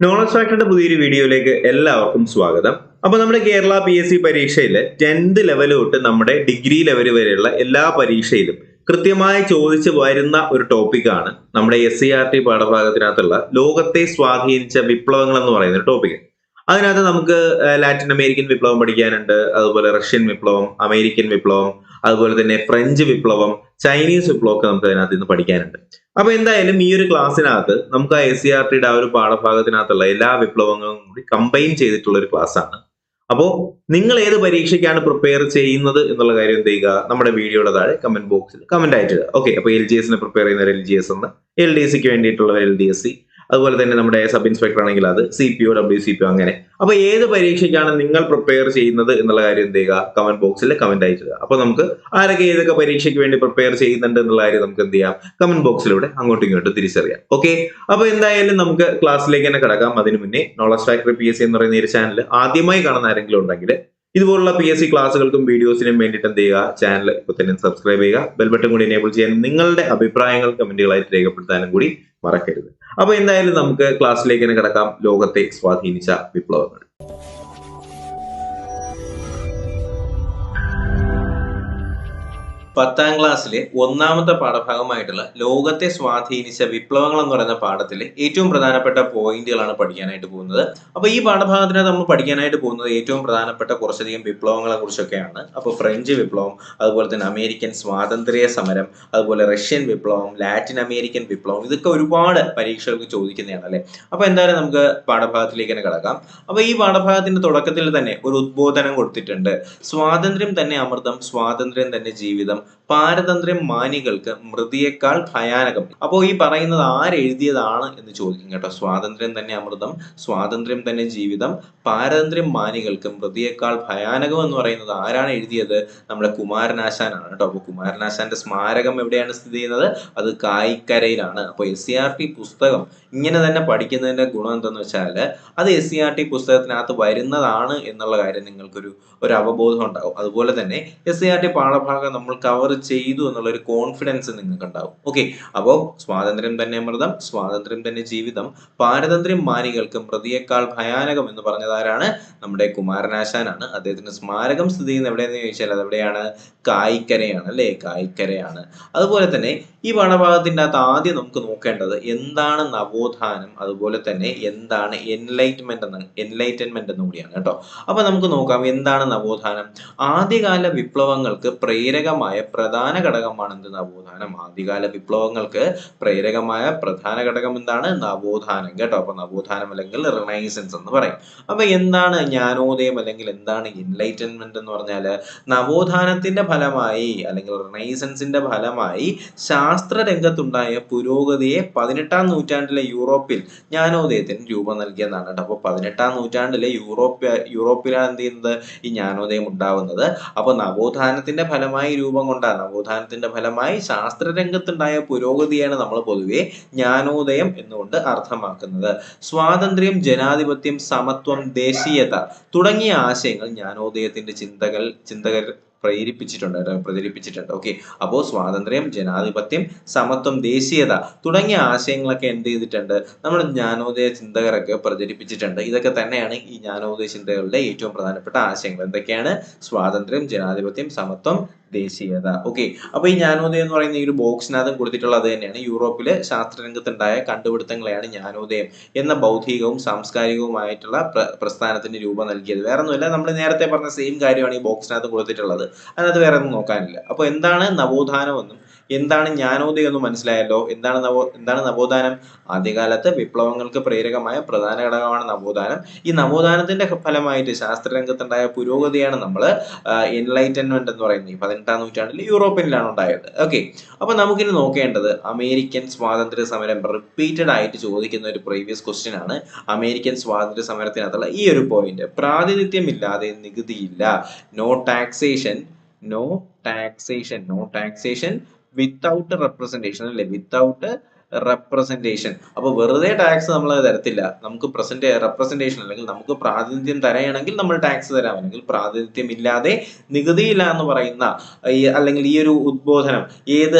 Knowledge ഫാക്ടറിന്റെ പുതിയൊരു വീഡിയോയിലേക്ക് എല്ലാവർക്കും സ്വാഗതം. അപ്പോൾ നമ്മുടെ കേരള PSC പരീക്ഷയിൽ 10th ലെവൽ തൊട്ട് നമ്മുടെ ഡിഗ്രി ലെവൽ വരെയുള്ള എല്ലാ പരീക്ഷയിലും കൃത്യമായി ചോദിച്ചു വരുന്ന ഒരു ടോപ്പിക്കാണ് നമ്മുടെ SCERT പാഠഭാഗത്തിനകത്തുള്ള ലോകത്തെ സ്വാധീനിച്ച വിപ്ലവങ്ങൾ എന്ന് പറയുന്ന ഒരു ടോപ്പിക്. അതിനകത്ത് നമുക്ക് ലാറ്റിൻ അമേരിക്കൻ വിപ്ലവം പഠിക്കാനുണ്ട്, അതുപോലെ റഷ്യൻ വിപ്ലവം, അമേരിക്കൻ വിപ്ലവം, അതുപോലെ തന്നെ ഫ്രഞ്ച് വിപ്ലവം, ചൈനീസ് വിപ്ലവം ഒക്കെ നമുക്ക് അതിനകത്ത് ഇന്ന് പഠിക്കാനുണ്ട്. അപ്പൊ എന്തായാലും ഈ ഒരു ക്ലാസ്സിനകത്ത് നമുക്ക് ആ SCERTയുടെ ആ ഒരു പാഠഭാഗത്തിനകത്തുള്ള എല്ലാ വിപ്ലവങ്ങളും കൂടി കമ്പൈൻ ചെയ്തിട്ടുള്ള ഒരു ക്ലാസ് ആണ്. അപ്പോൾ നിങ്ങൾ ഏത് പരീക്ഷയ്ക്കാണ് പ്രിപ്പയർ ചെയ്യുന്നത് എന്നുള്ള കാര്യം എന്ത് ചെയ്യുക, നമ്മുടെ വീഡിയോയുടെ താഴെ കമന്റ് ബോക്സിൽ കമന്റ് ആയിട്ട് ഇടുക. ഓക്കെ, അപ്പോൾ LGSന് പ്രിപ്പയർ ചെയ്യുന്നവർ LGS എന്ന്, LDSക്ക് വേണ്ടിയിട്ടുള്ളവർ LDSC, അതുപോലെ തന്നെ നമ്മുടെ സബ് ഇൻസ്പെക്ടർ ആണെങ്കിൽ അത് CPO, WCPO അങ്ങനെ. അപ്പൊ ഏത് പരീക്ഷയ്ക്കാണ് നിങ്ങൾ പ്രിപ്പയർ ചെയ്യുന്നത് എന്നുള്ള കാര്യം എന്ത് ചെയ്യുക, കമന്റ് ബോക്സിൽ കമന്റ് ആയിട്ട് ഇടുക. അപ്പൊ നമുക്ക് ആരൊക്കെ ഏതൊക്കെ പരീക്ഷയ്ക്ക് വേണ്ടി പ്രിപ്പയർ ചെയ്യുന്നുണ്ട് എന്നുള്ള കാര്യം നമുക്ക് എന്ത് ചെയ്യാം, കമന്റ് ബോക്സിലൂടെ അങ്ങോട്ടും ഇങ്ങോട്ടും തിരിച്ചറിയാം. ഓക്കെ, അപ്പൊ എന്തായാലും നമുക്ക് ക്ലാസ്സിലേക്ക് തന്നെ കിടക്കാം. അതിനു മുന്നേ നോളജ് ഫാക്ടറി PSC എന്ന് പറയുന്ന ഈ ചാനൽ ആദ്യമായി കാണുന്ന ആരെങ്കിലും ഉണ്ടെങ്കിൽ ഇതുപോലുള്ള PSC ക്ലാസ്സുകൾക്കും വീഡിയോസിനും വേണ്ടിയിട്ട് എന്ത് ചെയ്യുക, ചാനൽ ഇപ്പോൾ തന്നെ സബ്സ്ക്രൈബ് ചെയ്യുക, ബെൽ ബട്ടൺ കൂടി എനേബിൾ ചെയ്യാൻ, നിങ്ങളുടെ അഭിപ്രായങ്ങൾ കമന്റുകളായിട്ട് രേഖപ്പെടുത്താനും കൂടി മറക്കരുത്. അപ്പൊ എന്തായാലും നമുക്ക് ക്ലാസ്സിലേക്ക് തന്നെ കിടക്കാം. ലോകത്തെ സ്വാധീനിച്ച വിപ്ലവങ്ങൾ. 10th ക്ലാസ്സിലെ ഒന്നാമത്തെ പാഠഭാഗമായിട്ടുള്ള ലോകത്തെ സ്വാധീനിച്ച വിപ്ലവങ്ങൾ എന്ന് പറയുന്ന പാഠത്തിലെ ഏറ്റവും പ്രധാനപ്പെട്ട പോയിന്റുകളാണ് പഠിക്കാനായിട്ട് പോകുന്നത്. അപ്പോൾ ഈ പാഠഭാഗത്തിനകത്ത് നമ്മൾ പഠിക്കാനായിട്ട് പോകുന്നത് ഏറ്റവും പ്രധാനപ്പെട്ട കുറച്ചധികം വിപ്ലവങ്ങളെ കുറിച്ചൊക്കെയാണ്. അപ്പോൾ ഫ്രഞ്ച് വിപ്ലവം, അതുപോലെ തന്നെ അമേരിക്കൻ സ്വാതന്ത്ര്യ സമരം, അതുപോലെ റഷ്യൻ വിപ്ലവം, ലാറ്റിൻ അമേരിക്കൻ വിപ്ലവം, ഇതൊക്കെ ഒരുപാട് പരീക്ഷകൾക്ക് ചോദിക്കുന്നതാണ് അല്ലേ. അപ്പോൾ എന്തായാലും നമുക്ക് പാഠഭാഗത്തിലേക്ക് തന്നെ കിടക്കാം. അപ്പോൾ ഈ പാഠഭാഗത്തിന്റെ തുടക്കത്തിൽ തന്നെ ഒരു ഉദ്ബോധനം കൊടുത്തിട്ടുണ്ട്. സ്വാതന്ത്ര്യം തന്നെ അമൃതം, സ്വാതന്ത്ര്യം തന്നെ ജീവിതം, പാരതന്ത്ര്യം മാനികൾക്ക് മൃതിയേക്കാൾ ഭയാനകം. അപ്പോൾ ഈ പറയുന്നത് ആരെഴുതിയതാണ് എന്ന് ചോദിക്കും കേട്ടോ. സ്വാതന്ത്ര്യം തന്നെ അമൃതം, സ്വാതന്ത്ര്യം തന്നെ ജീവിതം, പാരതന്ത്ര്യം മാനികൾക്ക് മൃതിയേക്കാൾ ഭയാനകം എന്ന് പറയുന്നത് ആരാണ് എഴുതിയത്? നമ്മുടെ കുമാരനാശാനാണ് കേട്ടോ. അപ്പോൾ കുമാരനാശാന്റെ സ്മാരകം എവിടെയാണ് സ്ഥിതി ചെയ്യുന്നത്? അത് കായിക്കരയിലാണ്. അപ്പോൾ SCERT പുസ്തകം ഇങ്ങനെ തന്നെ പഠിക്കുന്നതിന്റെ ഗുണം എന്തെന്ന് വെച്ചാൽ അത് SCERT പുസ്തകത്തിനകത്ത് വരുന്നതാണ് എന്നുള്ള കാര്യം നിങ്ങൾക്കൊരു അവബോധം ഉണ്ടാവും. അതുപോലെ തന്നെ SCERT പാഠഭാഗം നമ്മൾ കവർ ചെയ്തു എന്നുള്ള ഒരു കോൺഫിഡൻസ് നിങ്ങൾക്ക് ഉണ്ടാവും. ഓക്കെ, അപ്പോൾ സ്വാതന്ത്ര്യം തന്നെ അമൃതം, സ്വാതന്ത്ര്യം തന്നെ ജീവിതം, പാരതന്ത്ര്യം മാനികൾക്ക് മൃതിയേക്കാൾ ഭയാനകം എന്ന് പറഞ്ഞത് ആരാണ്? നമ്മുടെ കുമാരനാശാനാണ്. അദ്ദേഹത്തിന്റെ സ്മാരകം സ്ഥിതി ചെയ്യുന്നത് എവിടെയെന്ന് ചോദിച്ചാൽ അതെവിടെയാണ്? കായിക്കരയാണ് അല്ലേ, കായിക്കരയാണ്. അതുപോലെ തന്നെ ഈ പാഠഭാഗത്തിന്റെ അകത്ത് ആദ്യം നമുക്ക് നോക്കേണ്ടത് എന്താണ് നവോത്ഥാനം, അതുപോലെ തന്നെ എന്താണ് എൻലൈറ്റൻമെന്റ് എന്ന് കൂടിയാണ് കേട്ടോ. അപ്പൊ നമുക്ക് നോക്കാം എന്താണ് നവോത്ഥാനം. ആദ്യകാല വിപ്ലവങ്ങൾക്ക് പ്രേരകമായ പ്രധാന ഘടകമാണ് എന്ത്? നവോത്ഥാനം. ആദ്യകാല വിപ്ലവങ്ങൾക്ക് പ്രേരകമായ പ്രധാന ഘടകം എന്താണ്? നവോത്ഥാനം കേട്ടോ. അപ്പൊ നവോത്ഥാനം അല്ലെങ്കിൽ റിനൈസൻസ് എന്ന് പറയും. അപ്പൊ എന്താണ് ജ്ഞാനോദയം അല്ലെങ്കിൽ എന്താണ് എൻലൈറ്റൻമെന്റ് എന്ന് പറഞ്ഞാൽ നവോത്ഥാനത്തിന്റെ ഫലമായി അല്ലെങ്കിൽ റിനൈസൻസിന്റെ ഫലമായി ശാസ്ത്ര രംഗത്തുണ്ടായ പുരോഗതിയെ 18ാം നൂറ്റാണ്ടിലെ യൂറോപ്പിൽ ജ്ഞാനോദയത്തിന് രൂപം നൽകിയതാണ് കേട്ടോ. അപ്പൊ 18ാം നൂറ്റാണ്ടിലെ യൂറോപ്പിലാണ് എന്ത് ചെയ്യുന്നത്? ഈ ജ്ഞാനോദയം ഉണ്ടാവുന്നത്. അപ്പൊ നവോത്ഥാനത്തിന്റെ ഫലമായി രൂപം കൊണ്ട, നവോത്ഥാനത്തിന്റെ ഫലമായി ശാസ്ത്രരംഗത്തുണ്ടായ പുരോഗതിയാണ് നമ്മൾ പൊതുവെ ജ്ഞാനോദയം എന്നുകൊണ്ട് അർത്ഥമാക്കുന്നത്. സ്വാതന്ത്ര്യം, ജനാധിപത്യം, സമത്വം, ദേശീയത തുടങ്ങിയ ആശയങ്ങൾ ജ്ഞാനോദയത്തിന്റെ ചിന്തകർ പ്രചരിപ്പിച്ചിട്ടുണ്ട്. ഓക്കെ, അപ്പോൾ സ്വാതന്ത്ര്യം, ജനാധിപത്യം, സമത്വം, ദേശീയത തുടങ്ങിയ ആശയങ്ങളൊക്കെ എന്ത് ചെയ്തിട്ടുണ്ട്? നമ്മുടെ ജ്ഞാനോദയ ചിന്തകരൊക്കെ പ്രചരിപ്പിച്ചിട്ടുണ്ട്. ഇതൊക്കെ തന്നെയാണ് ഈ ജ്ഞാനോദയ ചിന്തകളുടെ ഏറ്റവും പ്രധാനപ്പെട്ട ആശയങ്ങൾ. എന്തൊക്കെയാണ്? സ്വാതന്ത്ര്യം, ജനാധിപത്യം, സമത്വം, ദേശീയത. ഓക്കെ, അപ്പൊ ഈ ജ്ഞാനോദയം എന്ന് പറയുന്ന ഈ ഒരു ബോക്സിനകത്തും കൊടുത്തിട്ടുള്ളത് അത് തന്നെയാണ്. യൂറോപ്പിലെ ശാസ്ത്രരംഗത്തുണ്ടായ കണ്ടുപിടുത്തങ്ങളെയാണ് ജ്ഞാനോദയം എന്ന ബൗദ്ധികവും സാംസ്കാരികവുമായിട്ടുള്ള പ്രസ്ഥാനത്തിന് രൂപം നൽകിയത്. വേറെ ഒന്നുമില്ല, നമ്മൾ നേരത്തെ പറഞ്ഞ സെയിം കാര്യമാണ് ഈ ബോക്സിനകത്ത് കൊടുത്തിട്ടുള്ളത്. അതിനകത്ത് വേറെ ഒന്നും നോക്കാനില്ല. അപ്പൊ എന്താണ് നവോത്ഥാനം എന്നും എന്താണ് ജ്ഞാനോദയം എന്നും മനസ്സിലായല്ലോ. എന്താണ് നവോത്ഥാനം? ആദ്യകാലത്ത് വിപ്ലവങ്ങൾക്ക് പ്രേരകമായ പ്രധാന ഘടകമാണ് നവോത്ഥാനം. ഈ നവോത്ഥാനത്തിന്റെ ഫലമായിട്ട് ശാസ്ത്രരംഗത്തുണ്ടായ പുരോഗതിയാണ് നമ്മൾ എൻലൈറ്റൻമെന്റ് എന്ന് പറയുന്നത്. 18ാം നൂറ്റാണ്ടിൽ യൂറോപ്പിലാണ് ഉണ്ടായത്. ഓക്കെ, അപ്പൊ നമുക്കിനി നോക്കേണ്ടത് അമേരിക്കൻ സ്വാതന്ത്ര്യ സമരം. റിപ്പീറ്റഡ് ആയിട്ട് ചോദിക്കുന്ന ഒരു പ്രീവിയസ് ക്വസ്റ്റ്യൻ ആണ് അമേരിക്കൻ സ്വാതന്ത്ര്യ സമരത്തിനകത്തുള്ള ഈ ഒരു പോയിന്റ്. പ്രാതിനിധ്യമില്ലാതെ നികുതിയില്ല. നോ ടാക്സേഷൻ വിത്തൗട്ട് റെപ്രസെന്റേഷൻ അല്ലെ, വിത്തൗട്ട് റെപ്രസെന്റേഷൻ. അപ്പൊ വെറുതെ ടാക്സ് നമ്മൾ തരത്തില്ല. നമുക്ക് റെപ്രസെന്റേഷൻ അല്ലെങ്കിൽ നമുക്ക് പ്രാതിനിധ്യം തരണമെങ്കിൽ നമ്മൾ ടാക്സ് തരാം. അല്ലെങ്കിൽ പ്രാതിനിധ്യം ഇല്ലാതെ നികുതിയില്ല എന്ന് പറയുന്ന അല്ലെങ്കിൽ ഈ ഒരു ഉദ്ബോധനം ഏത്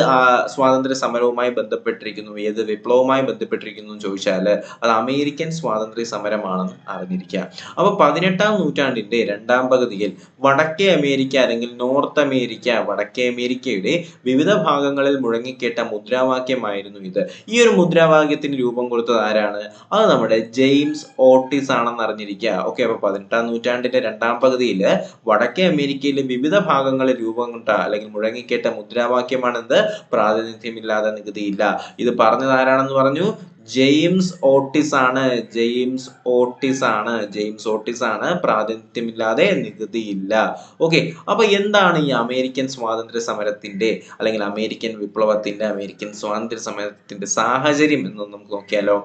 സ്വാതന്ത്ര്യ സമരവുമായി ബന്ധപ്പെട്ടിരിക്കുന്നു, ഏത് വിപ്ലവവുമായി ബന്ധപ്പെട്ടിരിക്കുന്നു എന്ന് ചോദിച്ചാൽ അത് അമേരിക്കൻ സ്വാതന്ത്ര്യ സമരമാണെന്ന് അറിഞ്ഞിരിക്കുക. അപ്പൊ 18-ാം നൂറ്റാണ്ടിന്റെ രണ്ടാം പകുതിയിൽ വടക്കേ അമേരിക്ക അല്ലെങ്കിൽ നോർത്ത് അമേരിക്ക, വടക്കേ അമേരിക്കയുടെ വിവിധ ഭാഗങ്ങളിൽ മുഴങ്ങിക്കേട്ട മുദ്രാവാക്യമായിരുന്നു ഇത്. ഈ ഒരു മുദ്രാവാക്യത്തിന് രൂപം കൊടുത്തത് ആരാണ്? അത് നമ്മുടെ ജെയിംസ് ഓട്ടിസ് ആണെന്ന് അറിഞ്ഞിരിക്കുക. ഓക്കെ, അപ്പൊ 18-ാം നൂറ്റാണ്ടിന്റെ രണ്ടാം പകുതിയിൽ വടക്കേ അമേരിക്കയിലെ വിവിധ ഭാഗങ്ങളിൽ രൂപം കൊണ്ട അല്ലെങ്കിൽ മുഴങ്ങിക്കേട്ട മുദ്രാവാക്യമാണെന്ത്? പ്രാതിനിധ്യമില്ലാതെ നികുതിയില്ല. ഇത് പറഞ്ഞത് ആരാണെന്ന് പറഞ്ഞു? ജെയിംസ് ഓട്ടിസ് ആണ്. ജെയിംസ് ഓട്ടിസ് ആണ് പ്രാതിനിധ്യമില്ലാതെ നികുതിയില്ല. ഓക്കെ, അപ്പൊ എന്താണ് ഈ അമേരിക്കൻ സ്വാതന്ത്ര്യ സമരത്തിന്റെ അല്ലെങ്കിൽ അമേരിക്കൻ വിപ്ലവത്തിന്റെ, അമേരിക്കൻ സ്വാതന്ത്ര്യ സമരത്തിന്റെ സാഹചര്യം എന്ന് നമുക്ക് നോക്കിയാലോ?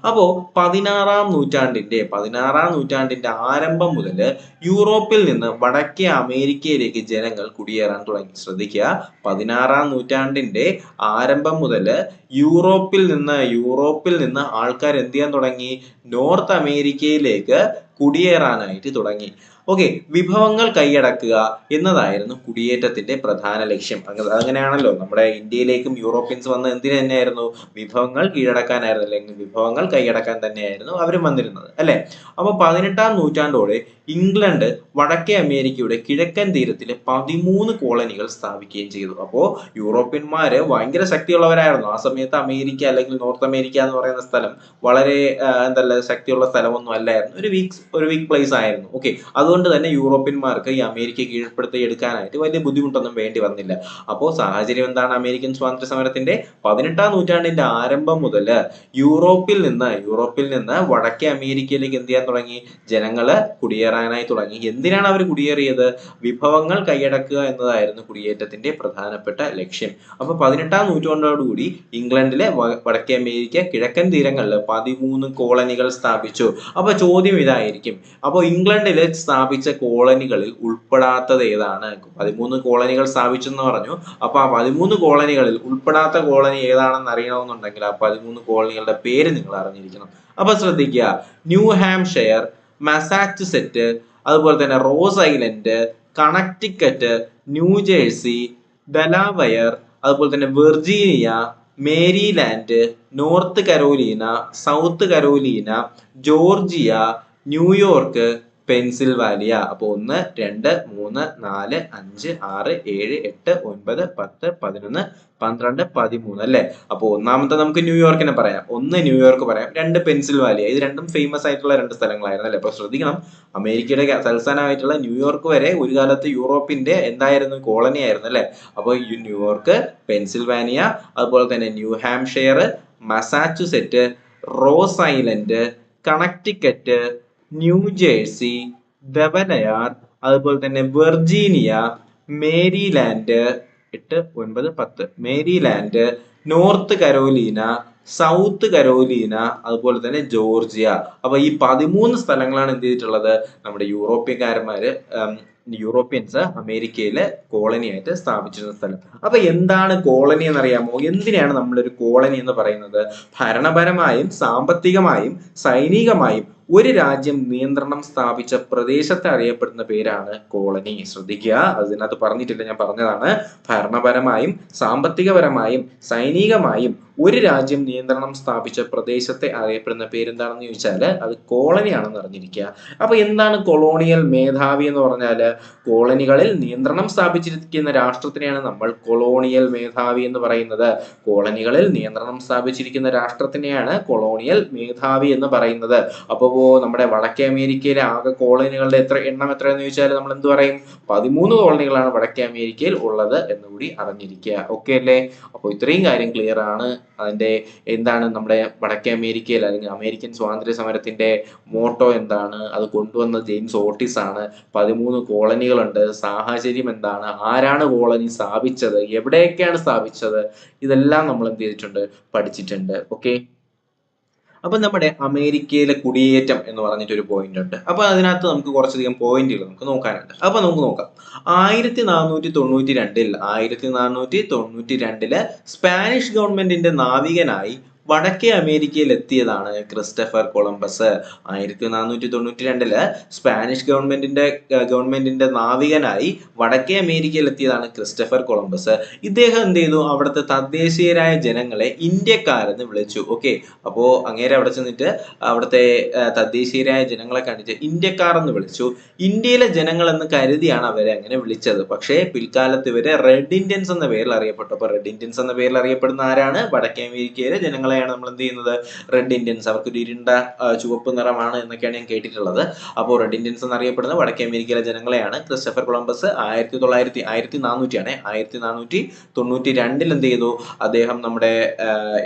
അപ്പോ 16-ാം നൂറ്റാണ്ടിന്റെ ആരംഭം മുതൽ യൂറോപ്പിൽ നിന്ന് വടക്കേ അമേരിക്കയിലേക്ക് ജനങ്ങൾ കുടിയേറാൻ തുടങ്ങി. ശ്രദ്ധിക്കുക, 16-ാം നൂറ്റാണ്ടിന്റെ ആരംഭം മുതൽ യൂറോപ്പിൽ നിന്ന് ആൾക്കാർ എന്ത് ചെയ്യാൻ തുടങ്ങി? നോർത്ത് അമേരിക്കയിലേക്ക് കുടിയേറാനായിട്ട് തുടങ്ങി. ഓക്കെ, വിഭവങ്ങൾ കൈയടക്കുക എന്നതായിരുന്നു കുടിയേറ്റത്തിന്റെ പ്രധാന ലക്ഷ്യം. അങ്ങനെയാണല്ലോ നമ്മുടെ ഇന്ത്യയിലേക്കും യൂറോപ്യൻസ് വന്ന് എന്തിനു തന്നെയായിരുന്നു? വിഭവങ്ങൾ കീഴടക്കാനായിരുന്നു, അല്ലെങ്കിൽ വിഭവങ്ങൾ കൈയടക്കാൻ തന്നെയായിരുന്നു അവരും വന്നിരുന്നത്, അല്ലെ? അപ്പൊ 18-ാം നൂറ്റാണ്ടോടെ ഇംഗ്ലണ്ട് വടക്കേ അമേരിക്കയുടെ കിഴക്കൻ തീരത്തിലെ 13 കോളനികൾ സ്ഥാപിക്കുകയും ചെയ്തു. അപ്പോ യൂറോപ്യന്മാര് ഭയങ്കര ശക്തിയുള്ളവരായിരുന്നു. ആ സമയത്ത് അമേരിക്ക അല്ലെങ്കിൽ നോർത്ത് അമേരിക്ക എന്ന് പറയുന്ന സ്ഥലം വളരെ ശക്തിയുള്ള സ്ഥലമൊന്നും അല്ലായിരുന്നു. ഒരു വീക്ക് പ്ലേസ് ആയിരുന്നു. ഓക്കെ, അതുകൊണ്ട് തന്നെ യൂറോപ്യന്മാർക്ക് ഈ അമേരിക്ക കീഴ്പ്പെടുത്തി എടുക്കാനായിട്ട് വലിയ ബുദ്ധിമുട്ടൊന്നും വേണ്ടി വന്നില്ല. അപ്പോൾ സാഹചര്യം എന്താണ്? അമേരിക്കൻ സ്വാതന്ത്ര്യ സമരത്തിന്റെ 18-ാം നൂറ്റാണ്ടിന്റെ ആരംഭം മുതൽ യൂറോപ്പിൽ നിന്ന് വടക്കേ അമേരിക്കയിലേക്ക് എന്ത് ചെയ്യാൻ തുടങ്ങി? ജനങ്ങള് കുടിയേറാനായി തുടങ്ങി. എന്തിനാണ് അവർ കുടിയേറിയത്? വിഭവങ്ങൾ കൈയടക്കുക എന്നതായിരുന്നു കുടിയേറ്റത്തിന്റെ പ്രധാനപ്പെട്ട ലക്ഷ്യം. അപ്പൊ 18-ാം നൂറ്റാണ്ടോടുകൂടി ഇംഗ്ലണ്ടിലെ വടക്കേ അമേരിക്ക കിഴക്കൻ തീരങ്ങളിൽ 13 കോളനികൾ സ്ഥാപിച്ചു. അപ്പൊ ചോദ്യം ഇതായിരിക്കും, അപ്പൊ ഇംഗ്ലണ്ടിൽ സ്ഥാപിച്ച കോളനികളിൽ ഉൾപ്പെടാത്തത് ഏതാണ്? 13 കോളനികൾ സ്ഥാപിച്ചു എന്ന് പറഞ്ഞു. അപ്പൊ ആ 13 കോളനികളിൽ ഉൾപ്പെടാത്ത കോളനി ഏതാണെന്ന് അറിയണമെന്നുണ്ടെങ്കിൽ ആ 13 കോളനികളുടെ പേര് നിങ്ങൾ അറിഞ്ഞിരിക്കണം. അപ്പൊ ശ്രദ്ധിക്കുക, ന്യൂ ഹാംഷെയർ, മസാച്ചുസെറ്റ്, അതുപോലെ തന്നെ rose Island, Connecticut, New Jersey, Delaware, അതുപോലെ തന്നെ Virginia, Maryland, North Carolina, South Carolina, Georgia, New York, Pennsylvania. അപ്പൊ 1, 2, 3, 4, 5, 6, 7, 8, 9, 10, 11, 12, 13 അല്ലെ? അപ്പൊ ഒന്നാമത്തെ നമുക്ക് ന്യൂയോർക്കിനെ പറയാം. 1 ന്യൂയോർക്ക് പറയാം, 2 പെൻസിൽവാനിയ. ഇത് രണ്ടും ഫേമസ് ആയിട്ടുള്ള 2 സ്ഥലങ്ങളായിരുന്നു, അല്ലെ? അപ്പൊ ശ്രദ്ധിക്കണം, അമേരിക്കയുടെ തലസ്ഥാനമായിട്ടുള്ള ന്യൂയോർക്ക് വരെ ഒരു കാലത്ത് യൂറോപ്പിന്റെ എന്തായിരുന്നു? കോളനി ആയിരുന്നു, അല്ലെ? അപ്പൊ ന്യൂയോർക്ക്, പെൻസിൽവാനിയ, അതുപോലെ തന്നെ New Hampshire, Massachusetts, Rhode Island, Connecticut, New Jersey, Delaware, അതുപോലെ തന്നെ Virginia, Maryland, 8, 9, 10, Maryland, North Carolina, South Carolina, അതുപോലെ തന്നെ ജോർജിയ. അപ്പൊ ഈ 13 സ്ഥലങ്ങളാണ് എന്ത് ചെയ്തിട്ടുള്ളത്? നമ്മുടെ യൂറോപ്യൻസ് അമേരിക്കയിലെ കോളനി ആയിട്ട് സ്ഥാപിച്ചിരുന്ന സ്ഥലം. അപ്പൊ എന്താണ് കോളനി എന്നറിയാമോ? എന്തിനാണ് നമ്മളൊരു കോളനി എന്ന് പറയുന്നത്? ഭരണപരമായും സാമ്പത്തികമായും സൈനികമായും ഒരു രാജ്യം നിയന്ത്രണം സ്ഥാപിച്ച പ്രദേശത്തെ അറിയപ്പെടുന്ന പേരാണ് കോളനി. ശ്രദ്ധിക്കുക, അതിനകത്ത് പറഞ്ഞിട്ടില്ല, ഞാൻ പറഞ്ഞതാണ്. ഭരണപരമായും സാമ്പത്തികപരമായും സൈനികമായും ഒരു രാജ്യം നിയന്ത്രണം സ്ഥാപിച്ച പ്രദേശത്തെ അറിയപ്പെടുന്ന പേരെന്താണെന്ന് ചോദിച്ചാൽ അത് കോളനിയാണെന്ന് അറിഞ്ഞിരിക്കുക. അപ്പൊ എന്താണ് കൊളോണിയൽ മേധാവി എന്ന് പറഞ്ഞാൽ? കോളനികളിൽ നിയന്ത്രണം സ്ഥാപിച്ചിരിക്കുന്ന രാഷ്ട്രത്തിനെയാണ് നമ്മൾ കൊളോണിയൽ മേധാവി എന്ന് പറയുന്നത്. കോളനികളിൽ നിയന്ത്രണം സ്ഥാപിച്ചിരിക്കുന്ന രാഷ്ട്രത്തിനെയാണ് കൊളോണിയൽ മേധാവി എന്ന് പറയുന്നത്. അപ്പോ നമ്മുടെ വടക്കേ അമേരിക്കയിലെ ആകെ കോളനികളുടെ എണ്ണം എത്രയെന്ന് ചോദിച്ചാൽ നമ്മൾ എന്ത് പറയും? 13 കോളനികളാണ് വടക്കേ അമേരിക്കയിൽ ഉള്ളത് എന്നുകൂടി അറിഞ്ഞിരിക്കുക. ഓക്കെ അല്ലേ? അപ്പോൾ ഇത്രയും കാര്യം ക്ലിയർ ആണ്. അതിന്റെ എന്താണ് നമ്മുടെ വടക്കേ അമേരിക്കയിൽ അല്ലെങ്കിൽ അമേരിക്കൻ സ്വാതന്ത്ര്യ സമരത്തിന്റെ മോട്ടോ എന്താണ്? അത് കൊണ്ടുവന്നത് ജെയിംസ് ഓട്ടിസ് ആണ്. 13 കോളനികളുണ്ട്. സാഹചര്യം എന്താണ്? ആരാണ് കോളനി സ്ഥാപിച്ചത്? എവിടെയൊക്കെയാണ് സ്ഥാപിച്ചത്? ഇതെല്ലാം നമ്മൾ എന്ത് ചെയ്തിട്ടുണ്ട്? പഠിച്ചിട്ടുണ്ട്. ഓക്കെ, അപ്പൊ നമ്മുടെ അമേരിക്കയിലെ കുടിയേറ്റം എന്ന് പറഞ്ഞിട്ടൊരു പോയിന്റ് ഉണ്ട്. അപ്പൊ അതിനകത്ത് നമുക്ക് കുറച്ചധികം പോയിന്റുകൾ നമുക്ക് നോക്കാനുണ്ട്. അപ്പൊ നമുക്ക് നോക്കാം. 1492 സ്പാനിഷ് ഗവൺമെന്റിന്റെ നാവികനായി വടക്കേ അമേരിക്കയിൽ എത്തിയതാണ് ക്രിസ്റ്റഫർ കൊളംബസ്. 1492 സ്പാനിഷ് ഗവൺമെന്റിന്റെ നാവികനായി വടക്കേ അമേരിക്കയിൽ എത്തിയതാണ് ക്രിസ്റ്റഫർ കൊളംബസ്. ഇദ്ദേഹം എന്ത് ചെയ്തു? അവിടുത്തെ തദ്ദേശീയരായ ജനങ്ങളെ ഇന്ത്യക്കാരെന്ന് വിളിച്ചു. ഓക്കെ, അപ്പോ അങ്ങേരെ അവിടെ ചെന്നിട്ട് അവിടുത്തെ തദ്ദേശീയരായ ജനങ്ങളെ കണ്ടിട്ട് ഇന്ത്യക്കാർ എന്ന് വിളിച്ചു. ഇന്ത്യയിലെ ജനങ്ങൾ എന്ന് കരുതിയാണ് അവരെ അങ്ങനെ വിളിച്ചത്. പക്ഷേ പിൽക്കാലത്ത് ഇവരെ റെഡ് ഇന്ത്യൻസ് എന്ന പേരിൽ അറിയപ്പെട്ടു. അപ്പൊ റെഡ് ഇന്ത്യൻസ് എന്ന പേരിൽ അറിയപ്പെടുന്ന ആരാണ്? വടക്കേ അമേരിക്കയിലെ ജനങ്ങളെയാണ് നമ്മൾ എന്ത് ചെയ്യുന്നത്? Red Indians. അവർക്ക് ഒരു ഇരുണ്ട ചുവപ്പ് നിറമാണ് എന്നൊക്കെയാണ് ഞാൻ കേട്ടിട്ടുള്ളത്. അപ്പോൾ റെഡ് ഇന്ത്യൻസ് എന്നറിയപ്പെടുന്ന വടക്കേ അമേരിക്കയിലെ ജനങ്ങളെയാണ് ക്രിസ്റ്റഫർ കൊളംബസ് 1492 എന്ത് ചെയ്തു? അദ്ദേഹം നമ്മുടെ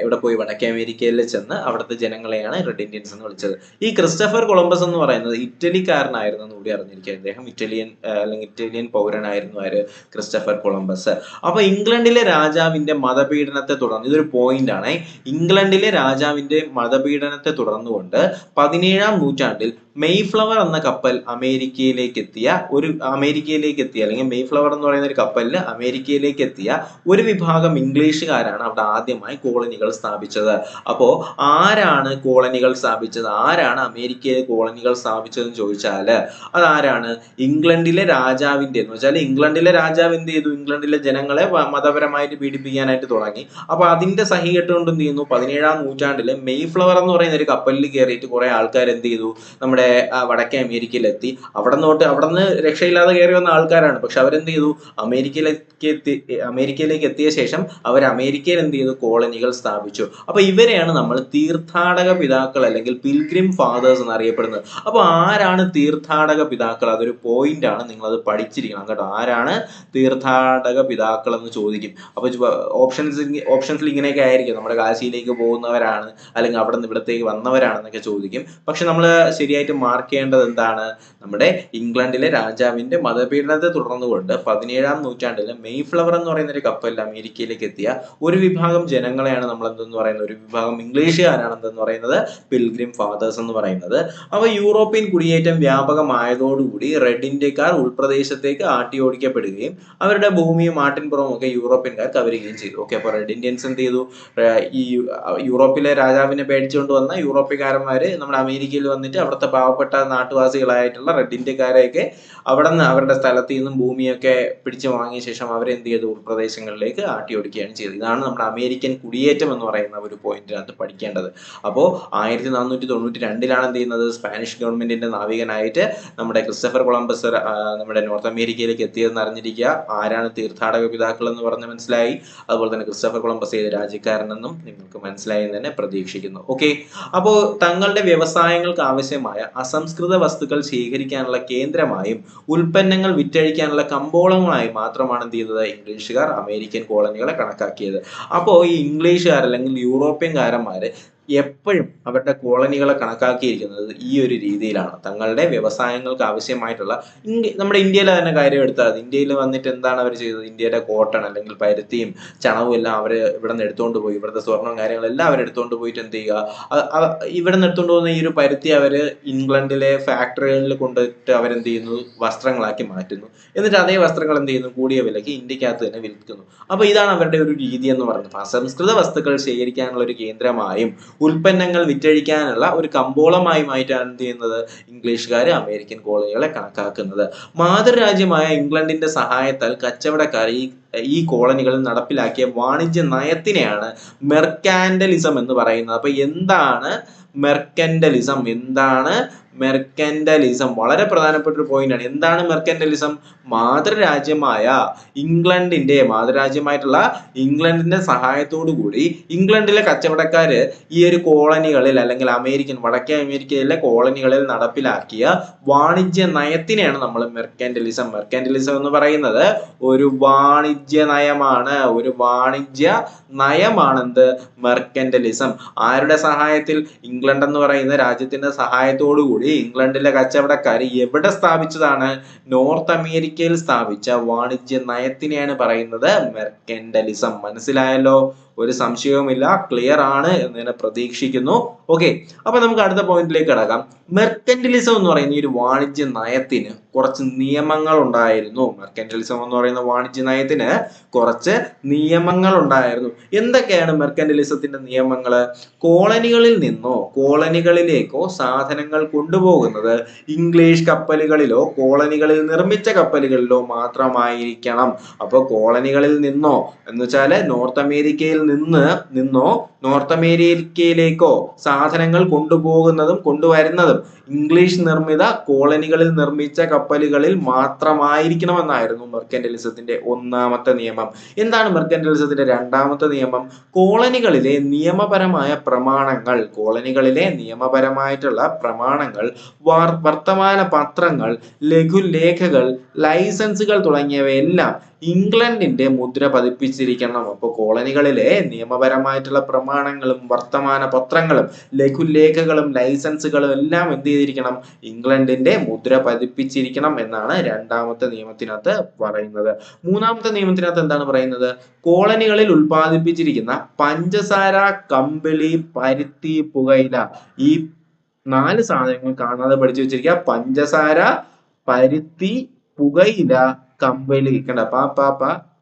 എവിടെ പോയി? വടക്കേ അമേരിക്കയിൽ ചെന്ന് അവിടുത്തെ ജനങ്ങളെയാണ് റെഡ് ഇന്ത്യൻസ് എന്ന് വിളിച്ചത്. ഈ ക്രിസ്റ്റഫർ കൊളംബസ് എന്ന് പറയുന്നത് ഇറ്റലിക്കാരനായിരുന്നു എന്ന് കൂടി അറിഞ്ഞിരിക്കുക. അദ്ദേഹം ഇറ്റാലിയൻ പൗരനായിരുന്നു ആര്? Christopher Columbus. അപ്പൊ ഇംഗ്ലണ്ടിലെ രാജാവിന്റെ മതപീഡനത്തെ തുടർന്ന്, ഇതൊരു പോയിന്റ് ആണ്, ഇംഗ്ലണ്ടിലെ രാജാവിന്റെ മതപീഡനത്തെ തുടർന്നുകൊണ്ട് 17-ാം നൂറ്റാണ്ടിൽ മെയ്ഫ്ലവർ എന്ന കപ്പൽ അമേരിക്കയിലേക്ക് എത്തിയ അല്ലെങ്കിൽ മെയ്ഫ്ലവർ എന്ന് പറയുന്ന ഒരു കപ്പലിൽ അമേരിക്കയിലേക്ക് എത്തിയ ഒരു വിഭാഗം ഇംഗ്ലീഷുകാരാണ് അവിടെ ആദ്യമായി കോളനികൾ സ്ഥാപിച്ചത്. അപ്പോ ആരാണ് കോളനികൾ സ്ഥാപിച്ചത്? ആരാണ് അമേരിക്കയിലെ കോളനികൾ സ്ഥാപിച്ചതെന്ന് ചോദിച്ചാല് അതാരാണ്? ഇംഗ്ലണ്ടിലെ രാജാവിന്റെ എന്ന് വെച്ചാൽ ഇംഗ്ലണ്ടിലെ രാജാവ് എന്ത് ചെയ്തു? ഇംഗ്ലണ്ടിലെ ജനങ്ങളെ മതപരമായിട്ട് പീഡിപ്പിക്കാനായിട്ട് തുടങ്ങി. അപ്പൊ അതിന്റെ സഹികെട്ടുകൊണ്ട് എന്ത് ചെയ്യുന്നു? 17-ാം നൂറ്റാണ്ടില് മെയ്ഫ്ലവർ എന്ന് പറയുന്ന ഒരു കപ്പലിൽ കയറിയിട്ട് കുറെ ആൾക്കാർ എന്ത് ചെയ്തു? നമ്മുടെ വടക്കേ അമേരിക്കയിലെത്തി. അവിടുന്ന് രക്ഷയില്ലാതെ കയറി വന്ന ആൾക്കാരാണ്. പക്ഷെ അവരെന്ത് ചെയ്തു? അമേരിക്കയിലേക്ക് എത്തിയ ശേഷം അവർ അമേരിക്കയിൽ എന്ത് ചെയ്തു? കോളനികൾ സ്ഥാപിച്ചു. അപ്പൊ ഇവരെയാണ് നമ്മൾ തീർത്ഥാടക പിതാക്കൾ അല്ലെങ്കിൽ പിൽഗ്രിം ഫാദേഴ്സ് എന്നറിയപ്പെടുന്നത്. അപ്പൊ ആരാണ് തീർത്ഥാടക പിതാക്കൾ? അതൊരു പോയിന്റ് ആണ്, നിങ്ങൾ അത് പഠിച്ചിരിക്കണം കേട്ടോ. ആരാണ് തീർത്ഥാടക പിതാക്കൾ എന്ന് ചോദിക്കും. അപ്പൊ ഓപ്ഷൻസിൽ ഇങ്ങനെയൊക്കെ ആയിരിക്കും, നമ്മുടെ കാശിയിലേക്ക് പോകുന്നവരാണ് അല്ലെങ്കിൽ അവിടെ നിന്ന് ഇവിടത്തേക്ക് വന്നവരാണെന്നൊക്കെ ചോദിക്കും. പക്ഷെ നമ്മൾ ശരിയായിട്ട് മാർക്ക് ചെയ്യേണ്ടത് എന്താണ്? നമ്മുടെ ഇംഗ്ലണ്ടിലെ രാജാവിന്റെ മതപീഡനത്തെ തുടർന്നുകൊണ്ട് 17-ാം നൂറ്റാണ്ടിൽ മെയ്ഫ്ലവർ എന്ന് പറയുന്ന ഒരു കപ്പലിൽ അമേരിക്കയിലേക്ക് എത്തിയ ഒരു വിഭാഗം ജനങ്ങളെയാണ് നമ്മൾ എന്തെന്ന് പറയുന്നത്? ഒരു വിഭാഗം ഇംഗ്ലീഷുകാരാണ് എന്തെന്ന് പറയുന്നത്? പിൽഗ്രിം ഫാദേഴ്സ് എന്ന് പറയുന്നത്. അപ്പൊ യൂറോപ്യൻ കുടിയേറ്റം വ്യാപകമായതോടുകൂടി റെഡ് ഇന്ത്യക്കാർ ഉൾപ്രദേശത്തേക്ക് ആട്ടിയോടിക്കപ്പെടുകയും അവരുടെ ഭൂമിയും നാട്ടിൻപുറവും ഒക്കെ യൂറോപ്യൻകാർ കവരുകയും ചെയ്തു. ഓക്കെ, അപ്പൊ റെഡ് ഇന്ത്യൻസ് എന്ത് ചെയ്തു? ഈ യൂറോപ്പിലെ രാജാവിനെ പേടിച്ചുകൊണ്ട് വന്ന യൂറോപ്യക്കാരന്മാര് നമ്മുടെ അമേരിക്കയിൽ വന്നിട്ട് അവിടുത്തെ പാവപ്പെട്ട നാട്ടുവാസികളായിട്ടുള്ള റെഡ് ഇന്ത്യക്കാരെയൊക്കെ അവിടെ നിന്ന് അവരുടെ സ്ഥലത്ത് നിന്നും ഭൂമിയൊക്കെ പിടിച്ചു വാങ്ങിയ ശേഷം അവരെന്ത് ചെയ്തു? ഉൾപ്രദേശങ്ങളിലേക്ക് ആട്ടിയോടിക്കുകയാണ് ചെയ്തത്. ഇതാണ് നമ്മുടെ അമേരിക്കൻ കുടിയേറ്റം എന്ന് പറയുന്ന ഒരു പോയിന്റിനകത്ത് പഠിക്കേണ്ടത്. അപ്പോൾ 1492 എന്ത് ചെയ്യുന്നത്? സ്പാനിഷ് ഗവൺമെന്റിന്റെ നാവികനായിട്ട് നമ്മുടെ ക്രിസ്റ്റഫർ കൊളംബസ് നമ്മുടെ നോർത്ത് അമേരിക്കയിലേക്ക് എത്തിയതെന്ന് അറിഞ്ഞിരിക്കുക. ആരാണ് തീർത്ഥാടക പിതാക്കൾ എന്ന് പറഞ്ഞ് മനസ്സിലായി. അതുപോലെ തന്നെ ക്രിസ്റ്റഫർ കൊളംബസ് ഏത് രാജ്യക്കാരനെന്നും നിങ്ങൾക്ക് മനസ്സിലായി എന്ന് തന്നെ പ്രതീക്ഷിക്കുന്നു. ഓക്കെ, അപ്പോൾ തങ്ങളുടെ വ്യവസായങ്ങൾക്ക് ആവശ്യമായ അസംസ്കൃത വസ്തുക്കൾ ശേഖരിക്കാനുള്ള കേന്ദ്രമായും ഉൽപ്പന്നങ്ങൾ വിറ്റഴിക്കാനുള്ള കമ്പോളങ്ങളായി മാത്രമാണ് എന്ത് ചെയ്യുന്നത്? ഇംഗ്ലീഷുകാർ അമേരിക്കൻ കോളനികളെ കണക്കാക്കിയത്. അപ്പോൾ ഈ ഇംഗ്ലീഷുകാർ അല്ലെങ്കിൽ യൂറോപ്യൻകാരന്മാര് എപ്പോഴും അവരുടെ കോളനികളെ കണക്കാക്കിയിരിക്കുന്നത് ഈ ഒരു രീതിയിലാണ്. തങ്ങളുടെ വ്യവസായങ്ങൾക്ക് ആവശ്യമായിട്ടുള്ള നമ്മുടെ ഇന്ത്യയിലെ തന്നെ കാര്യം എടുത്താൽ ഇന്ത്യയിൽ വന്നിട്ട് എന്താണ് അവർ ചെയ്തത്? ഇന്ത്യയുടെ കോട്ടൺ അല്ലെങ്കിൽ പരുത്തിയും ചണവും എല്ലാം അവർ ഇവിടെ നിന്ന് എടുത്തുകൊണ്ട് പോയി. ഇവിടുത്തെ സ്വർണ്ണവും കാര്യങ്ങളെല്ലാം അവർ എടുത്തുകൊണ്ട് പോയിട്ട് എന്ത് ചെയ്യുക? ഇവിടെ നിന്ന് എടുത്തുകൊണ്ട് പോകുന്ന ഈ ഒരു പരുത്തി അവർ ഇംഗ്ലണ്ടിലെ ഫാക്ടറികളിൽ കൊണ്ടിട്ട് അവരെന്ത് ചെയ്യുന്നു? വസ്ത്രങ്ങളാക്കി മാറ്റുന്നു. എന്നിട്ട് അതേ വസ്ത്രങ്ങൾ എന്ത് ചെയ്യുന്നു? കൂടിയ വിലയ്ക്ക് ഇന്ത്യക്കകത്ത് തന്നെ വിൽക്കുന്നു. അപ്പൊ ഇതാണ് അവരുടെ ഒരു രീതി എന്ന് പറയുന്നത്. അസംസ്കൃത വസ്തുക്കൾ ശേഖരിക്കാനുള്ള ഒരു കേന്ദ്രമായും ഉൽപ്പന്നങ്ങൾ വിറ്റഴിക്കാനുള്ള ഒരു കമ്പോളമായിട്ടാണ് എന്ത് ചെയ്യുന്നത്? ഇംഗ്ലീഷുകാർ അമേരിക്കൻ കോളനികളെ കണക്കാക്കുന്നത്. മാതൃരാജ്യമായ ഇംഗ്ലണ്ടിന്റെ സഹായത്താൽ കച്ചവടക്കാർ ഈ കോളനികളിൽ നടപ്പിലാക്കിയ വാണിജ്യ നയത്തിനെയാണ് മെർക്കാന്റലിസം എന്ന് പറയുന്നത്. അപ്പൊ എന്താണ് മെർക്കന്റലിസം? മെർക്കന്റലിസം വളരെ പ്രധാനപ്പെട്ട ഒരു പോയിന്റ് ആണ്. എന്താണ് മെർക്കന്റലിസം? മാതൃരാജ്യമായിട്ടുള്ള ഇംഗ്ലണ്ടിന്റെ സഹായത്തോടു കൂടി ഇംഗ്ലണ്ടിലെ കച്ചവടക്കാര് ഈ ഒരു കോളനികളിൽ അല്ലെങ്കിൽ വടക്കേ അമേരിക്കയിലെ കോളനികളിൽ നടപ്പിലാക്കിയ വാണിജ്യ നയത്തിനെയാണ് നമ്മൾ മെർക്കന്റലിസം എന്ന് പറയുന്നത്. ഒരു വാണിജ്യ നയമാണെന്ത്? മെർക്കന്റലിസം. ആരുടെ സഹായത്തിൽ? ഇംഗ്ലണ്ട് എന്ന് പറയുന്ന രാജ്യത്തിന്റെ സഹായത്തോടു കൂടി ഇംഗ്ലണ്ടിലെ കച്ചവടക്കാർ എവിടെ സ്ഥാപിച്ചതാണ്? നോർത്ത് അമേരിക്കയിൽ സ്ഥാപിച്ച വാണിജ്യ നയത്തിനെയാണ് പറയുന്നത് മെർക്കന്റലിസം. മനസ്സിലായല്ലോ? ഒരു സംശയവുമില്ല, ക്ലിയർ ആണ് എന്ന് തന്നെ പ്രതീക്ഷിക്കുന്നു. ഓക്കെ, അപ്പൊ നമുക്ക് അടുത്ത പോയിന്റിലേക്ക് കടക്കാം. മെർക്കന്റിലിസം എന്ന് പറയുന്ന ഈ ഒരു വാണിജ്യ നയത്തിന് കുറച്ച് നിയമങ്ങൾ ഉണ്ടായിരുന്നു. മെർക്കന്റിലിസം എന്ന് പറയുന്ന വാണിജ്യ നയത്തിന് കുറച്ച് നിയമങ്ങൾ ഉണ്ടായിരുന്നു. എന്തൊക്കെയാണ് മെർക്കന്റിലിസത്തിന്റെ നിയമങ്ങൾ? കോളനികളിൽ നിന്നോ കോളനികളിലേക്കോ സാധനങ്ങൾ കൊണ്ടുപോകുന്നത് ഇംഗ്ലീഷ് കപ്പലുകളിലോ കോളനികളിൽ നിർമ്മിച്ച കപ്പലുകളിലോ മാത്രമായിരിക്കണം. അപ്പോൾ കോളനികളിൽ നിന്നോ എന്ന് വെച്ചാല് നോർത്ത് അമേരിക്കയിൽ നിന്നോ നോർത്ത് അമേരിക്കയിലേക്കോ സാധനങ്ങൾ കൊണ്ടുപോകുന്നതും കൊണ്ടുവരുന്നതും ഇംഗ്ലീഷ് നിർമ്മിത കോളനികളിൽ നിർമ്മിച്ച കപ്പലുകളിൽ മാത്രമായിരിക്കണമെന്നായിരുന്നു മെർക്കന്റിലിസത്തിന്റെ ഒന്നാമത്തെ നിയമം. എന്താണ് മെർക്കന്റിലിസത്തിന്റെ രണ്ടാമത്തെ നിയമം? കോളനികളിലെ നിയമപരമായ പ്രമാണങ്ങൾ, വർത്തമാന പത്രങ്ങൾ, ലഘുലേഖകൾ, ലൈസൻസുകൾ തുടങ്ങിയവയെല്ലാം ഇംഗ്ലണ്ടിന്റെ മുദ്ര പതിപ്പിച്ചിരിക്കണം. അപ്പോൾ കോളനികളിലെ നിയമപരമായിട്ടുള്ള പ്രമാണങ്ങളും വർത്തമാന പത്രങ്ങളും ലഘുലേഖകളും ലൈസൻസുകളും എല്ലാം എന്ത് ചെയ്തിരിക്കണം? ഇംഗ്ലണ്ടിന്റെ മുദ്ര പതിപ്പിച്ചിരിക്കണം എന്നാണ് രണ്ടാമത്തെ നിയമത്തിനകത്ത് പറയുന്നത്. മൂന്നാമത്തെ നിയമത്തിനകത്ത് എന്താണ് പറയുന്നത്? കോളനികളിൽ ഉൽപ്പാദിപ്പിച്ചിരിക്കുന്ന പഞ്ചസാര, കമ്പിളി, പരുത്തി, പുകയില, ഈ 4 സാധനങ്ങൾ കാണാതെ പഠിച്ചു വെച്ചിരിക്കുക. പഞ്ചസാര, പരുത്തി, പുകയില, കമ്പിളി. കണ്ട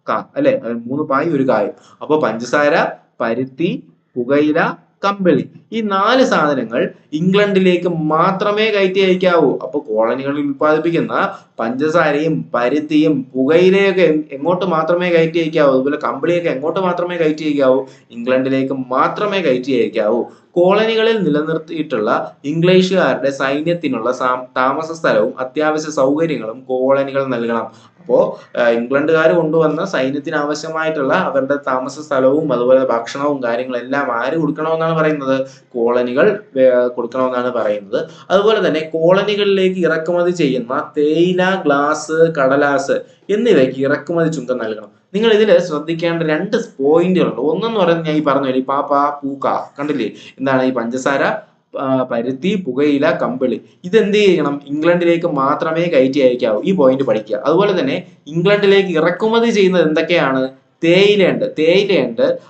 ക അല്ലെ, 3 പായി 1 കായും. അപ്പൊ പഞ്ചസാര, പരുത്തി, പുകയില, കമ്പിളി, ഈ 4 സാധനങ്ങൾ ഇംഗ്ലണ്ടിലേക്ക് മാത്രമേ കയറ്റി അയക്കാവൂ. അപ്പൊ കോളനികളിൽ ഉൽപ്പാദിപ്പിക്കുന്ന പഞ്ചസാരയും പരുത്തിയും പുകയിലയൊക്കെ എങ്ങോട്ട് മാത്രമേ കയറ്റി അയക്കാവൂ? അതുപോലെ കമ്പിളിയൊക്കെ എങ്ങോട്ട് മാത്രമേ കയറ്റി അയക്കാവൂ? ഇംഗ്ലണ്ടിലേക്ക് മാത്രമേ കയറ്റി അയക്കാവൂ. കോളനികളിൽ നിലനിർത്തിയിട്ടുള്ള ഇംഗ്ലീഷുകാരുടെ സൈന്യത്തിനുള്ള താമസ സ്ഥലവും അത്യാവശ്യ സൗകര്യങ്ങളും കോളനികൾ നൽകണം. അപ്പോ ഇംഗ്ലണ്ടുകാർ കൊണ്ടുവന്ന സൈന്യത്തിന് ആവശ്യമായിട്ടുള്ള അവരുടെ താമസ സ്ഥലവും അതുപോലെ ഭക്ഷണവും കാര്യങ്ങളെല്ലാം ആര് കൊടുക്കണമെന്നാണ് പറയുന്നത്? കോളനികൾ കൊടുക്കണമെന്നാണ് പറയുന്നത്. അതുപോലെ തന്നെ കോളനികളിലേക്ക് ഇറക്കുമതി ചെയ്യുന്ന തേയില, ഗ്ലാസ്, കടലാസ് എന്നിവയ്ക്ക് ഇറക്കുമതി ചുങ്കം നൽകണം. നിങ്ങൾ ഇതിൽ ശ്രദ്ധിക്കേണ്ട 2 പോയിന്റുകളുണ്ട്. ഒന്നെന്ന് പറയുന്നത് ഞാൻ ഈ പറഞ്ഞില്ലേ, പൂക്ക കണ്ടില്ലേ, എന്താണ് ഈ പഞ്ചസാര, പരുത്തി, പുകയില, കമ്പിളി, ഇതെന്ത് ചെയ്യണം? ഇംഗ്ലണ്ടിലേക്ക് മാത്രമേ കയറ്റി അയക്കാവൂ. ഈ പോയിന്റ് പഠിക്കുക. അതുപോലെ തന്നെ ഇംഗ്ലണ്ടിലേക്ക് ഇറക്കുമതി ചെയ്യുന്നത് എന്തൊക്കെയാണ്? തേയിലയുണ്ട്,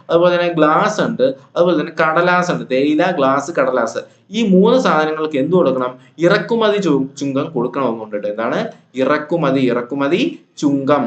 അതുപോലെ തന്നെ ഗ്ലാസ് ഉണ്ട്, അതുപോലെ തന്നെ കടലാസ് ഉണ്ട്. തേയില, ഗ്ലാസ്, കടലാസ്, ഈ 3 സാധനങ്ങൾക്ക് എന്ത് കൊടുക്കണം? ഇറക്കുമതി ചുങ്കം കൊടുക്കണമെന്നുണ്ട്. എന്താണ്? ഇറക്കുമതി ചുങ്കം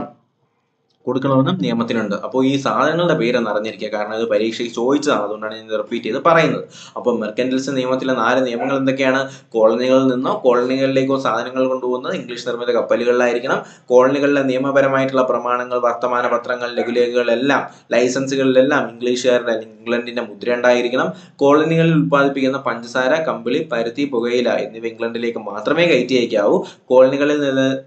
കൊടുക്കണമെന്നും നിയമത്തിനുണ്ട്. അപ്പോൾ ഈ സാധനങ്ങളുടെ പേരൊന്ന് അറിഞ്ഞിരിക്കുക, കാരണം ഇത് പരീക്ഷയ്ക്ക് ചോദിച്ചതാണ്, അതുകൊണ്ടാണ് ഞാൻ റിപ്പീറ്റ് ചെയ്ത് പറയുന്നത്. അപ്പോൾ മെർക്കന്റിലിസം നിയമത്തിലെ 4 നിയമങ്ങൾ എന്തൊക്കെയാണ്? കോളനികളിൽ നിന്നോ കോളനികളിലേക്കോ സാധനങ്ങൾ കൊണ്ടുപോകുന്നത് ഇംഗ്ലീഷ് നിർമ്മിത കപ്പലുകളിലായിരിക്കണം. കോളനികളിലെ നിയമപരമായിട്ടുള്ള പ്രമാണങ്ങൾ, വർത്തമാന പത്രങ്ങൾ, ലഘുലേഖകളെല്ലാം, ലൈസൻസുകളിലെല്ലാം ഇംഗ്ലീഷുകാരുടെ അല്ലെങ്കിൽ ഇംഗ്ലണ്ടിന്റെ മുദ്ര ഉണ്ടായിരിക്കണം. കോളനികളിൽ ഉൽപ്പാദിപ്പിക്കുന്ന പഞ്ചസാര, കമ്പിളി, പരുത്തി, പുകയില എന്നിവ ഇംഗ്ലണ്ടിലേക്ക് മാത്രമേ കയറ്റി അയക്കാവൂ. കോളനികളിൽ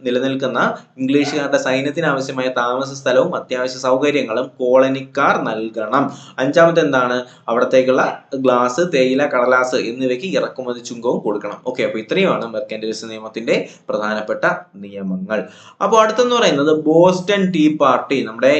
നിലനിൽക്കുന്ന ഇംഗ്ലീഷുകാരുടെ സൈന്യത്തിന് ആവശ്യമായ താമസ സ്ഥലവും അത്യാവശ്യ സൗകര്യങ്ങളും കോളനിക്കാർ നൽകണം. 5ാമത്തെ എന്താണ്? അവിടത്തേക്കുള്ള ഗ്ലാസ്, തേയില, കടലാസ് എന്നിവയ്ക്ക് ഇറക്കുമതി ചുങ്കവും കൊടുക്കണം. ഓക്കെ, അപ്പൊ ഇത്രയുമാണ് മെർക്കന്റിലിസം നിയമത്തിന്റെ പ്രധാനപ്പെട്ട നിയമങ്ങൾ. അപ്പോൾ അടുത്തെന്ന് പറയുന്നത് ബോസ്റ്റൺ ടീ പാർട്ടി. നമ്മുടെ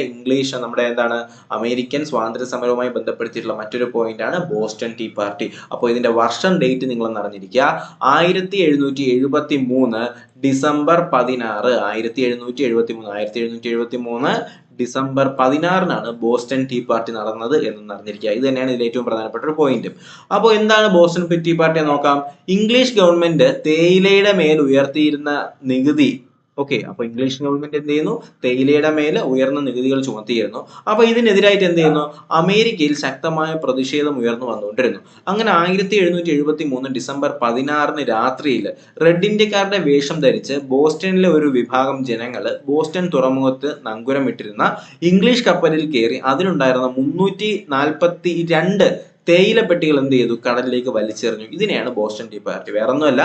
എന്താണ് അമേരിക്കൻ സ്വാതന്ത്ര്യ സമരവുമായി ബന്ധപ്പെടുത്തിയിട്ടുള്ള മറ്റൊരു പോയിന്റ് ആണ് ബോസ്റ്റൺ ടീ പാർട്ടി. അപ്പോൾ ഇതിന്റെ വർഷം ഡേറ്റ് നിങ്ങൾ അറിഞ്ഞിരിക്കുക. 1773 December 16. 1773 December 16 Boston tea party നടന്നത് എന്ന് അറിഞ്ഞിരിക്കുക. ഇത് തന്നെയാണ് ഇതിൽ ഏറ്റവും പ്രധാനപ്പെട്ട ഒരു പോയിന്റ്. അപ്പോൾ എന്താണ് ബോസ്റ്റൺ ടീ പാർട്ടി നോക്കാം. ഇംഗ്ലീഷ് ഗവൺമെന്റ് തേയിലയുടെ മേൽ ഉയർത്തിയിരുന്ന നികുതി, ഓക്കെ, അപ്പൊ ഇംഗ്ലീഷ് ഗവൺമെന്റ് എന്ത് ചെയ്യുന്നു? തേയിലയുടെ മേലെ ഉയർന്ന നികുതികൾ ചുമത്തിയിരുന്നു. അപ്പൊ ഇതിനെതിരായിട്ട് എന്ത് ചെയ്യുന്നു? അമേരിക്കയിൽ ശക്തമായ പ്രതിഷേധം ഉയർന്നു വന്നുകൊണ്ടിരുന്നു. അങ്ങനെ 1773 ഡിസംബർ 16 രാത്രിയിൽ റെഡ് ഇന്ത്യക്കാരുടെ വേഷം ധരിച്ച് ബോസ്റ്റണിലെ ഒരു വിഭാഗം ജനങ്ങള് ബോസ്റ്റൺ തുറമുഖത്ത് നങ്കൂരമിട്ടിരുന്ന ഇംഗ്ലീഷ് കപ്പലിൽ കയറി അതിലുണ്ടായിരുന്ന 342 തേയില പെട്ടികൾ എന്ത് ചെയ്തു? കടലിലേക്ക് വലിച്ചെറിഞ്ഞു. ഇതിനെയാണ് ബോസ്റ്റൺ ടീ പാർട്ടി. വേറൊന്നുമല്ല,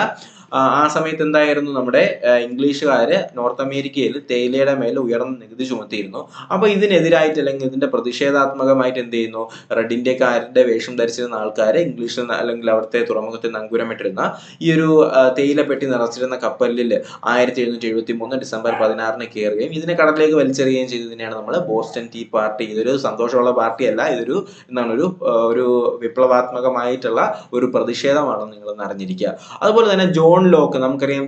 ആ സമയത്ത് എന്തായിരുന്നു? നമ്മുടെ ഇംഗ്ലീഷുകാര് നോർത്ത് അമേരിക്കയിൽ തേയിലയുടെ മേലെ ഉയർന്ന നികുതി ചുമത്തിയിരുന്നു. അപ്പൊ ഇതിനെതിരായിട്ട് അല്ലെങ്കിൽ ഇതിന്റെ പ്രതിഷേധാത്മകമായിട്ട് എന്ത് ചെയ്യുന്നു? റെഡ് ഇന്ത്യക്കാരുടെ വേഷം ധരിച്ചിരുന്ന ആൾക്കാരെ ഇംഗ്ലീഷിൽ അല്ലെങ്കിൽ അവിടുത്തെ തുറമുഖത്തിൽ നങ്കൂരമിട്ടിരുന്ന ഈ ഒരു തേയില പെട്ടി നിറച്ചിരുന്ന കപ്പലിൽ 1773 ഡിസംബർ 16 കയറുകയും ഇതിനെ കടലിലേക്ക് വലിച്ചെറിയുകയും ചെയ്തതിനെയാണ് നമ്മൾ ബോസ്റ്റൺ ടീ പാർട്ടി. ഇതൊരു സന്തോഷമുള്ള പാർട്ടിയല്ല, ഇതൊരു ഒരു വിപ്ലവാത്മകമായിട്ടുള്ള ഒരു പ്രതിഷേധമാണെന്ന് നിങ്ങൾ അറിഞ്ഞിരിക്കുക. അതുപോലെ തന്നെ ജോൺ ലോക്ക്, നമുക്കറിയാം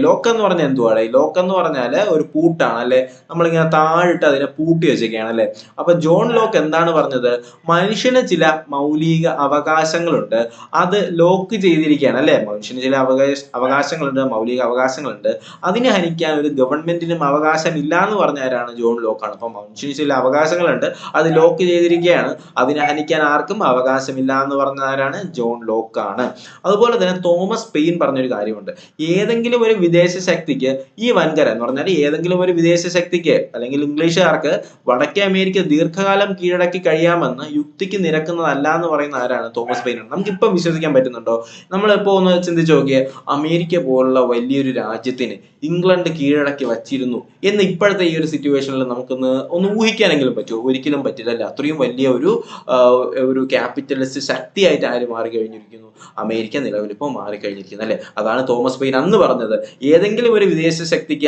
ലോക്ക് എന്ന് പറഞ്ഞാൽ എന്തുവാണ്? ലോക്ക് എന്ന് പറഞ്ഞാൽ ഒരു പൂട്ടാണ് അല്ലെ, നമ്മളിങ്ങനെ താഴിട്ട് അതിനെ പൂട്ടി വെച്ചൊക്കെയാണ് അല്ലെ. അപ്പൊ ജോൺ ലോക്ക് എന്താണ് പറഞ്ഞത്? മനുഷ്യന് ചില മൗലിക അവകാശങ്ങളുണ്ട്, അത് ലോക്ക് ചെയ്തിരിക്കുകയാണ് അല്ലെ. മനുഷ്യന് ചില അവകാശങ്ങളുണ്ട്, മൗലിക അവകാശങ്ങളുണ്ട്, അതിനെ ഹനിക്കാൻ ഒരു ഗവൺമെന്റിനും അവകാശമില്ല എന്ന് പറഞ്ഞ ആരാണ്? ജോൺ ലോക്കാണ്. അപ്പൊ മനുഷ്യന് ചില അവകാശങ്ങളുണ്ട്, അത് ലോക്ക് ചെയ്തിരിക്കുകയാണ്, അതിനെ ഹനിക്കാൻ ആർക്കും അവകാശമില്ല എന്ന് പറഞ്ഞ ആരാണ്? ജോൺ ലോക്കാണ്. അതുപോലെ തന്നെ തോമസ് പെയിൻ പറഞ്ഞൊരു കാര്യമുണ്ട്. ഏതെങ്കിലും ഒരു വിദേശ ശക്തിക്ക് ഈ വൻകര എന്ന് പറഞ്ഞാൽ ഏതെങ്കിലും ഒരു വിദേശ ശക്തിക്ക് അല്ലെങ്കിൽ ഇംഗ്ലീഷുകാർക്ക് വടക്കേ അമേരിക്ക ദീർഘകാലം കീഴടക്കി കഴിയാമെന്ന് യുക്തിക്ക് നിരക്കുന്നതല്ല എന്ന് പറയുന്ന ആരാണ്? തോമസ് പെയിൻ ആണ്. നമുക്കിപ്പം വിശ്വസിക്കാൻ പറ്റുന്നുണ്ടോ? നമ്മളിപ്പോ ഒന്ന് ചിന്തിച്ചു നോക്കിയേ, അമേരിക്ക പോലുള്ള വലിയൊരു രാജ്യത്തിന് ഇംഗ്ലണ്ട് കീഴടക്കി വച്ചിരുന്നു എന്ന് ഇപ്പോഴത്തെ ഈ ഒരു സിറ്റുവേഷനിൽ നമുക്കൊന്ന് ഊഹിക്കാനെങ്കിലും പറ്റുമോ? ഒരിക്കലും പറ്റില്ല. അത്രയും വലിയ ഒരു ക്യാപിറ്റലിസ്റ്റ് ശക്തിയായിട്ട് ആര് മാറി കഴിഞ്ഞിരിക്കുന്നു? അമേരിക്ക നിലവിലിപ്പോൾ മാറിക്കഴിഞ്ഞിരിക്കുന്നു അല്ലെ. അതാണ് തോമസ് പെയിൻ അന്ന് പറഞ്ഞത്, ഏതെങ്കിലും ഒരു വിദേശ ശക്തിക്ക്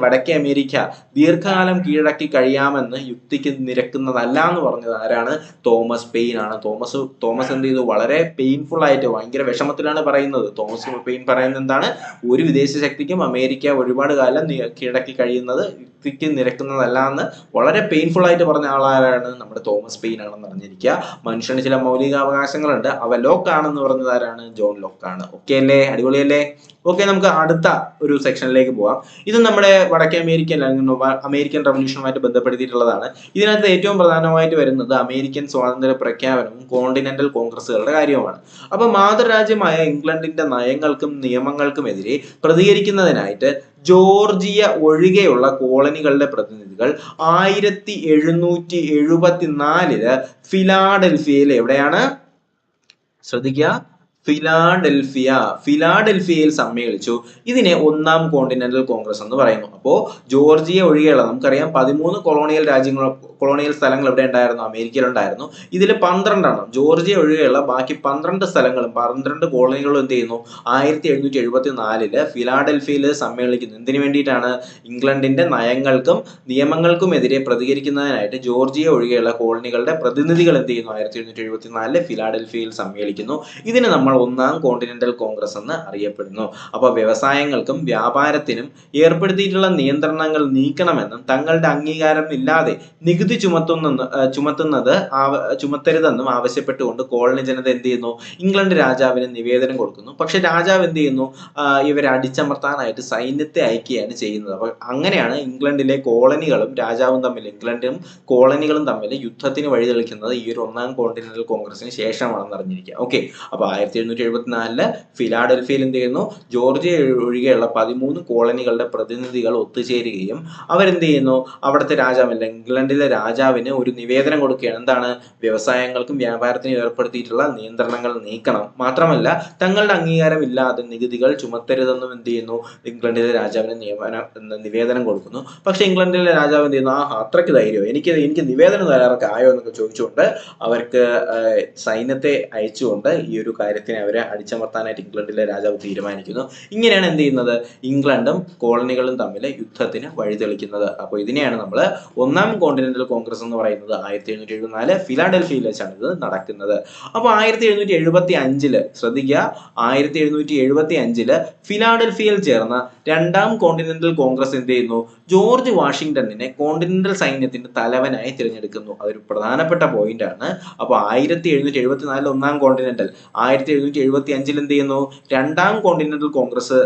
വടക്കേ അമേരിക്ക ദീർഘകാലം കീഴടക്കി കഴിയാമെന്ന് യുക്തിക്ക് നിരക്കുന്നതല്ല എന്ന് പറഞ്ഞത് ആരാണ്? തോമസ് പെയിൻ ആണ്. തോമസ് എന്ത് ചെയ്തു? വളരെ പെയിൻഫുൾ ആയിട്ട് ഭയങ്കര വിഷമത്തിലാണ് പറയുന്നത്. തോമസ് പെയിൻ പറയുന്നത് എന്താണ്? ഒരു വിദേശ ശക്തിക്കും അമേരിക്ക ഒരുപാട് കാലം കീഴടക്കി കഴിയുന്നത് യുക്തിക്ക് നിരക്കുന്നതല്ല എന്ന് വളരെ പെയിൻഫുൾ ആയിട്ട് പറഞ്ഞ ആളാരാണ്? നമ്മുടെ തോമസ് പെയിൻ ആണെന്ന് അറിഞ്ഞിരിക്കുക. മനുഷ്യന് ചില മൗലിക അവകാശങ്ങളുണ്ട്, അവ ലോക്കാണെന്ന് പറഞ്ഞത് ആരാണ്? ജോൺ ലോക്കാണ്. ഓക്കെ അല്ലേ? അടിപൊളിയല്ലേ? ഓക്കെ, നമുക്ക് അടുത്ത ഒരു സെക്ഷനിലേക്ക് പോവാം. ഇത് നമ്മുടെ വടക്കേ അമേരിക്കൻ റവല്യൂഷനുമായിട്ട് ബന്ധപ്പെടുത്തിയിട്ടുള്ളതാണ്. ഇതിനകത്ത് ഏറ്റവും പ്രധാനമായിട്ട് വരുന്നത് അമേരിക്കൻ സ്വാതന്ത്ര്യ പ്രഖ്യാപനവും കോണ്ടിനെന്റൽ കോൺഗ്രസുകളുടെ കാര്യവുമാണ്. അപ്പൊ മാതൃരാജ്യമായ ഇംഗ്ലണ്ടിന്റെ നയങ്ങൾക്കും നിയമങ്ങൾക്കുമെതിരെ പ്രതികരിക്കുന്നതിനായിട്ട് ജോർജിയ ഒഴികെയുള്ള കോളനികളുടെ പ്രതിനിധികൾ 1774 ഫിലാഡൽഫിയയിൽ എവിടെയാണ്? ശ്രദ്ധിക്കുക, ഫിലാഡൽഫിയയിൽ സമ്മേളിച്ചു. ഇതിനെ ഒന്നാം കോണ്ടിനെന്റൽ കോൺഗ്രസ് എന്ന് പറയുന്നു. അപ്പോ ജോർജിയ ഒഴികെയുള്ള, നമുക്കറിയാം 13 കൊളോണിയൽ സ്ഥലങ്ങൾ ഇവിടെ ഉണ്ടായിരുന്നു, അമേരിക്കയിൽ ഉണ്ടായിരുന്നു. ഇതിൽ 12 ജോർജിയ ഒഴികെയുള്ള ബാക്കി 12 സ്ഥലങ്ങളും 12 കോളനികളും എന്ത് ചെയ്യുന്നു? 1774 ഫിലാഡൽഫിയയിൽ സമ്മേളിക്കുന്നു. എന്തിനു വേണ്ടിയിട്ടാണ്? ഇംഗ്ലണ്ടിന്റെ നയങ്ങൾക്കും നിയമങ്ങൾക്കുമെതിരെ പ്രതികരിക്കുന്നതിനായിട്ട് ജോർജിയ ഒഴികെയുള്ള കോളനികളുടെ പ്രതിനിധികൾ എന്ത് ചെയ്യുന്നു? 1774 ഫിലാഡൽഫിയയിൽ സമ്മേളിക്കുന്നു. ഇതിന് നമ്മൾ ഒന്നാം കോണ്ടിനെന്റൽ കോൺഗ്രസ് എന്ന് അറിയപ്പെടുന്നു. അപ്പൊ വ്യവസായങ്ങൾക്കും വ്യാപാരത്തിനും ഏർപ്പെടുത്തിയിട്ടുള്ള നിയന്ത്രണങ്ങൾ നീക്കണമെന്നും തങ്ങളുടെ അംഗീകാരം ഇല്ലാതെ നികുതി ചുമത്തരുതെന്നും ആവശ്യപ്പെട്ടുകൊണ്ട് കോളനി ജനത എന്ത് ചെയ്യുന്നു? ഇംഗ്ലണ്ട് രാജാവിന് നിവേദനം കൊടുക്കുന്നു. പക്ഷെ രാജാവ് എന്ത് ചെയ്യുന്നു? ഇവരെ അടിച്ചമർത്താനായിട്ട് സൈന്യത്തെ അയക്കുകയാണ് ചെയ്യുന്നത്. അപ്പൊ അങ്ങനെയാണ് ഇംഗ്ലണ്ടിലെ കോളനികളും രാജാവും തമ്മിൽ, ഇംഗ്ലണ്ടും കോളനികളും തമ്മിൽ യുദ്ധത്തിന് വഴിതെളിക്കുന്നത് ഈ ഒരു ഒന്നാം കോണ്ടിനെന്റൽ കോൺഗ്രസിന് ശേഷമാണെന്ന് അറിഞ്ഞിരിക്കുക. ഓക്കെ, അപ്പൊ 1774 ഫിലാഡൽഫിയയിൽ എന്ത് ചെയ്യുന്നു? ജോർജിയ ഒഴികെയുള്ള 13 കോളനികളുടെ പ്രതിനിധികൾ ഒത്തുചേരുകയും അവരെന്ത് ചെയ്യുന്നു? അവിടുത്തെ രാജാവില്ല, ഇംഗ്ലണ്ടിലെ രാജാവിന് ഒരു നിവേദനം കൊടുക്കുകയാണ്. എന്താണ്? വ്യവസായങ്ങൾക്കും വ്യാപാരത്തിനും ഏർപ്പെടുത്തിയിട്ടുള്ള നിയന്ത്രണങ്ങൾ നീക്കണം, മാത്രമല്ല തങ്ങളുടെ അംഗീകാരം ഇല്ലാതെ നികുതികൾ ചുമത്തരുതെന്നും എന്ത് ചെയ്യുന്നു? ഇംഗ്ലണ്ടിലെ രാജാവിന് നിവേദനം കൊടുക്കുന്നു. പക്ഷെ ഇംഗ്ലണ്ടിലെ രാജാവ് എന്ത് ചെയ്യുന്നു? അത്രയ്ക്ക് ധൈര്യം, എനിക്ക് നിവേദനം തരാറൊക്കെ ആയോ എന്നൊക്കെ ചോദിച്ചുകൊണ്ട് അവർക്ക് സൈന്യത്തെ അയച്ചുകൊണ്ട് ഈ ഒരു കാര്യത്തിനെ അവരെ അടിച്ചമർത്താനായിട്ട് ഇംഗ്ലണ്ടിലെ രാജാവ് തീരുമാനിക്കുന്നു. ഇങ്ങനെയാണ് എന്ത് ചെയ്യുന്നത്? ഇംഗ്ലണ്ടും കോളനികളും തമ്മിൽ യുദ്ധത്തിന് വഴിതെളിക്കുന്നത്. അപ്പോൾ ഇതിനെയാണ് നമ്മൾ ഒന്നാം കോണ്ടിനെന്റൽ കോൺഗ്രസ് എന്ന് പറയുന്നത്. 1774 ഫിലാഡൽഫിയയിൽ വെച്ചാണ് ഇത് നടക്കുന്നത്. അപ്പോൾ 1775 ശ്രദ്ധിക്കുക, 1775 ഫിലാഡൽഫിയയിൽ ചേർന്ന രണ്ടാം കോണ്ടിനെന്റൽ കോൺഗ്രസ് എന്ത് ചെയ്യുന്നു? ജോർജ് വാഷിംഗ്ടണിനെ കോണ്ടിനെന്റൽ സൈന്യത്തിന്റെ തലവനായി തിരഞ്ഞെടുക്കുന്നു. അതൊരു പ്രധാനപ്പെട്ട പോയിന്റ് ആണ്. അപ്പോൾ 1774 ഒന്നാം കോണ്ടിനെന്റൽ, 1775 എന്ത് ചെയ്യുന്നു? രണ്ടാം കോണ്ടിനെന്റൽ കോൺഗ്രസ്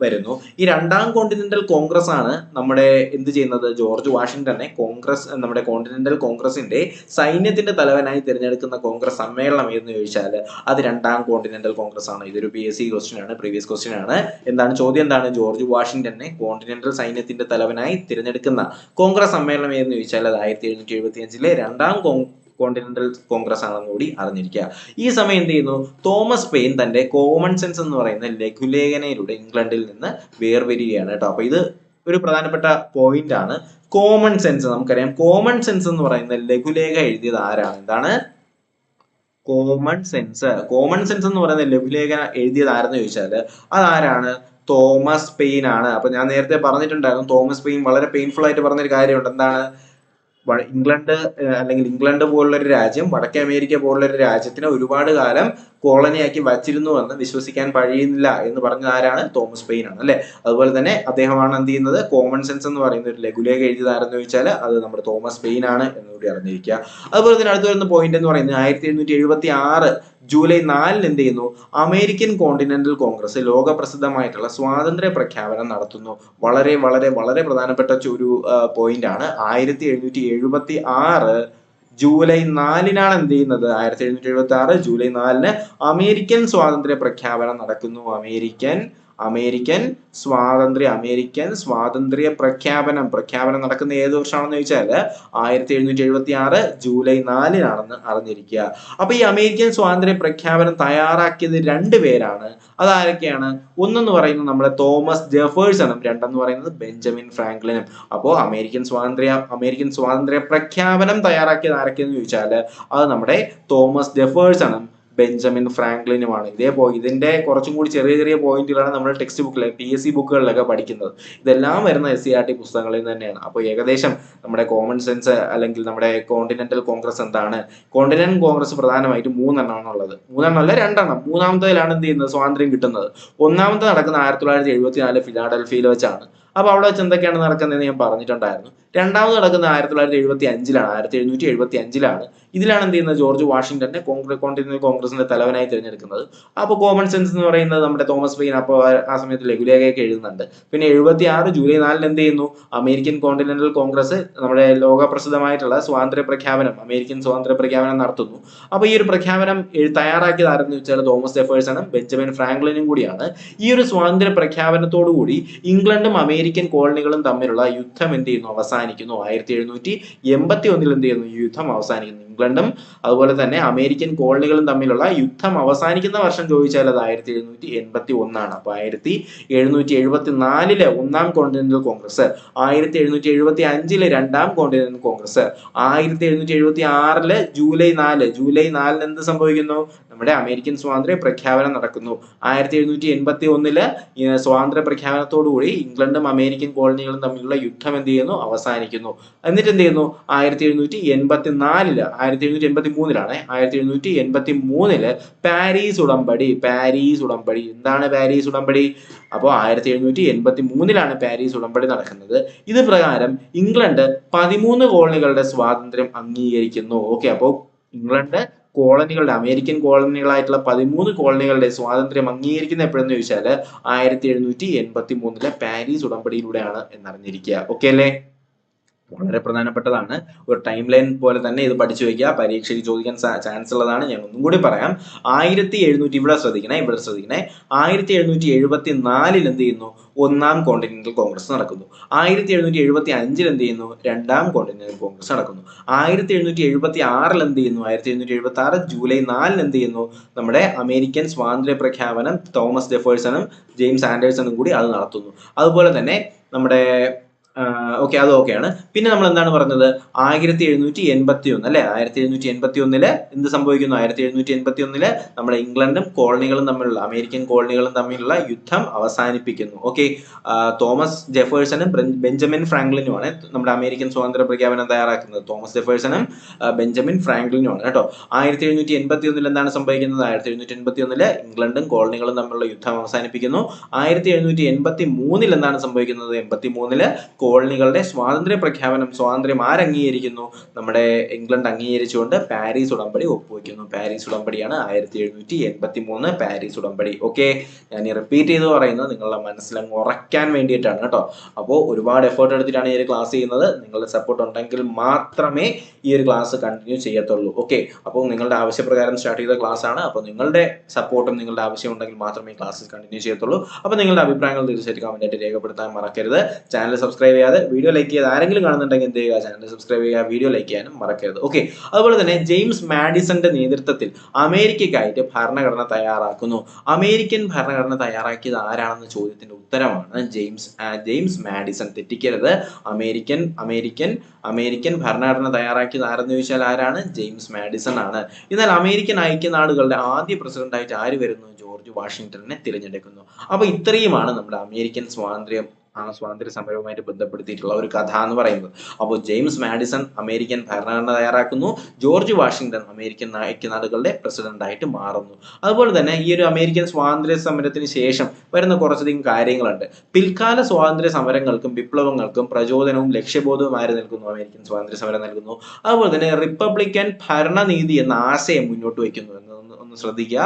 വരുന്നു. ഈ രണ്ടാം കോണ്ടിനെന്റൽ കോൺഗ്രസ് ആണ് നമ്മുടെ എന്ത് ചെയ്യുന്നത്? ജോർജ് വാഷിംഗ്ടനെ നമ്മുടെ കോണ്ടിനെന്റൽ കോൺഗ്രസിന്റെ സൈന്യത്തിന്റെ തലവനായി തിരഞ്ഞെടുക്കുന്ന കോൺഗ്രസ് സമ്മേളനം എന്ന് ചോദിച്ചാൽ അത് രണ്ടാം കോണ്ടിനെന്റൽ കോൺഗ്രസ് ആണ്. ഇതൊരു PSC ക്വസ്റ്റ്യൻ ആണ്, പ്രീവിയസ് ക്വസ്റ്റ്യൻ ആണ്. ചോദ്യം എന്താണ്? ജോർജ് വാഷിംഗ്ടനെ കോണ്ടിനെന്റൽ സൈന്യത്തിന്റെ തലവനായി തിരഞ്ഞെടുക്കുന്ന കോൺഗ്രസ് സമ്മേളനം എന്ന് ചോദിച്ചാൽ അത് 1775 രണ്ടാം കോണ്ടിനെന്റൽ കോൺഗ്രസ് ആണെന്ന് കൂടി അറിഞ്ഞിരിക്കുക. ഈ സമയം എന്ത് ചെയ്യുന്നു? തോമസ് പെയിൻ തന്റെ കോമൺ സെൻസ് എന്ന് പറയുന്ന ലഘുലേഖനയിലൂടെ ഇംഗ്ലണ്ടിൽ നിന്ന് വേർപിരിയുകയാണ് കേട്ടോ. അപ്പൊ ഇത് ഒരു പ്രധാനപ്പെട്ട പോയിന്റ് ആണ്. കോമൺ സെൻസ്, നമുക്കറിയാം കോമൺ സെൻസ് എന്ന് പറയുന്ന ലഘുലേഖ എഴുതിയത് ആരാണ്? എന്താണ്? കോമൺ സെൻസ് എന്ന് പറയുന്ന ലഘുലേഖ എഴുതിയത് ആരെന്ന് ചോദിച്ചാൽ അതാരാണ്? തോമസ് പെയിൻ ആണ്. അപ്പൊ ഞാൻ നേരത്തെ പറഞ്ഞിട്ടുണ്ടായിരുന്നു, തോമസ് പെയിൻ വളരെ പെയിൻഫുൾ ആയിട്ട് പറഞ്ഞൊരു കാര്യമുണ്ട്. എന്താണ്? ഇംഗ്ലണ്ട് അല്ലെങ്കിൽ ഇംഗ്ലണ്ട് പോലുള്ള ഒരു രാജ്യം വടക്കേ അമേരിക്ക പോലുള്ള ഒരു രാജ്യത്തിനെ ഒരുപാട് കാലം കോളനിയാക്കി വച്ചിരുന്നു എന്ന് വിശ്വസിക്കാൻ കഴിയുന്നില്ല എന്ന് പറഞ്ഞത് ആരാണ്? തോമസ് പെയിൻ ആണ് അല്ലെ. അതുപോലെ തന്നെ അദ്ദേഹമാണ് എന്ത് ചെയ്യുന്നത്? കോമൺ സെൻസ് എന്ന് പറയുന്ന ഒരു ലഘുലേഖ എഴുതിയത് ആരെന്ന് ചോദിച്ചാൽ അത് നമ്മുടെ തോമസ് പെയിൻ ആണ് എന്നുകൂടി അറിഞ്ഞിരിക്കുക. അതുപോലെ തന്നെ അടുത്ത് വരുന്ന പോയിന്റ് എന്ന് പറയുന്നത് 1776 ജൂലൈ 4 എന്ത് ചെയ്യുന്നു? അമേരിക്കൻ കോണ്ടിനെന്റൽ കോൺഗ്രസ് ലോക പ്രസിദ്ധമായിട്ടുള്ള സ്വാതന്ത്ര്യ പ്രഖ്യാപനം നടത്തുന്നു. വളരെ വളരെ വളരെ പ്രധാനപ്പെട്ട ഒരു പോയിന്റ് ആണ്. 1776 ജൂലൈ 4 എന്ത് ചെയ്യുന്നത്? 1776 ജൂലൈ 4 അമേരിക്കൻ സ്വാതന്ത്ര്യ പ്രഖ്യാപനം നടക്കുന്നു. അമേരിക്കൻ സ്വാതന്ത്ര്യ പ്രഖ്യാപനം നടക്കുന്ന ഏത് വർഷമാണെന്ന് ചോദിച്ചാൽ 1776 ജൂലൈ 4 അറിഞ്ഞിരിക്കുക. അപ്പൊ ഈ അമേരിക്കൻ സ്വാതന്ത്ര്യ പ്രഖ്യാപനം തയ്യാറാക്കിയത് 2 പേരാണ്. അതാരൊക്കെയാണ്? ഒന്നെന്ന് പറയുന്നത് നമ്മുടെ തോമസ് ജെഫേഴ്സണും, രണ്ടെന്ന് പറയുന്നത് ബെഞ്ചമിൻ ഫ്രാങ്ക്ലിനും. അപ്പോ അമേരിക്കൻ സ്വാതന്ത്ര്യ പ്രഖ്യാപനം തയ്യാറാക്കിയത് ആരൊക്കെയെന്ന് ചോദിച്ചാൽ അത് നമ്മുടെ തോമസ് ജെഫേഴ്സണും ബെഞ്ചമിൻ ഫ്രാങ്ക്ലിനുമാണ്. ഇതിന്റെ കുറച്ചും കൂടി ചെറിയ ചെറിയ പോയിന്റുകളാണ് നമ്മൾ ടെക്സ്റ്റ് ബുക്കിലെ PSC ബുക്കുകളിലൊക്കെ പഠിക്കുന്നത്. ഇതെല്ലാം വരുന്ന SCERT പുസ്തകങ്ങളിൽ നിന്ന് തന്നെയാണ്. അപ്പോൾ ഏകദേശം നമ്മുടെ കോമൺ സെൻസ് അല്ലെങ്കിൽ നമ്മുടെ കോണ്ടിനെന്റൽ കോൺഗ്രസ് എന്താണ്? കോണ്ടിനെന്റൽ കോൺഗ്രസ് പ്രധാനമായിട്ട് 3 എണ്ണമാണ് ഉള്ളത്. 3 എണ്ണം അല്ല, 2 എണ്ണം. മൂന്നാമത്തേലാണ് എന്ത് ചെയ്യുന്നത്? സ്വാതന്ത്ര്യം കിട്ടുന്നത്. ഒന്നാമത്തെ നടക്കുന്ന 1974 ഫിലാഡൽഫിയയിൽ വെച്ചാണ്. അപ്പൊ അവിടെ വെച്ച് എന്തൊക്കെയാണ് നടക്കുന്നതെന്ന് ഞാൻ പറഞ്ഞിട്ടുണ്ടായിരുന്നു. രണ്ടാമത് നടക്കുന്നത് 1775 1775 ഇതിലാണ് എന്ത് ചെയ്യുന്നത്? ജോർജ് വാഷിംഗ്ടനെ കോണ്ടിനെന്റൽ കോൺഗ്രസിന്റെ തലവനായി തിരഞ്ഞെടുക്കുന്നത്. അപ്പോൾ കോമൺ സെൻസ് എന്ന് പറയുന്നത് നമ്മുടെ തോമസ് പെയിൻ അപ്പോൾ ആ സമയത്ത് ലഘുലേഖയൊക്കെ എഴുതുന്നുണ്ട്. പിന്നെ 76 ജൂലൈ 4 എന്ത് ചെയ്യുന്നു? അമേരിക്കൻ കോണ്ടിനെന്റൽ കോൺഗ്രസ് നമ്മുടെ ലോകപ്രസിദ്ധമായിട്ടുള്ള അമേരിക്കൻ സ്വാതന്ത്ര്യ പ്രഖ്യാപനം നടത്തുന്നു. അപ്പൊ ഈ ഒരു പ്രഖ്യാപനം തയ്യാറാക്കിയത് ആരെന്ന് വെച്ചാൽ തോമസ് ജെഫേഴ്സണും ബെഞ്ചമിൻ ഫ്രാങ്ക്ലിനും കൂടിയാണ്. ഈ ഒരു സ്വാതന്ത്ര്യ പ്രഖ്യാപനത്തോടുകൂടി ഇംഗ്ലണ്ടും അമേരിക്കൻ കോളനികളും തമ്മിലുള്ള യുദ്ധം എന്ത് ചെയ്യുന്നു? അവസാനിക്കുന്നു. 1781 എന്ത് ചെയ്യുന്നു? ഈ യുദ്ധം അവസാനിക്കുന്നു. ഇംഗ്ലണ്ടും അതുപോലെ തന്നെ അമേരിക്കൻ കോളനികളും തമ്മിലുള്ള യുദ്ധം അവസാനിക്കുന്ന വർഷം ചോദിച്ചാൽ അത് 1781 അപ്പൊ 1774 ഒന്നാം കോണ്ടിനെന്റൽ കോൺഗ്രസ്, 1775 രണ്ടാം കോണ്ടിനെന്റൽ കോൺഗ്രസ്, 1776 ജൂലൈ 4 എന്ത് സംഭവിക്കുന്നു? നമ്മുടെ അമേരിക്കൻ സ്വാതന്ത്ര്യ പ്രഖ്യാപനം നടക്കുന്നു. 1781 സ്വാതന്ത്ര്യ പ്രഖ്യാപനത്തോടുകൂടി ഇംഗ്ലണ്ടും അമേരിക്കൻ കോളനികളും തമ്മിലുള്ള യുദ്ധം എന്ത് ചെയ്യുന്നു? അവസാനിക്കുന്നു. എന്നിട്ട് എന്ത് ചെയ്യുന്നു? 1783 പാരീസ് ഉടമ്പടി. എന്താണ് പാരീസ് ഉടമ്പടി? അപ്പോൾ 1783 പാരീസ് ഉടമ്പടി നടക്കുന്നത്. ഇത് പ്രകാരം ഇംഗ്ലണ്ട് 13 കോളനികളുടെ സ്വാതന്ത്ര്യം അംഗീകരിക്കുന്നു. ഓക്കെ, അപ്പോൾ ഇംഗ്ലണ്ട് അമേരിക്കൻ കോളനികളായിട്ടുള്ള 13 കോളനികളുടെ സ്വാതന്ത്ര്യം അംഗീകരിക്കുന്ന എപ്പോഴെന്ന് ചോദിച്ചാൽ 1783 പാരീസ് ഉടമ്പടിയിലൂടെയാണ് എന്നറിഞ്ഞിരിക്കുക. ഓക്കെ അല്ലേ? വളരെ പ്രധാനപ്പെട്ടതാണ്. ഒരു ടൈം ലൈൻ പോലെ തന്നെ ഇത് പഠിച്ചു വയ്ക്കുക. പരീക്ഷയിൽ ചോദിക്കാൻ ചാൻസ് ഉള്ളതാണ്. ഞാൻ ഒന്നും കൂടി പറയാം. 1700 ഇവിടെ ശ്രദ്ധിക്കണേ. 1774 എന്ത് ചെയ്യുന്നു? ഒന്നാം കോണ്ടിനെന്റൽ കോൺഗ്രസ് നടക്കുന്നു. 1775 എന്ത് ചെയ്യുന്നു? രണ്ടാം കോണ്ടിനെന്റൽ കോൺഗ്രസ് നടക്കുന്നു. 1776 എന്ത് ചെയ്യുന്നു? 1776 ജൂലൈ 4 എന്ത് ചെയ്യുന്നു? നമ്മുടെ അമേരിക്കൻ സ്വാതന്ത്ര്യ പ്രഖ്യാപനം തോമസ് ജെഫേഴ്സണും ജെയിംസ് ആൻഡേഴ്സണും കൂടി അത് നടത്തുന്നു. അതുപോലെ തന്നെ നമ്മുടെ ഓക്കെ, അത് ഓക്കെയാണ്. പിന്നെ നമ്മൾ എന്താണ് പറഞ്ഞത്? 1781 അല്ലെ? 1781 എന്ത് സംഭവിക്കുന്നു? 1781 നമ്മുടെ ഇംഗ്ലണ്ടും കോളനികളും തമ്മിലുള്ള അമേരിക്കൻ കോളനികളും തമ്മിലുള്ള യുദ്ധം അവസാനിപ്പിക്കുന്നു. ഓക്കെ, തോമസ് ജെഫേഴ്സണും ബെഞ്ചമിൻ ഫ്രാങ്ക്ലിനുമാണ് നമ്മുടെ അമേരിക്കൻ സ്വാതന്ത്ര്യ പ്രഖ്യാപനം തയ്യാറാക്കുന്നത്. തോമസ് ജെഫേഴ്സണും ബെഞ്ചമിൻ ഫ്രാങ്ക്ലിനുമാണ് കേട്ടോ. 1781 എന്താണ് സംഭവിക്കുന്നത്? 1781 ഇംഗ്ലണ്ടും കോളനികളും തമ്മിലുള്ള യുദ്ധം അവസാനിപ്പിക്കുന്നു. 1783 എന്താണ് സംഭവിക്കുന്നത്? 83 കോളനികളുടെ സ്വാതന്ത്ര്യ പ്രഖ്യാപനം, സ്വാതന്ത്ര്യം ആരംഗീകരിക്കുന്നു? നമ്മുടെ ഇംഗ്ലണ്ട് അംഗീകരിച്ചുകൊണ്ട് പാരീസ് ഉടമ്പടി ഒപ്പുവെക്കുന്നു. പാരീസ് ഉടമ്പടിയാണ് 1783 പാരീസ് ഉടമ്പടി. ഓക്കെ, ഞാൻ റിപ്പീറ്റ് ചെയ്ത് പറയുന്നത് നിങ്ങളുടെ മനസ്സിലങ്ങ് ഉറക്കാൻ വേണ്ടിയിട്ടാണ് കേട്ടോ. അപ്പോൾ ഒരുപാട് എഫേർട്ട് എടുത്തിട്ടാണ് ഈ ഒരു ക്ലാസ് ചെയ്യുന്നത്. നിങ്ങളുടെ സപ്പോർട്ട് ഉണ്ടെങ്കിൽ മാത്രമേ ഈ ഒരു ക്ലാസ് കണ്ടിന്യൂ ചെയ്യത്തുള്ളൂ. ഓക്കെ, അപ്പോൾ നിങ്ങളുടെ ആവശ്യപ്രകാരം സ്റ്റാർട്ട് ചെയ്ത ക്ലാസ് ആണ്. അപ്പോൾ നിങ്ങളുടെ സപ്പോർട്ടും നിങ്ങളുടെ ആവശ്യം ഉണ്ടെങ്കിൽ മാത്രമേ ഈ ക്ലാസ് കണ്ടിന്യൂ ചെയ്യത്തുള്ളൂ. അപ്പോൾ നിങ്ങളുടെ അഭിപ്രായങ്ങൾ തീർച്ചയായിട്ടും കമന്റായിട്ട് രേഖപ്പെടുത്താൻ മറക്കരുത്. ചാനൽ സബ്സ്ക്രൈബ് ചെയ്യാതെ വീഡിയോ ലൈക്ക് ചെയ്ത് ആരെങ്കിലും കാണുന്നുണ്ടെങ്കിൽ എന്ത് ചെയ്യുക? ചാനൽ സബ്സ്ക്രൈബ് ചെയ്യുക, വീഡിയോ ലൈക്ക് ചെയ്യാനും മറക്കരുത്. ഓക്കെ, അതുപോലെ തന്നെ ജെയിംസ് മാഡിസന്റെ നേതൃത്വത്തിൽ അമേരിക്കയ്ക്കായിട്ട് ഭരണഘടന തയ്യാറാക്കുന്നു. അമേരിക്കൻ ഭരണഘടന തയ്യാറാക്കിയത് ആരാണെന്ന ചോദ്യത്തിന്റെ ഉത്തരമാണ് ജെയിംസ് മാഡിസൺ. തെറ്റിക്കരുത്. അമേരിക്കൻ ഭരണഘടന തയ്യാറാക്കിയത് ആരെന്ന് ചോദിച്ചാൽ ആരാണ്? ജെയിംസ് മാഡിസൺ ആണ്. എന്നാൽ അമേരിക്കൻ ഐക്യനാടുകളുടെ ആദ്യ പ്രസിഡന്റായിട്ട് ആര് വരുന്നു? ജോർജ് വാഷിംഗ്ടനെ തിരഞ്ഞെടുക്കുന്നു. അപ്പൊ ഇത്രയുമാണ് നമ്മുടെ അമേരിക്കൻ സ്വാതന്ത്ര്യം ആ സ്വാതന്ത്ര്യ സമരവുമായിട്ട് ബന്ധപ്പെടുത്തിയിട്ടുള്ള ഒരു കഥ എന്ന് പറയുന്നത്. അപ്പോൾ ജെയിംസ് മാഡിസൺ അമേരിക്കൻ ഭരണഘടന തയ്യാറാക്കുന്നു, ജോർജ് വാഷിംഗ്ടൺ അമേരിക്കൻ ഐക്യനാടുകളുടെ പ്രസിഡന്റായിട്ട് മാറുന്നു. അതുപോലെ തന്നെ ഈ ഒരു അമേരിക്കൻ സ്വാതന്ത്ര്യ സമരത്തിന് ശേഷം വരുന്ന കുറച്ചധികം കാര്യങ്ങളുണ്ട്. പിൽക്കാല സ്വാതന്ത്ര്യ സമരങ്ങൾക്കും വിപ്ലവങ്ങൾക്കും പ്രചോദനവും ലക്ഷ്യബോധവും ആര് നൽകുന്നു? അമേരിക്കൻ സ്വാതന്ത്ര്യ സമരം നൽകുന്നു. അതുപോലെ തന്നെ റിപ്പബ്ലിക്കൻ ഭരണനീതി എന്ന ആശയം മുന്നോട്ട് വയ്ക്കുന്നു എന്ന് ഒന്ന് ശ്രദ്ധിക്കുക.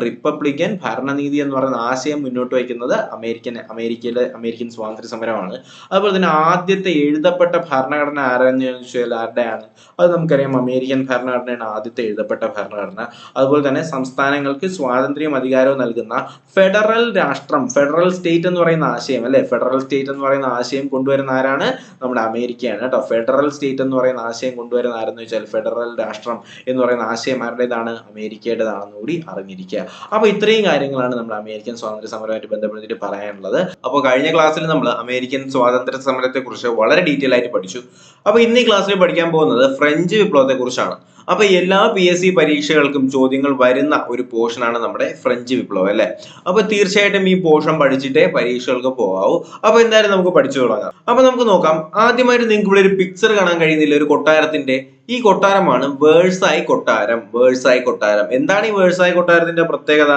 റിപ്പബ്ലിക്കൻ ഭരണനീതി എന്ന് പറയുന്ന ആശയം മുന്നോട്ട് വയ്ക്കുന്നത് അമേരിക്കൻ സ്വാതന്ത്ര്യ സമരമാണ്. അതുപോലെ തന്നെ ആദ്യത്തെ എഴുതപ്പെട്ട ഭരണഘടന ആരെന്ന് ചോദിച്ചാൽ ആരുടെയാണ്? അത് നമുക്കറിയാം, അമേരിക്കൻ ഭരണഘടനയാണ് ആദ്യത്തെ എഴുതപ്പെട്ട ഭരണഘടന. അതുപോലെ തന്നെ സംസ്ഥാനങ്ങൾക്ക് സ്വാതന്ത്ര്യവും അധികാരവും നൽകുന്ന ഫെഡറൽ രാഷ്ട്രം, ഫെഡറൽ സ്റ്റേറ്റ് എന്ന് പറയുന്ന ആശയം അല്ലെ, ഫെഡറൽ സ്റ്റേറ്റ് എന്ന് പറയുന്ന ആശയം കൊണ്ടുവരുന്ന ആരാണ്? നമ്മുടെ അമേരിക്കയാണ് കേട്ടോ. ഫെഡറൽ സ്റ്റേറ്റ് എന്ന് പറയുന്ന ആശയം കൊണ്ടുവരുന്ന ആരെന്ന് വെച്ചാൽ ഫെഡറൽ രാഷ്ട്രം എന്ന് പറയുന്ന ആശയം ആരുടേതാണ്? അമേരിക്കയുടേതാണെന്ന് കൂടി അറിഞ്ഞിരിക്കുക. അപ്പൊ ഇത്രയും കാര്യങ്ങളാണ് നമ്മൾ അമേരിക്കൻ സ്വാതന്ത്ര്യ സമരവുമായിട്ട് ബന്ധപ്പെടുത്തിയിട്ട് പറയാനുള്ളത്. അപ്പോൾ കഴിഞ്ഞ ക്ലാസ്സിൽ നമ്മൾ അമേരിക്കൻ സ്വാതന്ത്ര്യ സമരത്തെ കുറിച്ച് വളരെ ഡീറ്റെയിൽ ആയിട്ട് പഠിച്ചു. അപ്പൊ ഇന്ന് ഈ ക്ലാസ്സിൽ പഠിക്കാൻ പോകുന്നത് ഫ്രഞ്ച് വിപ്ലവത്തെ കുറിച്ചാണ്. അപ്പൊ എല്ലാ PSC പരീക്ഷകൾക്കും ചോദ്യങ്ങൾ വരുന്ന ഒരു പോർഷനാണ് നമ്മുടെ ഫ്രഞ്ച് വിപ്ലവം അല്ലെ. അപ്പൊ തീർച്ചയായിട്ടും ഈ പോർഷൻ പഠിച്ചിട്ടേ പരീക്ഷകൾക്ക് പോകാവൂ. അപ്പൊ എന്തായാലും നമുക്ക് പഠിച്ചു തുടങ്ങാം. അപ്പൊ നമുക്ക് നോക്കാം. ആദ്യമായിട്ട് നിങ്ങൾക്ക് ഇവിടെ ഒരു പിക്ചർ കാണാൻ കഴിയുന്നില്ല, ഒരു കൊട്ടാരത്തിന്റെ. ഈ കൊട്ടാരമാണ് വേഴ്സായി കൊട്ടാരം. വേഴ്സായി കൊട്ടാരം. എന്താണ് ഈ വേഴ്സായി കൊട്ടാരത്തിന്റെ പ്രത്യേകത?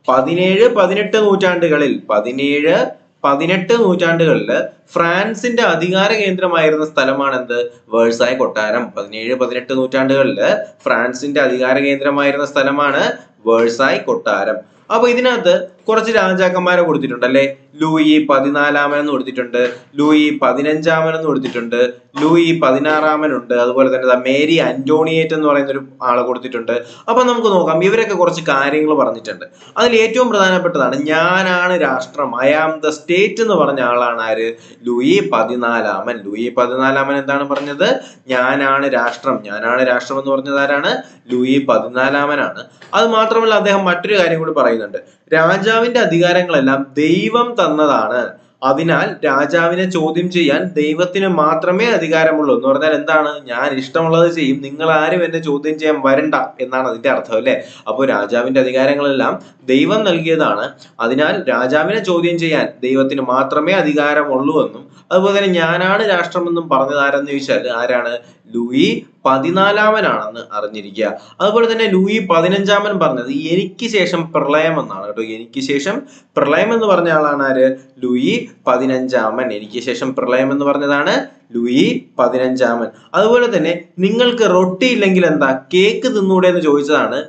17-18 നൂറ്റാണ്ടുകളിൽ 17-18 നൂറ്റാണ്ടുകളിൽ ഫ്രാൻസിന്റെ അധികാര കേന്ദ്രമായിരുന്ന സ്ഥലമാണ് എന്ത്? വേഴ്സായി കൊട്ടാരം. 17-18 നൂറ്റാണ്ടുകളിൽ ഫ്രാൻസിന്റെ അധികാര കേന്ദ്രമായിരുന്ന സ്ഥലമാണ് വേഴ്സായി കൊട്ടാരം. അപ്പൊ ഇതിനകത്ത് കുറച്ച് രാജാക്കന്മാരെ കൊടുത്തിട്ടുണ്ട് അല്ലെ. ലൂയി 14 എന്ന് കൊടുത്തിട്ടുണ്ട്, ലൂയി 15 എന്ന് കൊടുത്തിട്ടുണ്ട്, ലൂയി 16 ഉണ്ട്. അതുപോലെ തന്നെ മേരി അന്റോണിയേറ്റ് എന്ന് പറയുന്ന ഒരു ആളെ കൊടുത്തിട്ടുണ്ട്. അപ്പൊ നമുക്ക് നോക്കാം, ഇവരൊക്കെ കുറച്ച് കാര്യങ്ങൾ പറഞ്ഞിട്ടുണ്ട്. അതിൽ ഏറ്റവും പ്രധാനപ്പെട്ടതാണ് ഞാനാണ് രാഷ്ട്രം, ഐ ആം ദ സ്റ്റേറ്റ് എന്ന് പറഞ്ഞ ആളാണ് ആര്? ലൂയി 14. ലൂയി 14 എന്താണ് പറഞ്ഞത്? ഞാനാണ് രാഷ്ട്രം. ഞാനാണ് രാഷ്ട്രം എന്ന് പറഞ്ഞത് ആരാണ്? ലൂയി 14 അത് മാത്രമല്ല, അദ്ദേഹം മറ്റൊരു കാര്യം കൂടി പറയുന്നുണ്ട്. രാജാവിന്റെ അധികാരങ്ങളെല്ലാം ദൈവം തന്നതാണ്, അതിനാൽ രാജാവിനെ ചോദ്യം ചെയ്യാൻ ദൈവത്തിന് മാത്രമേ അധികാരമുള്ളൂ എന്ന് പറഞ്ഞാൽ എന്താണ്? ഞാൻ ഇഷ്ടമുള്ളത് ചെയ്യും, നിങ്ങൾ ആരും എന്നെ ചോദ്യം ചെയ്യാൻ വരണ്ട എന്നാണ് അതിന്റെ അർത്ഥം അല്ലെ. അപ്പോൾ രാജാവിന്റെ അധികാരങ്ങളെല്ലാം ദൈവം നൽകിയതാണ്, അതിനാൽ രാജാവിനെ ചോദ്യം ചെയ്യാൻ ദൈവത്തിന് മാത്രമേ അധികാരമുള്ളൂ എന്നും, അതുപോലെ തന്നെ ഞാനാണ് രാഷ്ട്രമെന്നും പറഞ്ഞത് ആരെന്ന് ചോദിച്ചാൽ ആരാണ്? ലൂയി 14 അറിഞ്ഞിരിക്കുക. അതുപോലെ തന്നെ ലൂയി 15 പറഞ്ഞത് എനിക്ക് ശേഷം പ്രളയം എന്നാണ് കേട്ടോ. എനിക്ക് ശേഷം പ്രളയം എന്ന് പറഞ്ഞ ആളാണ് ആര്? ലൂയി 15. എനിക്ക് ശേഷം പ്രളയം എന്ന് പറഞ്ഞതാണ് ലൂയി 15. അതുപോലെ തന്നെ നിങ്ങൾക്ക് റൊട്ടി ഇല്ലെങ്കിൽ എന്താ? കേക്ക് തിന്നൂടെ എന്ന് ചോദിച്ചതാണ്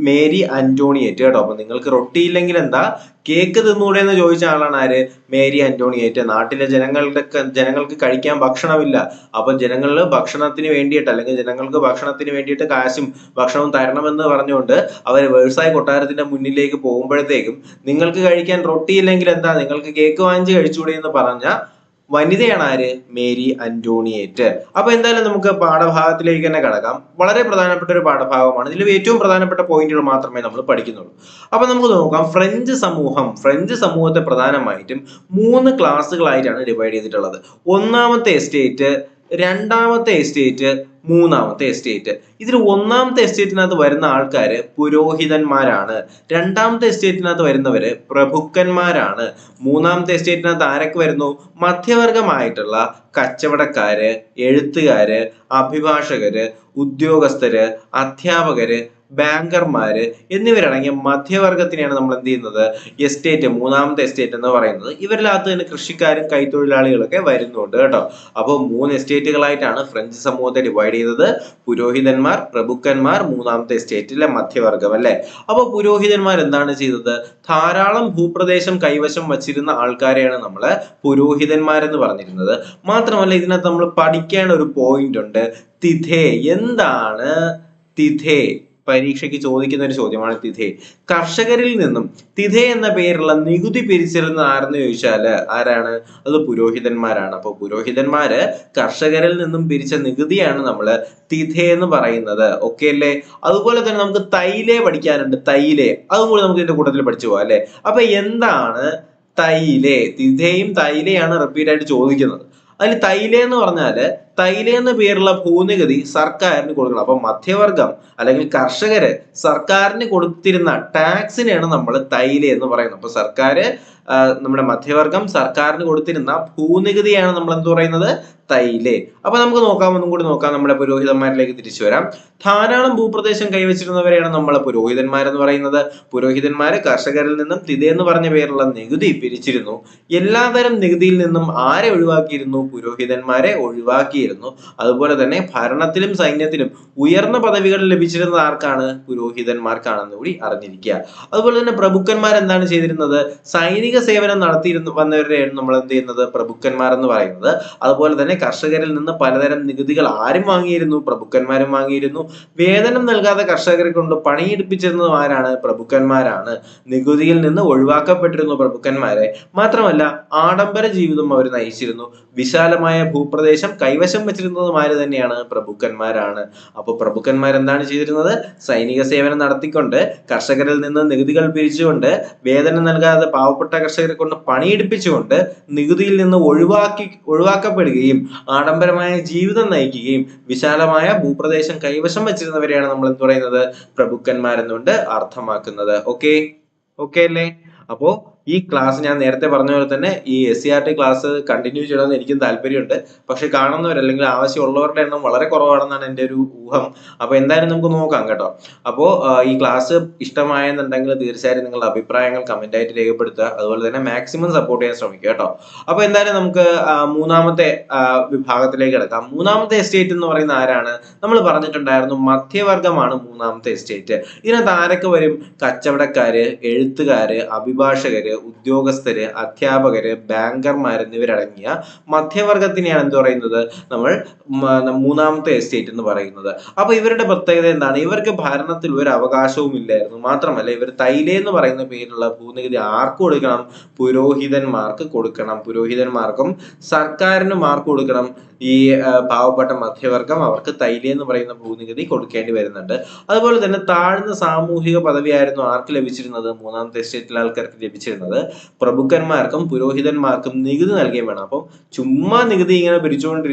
മേരി അന്റോണിയേറ്റ് കേട്ടോ. അപ്പൊ നിങ്ങൾക്ക് റൊട്ടി ഇല്ലെങ്കിൽ എന്താ? കേക്ക് തിന്നൂടെ എന്ന് ചോദിച്ച ആളാണ് ആര്? മേരി അന്റോണിയേറ്റ്. നാട്ടിലെ ജനങ്ങൾക്ക് കഴിക്കാൻ ഭക്ഷണമില്ല, അപ്പൊ ജനങ്ങളിൽ ഭക്ഷണത്തിന് വേണ്ടിയിട്ട് അല്ലെങ്കിൽ ജനങ്ങൾക്ക് ഭക്ഷണത്തിന് വേണ്ടിയിട്ട് കാശും ഭക്ഷണവും തരണമെന്ന് പറഞ്ഞുകൊണ്ട് അവർ വേഴ്സായി കൊട്ടാരത്തിന്റെ മുന്നിലേക്ക് പോകുമ്പോഴത്തേക്കും നിങ്ങൾക്ക് കഴിക്കാൻ റൊട്ടി ഇല്ലെങ്കിൽ എന്താ? നിങ്ങൾക്ക് കേക്ക് വാങ്ങിച്ച് കഴിച്ചുകൂടെ എന്ന് പറഞ്ഞ വനിതയാണ് ആര്? മേരി അന്റോണിയേറ്റ്. അപ്പൊ എന്തായാലും നമുക്ക് പാഠഭാഗത്തിലേക്ക് തന്നെ കടക്കാം. വളരെ പ്രധാനപ്പെട്ട ഒരു പാഠഭാഗമാണ്. ഇതിൽ ഏറ്റവും പ്രധാനപ്പെട്ട പോയിന്റുകൾ മാത്രമേ നമ്മൾ പഠിക്കുന്നുള്ളൂ. അപ്പൊ നമുക്ക് നോക്കാം. ഫ്രഞ്ച് സമൂഹത്തെ പ്രധാനമായിട്ടും 3 ക്ലാസ്സുകളായിട്ടാണ് ഡിവൈഡ് ചെയ്തിട്ടുള്ളത്. ഒന്നാമത്തെ എസ്റ്റേറ്റ്, രണ്ടാമത്തെ എസ്റ്റേറ്റ്, മൂന്നാമത്തെ എസ്റ്റേറ്റ്. ഇതിൽ ഒന്നാമത്തെ എസ്റ്റേറ്റിനകത്ത് വരുന്ന ആൾക്കാര് പുരോഹിതന്മാരാണ്, രണ്ടാമത്തെ എസ്റ്റേറ്റിനകത്ത് വരുന്നവര് പ്രഭുക്കന്മാരാണ്, മൂന്നാമത്തെ എസ്റ്റേറ്റിനകത്ത് ആരൊക്കെ വരുന്നു? മധ്യവർഗമായിട്ടുള്ള കച്ചവടക്കാര്, എഴുത്തുകാര്, അഭിഭാഷകര്, ഉദ്യോഗസ്ഥര്, അധ്യാപകര്, ബാങ്കർമാര് എന്നിവരടങ്ങിയ മധ്യവർഗത്തിനെയാണ് നമ്മൾ എന്ത് ചെയ്യുന്നത്? എസ്റ്റേറ്റ്, മൂന്നാമത്തെ എസ്റ്റേറ്റ് എന്ന് പറയുന്നത്. ഇവരിലകത്ത് തന്നെ കൃഷിക്കാരും കൈത്തൊഴിലാളികളൊക്കെ വരുന്നുണ്ട് കേട്ടോ. അപ്പോൾ 3 എസ്റ്റേറ്റുകളായിട്ടാണ് ഫ്രഞ്ച് സമൂഹത്തെ ഡിവൈഡ് ചെയ്തത്. പുരോഹിതന്മാർ, പ്രഭുക്കന്മാർ, മൂന്നാമത്തെ എസ്റ്റേറ്റിലെ മധ്യവർഗം അല്ലെ. അപ്പോൾ പുരോഹിതന്മാർ എന്താണ് ചെയ്തത്? ധാരാളം ഭൂപ്രദേശം കൈവശം വച്ചിരുന്ന ആൾക്കാരെയാണ് നമ്മള് പുരോഹിതന്മാരെന്ന് പറഞ്ഞിരുന്നത്. മാത്രമല്ല ഇതിനകത്ത് നമ്മൾ പഠിക്കേണ്ട ഒരു പോയിന്റ് ഉണ്ട്, തിഥേ. എന്താണ് തിഥേ? പരീക്ഷയ്ക്ക് ചോദിക്കുന്ന ഒരു ചോദ്യമാണ് തിഥേ. കർഷകരിൽ നിന്നും തിഥേ എന്ന പേരുള്ള നികുതി പിരിച്ചിരുന്ന ആരെന്ന് ചോദിച്ചാല് ആരാണ്? അത് പുരോഹിതന്മാരാണ്. അപ്പൊ പുരോഹിതന്മാര് കർഷകരിൽ നിന്നും പിരിച്ച നികുതിയാണ് നമ്മള് തിഥേ എന്ന് പറയുന്നത്. ഓക്കെ അല്ലേ? അതുപോലെ തന്നെ നമുക്ക് തൈലേ പഠിക്കാനുണ്ട്. തൈലേ, അതും കൂടി നമുക്ക് ഇതിന്റെ കൂട്ടത്തിൽ പഠിച്ചു പോവാം അല്ലെ. അപ്പൊ എന്താണ് തൈലേ? തിഥേയും തൈലയാണ് റിപ്പീറ്റ് ആയിട്ട് ചോദിക്കുന്നത്. അതിൽ തൈലേ എന്ന് പറഞ്ഞാല് തൈല എന്ന പേരുള്ള ഭൂനികുതി സർക്കാരിന് കൊടുക്കണം. അപ്പൊ മധ്യവർഗം അല്ലെങ്കിൽ കർഷകര് സർക്കാരിന് കൊടുത്തിരുന്ന ടാക്സിനെയാണ് നമ്മൾ തൈല എന്ന് പറയുന്നത്. അപ്പൊ നമ്മുടെ മധ്യവർഗം സർക്കാരിന് കൊടുത്തിരുന്ന ഭൂനികുതിയാണ് നമ്മൾ എന്ത് പറയുന്നത്, തൈലെ. അപ്പൊ നമുക്ക് ഒന്നും കൂടി നോക്കാം. നമ്മുടെ പുരോഹിതന്മാരിലേക്ക് തിരിച്ചു വരാം. ധാരാളം ഭൂപ്രദേശം കൈവച്ചിരുന്നവരെയാണ് നമ്മളെ പുരോഹിതന്മാരെന്ന് പറയുന്നത്. പുരോഹിതന്മാര് കർഷകരിൽ നിന്നും തിഥ എന്ന് പറഞ്ഞ പേരുള്ള നികുതി പിരിച്ചിരുന്നു. എല്ലാതരം നികുതിയിൽ നിന്നും ആരെ ഒഴിവാക്കിയിരുന്നു, പുരോഹിതന്മാരെ ഒഴിവാക്കിയിരുന്നു. അതുപോലെ തന്നെ ഭരണത്തിലും സൈന്യത്തിലും ഉയർന്ന പദവികൾ ലഭിച്ചിരുന്നത് ആർക്കാണ്, പുരോഹിതന്മാർക്കാണെന്ന് കൂടി അറിഞ്ഞിരിക്കുക. അതുപോലെ തന്നെ പ്രഭുക്കന്മാർ എന്താണ് ചെയ്തിരുന്നത്, സൈനിക സേവനം വന്നവരെയാണ് നമ്മൾ എന്ത് ചെയ്യുന്നത്, പ്രഭുക്കന്മാർ എന്ന് പറയുന്നത്. അതുപോലെ തന്നെ കർഷകരിൽ നിന്ന് പലതരം നികുതികൾ ആരും വാങ്ങിയിരുന്നു, പ്രഭുക്കന്മാരും വാങ്ങിയിരുന്നു. വേതനം നൽകാതെ കർഷകരെ കൊണ്ട് പണിയെടുപ്പിച്ചിരുന്നത് ആരാണ്, പ്രഭുക്കന്മാരാണ്. നികുതിയിൽ നിന്ന് ഒഴിവാക്കപ്പെട്ടിരുന്നു പ്രഭുക്കന്മാരെ. മാത്രമല്ല ആഡംബര ജീവിതം അവർ നയിച്ചിരുന്നു. വിശാലമായ ഭൂപ്രദേശം കൈവശം വെച്ചിരുന്നതും ആര് തന്നെയാണ്, പ്രഭുക്കന്മാരാണ്. അപ്പൊ പ്രഭുക്കന്മാർ എന്താണ് ചെയ്തിരുന്നത്, സൈനിക സേവനം നടത്തിക്കൊണ്ട് കർഷകരിൽ നിന്ന് നികുതികൾ പിരിച്ചുകൊണ്ട് വേതനം നൽകാതെ പാവപ്പെട്ട കർഷകരെ കൊണ്ട് പണിയെടുപ്പിച്ചുകൊണ്ട് നികുതിയിൽ നിന്ന് ഒഴിവാക്കപ്പെടുകയും ആഡംബരമായ ജീവിതം നയിക്കുകയും വിശാലമായ ഭൂപ്രദേശം കൈവശം വെച്ചിരുന്നവരെയാണ് നമ്മൾ എന്ത് പറയുന്നത്, പ്രഭുക്കന്മാരെന്നുകൊണ്ട് അർത്ഥമാക്കുന്നത്. ഓക്കെ അല്ലേ? അപ്പോ ഈ ക്ലാസ് ഞാൻ നേരത്തെ പറഞ്ഞ പോലെ തന്നെ ഈ SCERT ക്ലാസ് കണ്ടിന്യൂ ചെയ്യണമെന്ന് എനിക്കും താല്പര്യമുണ്ട്. പക്ഷെ കാണുന്നവർ അല്ലെങ്കിൽ ആവശ്യമുള്ളവരുടെ എണ്ണം വളരെ കുറവാണെന്നാണ് എൻ്റെ ഒരു ഊഹം. അപ്പൊ എന്തായാലും നമുക്ക് നോക്കാം കേട്ടോ. അപ്പോ ഈ ക്ലാസ് ഇഷ്ടമായെന്നുണ്ടെങ്കിൽ തീർച്ചയായും നിങ്ങളുടെ അഭിപ്രായങ്ങൾ കമന്റ് ആയിട്ട് രേഖപ്പെടുത്തുക. അതുപോലെ തന്നെ മാക്സിമം സപ്പോർട്ട് ചെയ്യാൻ ശ്രമിക്കുക കേട്ടോ. അപ്പൊ എന്തായാലും നമുക്ക് മൂന്നാമത്തെ വിഭാഗത്തിലേക്ക് കിടക്കാം. മൂന്നാമത്തെ എസ്റ്റേറ്റ് എന്ന് പറയുന്ന ആരാണ്, നമ്മൾ പറഞ്ഞിട്ടുണ്ടായിരുന്നു മധ്യവർഗമാണ് മൂന്നാമത്തെ എസ്റ്റേറ്റ്. ഇതിനകത്ത് ആരൊക്കെ വരും, കച്ചവടക്കാര്, എഴുത്തുകാര്, അഭിഭാഷകര്, ഉദ്യോഗസ്ഥര്, അധ്യാപകര്, ബാങ്കർമാർ എന്നിവരടങ്ങിയ മധ്യവർഗത്തിനെയാണ് എന്ത് പറയുന്നത്, നമ്മൾ മൂന്നാമത്തെ എസ്റ്റേറ്റ് എന്ന് പറയുന്നത്. അപ്പൊ ഇവരുടെ പ്രത്യേകത എന്താണ്, ഇവർക്ക് ഭരണത്തിൽ ഒരു അവകാശവും ഇല്ലായിരുന്നു. മാത്രമല്ല ഇവർ തൈല എന്ന് പറയുന്ന പേരുള്ള ഭൂനികുതി ആർക്ക് കൊടുക്കണം, പുരോഹിതന്മാർക്ക് കൊടുക്കണം. പുരോഹിതന്മാർക്കും സർക്കാരിനും ആർക്ക് കൊടുക്കണം, ഈ പാവപ്പെട്ട മധ്യവർഗം അവർക്ക് തൈല എന്ന് പറയുന്ന ഭൂനികുതി കൊടുക്കേണ്ടി വരുന്നുണ്ട്. അതുപോലെ തന്നെ താഴ്ന്ന സാമൂഹിക പദവിയായിരുന്നു ആർക്ക് ലഭിച്ചിരുന്നത്, മൂന്നാമത്തെ എസ്റ്റേറ്റിലെ ആൾക്കാർക്ക് ലഭിച്ചിരുന്നത്. പ്രഭുക്കന്മാർക്കും പുരോഹിതന്മാർക്കും നികുതി നൽകുകയും വേണം. അപ്പം ചുമ്മാ നികുതി ഇങ്ങനെ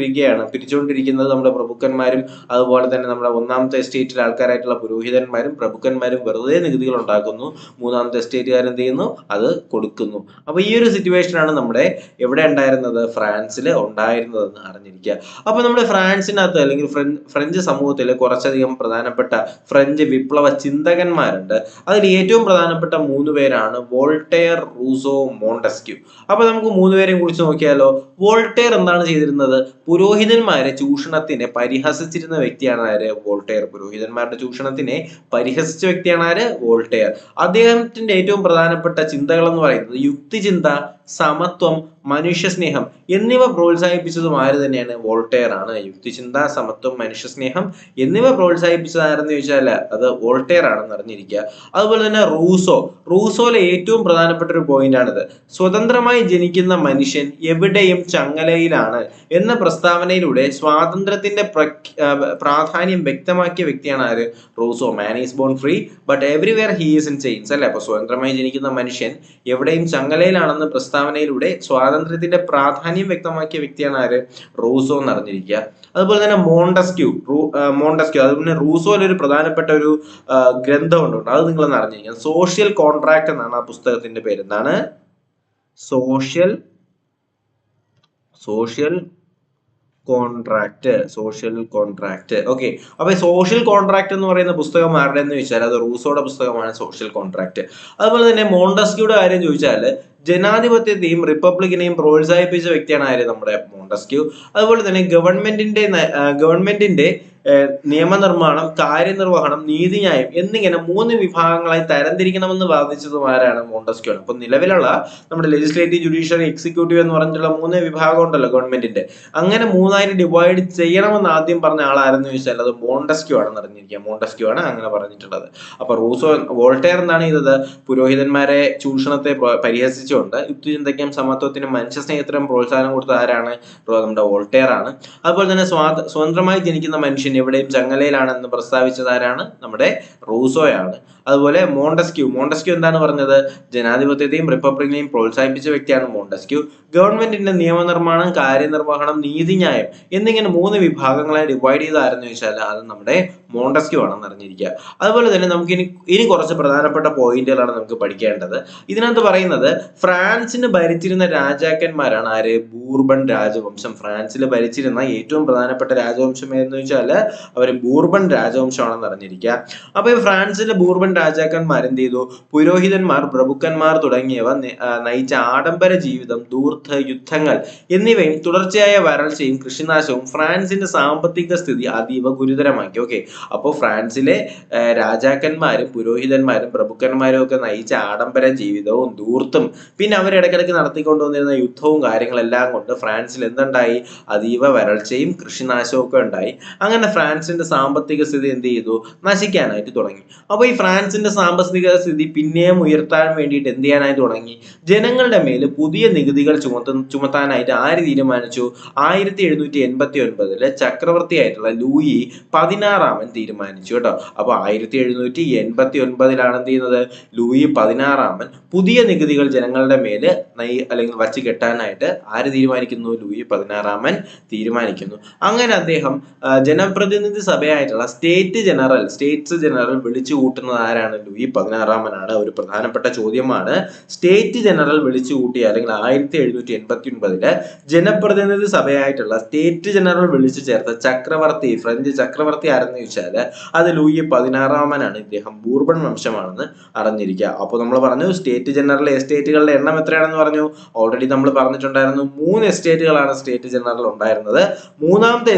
പിരിച്ചുകൊണ്ടിരിക്കുന്നത് നമ്മുടെ പ്രഭുക്കന്മാരും അതുപോലെ തന്നെ നമ്മുടെ ഒന്നാമത്തെ എസ്റ്റേറ്റിലെ ആൾക്കാരായിട്ടുള്ള പുരോഹിതന്മാരും പ്രഭുക്കന്മാരും വെറുതെ നികുതികൾ ഉണ്ടാക്കുന്നു. മൂന്നാമത്തെ എസ്റ്റേറ്റുകാർ എന്ത് ചെയ്യുന്നു, അത് കൊടുക്കുന്നു. അപ്പൊ ഈ ഒരു സിറ്റുവേഷനാണ് നമ്മുടെ എവിടെ ഉണ്ടായിരുന്നത്, ഫ്രാൻസിൽ ഉണ്ടായിരുന്നതെന്ന് അറിഞ്ഞിരിക്കുക. അപ്പൊ നമ്മുടെ ഫ്രാൻസിനകത്ത് അല്ലെങ്കിൽ ഫ്രഞ്ച് സമൂഹത്തിൽ കുറച്ചധികം പ്രധാനപ്പെട്ട ഫ്രഞ്ച് വിപ്ലവ ചിന്തകന്മാരുണ്ട്. അതിൽ ഏറ്റവും പ്രധാനപ്പെട്ട 3 പേരാണ് വോൾട്ടയർ, റൂസോ, മോണ്ടസ്ക്യൂ. അപ്പൊ നമുക്ക് 3 പേരെയും കുറിച്ച് നോക്കിയാലോ. വോൾട്ടയർ എന്താണ് ചെയ്തിരുന്നത്, പുരോഹിതന്മാരെ ചൂഷണത്തിനെ പരിഹസിച്ചിരുന്ന വ്യക്തിയാണ് ആര്, വോൾട്ടയർ. പുരോഹിതന്മാരുടെ ചൂഷണത്തിനെ പരിഹസിച്ച വ്യക്തിയാണ് ആര്, വോൾട്ടയർ. അദ്ദേഹത്തിന്റെ ഏറ്റവും പ്രധാനപ്പെട്ട ചിന്തകൾ എന്ന് പറയുന്നത് യുക്തിചിന്ത, സമത്വം, മനുഷ്യസ്നേഹം എന്നിവ പ്രോത്സാഹിപ്പിച്ചതും ആര് തന്നെയാണ്, വോൾട്ടയർ ആണ്. യുക്തിചിന്ത, സമത്വം, മനുഷ്യസ്നേഹം എന്നിവ പ്രോത്സാഹിപ്പിച്ചത് ആരെന്ന് ചോദിച്ചാൽ അത് വോൾട്ടയർ ആണെന്ന് അറിഞ്ഞിരിക്കുക. അതുപോലെ തന്നെ റൂസോയിലെ ഏറ്റവും പ്രധാനപ്പെട്ട ഒരു പോയിന്റ് ആണിത്. സ്വതന്ത്രമായി ജനിക്കുന്ന മനുഷ്യൻ എവിടെയും ചങ്ങലയിലാണ് എന്ന പ്രസ്താവനയിലൂടെ സ്വാതന്ത്ര്യത്തിന്റെ പ്രാധാന്യം വ്യക്തമാക്കിയ വ്യക്തിയാണ് ആര്, Rousseau. Man is born free but everywhere he is in chains അല്ലെ. അപ്പൊ സ്വതന്ത്രമായി ജനിക്കുന്ന മനുഷ്യൻ എവിടെയും ചങ്ങലയിലാണെന്ന പ്രസ്താവനയിലൂടെ സ്വാതന്ത്ര്യത്തിന്റെ പ്രാധാന്യം വ്യക്തമാക്കിയ വ്യക്തിയാണ് ആര്, റൂസോ എന്ന് അറിഞ്ഞിരിക്കുക. അതുപോലെ തന്നെ മോണ്ടസ്ക്യൂ അതുപോലെ റൂസോയിൽ ഒരു പ്രധാനപ്പെട്ട ഒരു ഗ്രന്ഥമുണ്ട്, അത് നിങ്ങളൊന്ന് അറിഞ്ഞിരിക്കുക. സോഷ്യൽ കോൺട്രാക്ട് എന്നാണ് ആ പുസ്തകത്തിന്റെ പേര്. എന്താണ്, സോഷ്യൽ കോൺട്രാക്ട്. ഓക്കെ. അപ്പൊ സോഷ്യൽ കോൺട്രാക്ട് എന്ന് പറയുന്ന പുസ്തകം ആരുടെ എന്ന് ചോദിച്ചാൽ അത് റൂസോയുടെ പുസ്തകമാണ്, സോഷ്യൽ കോൺട്രാക്ട്. അതുപോലെ തന്നെ മോണ്ടസ്ക്യൂയുടെ കാര്യം ചോദിച്ചാൽ ജനാധിപത്യത്തെയും റിപ്പബ്ലിക്കിനെയും പ്രോത്സാഹിപ്പിച്ച വ്യക്തിയാണ് ആര്, നമ്മുടെ മോണ്ടസ്ക്യൂ. അതുപോലെ തന്നെ ഗവൺമെന്റിന്റെ നിയമനിർമ്മാണം, കാര്യനിർവഹണം, നീതിന്യായം എന്നിങ്ങനെ 3 വിഭാഗങ്ങളായി തരംതിരിക്കണമെന്ന് വാദിച്ചതും ആരാണ്, മോണ്ടസ്ക്യൂ ആണ്. അപ്പൊ നിലവിലുള്ള നമ്മുടെ ലെജിസ്ലേറ്റീവ്, ജുഡീഷ്യറി, എക്സിക്യൂട്ടീവ് എന്ന് പറഞ്ഞിട്ടുള്ള 3 വിഭാഗം ഉണ്ടല്ലോ ഗവൺമെന്റിന്റെ, അങ്ങനെ 3ആയി ഡിവൈഡ് ചെയ്യണമെന്ന് ആദ്യം പറഞ്ഞ ആളാരെന്ന് ചോദിച്ചാൽ അത് മോണ്ടസ്ക്യൂ ആണെന്ന് അറിഞ്ഞിരിക്കുക. മോണ്ടസ്ക്യൂ ആണ് അങ്ങനെ പറഞ്ഞിട്ടുള്ളത്. അപ്പൊ വോൾട്ടയർ എന്താണ് ചെയ്തത്, പുരോഹിതന്മാരെ ചൂഷണത്തെ പരിഹസിച്ചുകൊണ്ട് യുക്തിചിന്തയ്ക്കും സമത്വത്തിനും മനുഷ്യസ്നേഹത്തിനും പ്രോത്സാഹനം കൊടുത്ത ആരാണ്, നമ്മുടെ വോൾട്ടയർ ആണ്. അതുപോലെ തന്നെ സ്വതന്ത്രമായി ജനിക്കുന്ന മനുഷ്യൻ മനുഷ്യൻ എവിടെയും ചങ്ങലയിലാണെന്ന് പ്രസ്താവിച്ചത് ആരാണ്? നമ്മുടെ റൂസോയാണ്. അതുപോലെ മോണ്ടസ്ക്യൂ എന്താണ് പറഞ്ഞത്? ജനാധിപത്യത്തെയും റിപ്പബ്ലിക്കിനെയും പ്രോത്സാഹിപ്പിച്ച വ്യക്തിയാണ് മോണ്ടസ്ക്യൂ. ഗവൺമെന്റിന്റെ നിയമനിർമ്മാണം, കാര്യനിർവഹണം, നീതിന്യായം എന്നിങ്ങനെ 3 വിഭാഗങ്ങളായി ഡിവൈഡ് ചെയ്തായിരുന്നു ചോദിച്ചാൽ അത് നമ്മുടെ മോണ്ടസ്ക്യൂ ആണെന്ന് അറിഞ്ഞിരിക്കുക. അതുപോലെ തന്നെ നമുക്ക് ഇനി കുറച്ച് പ്രധാനപ്പെട്ട പോയിന്റുകളാണ് നമുക്ക് പഠിക്കേണ്ടത്. ഇതിനകത്ത് പറയുന്നത് ഫ്രാൻസിന് ഭരിച്ചിരുന്ന രാജാക്കന്മാരാണ് ആര്? ബൂർബൺ രാജവംശം. ഫ്രാൻസിൽ ഭരിച്ചിരുന്ന ഏറ്റവും പ്രധാനപ്പെട്ട രാജവംശം ഏതെന്ന് ചോദിച്ചാൽ അവർ ബൂർബൺ രാജവംശമാണെന്ന് അറിഞ്ഞിരിക്കുക. അപ്പൊ ഈ ഫ്രാൻസിലെ ബൂർബൺ രാജാക്കന്മാർ എന്ത് ചെയ്തു? പുരോഹിതന്മാർ, പ്രഭുക്കന്മാർ തുടങ്ങിയവ നയിച്ച ആഡംബര ജീവിതം, ധൂർത്ത്, യുദ്ധങ്ങൾ എന്നിവയും തുടർച്ചയായ വരൾച്ചയും കൃഷിനാശവും ഫ്രാൻസിന്റെ സാമ്പത്തിക സ്ഥിതി അതീവ ഗുരുതരമാക്കി. ഓക്കെ, അപ്പോൾ ഫ്രാൻസിലെ രാജാക്കന്മാരും പുരോഹിതന്മാരും പ്രഭുക്കന്മാരും ഒക്കെ നയിച്ച ആഡംബര ജീവിതവും ധൂർത്തും പിന്നെ അവരിടയ്ക്കിടയ്ക്ക് നടത്തിക്കൊണ്ടുവന്നിരുന്ന യുദ്ധവും കാര്യങ്ങളെല്ലാം കൊണ്ട് ഫ്രാൻസിൽ എന്തുണ്ടായി? അതീവ വരൾച്ചയും കൃഷിനാശവും ഒക്കെ ഉണ്ടായി. അങ്ങനെ ഫ്രാൻസിന്റെ സാമ്പത്തിക സ്ഥിതി എന്ത് ചെയ്തു? നശിക്കാനായിട്ട് തുടങ്ങി. അപ്പോൾ ഈ ഫ്രാൻസിന്റെ സാമ്പത്തിക സ്ഥിതി പിന്നെയും ഉയർത്താൻ വേണ്ടിയിട്ട് എന്ത് ചെയ്യാനായിട്ട് തുടങ്ങി? ജനങ്ങളുടെ മേൽ പുതിയ നികുതികൾ ചുമത്താനായിട്ട് ആര് തീരുമാനിച്ചു? 1789 ചക്രവർത്തിയായിട്ടുള്ള ലൂയി 16 തീരുമാനിച്ചു കേട്ടോ. അപ്പൊ 1789 എന്ത് ചെയ്യുന്നത്? ലൂയി 16 പുതിയ നികുതികൾ ജനങ്ങളുടെ മേല് അല്ലെങ്കിൽ വച്ച് കെട്ടാനായിട്ട് ആര് തീരുമാനിക്കുന്നു? ലൂയി 16 തീരുമാനിക്കുന്നു. അങ്ങനെ അദ്ദേഹം ജനപ്രതിനിധി സഭയായിട്ടുള്ള സ്റ്റേറ്റ്സ് ജനറൽ വിളിച്ചു കൂട്ടുന്നത് ആരാണ്? ലൂയി 16 ഒരു പ്രധാനപ്പെട്ട ചോദ്യമാണ്. സ്റ്റേറ്റ് ജനറൽ വിളിച്ചു കൂട്ടിയ അല്ലെങ്കിൽ 1789 ജനപ്രതിനിധി സഭയായിട്ടുള്ള സ്റ്റേറ്റ് ജനറൽ വിളിച്ചു ചേർത്ത ഫ്രഞ്ച് ചക്രവർത്തി ആരെന്ന് ചോദിച്ചാൽ അത് ലൂയി 16 ഇദ്ദേഹം ബൂർബൺ വംശമാണെന്ന് അറിഞ്ഞിരിക്കുക. അപ്പോൾ നമ്മൾ പറഞ്ഞു സ്റ്റേറ്റ് ജനറൽ എസ്റ്റേറ്റുകളുടെ എണ്ണം എത്രയാണെന്ന് പറഞ്ഞു. ഓൾറെഡി നമ്മൾ പറഞ്ഞിട്ടുണ്ടായിരുന്നു 3 എസ്റ്റേറ്റുകളാണ് സ്റ്റേറ്റ് ജനറൽ ഉണ്ടായിരുന്നത്. മൂന്നാമത്തെ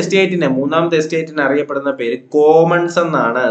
എസ്റ്റേറ്റിന് അറിയപ്പെടുന്ന പേര് കോമൺസ് എന്നാണ്.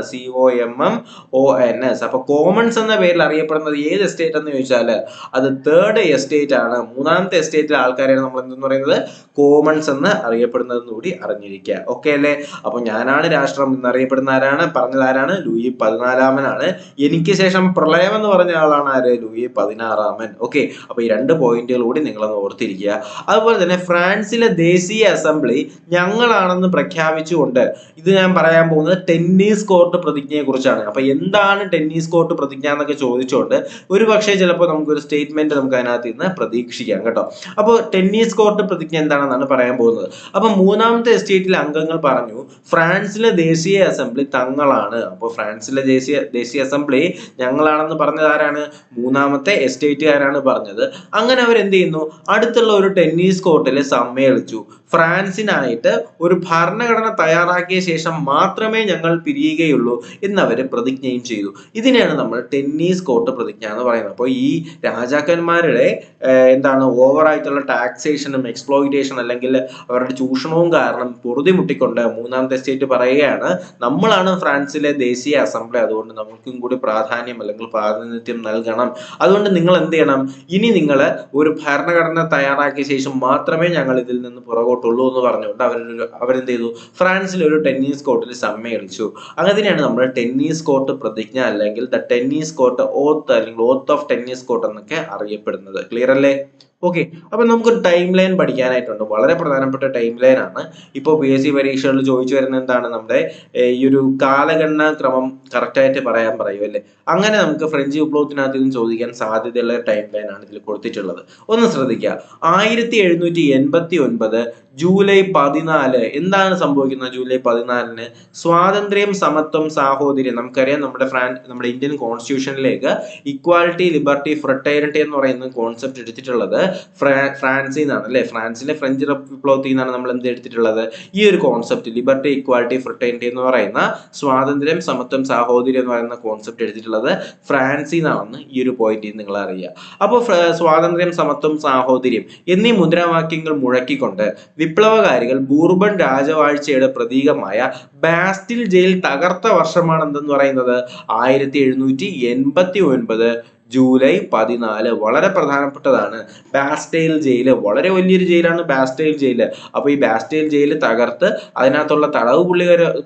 COMMONS. അപ്പൊ കോമൺസ് എന്ന പേരിൽ അറിയപ്പെടുന്നത് ഏത് എസ്റ്റേറ്റ് എന്ന് ചോദിച്ചാൽ അത് 3rd എസ്റ്റേറ്റ് ആണ്. മൂന്നാമത്തെ എസ്റ്റേറ്റിലെ ആൾക്കാരെയാണ് നമ്മൾ എന്തെന്ന് പറയുന്നത്? കോമൺസ് എന്ന് അറിയപ്പെടുന്നത് കൂടി അറിഞ്ഞിരിക്കുക. ഓക്കെ അല്ലേ? അപ്പൊ ഞാനാണ് രാഷ്ട്രം എന്നറിയപ്പെടുന്ന ആരാണ്? പറഞ്ഞത് ആരാണ്? ലൂയി 14 എനിക്ക് ശേഷം പ്രളയം എന്ന് പറഞ്ഞ ആളാണ് ആര്? ലൂയി 16. ഓക്കെ, അപ്പൊ ഈ 2 പോയിന്റുകൾ കൂടി നിങ്ങളൊന്ന് ഓർത്തിരിക്കുക. അതുപോലെ തന്നെ ഫ്രാൻസിലെ ദേശീയ അസംബ്ലി ഞങ്ങളാണെന്ന് പ്രഖ്യാപിച്ചുകൊണ്ട് ഇത് ഞാൻ പറയാൻ പോകുന്നത് ടെന്നീസ് കോർട്ട് പ്രതിജ്ഞയെ കുറിച്ചാണ്. അപ്പൊ എന്താണ് ടെന്നീസ് കോർട്ട് പ്രതിജ്ഞ എന്നൊക്കെ ചോദിച്ചുകൊണ്ട് ഒരു പക്ഷേ ചിലപ്പോൾ നമുക്കൊരു സ്റ്റേറ്റ്മെന്റ് നമുക്ക് അതിനകത്ത് നിന്ന് പ്രതീക്ഷിക്കാം കേട്ടോ. അപ്പോൾ ടെന്നീസ് കോർട്ട് പ്രതിജ്ഞ എന്താണെന്നാണ് പറയാൻ പോകുന്നത്. അപ്പൊ മൂന്നാമത്തെ എസ്റ്റേറ്റിലെ അംഗങ്ങൾ പറഞ്ഞു ഫ്രാൻസിലെ ദേശീയ അസംബ്ലി തങ്ങളാണ്. അപ്പോൾ ഫ്രാൻസിലെ ദേശീയ അസംബ്ലി ഞങ്ങളാണെന്ന് പറഞ്ഞത് ആരാണ്? മൂന്നാമത്തെ എസ്റ്റേറ്റുകാരാണ് പറഞ്ഞത്. അങ്ങനെ അവർ എന്ത് ചെയ്യുന്നു? അടുത്തുള്ള ഒരു ടെന്നീസ് കോർട്ടിൽ സമ്മേളിച്ചു. ഫ്രാൻസിനായിട്ട് ഒരു ഭരണഘടന തയ്യാറാക്കിയ ശേഷം മാത്രമേ ഞങ്ങൾ പിരിയുകയുള്ളൂ എന്നവര് പ്രതിജ്ഞയും ചെയ്തു. ഇതിനെയാണ് നമ്മൾ ടെന്നീസ് കോർട്ട് പ്രതിജ്ഞ എന്ന് പറയുന്നത്. അപ്പോൾ ഈ രാജാക്കന്മാരുടെ ഓവറായിട്ടുള്ള ടാക്സേഷനും എക്സ്പ്ലോയിറ്റേഷൻ അല്ലെങ്കിൽ അവരുടെ ചൂഷണവും കാരണം പൊറുതിമുട്ടിക്കൊണ്ട് മൂന്നാമത്തെ എസ്റ്റേറ്റ് പറയുകയാണ് നമ്മളാണ് ഫ്രാൻസിലെ ദേശീയ അസംബ്ലി, അതുകൊണ്ട് നമുക്കും കൂടി പ്രാധാന്യം അല്ലെങ്കിൽ പ്രാതിനിധ്യം നൽകണം. അതുകൊണ്ട് നിങ്ങൾ എന്ത് ചെയ്യണം? ഇനി നിങ്ങൾ ഒരു ഭരണഘടന തയ്യാറാക്കിയ ശേഷം മാത്രമേ ഞങ്ങൾ ഇതിൽ നിന്ന് പുറകോട്ടുള്ളൂ എന്ന് പറഞ്ഞുകൊണ്ട് അവരെന്ത് ചെയ്തു? ഫ്രാൻസിൽ ഒരു ടെന്നീസ് കോർട്ടിൽ സമ്മേളിച്ചു. അങ്ങനെയാണ് നമ്മൾ ടെന്നീസ് കോർട്ട് പ്രതിജ്ഞ അല്ലെങ്കിൽ ദ ടെന്നീസ് കോർട്ട് ഓത്ത് അല്ലെങ്കിൽ ഓത്ത് ഓഫ് ടെന്നീസ് കോർട്ട് എന്നൊക്കെ അറിയപ്പെടുന്നത്. ക്ലിയർ അല്ലേ? ഓക്കെ, അപ്പൊ നമുക്കൊരു ടൈം ലൈൻ പഠിക്കാനായിട്ടുണ്ട്. വളരെ പ്രധാനപ്പെട്ട ടൈം ലൈൻ ആണ്. ഇപ്പോൾ PSC പരീക്ഷകളിൽ ചോദിച്ചു വരുന്ന എന്താണ്? നമ്മുടെ ഈ ഒരു കാലഗണനാ ക്രമം കറക്റ്റ് ആയിട്ട് പറയൂ അല്ലേ? അങ്ങനെ നമുക്ക് ഫ്രഞ്ച് വിപ്ലവത്തിനകത്ത് നിന്ന് ചോദിക്കാൻ സാധ്യതയുള്ള ടൈം ലൈൻ ആണ് ഇതിൽ കൊടുത്തിട്ടുള്ളത്. ഒന്ന് ശ്രദ്ധിക്കുക. 1789 ജൂലൈ 14 എന്താണ് സംഭവിക്കുന്നത്? ജൂലൈ 14 സ്വാതന്ത്ര്യം, സമത്വം, സാഹോദര്യം. നമുക്കറിയാം നമ്മുടെ ഇന്ത്യൻ കോൺസ്റ്റിറ്റ്യൂഷനിലേക്ക് ഇക്വാലിറ്റി, ലിബർട്ടി, ഫ്രട്ടേണിറ്റി എന്ന് പറയുന്ന കോൺസെപ്റ്റ് എടുത്തിട്ടുള്ളത് ഫ്രാൻസിൽ നിന്നാണ് അല്ലെ? ഫ്രാൻസിലെ ഫ്രഞ്ച് വിപ്ലവത്തിൽ നിന്നാണ് നമ്മൾ എന്ത് എടുത്തിട്ടുള്ളത്? ഈ ഒരു കോൺസെപ്റ്റ് ലിബർട്ടി, ഇക്വാലിറ്റി, ഫ്രട്ടേണിറ്റി എന്ന് പറയുന്ന സ്വാതന്ത്ര്യം, സമത്വം, സാഹോദര്യം എന്ന് പറയുന്ന കോൺസെപ്റ്റ് എടുത്തിട്ടുള്ളത് ഫ്രാൻസിൽ നിന്നാണെന്ന് ഈ ഒരു പോയിന്റ് നിങ്ങൾ അറിയുക. അപ്പോൾ സ്വാതന്ത്ര്യം, സമത്വം, സാഹോദര്യം എന്നീ മുദ്രാവാക്യങ്ങൾ മുഴക്കിക്കൊണ്ട് വിപ്ലവകാരികൾ ബൂർബൺ രാജവാഴ്ചയുടെ പ്രതീകമായ ബാസ്റ്റിൽ ജയിൽ തകർത്ത വർഷമാണ് എന്തെന്ന് പറയുന്നത്? 1789 ജൂലൈ 14 വളരെ പ്രധാനപ്പെട്ടതാണ്. ബാസ്റ്റൈൽ ജയില് വളരെ വലിയൊരു ജയിലാണ് ബാസ്റ്റൈൽ ജയില്. അപ്പോൾ ഈ ബാസ്റ്റൈൽ ജയില് തകർത്ത് അതിനകത്തുള്ള തടവ്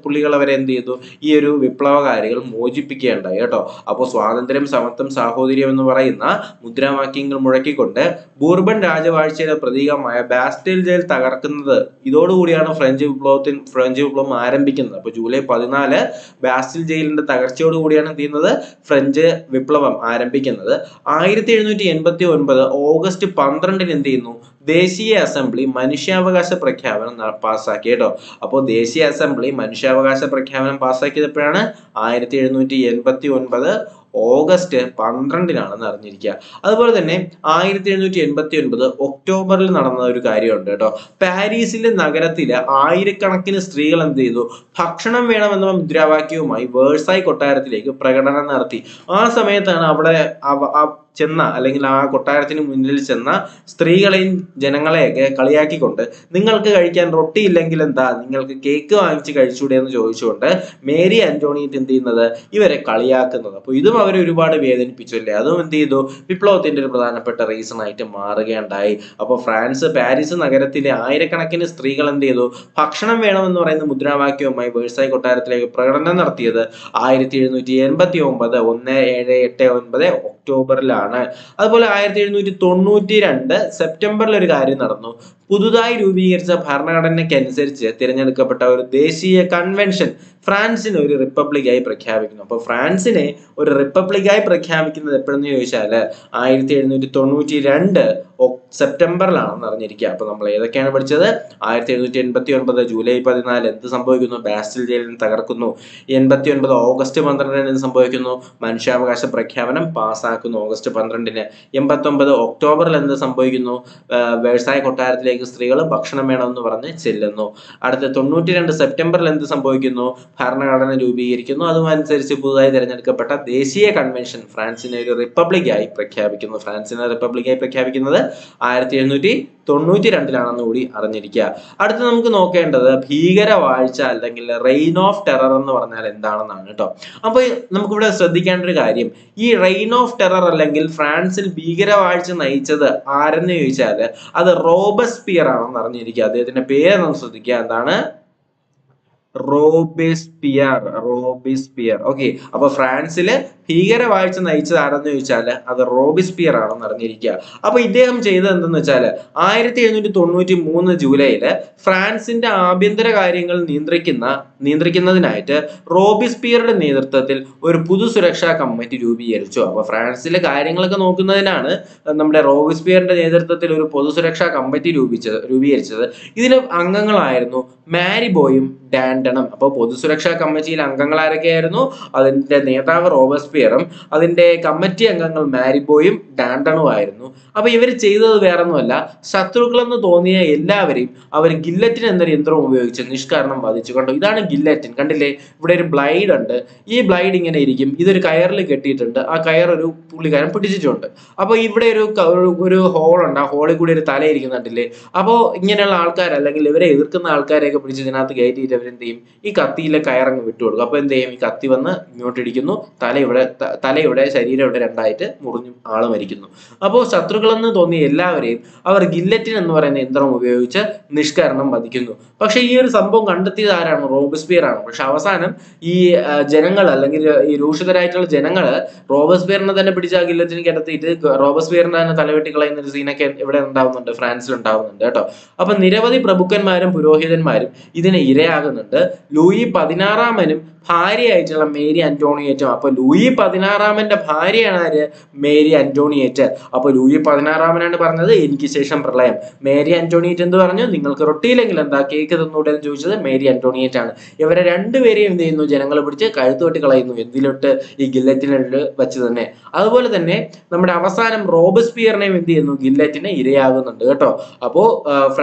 പുള്ളികളെ വരെ എന്ത് ചെയ്തു, ഈ ഒരു വിപ്ലവകാരികൾ മോചിപ്പിക്കുകയുണ്ടായി കേട്ടോ. അപ്പോൾ സ്വാതന്ത്ര്യം, സമത്വം, സാഹോദര്യം എന്ന് പറയുന്ന മുദ്രാവാക്യങ്ങൾ മുഴക്കിക്കൊണ്ട് ബൂർബൺ രാജവാഴ്ചയുടെ പ്രതീകമായ ബാസ്റ്റൈൽ ജയിൽ തകർക്കുന്നത്, ഇതോടുകൂടിയാണ് ഫ്രഞ്ച് വിപ്ലവം ആരംഭിക്കുന്നത്. അപ്പോൾ ജൂലൈ 14 ബാസ്റ്റൈൽ ജയിലിന്റെ തകർച്ചയോടുകൂടിയാണ് എന്ത് ചെയ്യുന്നത്, ഫ്രഞ്ച് വിപ്ലവം ആരംഭിക്കുന്നത്. 1789 ഓഗസ്റ്റ് 12 എന്ത് ചെയ്യുന്നു, ദേശീയ അസംബ്ലി മനുഷ്യാവകാശ പ്രഖ്യാപനം പാസ്സാക്കി കേട്ടോ. അപ്പോൾ ദേശീയ അസംബ്ലി മനുഷ്യാവകാശ പ്രഖ്യാപനം പാസ്സാക്കിയപ്പോഴാണ് 1789 ഓഗസ്റ്റ് 12 അറിഞ്ഞിരിക്കുക. അതുപോലെ തന്നെ 1789 ഒക്ടോബറിൽ നടന്ന ഒരു കാര്യമുണ്ട് കേട്ടോ. പാരീസിലെ നഗരത്തിലെ ആയിരക്കണക്കിന് സ്ത്രീകൾ എന്ത് ചെയ്തു, ഭക്ഷണം വേണമെന്ന മുദ്രാവാക്യവുമായി വേഴ്സായി കൊട്ടാരത്തിലേക്ക് പ്രകടനം നടത്തി. ആ സമയത്താണ് അവിടെ ചെന്ന, അല്ലെങ്കിൽ ആ കൊട്ടാരത്തിന് മുന്നിൽ ചെന്ന സ്ത്രീകളെയും ജനങ്ങളെയൊക്കെ കളിയാക്കിക്കൊണ്ട് നിങ്ങൾക്ക് കഴിക്കാൻ റൊട്ടി ഇല്ലെങ്കിൽ എന്താ, നിങ്ങൾക്ക് കേക്ക് വാങ്ങിച്ച് കഴിച്ചൂടെ എന്ന് ചോദിച്ചുകൊണ്ട് മേരി ആന്റോണിയറ്റ് എന്ത് ചെയ്യുന്നത്, ഇവരെ കളിയാക്കുന്നത്. അപ്പോൾ ഇതും അവരെ ഒരുപാട് വേദനിപ്പിച്ചു അല്ലേ. അതും എന്ത് ചെയ്തു, വിപ്ലവത്തിന്റെ ഒരു പ്രധാനപ്പെട്ട റീസൺ ആയിട്ട് മാറുകയുണ്ടായി. അപ്പോൾ പാരീസ് നഗരത്തിലെ ആയിരക്കണക്കിന് സ്ത്രീകൾ എന്ത് ചെയ്തു, ഭക്ഷണം വേണമെന്ന് പറയുന്ന മുദ്രാവാക്യവുമായി വേഴ്സായി കൊട്ടാരത്തിലേക്ക് പ്രകടനം നടത്തിയത് 1789 1789 ഒക്ടോബറിലാണ്. അതുപോലെ 1792 സെപ്റ്റംബറിൽ ഒരു കാര്യം നടന്നു. പുതുതായി രൂപീകരിച്ച ഭരണഘടനയ്ക്ക് അനുസരിച്ച് തിരഞ്ഞെടുക്കപ്പെട്ട ഒരു ദേശീയ കൺവെൻഷൻ ഫ്രാൻസിനെ ഒരു റിപ്പബ്ലിക്കായി പ്രഖ്യാപിക്കുന്നു. അപ്പോൾ ഫ്രാൻസിനെ ഒരു റിപ്പബ്ലിക്കായി പ്രഖ്യാപിക്കുന്നത് എപ്പോഴെന്ന് ചോദിച്ചാൽ 1792 സെപ്റ്റംബറിലാണെന്ന് അറിഞ്ഞിരിക്കുക. അപ്പൊ നമ്മൾ ഏതൊക്കെയാണ് പഠിച്ചത്, 1789 ജൂലൈ 14 എന്ത് സംഭവിക്കുന്നു, ബാസ്റ്റൈൽ ജയിലിനെ തകർക്കുന്നു. 89 ഓഗസ്റ്റ് 12 എന്ത് സംഭവിക്കുന്നു, മനുഷ്യാവകാശ പ്രഖ്യാപനം പാസ്സാക്കുന്നു ഓഗസ്റ്റ് 12. 89 ഒക്ടോബറിൽ എന്ത് സംഭവിക്കുന്നു, വേഴ്സായി കൊട്ടാരത്തിലേക്ക് സ്ത്രീകൾ ഭക്ഷണം വേണമെന്ന് പറഞ്ഞ് ചെല്ലുന്നു. അടുത്ത 92 സെപ്റ്റംബറിൽ എന്ത് സംഭവിക്കുന്നു, ഭരണഘടന രൂപീകരിക്കുന്നു. അതുമനുസരിച്ച് പുതുതായി തിരഞ്ഞെടുക്കപ്പെട്ട ദേശീയ കൺവെൻഷൻ ഫ്രാൻസിനെ ഒരു റിപ്പബ്ലിക്കായി പ്രഖ്യാപിക്കുന്നു. ഫ്രാൻസിനെ റിപ്പബ്ലിക്കായി പ്രഖ്യാപിക്കുന്നത് 1792 കൂടി അറിഞ്ഞിരിക്കുക. അടുത്ത് നമുക്ക് നോക്കേണ്ടത് ഭീകരവാഴ്ച അല്ലെങ്കിൽ റെയിൻ ഓഫ് ടെറർ എന്ന് പറഞ്ഞാൽ എന്താണെന്നാണ് കേട്ടോ. അപ്പൊ നമുക്കിവിടെ ശ്രദ്ധിക്കേണ്ട ഒരു കാര്യം, ഈ റെയിൻ ഓഫ് ടെറർ അല്ലെങ്കിൽ ഫ്രാൻസിൽ ഭീകരവാഴ്ച നയിച്ചത് ആരെന്ന് ചോദിച്ചാൽ അത് റോബസ്പിയർ ആണെന്ന് അറിഞ്ഞിരിക്കുക. അദ്ദേഹത്തിന്റെ പേര് നമ്മൾ ശ്രദ്ധിക്കുക, എന്താണ്, റോബിസ്പിയർ. ഓക്കെ, അപ്പൊ ഫ്രാൻസില് ഭീകരവാഴ്ച നയിച്ചത് ആരെന്ന് ചോദിച്ചാൽ അത് റോബിസ്പിയർ ആണെന്ന് അറിഞ്ഞിരിക്കുക. അപ്പൊ ഇദ്ദേഹം ചെയ്തത് എന്തെന്ന് വെച്ചാൽ 1793 ജൂലൈയില് ഫ്രാൻസിന്റെ ആഭ്യന്തര കാര്യങ്ങൾ നിയന്ത്രിക്കുന്നതിനായിട്ട് റോബിസ്പിയറുടെ നേതൃത്വത്തിൽ ഒരു പൊതു സുരക്ഷാ കമ്മിറ്റി രൂപീകരിച്ചു. അപ്പൊ ഫ്രാൻസിലെ കാര്യങ്ങളൊക്കെ നോക്കുന്നതിനാണ് നമ്മുടെ റോബിസ്പിയറിന്റെ നേതൃത്വത്തിൽ ഒരു പൊതു സുരക്ഷാ കമ്മിറ്റി രൂപീകരിച്ചത്. ഇതിലെ അംഗങ്ങളായിരുന്നു മാരിബോയും ഡാൻഡണും. അപ്പോൾ പൊതുസുരക്ഷാ കമ്മിറ്റിയിൽ അംഗങ്ങൾ ആരൊക്കെയായിരുന്നു, അതിന്റെ നേതാവ് റോബസ്പിയറും അതിന്റെ കമ്മിറ്റി അംഗങ്ങൾ മാരിബോയും ഡാൻഡണും ആയിരുന്നു. അപ്പൊ ഇവർ ചെയ്തത് വേറൊന്നുമല്ല, ശത്രുക്കളെന്ന് തോന്നിയ എല്ലാവരെയും അവർ ഗില്ലറ്റിൻ എന്നൊരു യന്ത്രം ഉപയോഗിച്ച് നിഷ്കാരണം വധിച്ചു. കണ്ടോ, ഇതാണ് ഗില്ലറ്റിൻ. കണ്ടില്ലേ, ഇവിടെ ഒരു ബ്ലൈഡ് ഉണ്ട്. ഈ ബ്ലൈഡ് ഇങ്ങനെ ഇരിക്കും, ഇതൊരു കയറിൽ കെട്ടിയിട്ടുണ്ട്. ആ കയർ ഒരു പുള്ളിക്കാരൻ പിടിച്ചിട്ടുണ്ട്. അപ്പൊ ഇവിടെ ഒരു ഹോൾ ഉണ്ട്, ആ ഹോളിൽ കൂടി ഒരു തല ഇരിക്കുന്നുണ്ടല്ലേ. അപ്പോൾ ഇങ്ങനെയുള്ള ആൾക്കാർ അല്ലെങ്കിൽ ഇവരെ എതിർക്കുന്ന ആൾക്കാരെയൊക്കെ പിടിച്ച് ഇതിനകത്ത് കയറ്റിയിട്ട് അവരെന്ത് ചെയ്യും, ഈ കത്തിയിലെ കയറങ്ങ് വിട്ടുകൊടുക്കും. അപ്പൊ എന്ത് ചെയ്യും, ഈ കത്തി വന്ന് ഇങ്ങോട്ട് ഇടിക്കുന്നു, തലയുടെ ശരീരം ഇവിടെ രണ്ടായിട്ട് മുറിഞ്ഞു ആള് മരിക്കുന്നു. അപ്പോൾ ശത്രുക്കളെന്ന് തോന്നിയ എല്ലാവരെയും അവർ ഗില്ലറ്റിൻ എന്ന് പറയുന്ന യന്ത്രം ഉപയോഗിച്ച് നിഷ്കരണം വധിക്കുന്നു. പക്ഷെ ഈ ഒരു സംഭവം കണ്ടെത്തിയത് ആരാണ്, റോബസ്പിയർ ആണ്. പക്ഷെ അവസാനം ഈ ജനങ്ങൾ അല്ലെങ്കിൽ ഈ രൂഷിതരായിട്ടുള്ള ജനങ്ങള് റോബസ്പിയറിനെ തന്നെ പിടിച്ച് ആ ഗില്ലറ്റിന് കിടത്തിയിട്ട് റോബസ്പിയറിനെ തന്നെ തലവെട്ടി കളയുന്ന ഒരു സീനൊക്കെ ഇവിടെ ഉണ്ടാവുന്നുണ്ട്, ഫ്രാൻസിൽ ഉണ്ടാവുന്നുണ്ട് കേട്ടോ. അപ്പൊ നിരവധി പ്രഭുക്കന്മാരും പുരോഹിതന്മാരും ഇതിന് ഇരയാകുന്നുണ്ട്. Louis 16 ഭാര്യയായിട്ടുള്ള Mary ആന്റോണിയേറ്റും. അപ്പൊ ലൂയി 16 ഭാര്യയാണ് ആര്, മേരി ആന്റോണിയേറ്റ്. അപ്പൊ ലൂയി 16 പറഞ്ഞത് എനിക്ക് ശേഷം പ്രളയം. മേരി ആന്റോണിയേറ്റ് എന്ത് പറഞ്ഞു, നിങ്ങൾക്ക് റൊട്ടിയില്ലെങ്കിൽ എന്താ കേക്ക് തന്നൂടെ എന്ന് ചോദിച്ചത് മേരി ആന്റോണിയേറ്റ് ആണ്. ഇവരെ രണ്ടുപേരെയും എന്ത് ചെയ്യുന്നു, ജനങ്ങളെ പിടിച്ച് കഴുത്ത് വെട്ടി കളയുന്നു. എന്തിലോട്ട്, ഈ ഗില്ലറ്റിനിൽ വെച്ച് തന്നെ. അതുപോലെ തന്നെ നമ്മുടെ അവസാനം റോബസ്പിയറിനെയും എന്ത് ചെയ്യുന്നു, ഗില്ലറ്റിന് ഇരയാകുന്നുണ്ട് കേട്ടോ. അപ്പോ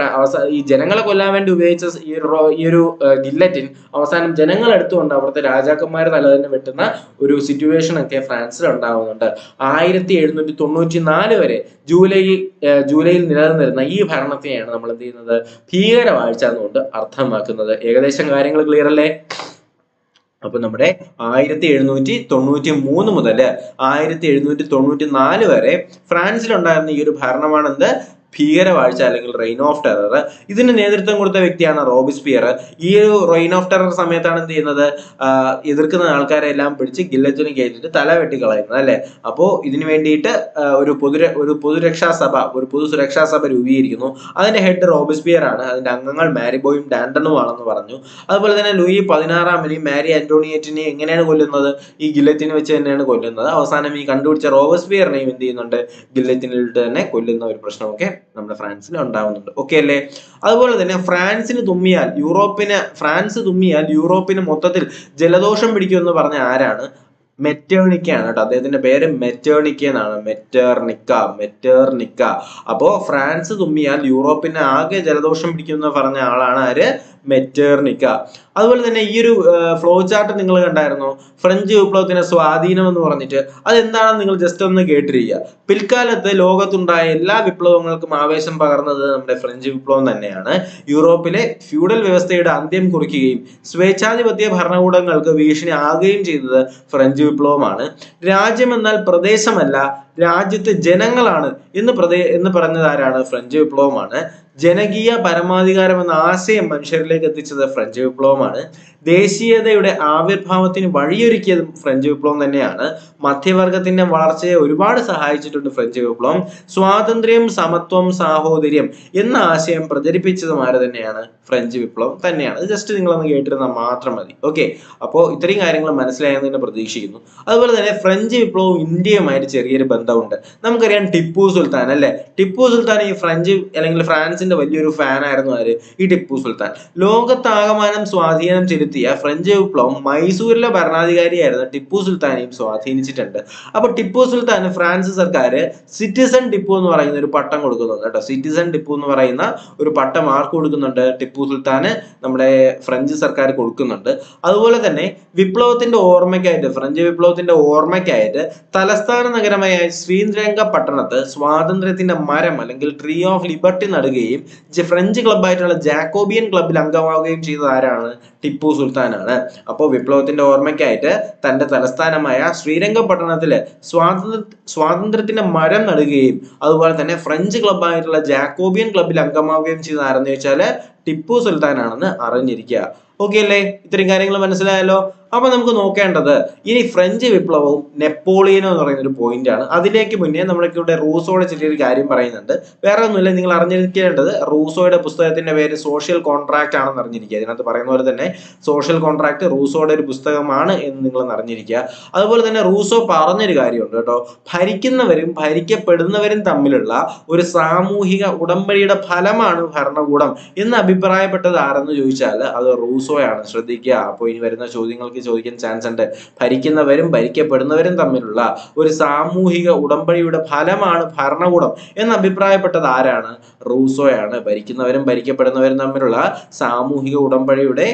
ഈ ജനങ്ങളെ കൊല്ലാൻ വേണ്ടി ഉപയോഗിച്ച ഈ ഒരു ഗില്ലറ്റിൻ അവസാനം ജനങ്ങൾ എടുത്തുകൊണ്ട് അവിടുത്തെ രാജാക്കന്മാരെ തല തന്നെ വെട്ടുന്ന ഒരു സിറ്റുവേഷൻ ഒക്കെ ഫ്രാൻസിൽ ഉണ്ടാവുന്നുണ്ട്. 1794 വരെ ജൂലൈയിൽ നിലനിന്നിരുന്ന ഈ ഭരണത്തെയാണ് നമ്മൾ എന്ത് ചെയ്യുന്നത്, ഭീകരവാഴ്ച എന്നുകൊണ്ട് അർത്ഥമാക്കുന്നത്. ഏകദേശം കാര്യങ്ങൾ ക്ലിയർ അല്ലേ? അപ്പൊ നമ്മുടെ 1793 മുതൽ 1794 വരെ ഫ്രാൻസിലുണ്ടായിരുന്ന ഈ ഒരു ഭരണമാണ് എന്ത്, ഭീകരവാഴ്ച അല്ലെങ്കിൽ റെയിൻ ഓഫ് ടെറർ. ഇതിന് നേതൃത്വം കൊടുത്ത വ്യക്തിയാണ് റോബിസ്പിയർ. ഈ ഒരു റെയിൻ ഓഫ് ടെറർ സമയത്താണ് എന്ത് ചെയ്യുന്നത്, എതിർക്കുന്ന ആൾക്കാരെ എല്ലാം പിടിച്ച് ഗില്ലറ്റിന് കയറ്റിട്ട് തല വെട്ടിക്കളയുന്നത് അല്ലെ. അപ്പോ ഇതിനു വേണ്ടിയിട്ട് ഒരു പൊതു സുരക്ഷാ സഭ രൂപീകരിക്കുന്നു. അതിന്റെ ഹെഡ് റോബിസ്പിയർ ആണ്. അതിന്റെ അംഗങ്ങൾ മാരിബോയും ഡാൻഡണും ആണെന്ന് പറഞ്ഞു. അതുപോലെ തന്നെ ലൂയി 16 മാരി ആന്റോണിയറ്റിനെ എങ്ങനെയാണ് കൊല്ലുന്നത്, ഈ ഗില്ലറ്റിന് വെച്ച് തന്നെയാണ് കൊല്ലുന്നത്. അവസാനം ഈ കണ്ടുപിടിച്ച റോബിസ്പിയറിനെയും എന്ത് ചെയ്യുന്നുണ്ട്, ഗില്ലറ്റിനിട്ട് തന്നെ കൊല്ലുന്ന ഒരു പ്രശ്നമൊക്കെ നമ്മുടെ ഫ്രാൻസിൽ ഉണ്ടാവുന്നുണ്ട്. ഓക്കെ അല്ലേ. അതുപോലെ തന്നെ ഫ്രാൻസ് തുമ്മിയാൽ യൂറോപ്പിന് മൊത്തത്തിൽ ജലദോഷം പിടിക്കുമെന്ന് പറഞ്ഞ ആരാണ്, മെറ്റേണിക്ക ആണ് കേട്ടോ. അദ്ദേഹത്തിന്റെ പേര് മെറ്റേണിക്ക എന്നാണ്. മെറ്റേർണിക്ക. അപ്പോ ഫ്രാൻസ് തുമ്മിയാൽ യൂറോപ്പിന് ആകെ ജലദോഷം പിടിക്കുമെന്ന് പറഞ്ഞ ആളാണ് ആര്, മെറ്റേർണിക്ക. അതുപോലെ തന്നെ ഈ ഒരു ഫ്ലോ ചാർട്ട് നിങ്ങൾ കണ്ടായിരുന്നോ, ഫ്രഞ്ച് വിപ്ലവത്തിന്റെ സ്വാധീനം എന്ന് പറഞ്ഞിട്ട്. അതെന്താണെന്ന് നിങ്ങൾ ജസ്റ്റ് ഒന്ന് കേട്ടിരിക്കുക. പിൽക്കാലത്ത് ലോകത്തുണ്ടായ എല്ലാ വിപ്ലവങ്ങൾക്കും ആവേശം പകർന്നത് നമ്മുടെ ഫ്രഞ്ച് വിപ്ലവം തന്നെയാണ്. യൂറോപ്പിലെ ഫ്യൂഡൽ വ്യവസ്ഥയുടെ അന്ത്യം കുറിക്കുകയും സ്വേച്ഛാധിപത്യ ഭരണകൂടങ്ങൾക്ക് ഭീഷണി ആകുകയും ചെയ്തത് ഫ്രഞ്ച് വിപ്ലവമാണ്. രാജ്യം എന്നാൽ പ്രദേശമല്ല, രാജ്യത്തെ ജനങ്ങളാണ് എന്ന് പറഞ്ഞത് ആരാണ്, ഫ്രഞ്ച് വിപ്ലവമാണ്. ജനകീയ പരമാധികാരം എന്ന ആശയം മനുഷ്യരിലേക്ക് എത്തിച്ചത് ഫ്രഞ്ച് വിപ്ലവമാണ്. ദേശീയതയുടെ ആവിർഭാവത്തിന് വഴിയൊരുക്കിയതും ഫ്രഞ്ച് വിപ്ലവം തന്നെയാണ്. മധ്യവർഗത്തിന്റെ വളർച്ചയെ ഒരുപാട് സഹായിച്ചിട്ടുണ്ട് ഫ്രഞ്ച് വിപ്ലവം. സ്വാതന്ത്ര്യം, സമത്വം, സാഹോദര്യം എന്ന ആശയം പ്രചരിപ്പിച്ചതും ആര് തന്നെയാണ്, ഫ്രഞ്ച് വിപ്ലവം തന്നെയാണ്. ഇത് ജസ്റ്റ് നിങ്ങളൊന്ന് കേട്ടിരുന്നാൽ മാത്രം മതി. ഓക്കെ, അപ്പോൾ ഇത്രയും കാര്യങ്ങൾ മനസ്സിലായെന്ന് തന്നെ പ്രതീക്ഷിക്കുന്നു. അതുപോലെ തന്നെ ഫ്രഞ്ച് വിപ്ലവവും ഇന്ത്യയുമായിട്ട് ചെറിയൊരു ബന്ധമുണ്ട്. നമുക്കറിയാം ടിപ്പു സുൽത്താൻ അല്ലെ. ടിപ്പു സുൽത്താൻ ഈ ഫ്രാൻസിന്റെ വലിയൊരു ഫാൻ ആയിരുന്നു ആര്, ഈ ടിപ്പു സുൽത്താൻ. ലോകത്താകമാനം സ്വാധീനം ചെലുത്തിയ ഫ്രഞ്ച് വിപ്ലവം മൈസൂരിലെ ഭരണാധികാരിയായിരുന്ന ടിപ്പു സുൽത്താനെയും സ്വാധീനിച്ചിട്ടുണ്ട്. അപ്പൊ ടിപ്പു സുൽത്താൻ ഫ്രാൻസ് സർക്കാർ സിറ്റിസൺ ടിപ്പു എന്ന് പറയുന്ന ഒരു പട്ടം കൊടുക്കുന്നുണ്ട് കേട്ടോ. സിറ്റിസൺ ടിപ്പു എന്ന് പറയുന്ന ഒരു പട്ടം ആർക്ക് കൊടുക്കുന്നുണ്ട്, ടിപ്പു സുൽത്താന് നമ്മുടെ ഫ്രഞ്ച് സർക്കാർ കൊടുക്കുന്നുണ്ട്. അതുപോലെ തന്നെ ഫ്രഞ്ച് വിപ്ലവത്തിന്റെ ഓർമ്മയ്ക്കായിട്ട് തലസ്ഥാന നഗരമായ ശ്രീരംഗപട്ടണത്ത് സ്വാതന്ത്ര്യത്തിന്റെ മരം അല്ലെങ്കിൽ ട്രീ ഓഫ് ലിബർട്ടി നടുകയും ഫ്രഞ്ച് ക്ലബ്ബായിട്ടുള്ള ജാക്കോബിയൻ ക്ലബ്ബിൽ അംഗമാവുകയും ചെയ്തത് ആരാണ്, ടിപ്പു സുൽത്താനാണ്. അപ്പോൾ വിപ്ലവത്തിന്റെ ഓർമ്മയ്ക്കായിട്ട് തന്റെ തലസ്ഥാനമായ ശ്രീരംഗപട്ടണത്തില് സ്വാതന്ത്ര്യത്തിന്റെ മരം നടുകയും അതുപോലെ തന്നെ ഫ്രഞ്ച് ക്ലബ്ബായിട്ടുള്ള ജാക്കോബിയൻ ക്ലബ്ബിൽ അംഗമാവുകയും ചെയ്തത് ആരെന്ന് വെച്ചാല് ടിപ്പു സുൽത്താനാണെന്ന് അറിഞ്ഞിരിക്കുക. ഓക്കെ അല്ലേ, ഇത്രയും കാര്യങ്ങൾ മനസ്സിലായല്ലോ. അപ്പൊ നമുക്ക് നോക്കേണ്ടത് ഇനി ഫ്രഞ്ച് വിപ്ലവവും നെപ്പോളിയനും എന്ന് പറയുന്ന ഒരു പോയിന്റ് ആണ്. അതിലേക്ക് മുന്നേ നമ്മൾക്ക് ഇവിടെ റൂസോയുടെ ചെറിയൊരു കാര്യം പറയുന്നുണ്ട്. വേറെ ഒന്നുമില്ല, നിങ്ങൾ അറിഞ്ഞിരിക്കേണ്ടത് റൂസോയുടെ പുസ്തകത്തിന്റെ പേര് സോഷ്യൽ കോൺട്രാക്ട് ആണെന്ന് അറിഞ്ഞിരിക്കുക. ഇതിനകത്ത് പറയുന്ന പോലെ തന്നെ സോഷ്യൽ കോൺട്രാക്ട് റൂസോയുടെ ഒരു പുസ്തകമാണ് എന്ന് നിങ്ങൾ അറിഞ്ഞിരിക്കുക. അതുപോലെ തന്നെ റൂസോ പറഞ്ഞൊരു കാര്യമുണ്ട് കേട്ടോ, ഭരിക്കുന്നവരും ഭരിക്കപ്പെടുന്നവരും തമ്മിലുള്ള ഒരു സാമൂഹിക ഉടമ്പടിയുടെ ഫലമാണ് ഭരണകൂടം എന്ന് അഭിപ്രായപ്പെട്ടത് ആരെന്ന് ചോദിച്ചാൽ അത് റൂസോയാണ്. ശ്രദ്ധിക്കുക. അപ്പോൾ ഇനി വരുന്ന ചോദ്യങ്ങൾക്ക് ചോദിക്കാൻ ചാൻസ് ഉണ്ട്. ഭരിക്കുന്നവരും ഭരിക്കപ്പെടുന്നവരും തമ്മിലുള്ള ഒരു സാമൂഹിക ഉടമ്പടിയുടെ ഫലമാണ് ഭരണകൂടം എന്ന് അഭിപ്രായപ്പെട്ടത് ആരാണ്, റൂസോയാണ്. ഭരിക്കുന്നവരും ഭരിക്കപ്പെടുന്നവരും തമ്മിലുള്ള സാമൂഹിക ഉടമ്പടിയുടെ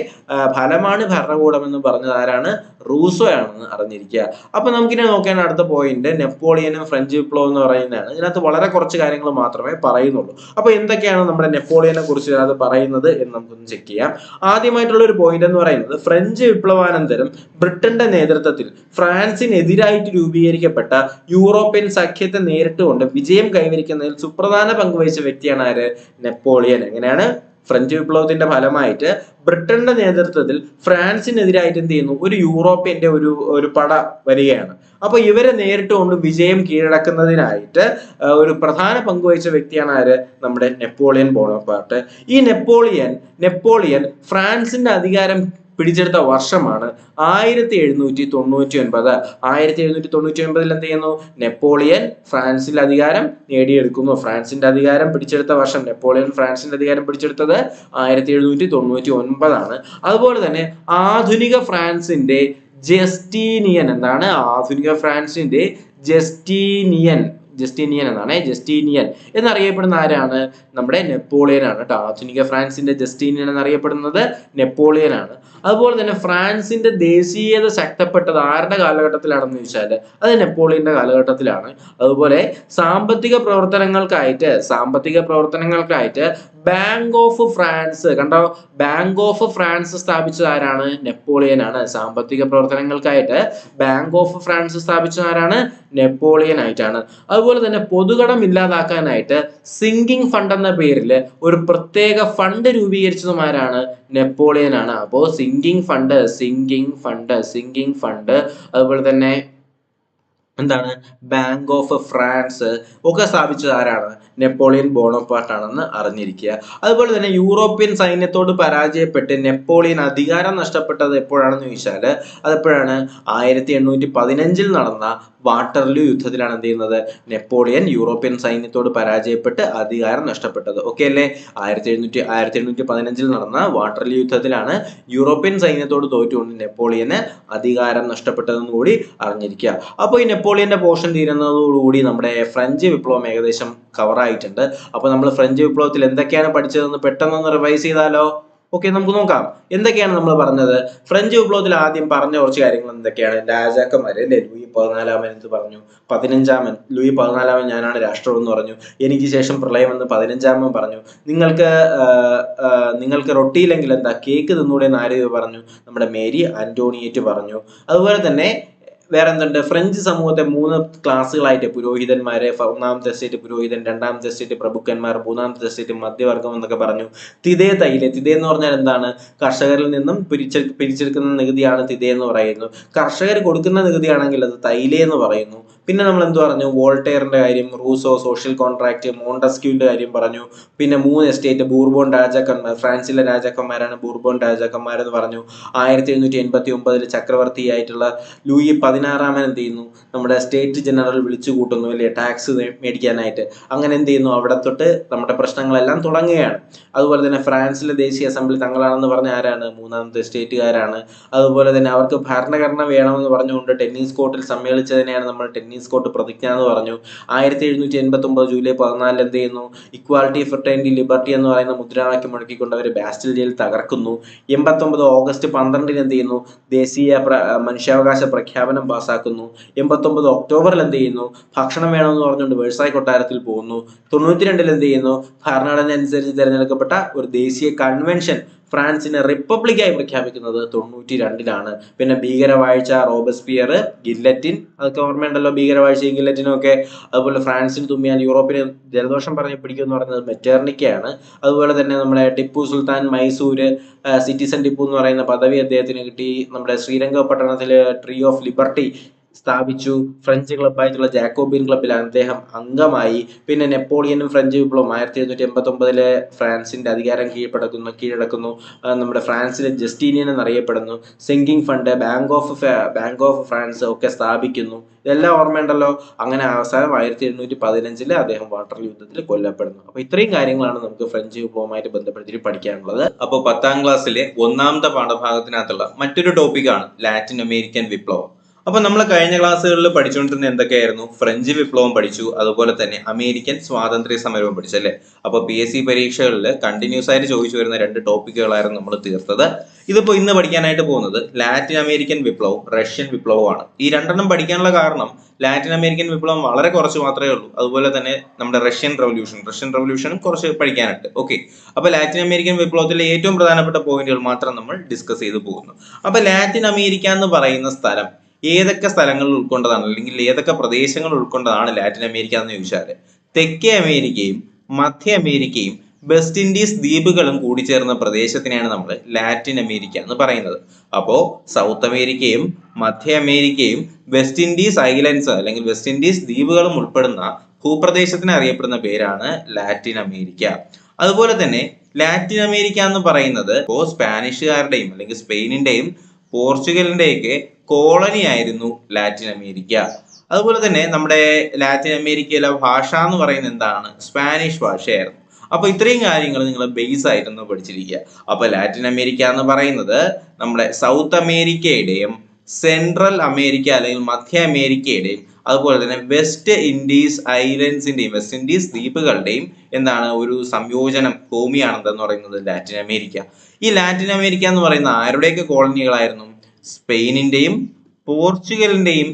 ഫലമാണ് ഭരണകൂടം എന്ന് പറഞ്ഞത് ആരാണ്, റൂസോയാണെന്ന് അറിഞ്ഞിരിക്കുക. അപ്പൊ നമുക്കിനി നോക്കേണ്ട അടുത്ത പോയിന്റ് നെപ്പോളിയനും ഫ്രഞ്ച് വിപ്ലവം എന്ന് പറയുന്നതാണ്. ഇതിനകത്ത് വളരെ കുറച്ച് കാര്യങ്ങൾ മാത്രമേ പറയുന്നുള്ളൂ. അപ്പൊ എന്തൊക്കെയാണ് നമ്മുടെ നെപ്പോളിയനെ കുറിച്ച് അത് പറയുന്നത് എന്ന് നമുക്കൊന്ന് ചെക്ക് ചെയ്യാം. ആദ്യമായിട്ടുള്ള ഒരു പോയിന്റ് എന്ന് പറയുന്നത് ഫ്രഞ്ച് വിപ്ലവാനന്തരം ബ്രിട്ടന്റെ നേതൃത്വത്തിൽ ഫ്രാൻസിനെതിരായിട്ട് രൂപീകരിക്കപ്പെട്ട യൂറോപ്യൻ സഖ്യത്തെ നേരിട്ടുകൊണ്ട് വിജയം കൈവരിക്കുന്നതിൽ സുപ്രധാന പങ്കുവഹിച്ച വ്യക്തിയാണ് ആര്, നെപ്പോളിയൻ. എങ്ങനെയാണ്, ഫ്രഞ്ച് വിപ്ലവത്തിന്റെ ഫലമായിട്ട് ബ്രിട്ടന്റെ നേതൃത്വത്തിൽ ഫ്രാൻസിനെതിരായിട്ട് എന്ത് ചെയ്യുന്നു, ഒരു യൂറോപ്യന്റെ ഒരു പട വരികയാണ്. അപ്പൊ ഇവരെ നേരിട്ട് കൊണ്ട് വിജയം കീഴടക്കുന്നതിനായിട്ട് ഒരു പ്രധാന പങ്കുവഹിച്ച വ്യക്തിയാണ് ആര്, നമ്മുടെ നെപ്പോളിയൻ ബോണപ്പാർട്ട്. ഈ നെപ്പോളിയൻ ഫ്രാൻസിന്റെ അധികാരം പിടിച്ചെടുത്ത വർഷമാണ് 1799. 1799 എന്ത് ചെയ്യുന്നു, നെപ്പോളിയൻ ഫ്രാൻസിൽ അധികാരം നേടിയെടുക്കുന്നു. ഫ്രാൻസിന്റെ അധികാരം പിടിച്ചെടുത്ത വർഷം, നെപ്പോളിയൻ ഫ്രാൻസിന്റെ അധികാരം പിടിച്ചെടുത്തത് 1799 ആണ്. അതുപോലെ തന്നെ ആധുനിക ഫ്രാൻസിന്റെ ജസ്റ്റീനിയൻ എന്താണ്, ആധുനിക ഫ്രാൻസിന്റെ ജസ്റ്റീനിയൻ എന്നറിയപ്പെടുന്ന ആരാണ്, നമ്മുടെ നെപ്പോളിയൻ ആണ് കേട്ടോ. ആധുനിക ഫ്രാൻസിന്റെ ജസ്റ്റീനിയൻ എന്നറിയപ്പെടുന്നത് നെപ്പോളിയൻ ആണ്. അതുപോലെ തന്നെ ഫ്രാൻസിന്റെ ദേശീയത ശക്തപ്പെട്ടത് ആരുടെ കാലഘട്ടത്തിലാണെന്ന് ചോദിച്ചാൽ അത് നെപ്പോളിയന്റെ കാലഘട്ടത്തിലാണ്. അതുപോലെ സാമ്പത്തിക പ്രവർത്തനങ്ങൾക്കായിട്ട് ബാങ്ക് ഓഫ് ഫ്രാൻസ് കണ്ടോ, ബാങ്ക് ഓഫ് ഫ്രാൻസ് സ്ഥാപിച്ചത് ആരാണ്? നെപ്പോളിയൻ ആണ്. സാമ്പത്തിക പ്രവർത്തനങ്ങൾക്കായിട്ട് ബാങ്ക് ഓഫ് ഫ്രാൻസ് സ്ഥാപിച്ചത് ആരാണ്? നെപ്പോളിയൻ ആയിട്ടാണ്. അതുപോലെ തന്നെ പൊതുകടം ഇല്ലാതാക്കാനായിട്ട് സിങ്കിങ് ഫണ്ട് എന്ന പേരിൽ ഒരു പ്രത്യേക ഫണ്ട് രൂപീകരിച്ചതും ആരാണ്? നെപ്പോളിയൻ ആണ്. അപ്പോ സിങ്കിങ് ഫണ്ട് അതുപോലെ തന്നെ എന്താണ് ബാങ്ക് ഓഫ് ഫ്രാൻസ് ഒക്കെ സ്ഥാപിച്ചത് ആരാണ്? നെപ്പോളിയൻ ബോണപ്പാർട്ട് ആണെന്ന് അറിഞ്ഞിരിക്കുക. അതുപോലെ തന്നെ യൂറോപ്യൻ സൈന്യത്തോട് പരാജയപ്പെട്ട് നെപ്പോളിയൻ അധികാരം നഷ്ടപ്പെട്ടത് എപ്പോഴാണെന്ന് ചോദിച്ചാൽ അതെപ്പോഴാണ്? 1815 നടന്ന വാട്ടർലൂ യുദ്ധത്തിലാണ് എന്ത് ചെയ്യുന്നത്? നെപ്പോളിയൻ യൂറോപ്യൻ സൈന്യത്തോട് പരാജയപ്പെട്ട് അധികാരം നഷ്ടപ്പെട്ടത്. ഓക്കെ അല്ലേ? 1815 നടന്ന വാട്ടർലൂ യുദ്ധത്തിലാണ് യൂറോപ്യൻ സൈന്യത്തോട് തോറ്റുകൊണ്ട് നെപ്പോളിയന് അധികാരം നഷ്ടപ്പെട്ടതെന്ന് കൂടി അറിഞ്ഞിരിക്കുക. അപ്പോൾ ഈ നെപ്പോളിയന്റെ പോർഷൻ തീരുന്നതോടുകൂടി നമ്മുടെ ഫ്രഞ്ച് വിപ്ലവം ഏകദേശം കവർ ആയിട്ടുണ്ട്. അപ്പൊ നമ്മൾ ഫ്രഞ്ച് വിപ്ലവത്തിൽ എന്തൊക്കെയാണ് പഠിച്ചതെന്ന് പെട്ടെന്ന് റിവൈസ് ചെയ്താലോ? ഓക്കെ, നമുക്ക് നോക്കാം എന്തൊക്കെയാണ് നമ്മൾ പറഞ്ഞത്. ഫ്രഞ്ച് വിപ്ലവത്തിൽ ആദ്യം പറഞ്ഞ കുറച്ച് കാര്യങ്ങൾ എന്തൊക്കെയാണ്? രാജാക്കന്മാര് അല്ലെ, ലൂയി 14 എന്ത് പറഞ്ഞു? 15 ലൂയി 14 ഞാനാണ് രാഷ്ട്രം എന്ന് പറഞ്ഞു. എനിക്ക് ശേഷം പ്രളയം എന്ന് 15 പറഞ്ഞു. നിങ്ങൾക്ക് റൊട്ടിയില്ലെങ്കിൽ എന്താ കേക്ക് തിന്നൂടെ എന്ന് ആര് പറഞ്ഞു? നമ്മുടെ മേരി ആന്റോണിയേറ്റ് പറഞ്ഞു. അതുപോലെ തന്നെ വേറെ എന്തുണ്ട്? ഫ്രഞ്ച് സമൂഹത്തെ 3 ക്ലാസ്സുകളായിട്ട് പുരോഹിതന്മാരെ, ഒന്നാമത്തെ എസ്റ്റേറ്റ് പുരോഹിതൻ, രണ്ടാമത്തെ എസ്റ്റേറ്റ് പ്രഭുക്കന്മാർ, മൂന്നാമത്തെ എസ്റ്റേറ്റ് മധ്യവർഗം എന്നൊക്കെ പറഞ്ഞു. തിതേ എന്ന് പറഞ്ഞാൽ എന്താണ്? കർഷകരിൽ നിന്നും പിരിച്ചെടുക്കുന്ന നികുതിയാണ് തിതേ എന്ന് പറയുന്നു. കർഷകർ കൊടുക്കുന്ന നികുതിയാണെങ്കിൽ അത് തൈലേ എന്ന് പറയുന്നു. പിന്നെ നമ്മൾ എന്ത് പറഞ്ഞു? വോൾട്ടയറിന്റെ കാര്യം, റൂസോ, സോഷ്യൽ കോൺട്രാക്ട്, മോണ്ടസ്ക്യൂവിന്റെ കാര്യം പറഞ്ഞു. പിന്നെ 3 എസ്റ്റേറ്റ് ബൂർബോൺ രാജാക്കന്മാർ, ഫ്രാൻസിലെ രാജാക്കന്മാരാണ് ബൂർബോൺ രാജാക്കന്മാരെന്ന് പറഞ്ഞു. 1789 ചക്രവർത്തിയായിട്ടുള്ള ലൂയി 16 എന്ത് ചെയ്യുന്നു? നമ്മുടെ സ്റ്റേറ്റ് ജനറൽ വിളിച്ചു കൂട്ടുന്നു അല്ലെ, ടാക്സ് മേടിക്കാനായിട്ട്. അങ്ങനെ എന്ത് ചെയ്യുന്നു? അവിടെ തൊട്ട് നമ്മുടെ പ്രശ്നങ്ങളെല്ലാം തുടങ്ങുകയാണ്. അതുപോലെ തന്നെ ഫ്രാൻസിലെ ദേശീയ അസംബ്ലി തങ്ങളാണെന്ന് പറഞ്ഞ ആരാണ്? മൂന്നാമത്തെ സ്റ്റേറ്റുകാരാണ്. അതുപോലെ തന്നെ അവർക്ക് ഭരണഘടന വേണമെന്ന് പറഞ്ഞുകൊണ്ട് ടെന്നീസ് കോർട്ടിൽ സമ്മേളിച്ചതിനെയാണ് നമ്മൾ ടെന്നീസ് കോർട്ട് പ്രതിജ്ഞ എന്ന് പറഞ്ഞു. 1789 ജൂലൈ 14 എന്ത് ചെയ്യുന്നു? ഇക്വാലിറ്റി, ഫ്രട്ടേണിറ്റി, ലിബർട്ടി എന്ന് പറയുന്ന മുദ്രാവാക്യം മുഴക്കിക്കൊണ്ട് അവർ ബാസ്റ്റൽ ജയിൽ തകർക്കുന്നു. 89 ഓഗസ്റ്റ് 12 എന്ത് ചെയ്യുന്നു? ദേശീയ മനുഷ്യാവകാശ പ്രഖ്യാപനം പാസ്സാക്കുന്നു. 89 ഒക്ടോബറിൽ എന്ത് ചെയ്യുന്നു? ഭക്ഷണം വേണമെന്ന് പറഞ്ഞുകൊണ്ട് വേഴ്സായ് കൊട്ടാരത്തിൽ പോകുന്നു. 92 എന്ത് ചെയ്യുന്നു? ഭരണഘടന അനുസരിച്ച് തിരഞ്ഞെടുക്കപ്പെട്ട ഒരു ദേശീയ കൺവെൻഷൻ ഫ്രാൻസിനെ റിപ്പബ്ലിക്കായി പ്രഖ്യാപിക്കുന്നത് 92 പിന്നെ ഭീകരവാഴ്ച, റോബസ്പിയർ, ഗില്ലറ്റിൻ, അതൊക്കെ ഓർമ്മയുണ്ടല്ലോ, ഭീകരവാഴ്ചയും ഗില്ലറ്റിനും ഒക്കെ. അതുപോലെ ഫ്രാൻസിന് തുമ്മിയാൽ യൂറോപ്പിന് ജലദോഷം പറഞ്ഞ് പിടിക്കും എന്ന് പറയുന്നത് മെറ്റേർണിക്കയാണ്. അതുപോലെ തന്നെ നമ്മുടെ ടിപ്പു സുൽത്താൻ മൈസൂര് സിറ്റിസൺ ടിപ്പു എന്ന് പറയുന്ന പദവി അദ്ദേഹത്തിന് കിട്ടി. നമ്മുടെ ശ്രീരംഗപട്ടണത്തില് ട്രീ ഓഫ് ലിബർട്ടി സ്ഥാപിച്ചു. ഫ്രഞ്ച് ക്ലബ്ബായിട്ടുള്ള ജാക്കോബിൻ ക്ലബ്ബിൽ അദ്ദേഹം അംഗമായി. പിന്നെ നെപ്പോളിയനും ഫ്രഞ്ച് വിപ്ലവം 1789 ഫ്രാൻസിന്റെ അധികാരം കീഴടക്കുന്നു. നമ്മുടെ ഫ്രാൻസിലെ ജസ്റ്റീനിയൻ എന്നറിയപ്പെടുന്നു. Sinking fund, bank of France ഒക്കെ സ്ഥാപിക്കുന്നു. ഇതെല്ലാം ഓർമ്മയുണ്ടല്ലോ. അങ്ങനെ അവസാനം 1715 അദ്ദേഹം വാട്ടർലൂ യുദ്ധത്തിൽ കൊല്ലപ്പെടുന്നു. അപ്പൊ ഇത്രയും കാര്യങ്ങളാണ് നമുക്ക് ഫ്രഞ്ച് വിപ്ലവവുമായിട്ട് ബന്ധപ്പെടുത്തി പഠിക്കാനുള്ളത്. അപ്പോൾ 10ാം ക്ലാസ്സിലെ 1ാമത്തെ പാഠഭാഗത്തിനകത്തുള്ള മറ്റൊരു ടോപ്പിക്കാണ് ലാറ്റിൻ അമേരിക്കൻ വിപ്ലവം. അപ്പൊ നമ്മൾ കഴിഞ്ഞ ക്ലാസ്സുകളിൽ പഠിച്ചുകൊണ്ടിരുന്ന എന്തൊക്കെയായിരുന്നു? ഫ്രഞ്ച് വിപ്ലവം പഠിച്ചു, അതുപോലെ തന്നെ അമേരിക്കൻ സ്വാതന്ത്ര്യ സമരവും പഠിച്ചു അല്ലേ. അപ്പൊ PSC പരീക്ഷകളിൽ കണ്ടിന്യൂസ് ആയിട്ട് ചോദിച്ചു വരുന്ന 2 ടോപ്പിക്കുകളായിരുന്നു നമ്മൾ തീർത്തത്. ഇതിപ്പോ ഇന്ന് പഠിക്കാനായിട്ട് പോകുന്നത് ലാറ്റിൻ അമേരിക്കൻ വിപ്ലവവും റഷ്യൻ വിപ്ലവവുമാണ്. ഈ 2 പഠിക്കാനുള്ള കാരണം ലാറ്റിൻ അമേരിക്കൻ വിപ്ലവം വളരെ കുറച്ച് മാത്രമേ ഉള്ളൂ. അതുപോലെ തന്നെ നമ്മുടെ റഷ്യൻ റവല്യൂഷനും കുറച്ച് പഠിക്കാനുണ്ട്. ഓക്കെ, അപ്പൊ ലാറ്റിൻ അമേരിക്കൻ വിപ്ലവത്തിലെ ഏറ്റവും പ്രധാനപ്പെട്ട പോയിന്റുകൾ മാത്രം നമ്മൾ ഡിസ്കസ് ചെയ്തു പോകുന്നു. അപ്പൊ ലാറ്റിൻ അമേരിക്ക എന്ന് പറയുന്ന സ്ഥലം ഏതൊക്കെ സ്ഥലങ്ങൾ ഉൾക്കൊണ്ടതാണ്, അല്ലെങ്കിൽ ഏതൊക്കെ പ്രദേശങ്ങൾ ഉൾക്കൊണ്ടതാണ് ലാറ്റിൻ അമേരിക്ക എന്ന് ചോദിച്ചാൽ തെക്കേ അമേരിക്കയും മധ്യ അമേരിക്കയും വെസ്റ്റ് ഇൻഡീസ് ദ്വീപുകളും കൂടി ചേർന്ന പ്രദേശത്തിനെയാണ് നമ്മൾ ലാറ്റിൻ അമേരിക്ക എന്ന് പറയുന്നത്. അപ്പോ സൗത്ത് അമേരിക്കയും മധ്യ അമേരിക്കയും വെസ്റ്റ് ഇൻഡീസ് ഐലൻഡ്സ് അല്ലെങ്കിൽ വെസ്റ്റ് ഇൻഡീസ് ദ്വീപുകളും ഉൾപ്പെടുന്ന ഭൂപ്രദേശത്തിന് അറിയപ്പെടുന്ന പേരാണ് ലാറ്റിൻ അമേരിക്ക. അതുപോലെ തന്നെ ലാറ്റിൻ അമേരിക്ക എന്ന് പറയുന്നത് ഇപ്പോൾ സ്പാനിഷുകാരുടെയും അല്ലെങ്കിൽ സ്പെയിനിന്റെയും പോർച്ചുഗലിന്റെയൊക്കെ കോളനി ആയിരുന്നു ലാറ്റിൻ അമേരിക്ക. അതുപോലെ തന്നെ നമ്മുടെ ലാറ്റിൻ അമേരിക്കയിലെ ഭാഷ എന്ന് പറയുന്നത് എന്താണ്? സ്പാനിഷ് ഭാഷയായിരുന്നു. അപ്പൊ ഇത്രയും കാര്യങ്ങൾ നിങ്ങൾ ബേസ് ആയിട്ടൊന്ന് പഠിച്ചിരിക്കുക. അപ്പൊ ലാറ്റിൻ അമേരിക്ക എന്ന് പറയുന്നത് നമ്മുടെ സൗത്ത് അമേരിക്കയുടെയും സെൻട്രൽ അമേരിക്ക അല്ലെങ്കിൽ മധ്യ അമേരിക്കയുടെയും അതുപോലെ തന്നെ വെസ്റ്റ് ഇൻഡീസ് ഐലൻഡ്സിന്റെയും വെസ്റ്റ് ഇൻഡീസ് ദ്വീപുകളുടെയും എന്താണ് ഒരു സംയോജനം ഭൂമിയാണെന്ന് പറയുന്നത് ലാറ്റിൻ അമേരിക്ക. ഈ ലാറ്റിൻ അമേരിക്ക എന്ന് പറയുന്ന ആരുടെയൊക്കെ കോളനികളായിരുന്നു? സ്പെയിനിന്റെയും പോർച്ചുഗലിന്റെയും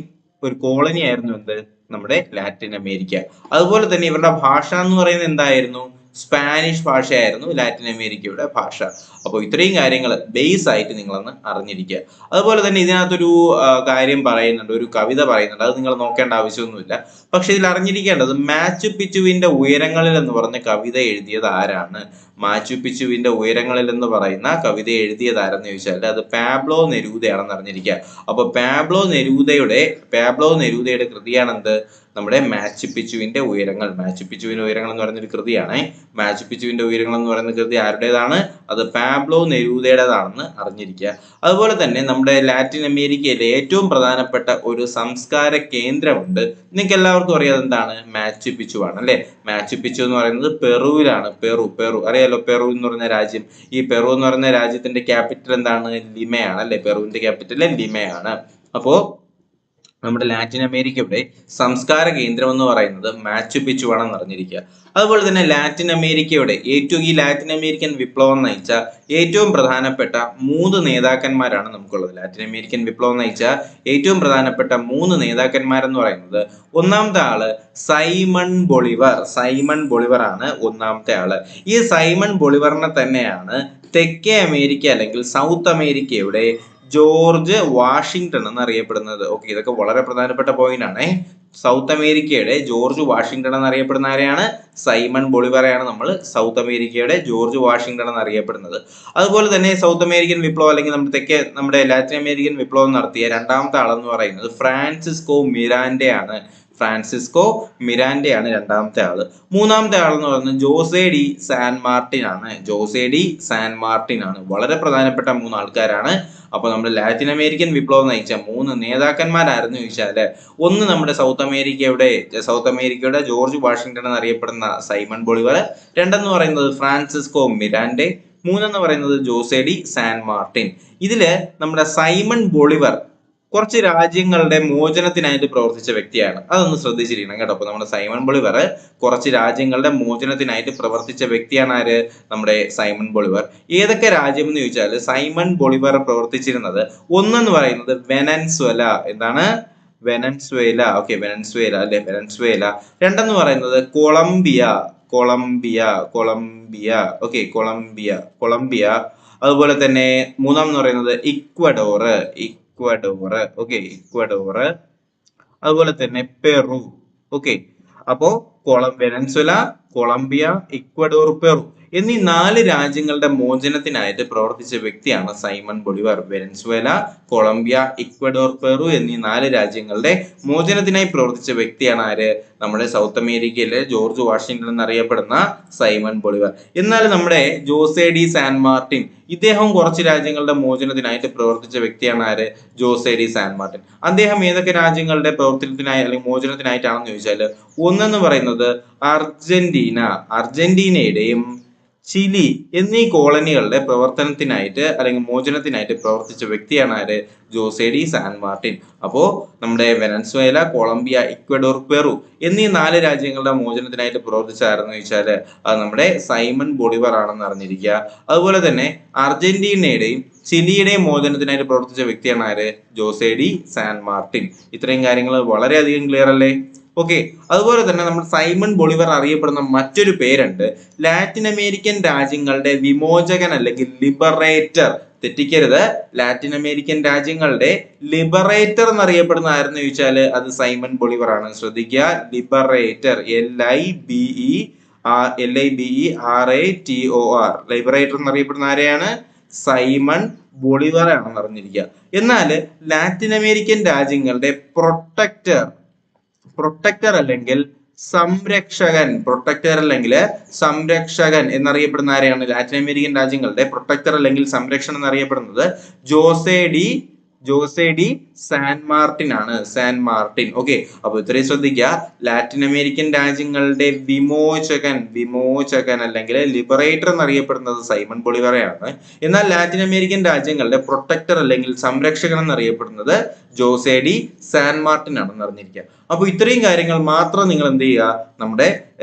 ഒരു കോളനി ആയിരുന്നു എന്ത്? നമ്മുടെ ലാറ്റിൻ അമേരിക്ക. അതുപോലെ തന്നെ ഇവരുടെ ഭാഷ എന്ന് പറയുന്നത് എന്തായിരുന്നു? സ്പാനിഷ് ഭാഷയായിരുന്നു ലാറ്റിൻ അമേരിക്കയുടെ ഭാഷ. അപ്പോൾ ഇത്രയും കാര്യങ്ങൾ ബേസ് ആയിട്ട് നിങ്ങളൊന്ന് അറിഞ്ഞിരിക്കുക. അതുപോലെ തന്നെ ഇതിനകത്തൊരു കാര്യം പറയുന്നുണ്ട്, ഒരു കവിത പറയുന്നുണ്ട്, അത് നിങ്ങൾ നോക്കേണ്ട ആവശ്യമൊന്നുമില്ല. പക്ഷെ ഇതിൽ അറിഞ്ഞിരിക്കേണ്ടത് മാച്ചു പിച്ചുവിന്റെ ഉയരങ്ങളിൽ എന്ന് പറഞ്ഞ കവിത എഴുതിയത് ആരാണ്? മാച്ചു പിച്ചുവിന്റെ ഉയരങ്ങളിൽ എന്ന് പറയുന്ന കവിത എഴുതിയത് ആരെന്ന് ചോദിച്ചാൽ അത് പാബ്ലോ നെരൂദയാണെന്ന് അറിഞ്ഞിരിക്കുക. അപ്പൊ പാബ്ലോ നെരൂദയുടെ കൃതിയാണെന്ത്? നമ്മുടെ മാച്ചു പിച്ചുവിന്റെ ഉയരങ്ങൾ. മാച്ചു പിച്ചുവിന്റെ ഉയരങ്ങൾ എന്ന് പറയുന്ന ഒരു കൃതിയാണ്. മാച്ചു പിച്ചുവിന്റെ ഉയരങ്ങൾ എന്ന് പറയുന്ന കൃതി ആരുടേതാണ്? അത് പാബ്ലോ നെരൂദയുടേതാണെന്ന് അറിഞ്ഞിരിക്കുക. അതുപോലെ തന്നെ നമ്മുടെ ലാറ്റിൻ അമേരിക്കയിലെ ഏറ്റവും പ്രധാനപ്പെട്ട ഒരു സംസ്കാര കേന്ദ്രമുണ്ട്. നിങ്ങൾക്ക് എല്ലാവർക്കും അറിയാം എന്താണ്? മാച്ചു പിച്ചു ആണ് അല്ലെ. മാച്ചു പിച്ചു എന്ന് പറയുന്നത് പെറുവിലാണ്. പെറു അറിയാലോ, പെറു എന്ന് പറയുന്ന രാജ്യം. ഈ പെറു എന്ന് പറയുന്ന രാജ്യത്തിന്റെ ക്യാപിറ്റൽ എന്താണ്? ലിമയാണ് അല്ലെ. പെറുവിന്റെ ക്യാപിറ്റൽ ലിമയാണ്. അപ്പോ നമ്മുടെ ലാറ്റിൻ അമേരിക്കയുടെ സംസ്കാര കേന്ദ്രം എന്ന് പറയുന്നത് മാച്ചു പിച്ചു ആണെന്ന് അറിഞ്ഞിരിക്കുക. അതുപോലെ തന്നെ ലാറ്റിൻ അമേരിക്കയുടെ ഈ ലാറ്റിൻ അമേരിക്കൻ വിപ്ലവം നയിച്ച ഏറ്റവും പ്രധാനപ്പെട്ട 3 നേതാക്കന്മാരാണ് നമുക്കുള്ളത്. ലാറ്റിൻ അമേരിക്കൻ വിപ്ലവം നയിച്ച ഏറ്റവും പ്രധാനപ്പെട്ട 3 നേതാക്കന്മാരെന്ന് പറയുന്നത്, ഒന്നാമത്തെ ആള് സൈമൺ ബൊളിവർ ആണ് ഒന്നാമത്തെ ആള്. ഈ സൈമൺ ബൊളിവറിനെ തന്നെയാണ് തെക്കേ അമേരിക്ക അല്ലെങ്കിൽ സൗത്ത് അമേരിക്കയുടെ ജോർജ് വാഷിംഗ്ടൺ എന്നറിയപ്പെടുന്നത്. ഓക്കെ, ഇതൊക്കെ വളരെ പ്രധാനപ്പെട്ട പോയിന്റ് ആണ്. സൗത്ത് അമേരിക്കയുടെ ജോർജ് വാഷിംഗ്ടൺ എന്നറിയപ്പെടുന്ന ആരെയാണ്? സൈമൺ ബൊളിവറെയാണ് നമ്മൾ സൗത്ത് അമേരിക്കയുടെ ജോർജ് വാഷിംഗ്ടൺ എന്നറിയപ്പെടുന്നത്. അതുപോലെ തന്നെ സൗത്ത് അമേരിക്കൻ വിപ്ലവം അല്ലെങ്കിൽ നമ്മുടെ ലാറ്റിൻ അമേരിക്കൻ വിപ്ലവം നടത്തിയ രണ്ടാമത്തെ ആളെന്ന് പറയുന്നത് ഫ്രാൻസിസ്കോ മിരാൻഡയാണ് രണ്ടാമത്തെ ആള്. മൂന്നാമത്തെ ആളെന്ന് പറയുന്നത് ജോസെ ഡി സാൻ മാർട്ടിൻ ആണ്. വളരെ പ്രധാനപ്പെട്ട 3 ആൾക്കാരാണ്. അപ്പൊ നമ്മുടെ ലാറ്റിൻ അമേരിക്കൻ വിപ്ലവം നയിച്ച 3 നേതാക്കന്മാരായിരുന്നു ചോദിച്ചാല്, ഒന്ന് നമ്മുടെ സൗത്ത് അമേരിക്കയുടെ ജോർജ് വാഷിംഗ്ടൺ എന്നറിയപ്പെടുന്ന സൈമൺ ബൊളിവർ, രണ്ടെന്ന് പറയുന്നത് ഫ്രാൻസിസ്കോ മിരാൻഡെ, മൂന്നെന്ന് പറയുന്നത് ജോസെ ഡി സാൻ മാർട്ടിൻ. ഇതില് നമ്മുടെ സൈമൺ ബൊളിവർ കുറച്ച് രാജ്യങ്ങളുടെ മോചനത്തിനായിട്ട് പ്രവർത്തിച്ച വ്യക്തിയാണ്. അതൊന്ന് ശ്രദ്ധിച്ചിരിക്കണം കേട്ടോ. അപ്പൊ നമ്മുടെ സൈമൺ ബൊളിവർ കുറച്ച് രാജ്യങ്ങളുടെ മോചനത്തിനായിട്ട് പ്രവർത്തിച്ച വ്യക്തിയാണ് ആര്? നമ്മുടെ സൈമൺ ബൊളിവർ. ഏതൊക്കെ രാജ്യം എന്ന് ചോദിച്ചാൽ സൈമൺ ബൊളിവർ പ്രവർത്തിച്ചിരുന്നത്, ഒന്നെന്ന് പറയുന്നത് വെനൻസ്വേല. എന്താണ്? വെനൻസ്വേല. ഓക്കെ, വെനൻസ്വേല. രണ്ടെന്ന് പറയുന്നത് കൊളംബിയ. അതുപോലെ തന്നെ മൂന്നാം എന്ന് പറയുന്നത് ഇക്വഡോർ. അതുപോലെ തന്നെ പെറു. ഓക്കെ, അപ്പോ വെനൻസ്വേല, കൊളംബിയ, ഇക്വഡോർ, പെറു എന്നീ 4 രാജ്യങ്ങളുടെ മോചനത്തിനായിട്ട് പ്രവർത്തിച്ച വ്യക്തിയാണ് Simon Bolivar. Venezuela, Colombia, Ecuador, Peru എന്നീ 4 രാജ്യങ്ങളുടെ മോചനത്തിനായി പ്രവർത്തിച്ച വ്യക്തിയാണ് ആര്? നമ്മുടെ സൗത്ത് അമേരിക്കയിലെ ജോർജ് വാഷിംഗ്ടൺ എന്നറിയപ്പെടുന്ന സൈമൺ ബൊളിവർ. എന്നാൽ നമ്മുടെ ജോസെ ഡി സാൻ മാർട്ടിൻ, ഇദ്ദേഹം കുറച്ച് രാജ്യങ്ങളുടെ മോചനത്തിനായിട്ട് പ്രവർത്തിച്ച വ്യക്തിയാണ് ആര്? Jose de San Martin. അദ്ദേഹം ഏതൊക്കെ രാജ്യങ്ങളുടെ പ്രവർത്തനത്തിനായി അല്ലെങ്കിൽ മോചനത്തിനായിട്ടാണെന്ന് ചോദിച്ചാൽ, ഒന്നെന്ന് പറയുന്നത് അർജന്റീനയുടെയും ചിലി എന്നീ കോളനികളുടെ പ്രവർത്തനത്തിനായിട്ട് അല്ലെങ്കിൽ മോചനത്തിനായിട്ട് പ്രവർത്തിച്ച വ്യക്തിയാണ് ആര്? Jose de San Martin. അപ്പോ നമ്മുടെ വെനൻസ്വേല, കൊളംബിയ, ഇക്വഡോർ, പെറു എന്നീ 4 രാജ്യങ്ങളുടെ മോചനത്തിനായിട്ട് പ്രവർത്തിച്ചാരെന്ന് ചോദിച്ചാൽ അത് നമ്മുടെ സൈമൺ ബൊളിവർ ആണെന്ന് അറിഞ്ഞിരിക്കുക. അതുപോലെ തന്നെ അർജന്റീനയുടെയും ചിലിയുടെയും മോചനത്തിനായിട്ട് പ്രവർത്തിച്ച വ്യക്തിയാണ് ആര്? Jose de San Martin. ഇത്രയും കാര്യങ്ങൾ വളരെയധികം ക്ലിയർ അല്ലേ? ഓക്കെ, അതുപോലെ തന്നെ നമ്മുടെ സൈമൺ ബൊളിവർ അറിയപ്പെടുന്ന മറ്റൊരു പേരുണ്ട്, ലാറ്റിൻ അമേരിക്കൻ രാജ്യങ്ങളുടെ വിമോചകൻ അല്ലെങ്കിൽ ലിബറേറ്റർ. തെറ്റിക്കരുത്, ലാറ്റിൻ അമേരിക്കൻ രാജ്യങ്ങളുടെ ലിബറേറ്റർ എന്നറിയപ്പെടുന്ന ആരെന്ന് ചോദിച്ചാൽ അത് സൈമൺ ബൊളിവർ ആണ്. ശ്രദ്ധിക്കുക, ലിബറേറ്റർ, LIBERATOR, ലിബറേറ്റർ എന്നറിയപ്പെടുന്ന ആരെയാണ്? സൈമൺ ബൊളിവർ ആണെന്ന് അറിഞ്ഞിരിക്കുക. എന്നാൽ ലാറ്റിൻ അമേരിക്കൻ രാജ്യങ്ങളുടെ പ്രൊട്ടക്ടർ അല്ലെങ്കിൽ സംരക്ഷകൻ എന്നറിയപ്പെടുന്ന ആരെയാണ്? ലാറ്റിൻ അമേരിക്കൻ രാജ്യങ്ങളുടെ പ്രൊട്ടക്ടർ അല്ലെങ്കിൽ സംരക്ഷകൻ എന്നറിയപ്പെടുന്നത് ജോസെ ഡി സാൻ മാർട്ടിൻ ആണ്. ഓക്കെ, അപ്പൊ ഇത്രയും ശ്രദ്ധിക്കുക. ലാറ്റിൻ അമേരിക്കൻ രാജ്യങ്ങളുടെ വിമോചകൻ അല്ലെങ്കിൽ ലിബറേറ്റർ എന്നറിയപ്പെടുന്നത് സൈമൺ ബൊളിവറയാണ്. എന്നാൽ ലാറ്റിൻ അമേരിക്കൻ രാജ്യങ്ങളുടെ പ്രൊട്ടക്ടർ അല്ലെങ്കിൽ സംരക്ഷകൻ എന്നറിയപ്പെടുന്നത് ജോസെ ഡി സാൻ മാർട്ടിൻ ആണെന്ന് അറിഞ്ഞിരിക്കുക. അപ്പൊ ഇത്രയും കാര്യങ്ങൾ മാത്രം നിങ്ങൾ എന്ത് ചെയ്യുക? നമ്മുടെ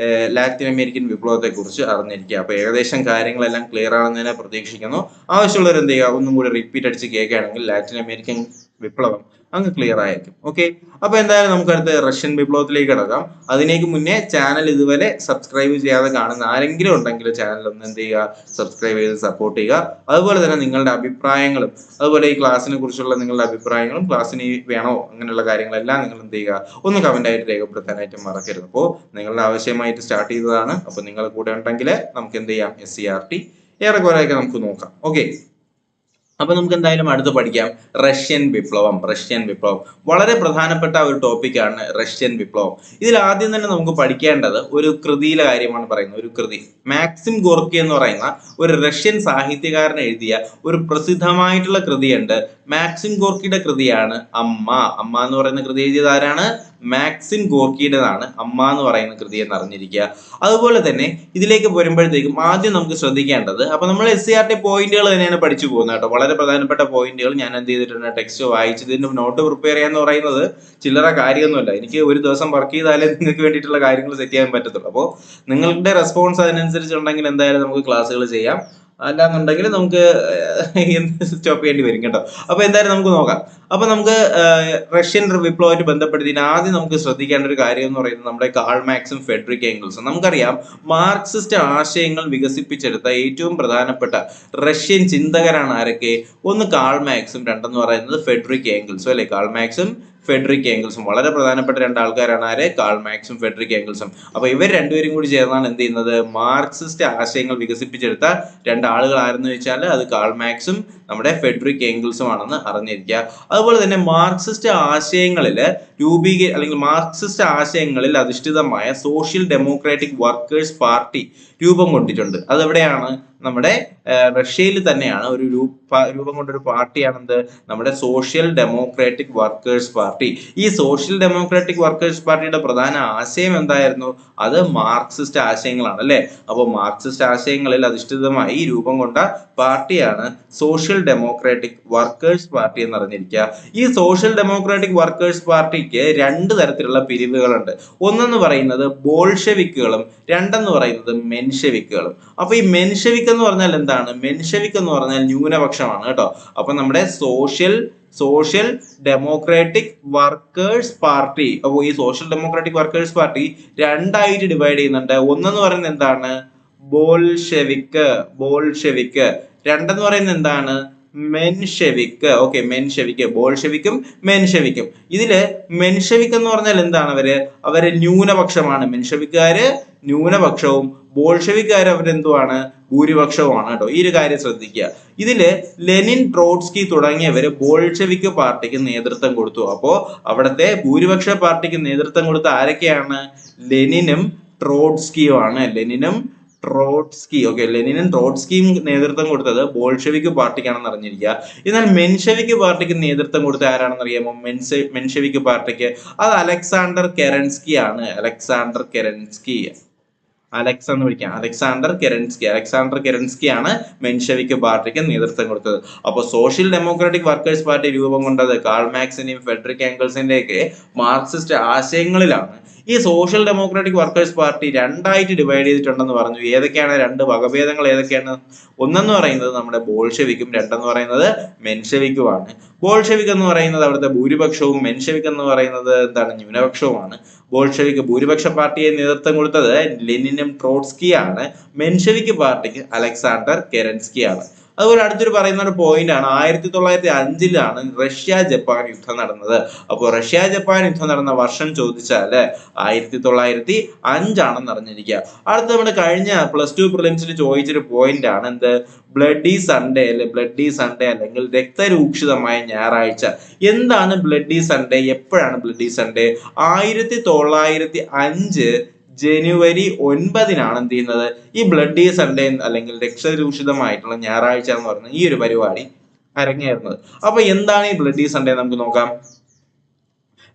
ലാറ്റിൻ അമേരിക്കൻ വിപ്ലവത്തെ കുറിച്ച് അറിഞ്ഞിരിക്കുക. അപ്പൊ ഏകദേശം കാര്യങ്ങളെല്ലാം ക്ലിയർ ആണെന്ന് ഞാൻ പ്രതീക്ഷിക്കുന്നു. ആവശ്യമുള്ളവർ എന്ത് ചെയ്യുക? ഒന്നും കൂടി റിപ്പീറ്റ് അടിച്ച് കേൾക്കുകയാണെങ്കിൽ ലാറ്റിൻ അമേരിക്കൻ വിപ്ലവം അങ്ങ് ക്ലിയർ ആയിരിക്കും. ഓക്കെ, അപ്പൊ എന്തായാലും നമുക്ക് അടുത്ത റഷ്യൻ വിപ്ലവത്തിലേക്ക് കിടക്കാം. അതിനേക്ക് മുന്നേ ചാനൽ ഇതുവരെ സബ്സ്ക്രൈബ് ചെയ്യാതെ കാണുന്ന ആരെങ്കിലും ഉണ്ടെങ്കിൽ ചാനൽ ഒന്ന് എന്ത് ചെയ്യുക, സബ്സ്ക്രൈബ് ചെയ്ത് സപ്പോർട്ട് ചെയ്യുക. അതുപോലെ തന്നെ നിങ്ങളുടെ അഭിപ്രായങ്ങളും അതുപോലെ ഈ ക്ലാസ്സിനെ കുറിച്ചുള്ള നിങ്ങളുടെ അഭിപ്രായങ്ങളും ക്ലാസ്സിന് വേണോ അങ്ങനെയുള്ള കാര്യങ്ങളെല്ലാം നിങ്ങൾ എന്ത് ചെയ്യുക, ഒന്ന് കമന്റ് ആയിട്ട് രേഖപ്പെടുത്താനായിട്ട് മറക്കരുത്. അപ്പോൾ നിങ്ങളുടെ ആവശ്യമായിട്ട് സ്റ്റാർട്ട് ചെയ്തതാണ്. അപ്പോൾ നിങ്ങൾ കൂടെ ഉണ്ടെങ്കിൽ നമുക്ക് എന്ത് ചെയ്യാം, SCRT ഏറെക്കുറെയൊക്കെ നമുക്ക് നോക്കാം. ഓക്കെ, അപ്പൊ നമുക്ക് എന്തായാലും അടുത്ത് പഠിക്കാം റഷ്യൻ വിപ്ലവം. റഷ്യൻ വിപ്ലവം വളരെ പ്രധാനപ്പെട്ട ഒരു ടോപ്പിക്കാണ് റഷ്യൻ വിപ്ലവം. ഇതിൽ ആദ്യം തന്നെ നമുക്ക് പഠിക്കേണ്ടത് ഒരു കൃതിയിലെ കാര്യമാണ് പറയുന്നത്. ഒരു കൃതി, മാക്സിം ഗോർക്കി എന്ന് പറയുന്ന ഒരു റഷ്യൻ സാഹിത്യകാരൻ എഴുതിയ ഒരു പ്രസിദ്ധമായിട്ടുള്ള കൃതിയുണ്ട്. മാക്സിം ഗോർക്കിയുടെ കൃതിയാണ് അമ്മ. അമ്മ എന്ന് പറയുന്ന കൃതി എഴുതിയത് ആരാണ്? മാക്സിം ഗോർക്കിയുടേതാണ് അമ്മ എന്ന് പറയുന്ന കൃതി എന്ന് അറിഞ്ഞിരിക്കുക. അതുപോലെ തന്നെ ഇതിലേക്ക് വരുമ്പോഴത്തേക്കും ആദ്യം നമുക്ക് ശ്രദ്ധിക്കേണ്ടത്, അപ്പൊ നമ്മൾ SCRT പോയിന്റുകൾ തന്നെയാണ് പഠിച്ചു പോകുന്നത് കേട്ടോ. വളരെ പ്രധാനപ്പെട്ട പോയിന്റുകൾ ഞാൻ എന്ത് ചെയ്തിട്ടുണ്ട്, ടെക്സ്റ്റ് വായിച്ചതിന്റെ നോട്ട് പ്രിപ്പയർ ചെയ്യാന്ന് പറയുന്നത് ചില്ലറ കാര്യമൊന്നുമല്ല. എനിക്ക് ഒരു ദിവസം വർക്ക് ചെയ്താലേ നിങ്ങൾക്ക് വേണ്ടിയിട്ടുള്ള കാര്യങ്ങൾ സെറ്റ് ചെയ്യാൻ പറ്റത്തുള്ളൂ. അപ്പോൾ നിങ്ങളുടെ റെസ്പോൺസ് അതിനനുസരിച്ചുണ്ടെങ്കിൽ എന്തായാലും നമുക്ക് ക്ലാസ്സുകൾ ചെയ്യാം. അല്ലാന്നുണ്ടെങ്കിൽ നമുക്ക് സ്റ്റോപ്പ് ചെയ്യേണ്ടി വരും കേട്ടോ. അപ്പൊ എന്തായാലും നമുക്ക് നോക്കാം. അപ്പൊ നമുക്ക് റഷ്യൻ വിപ്ലവമായിട്ട് ബന്ധപ്പെടുത്തി ആദ്യം നമുക്ക് ശ്രദ്ധിക്കേണ്ട ഒരു കാര്യം എന്ന് പറയുന്നത് നമ്മുടെ കാൾ മാക്സും ഫെഡറിക് ഏംഗൽസും. നമുക്കറിയാം മാർക്സിസ്റ്റ് ആശയങ്ങൾ വികസിപ്പിച്ചെടുത്ത ഏറ്റവും പ്രധാനപ്പെട്ട റഷ്യൻ ചിന്തകരാണ് ആരൊക്കെ? ഒന്ന് കാൾ മാക്സും, രണ്ടെന്ന് പറയുന്നത് ഫെഡറിക് ഏംഗൽസും അല്ലെ. കാൾ മാക്സും ഫെഡറിക് ഏംഗൽസും വളരെ പ്രധാനപ്പെട്ട രണ്ട് ആൾക്കാരാണ്. ആര്? കാൾ മാക്സും ഫെഡറിക് ഏംഗൽസും. അപ്പൊ ഇവർ രണ്ടുപേരും കൂടി ചേർന്നാണ് എന്ത് ചെയ്യുന്നത്, മാർക്സിസ്റ്റ് ആശയങ്ങൾ വികസിപ്പിച്ചെടുത്ത രണ്ടാളുകൾ ആരെന്ന് വെച്ചാൽ അത് കാൾ മാക്സും നമ്മുടെ ഫെഡറിക് ഏംഗൽസും ആണെന്ന് അറിഞ്ഞിരിക്കുക. അതുപോലെ തന്നെ മാർക്സിസ്റ്റ് ആശയങ്ങളിൽ അല്ലെങ്കിൽ മാർക്സിസ്റ്റ് ആശയങ്ങളിൽ അധിഷ്ഠിതമായ സോഷ്യൽ ഡെമോക്രാറ്റിക് വർക്കേഴ്സ് പാർട്ടി രൂപം കൊണ്ടിട്ടുണ്ട്. അതെവിടെയാണ്? നമ്മുടെ റഷ്യയിൽ തന്നെയാണ് ഒരു രൂപം കൊണ്ടൊരു പാർട്ടിയാണ് എന്ത്, നമ്മുടെ സോഷ്യൽ ഡെമോക്രാറ്റിക് വർക്കേഴ്സ് പാർട്ടി. ഈ സോഷ്യൽ ഡെമോക്രാറ്റിക് വർക്കേഴ്സ് പാർട്ടിയുടെ പ്രധാന ആശയം എന്തായിരുന്നു? അത് മാർക്സിസ്റ്റ് ആശയങ്ങളാണ് അല്ലെ. അപ്പോൾ മാർക്സിസ്റ്റ് ആശയങ്ങളിൽ അധിഷ്ഠിതമായി രൂപം കൊണ്ട പാർട്ടിയാണ് സോഷ്യൽ ഡെമോക്രാറ്റിക് വർക്കേഴ്സ് പാർട്ടി എന്ന് അറിഞ്ഞിരിക്കുക. ഈ സോഷ്യൽ ഡെമോക്രാറ്റിക് വർക്കേഴ്സ് പാർട്ടിക്ക് രണ്ട് തരത്തിലുള്ള പിരിവുകളുണ്ട്. ഒന്നെന്ന് പറയുന്നത് ബോൾഷെവിക്കുകളും, രണ്ടെന്ന് പറയുന്നത് മെൻഷെവിക്കുകളും. അപ്പൊ ഈ മെൻഷെവിക് എന്ന് പറഞ്ഞാൽ എന്താണ്? മെൻഷെവിക് എന്ന് പറഞ്ഞാൽ ന്യൂനപക്ഷമാണ് കേട്ടോ. അപ്പൊ നമ്മുടെ സോഷ്യൽ ഡെമോക്രാറ്റിക് വർക്കേഴ്സ് പാർട്ടി, അപ്പോൾ ഈ സോഷ്യൽ ഡെമോക്രാറ്റിക് വർക്കേഴ്സ് പാർട്ടി രണ്ടായിട്ട് ഡിവൈഡ് ചെയ്യുന്നുണ്ട്. ഒന്നെന്ന് പറയുന്നത് എന്താണ്? ബോൾഷെവിക്. രണ്ടെന്ന് പറയുന്നത് എന്താണ്? മെൻഷെവിക്. Okay, Menshevik. ബോൾഷെവിക്കും മെൻഷെവിക്കും. ഇതില് മെൻഷെവിക് എന്ന് പറഞ്ഞാൽ എന്താണ്? അവര് ന്യൂനപക്ഷമാണ്. മെൻഷെവിക്കാര് ന്യൂനപക്ഷവും ബോൾഷെവിക്കാര് അവരെന്തുവാണ്? ഭൂരിപക്ഷവുമാണ് കേട്ടോ. ഈ ഒരു കാര്യം ശ്രദ്ധിക്കുക. ഇതില് ലെനിൻ, ട്രോട്സ്കി തുടങ്ങിയവര് ബോൾഷെവിക് പാർട്ടിക്ക് നേതൃത്വം കൊടുത്തു. അപ്പോ അവിടുത്തെ ഭൂരിപക്ഷ പാർട്ടിക്ക് നേതൃത്വം കൊടുത്ത ആരൊക്കെയാണ്? ലെനിനും ട്രോട്സ്കിയുമാണ്. ലെനിനും ട്രോട്സ്കിയും നേതൃത്വം കൊടുത്തത് ബോൾഷെവിക് പാർട്ടിക്കാണെന്ന് അറിഞ്ഞിരിക്കുക. എന്നാൽ മെൻഷെവിക് പാർട്ടിക്ക് നേതൃത്വം കൊടുത്ത ആരാണെന്ന് അറിയാമോ? മെൻഷെവിക് പാർട്ടിക്ക് അത് അലക്സാണ്ടർ കെരൻസ്കി ആണ്. അലക്സാണ്ടർ കെരൻസ്കി ആണ് മെൻഷെവിക് പാർട്ടിക്ക് നേതൃത്വം കൊടുത്തത്. അപ്പോൾ സോഷ്യൽ ഡെമോക്രാറ്റിക് വർക്കേഴ്സ് പാർട്ടി രൂപം കൊണ്ടത് കാൾ മാക്സിന്റെയും ഫെഡറിക് ഏംഗൽസിന്റെയൊക്കെ മാർക്സിസ്റ്റ് ആശയങ്ങളിലാണ്. ഈ സോഷ്യൽ ഡെമോക്രാറ്റിക് വർക്കേഴ്സ് പാർട്ടി രണ്ടായിട്ട് ഡിവൈഡ് ചെയ്തിട്ടുണ്ടെന്ന് പറഞ്ഞു. ഏതൊക്കെയാണ് രണ്ട് വകഭേദങ്ങൾ? ഏതൊക്കെയാണ്? ഒന്നെന്ന് പറയുന്നത് നമ്മുടെ ബോൾഷെവിക്കും, രണ്ടെന്ന് പറയുന്നത് മെൻഷെവിക്കുമാണ്. ബോൾഷെവിക് എന്ന് പറയുന്നത് അവിടുത്തെ ഭൂരിപക്ഷവും, മെൻഷെവിക് എന്ന് പറയുന്നത് എന്താണ്? ന്യൂനപക്ഷവുമാണ്. ബോൾഷെവിക് ഭൂരിപക്ഷ പാർട്ടിയെ നേതൃത്വം കൊടുത്തത് ലെനിനും ട്രോട്സ്കിയാണ്. മെൻഷെവിക് പാർട്ടിക്ക് അലക്സാണ്ടർ കെരൻസ്കിയാണ്. അതുപോലെ അടുത്തൊരു പറയുന്ന ഒരു പോയിന്റ് ആണ്, 1905 റഷ്യ ജപ്പാൻ യുദ്ധം നടന്നത്. അപ്പോൾ റഷ്യ ജപ്പാൻ യുദ്ധം നടന്ന വർഷം ചോദിച്ചാല് 1905 ആണെന്ന് അറിഞ്ഞിരിക്കുക. അടുത്ത നമ്മുടെ കഴിഞ്ഞ +2 പ്രിലിംസിൽ ചോദിച്ചൊരു പോയിന്റ് ആണ് എന്ത്? ബ്ലഡി സൺഡേ അല്ലെങ്കിൽ രക്തരൂക്ഷിതമായ ഞായറാഴ്ച. എന്താണ് ബ്ലഡി സൺഡേ? എപ്പോഴാണ് ബ്ലഡി സൺഡേ? 1905 ജനുവരി 9 എന്ത് ചെയ്യുന്നത്? ഈ ബ്ലഡി സൺഡേ അല്ലെങ്കിൽ രക്തരൂഷിതമായിട്ടുള്ള ഞായറാഴ്ച എന്ന് പറയുന്ന ഈ ഒരു പരിപാടി അരങ്ങേറുന്നത്. അപ്പൊ എന്താണ് ഈ ബ്ലഡി സൺഡേ? നമുക്ക് നോക്കാം.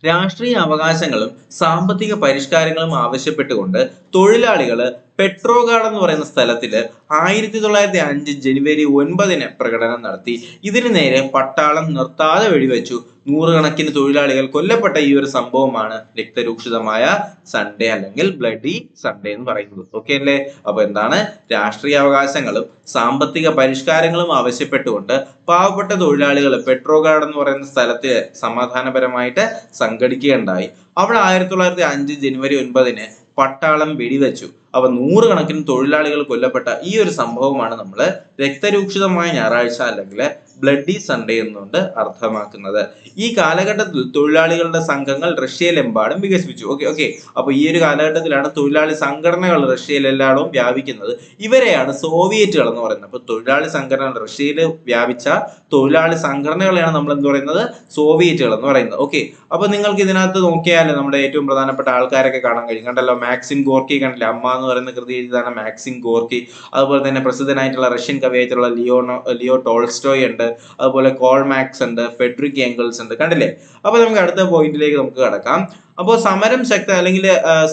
രാഷ്ട്രീയ അവകാശങ്ങളും സാമ്പത്തിക പരിഷ്കാരങ്ങളും ആവശ്യപ്പെട്ടുകൊണ്ട് തൊഴിലാളികള് പെട്രോഗാഡ് എന്ന് പറയുന്ന സ്ഥലത്തില് 1905 ജനുവരി 9 പ്രകടനം നടത്തി. ഇതിന് നേരെ പട്ടാളം നിർത്താതെ വെടിവെച്ചു. നൂറുകണക്കിന് തൊഴിലാളികൾ കൊല്ലപ്പെട്ട ഈ ഒരു സംഭവമാണ് രക്തരൂക്ഷിതമായ സൺഡേ അല്ലെങ്കിൽ ബ്ലഡി സൺഡേ എന്ന് പറയുന്നത്. ഓക്കെ അല്ലേ? അപ്പൊ എന്താണ്, രാഷ്ട്രീയ അവകാശങ്ങളും സാമ്പത്തിക പരിഷ്കാരങ്ങളും ആവശ്യപ്പെട്ടുകൊണ്ട് പാവപ്പെട്ട തൊഴിലാളികൾ പെട്രോഗാഡ് എന്ന് പറയുന്ന സ്ഥലത്ത് സമാധാനപരമായിട്ട് സംഘടിക്കുകയുണ്ടായി. അവിടെ 1905 ജനുവരി 9 പട്ടാളം വെടിവെച്ചു. അപ്പൊ നൂറുകണക്കിന് തൊഴിലാളികൾ കൊല്ലപ്പെട്ട ഈ ഒരു സംഭവമാണ് നമ്മൾ രക്തരൂക്ഷിതമായ ഞായറാഴ്ച അല്ലെങ്കിൽ ബ്ലഡി സൺഡേ എന്നുകൊണ്ട് അർത്ഥമാക്കുന്നത്. ഈ കാലഘട്ടത്തിൽ തൊഴിലാളികളുടെ സംഘങ്ങൾ റഷ്യയിലെമ്പാടും വികസിപ്പിച്ചു. ഓക്കെ അപ്പൊ ഈ ഒരു കാലഘട്ടത്തിലാണ് തൊഴിലാളി സംഘടനകൾ റഷ്യയിലെല്ലായിടവും വ്യാപിക്കുന്നത്. ഇവരെയാണ് സോവിയറ്റുകൾ എന്ന് പറയുന്നത്. അപ്പൊ തൊഴിലാളി സംഘടന റഷ്യയിൽ വ്യാപിച്ച തൊഴിലാളി സംഘടനകളെയാണ് നമ്മൾ എന്ത് പറയുന്നത്, സോവിയറ്റുകൾ എന്ന് പറയുന്നത്. ഓക്കെ അപ്പൊ നിങ്ങൾക്ക് ഇതിനകത്ത് നോക്കിയാൽ നമ്മുടെ ഏറ്റവും പ്രധാനപ്പെട്ട ആൾക്കാരൊക്കെ കാണാൻ കഴിയും. കണ്ടല്ലോ, മാക്സിം ഗോർക്കി കണ്ടില്ല, അമ്മ എന്ന് പറയുന്ന കൃതി എഴുതിയതാണ് മാക്സിം ഗോർക്കി. അതുപോലെ തന്നെ പ്രസിദ്ധനായിട്ടുള്ള റഷ്യൻ കവിയായിട്ടുള്ള ലിയോ ടോൾസ്റ്റോയ് ഉണ്ട്. അതുപോലെ കോൾ മാക്സ് ഉണ്ട്, ഫെഡറിക് ഏംഗൽസ് ഉണ്ട്. കണ്ടില്ലേ? അപ്പൊ നമുക്ക് അടുത്ത പോയിന്റിലേക്ക് നമുക്ക് കടക്കാം. അപ്പോൾ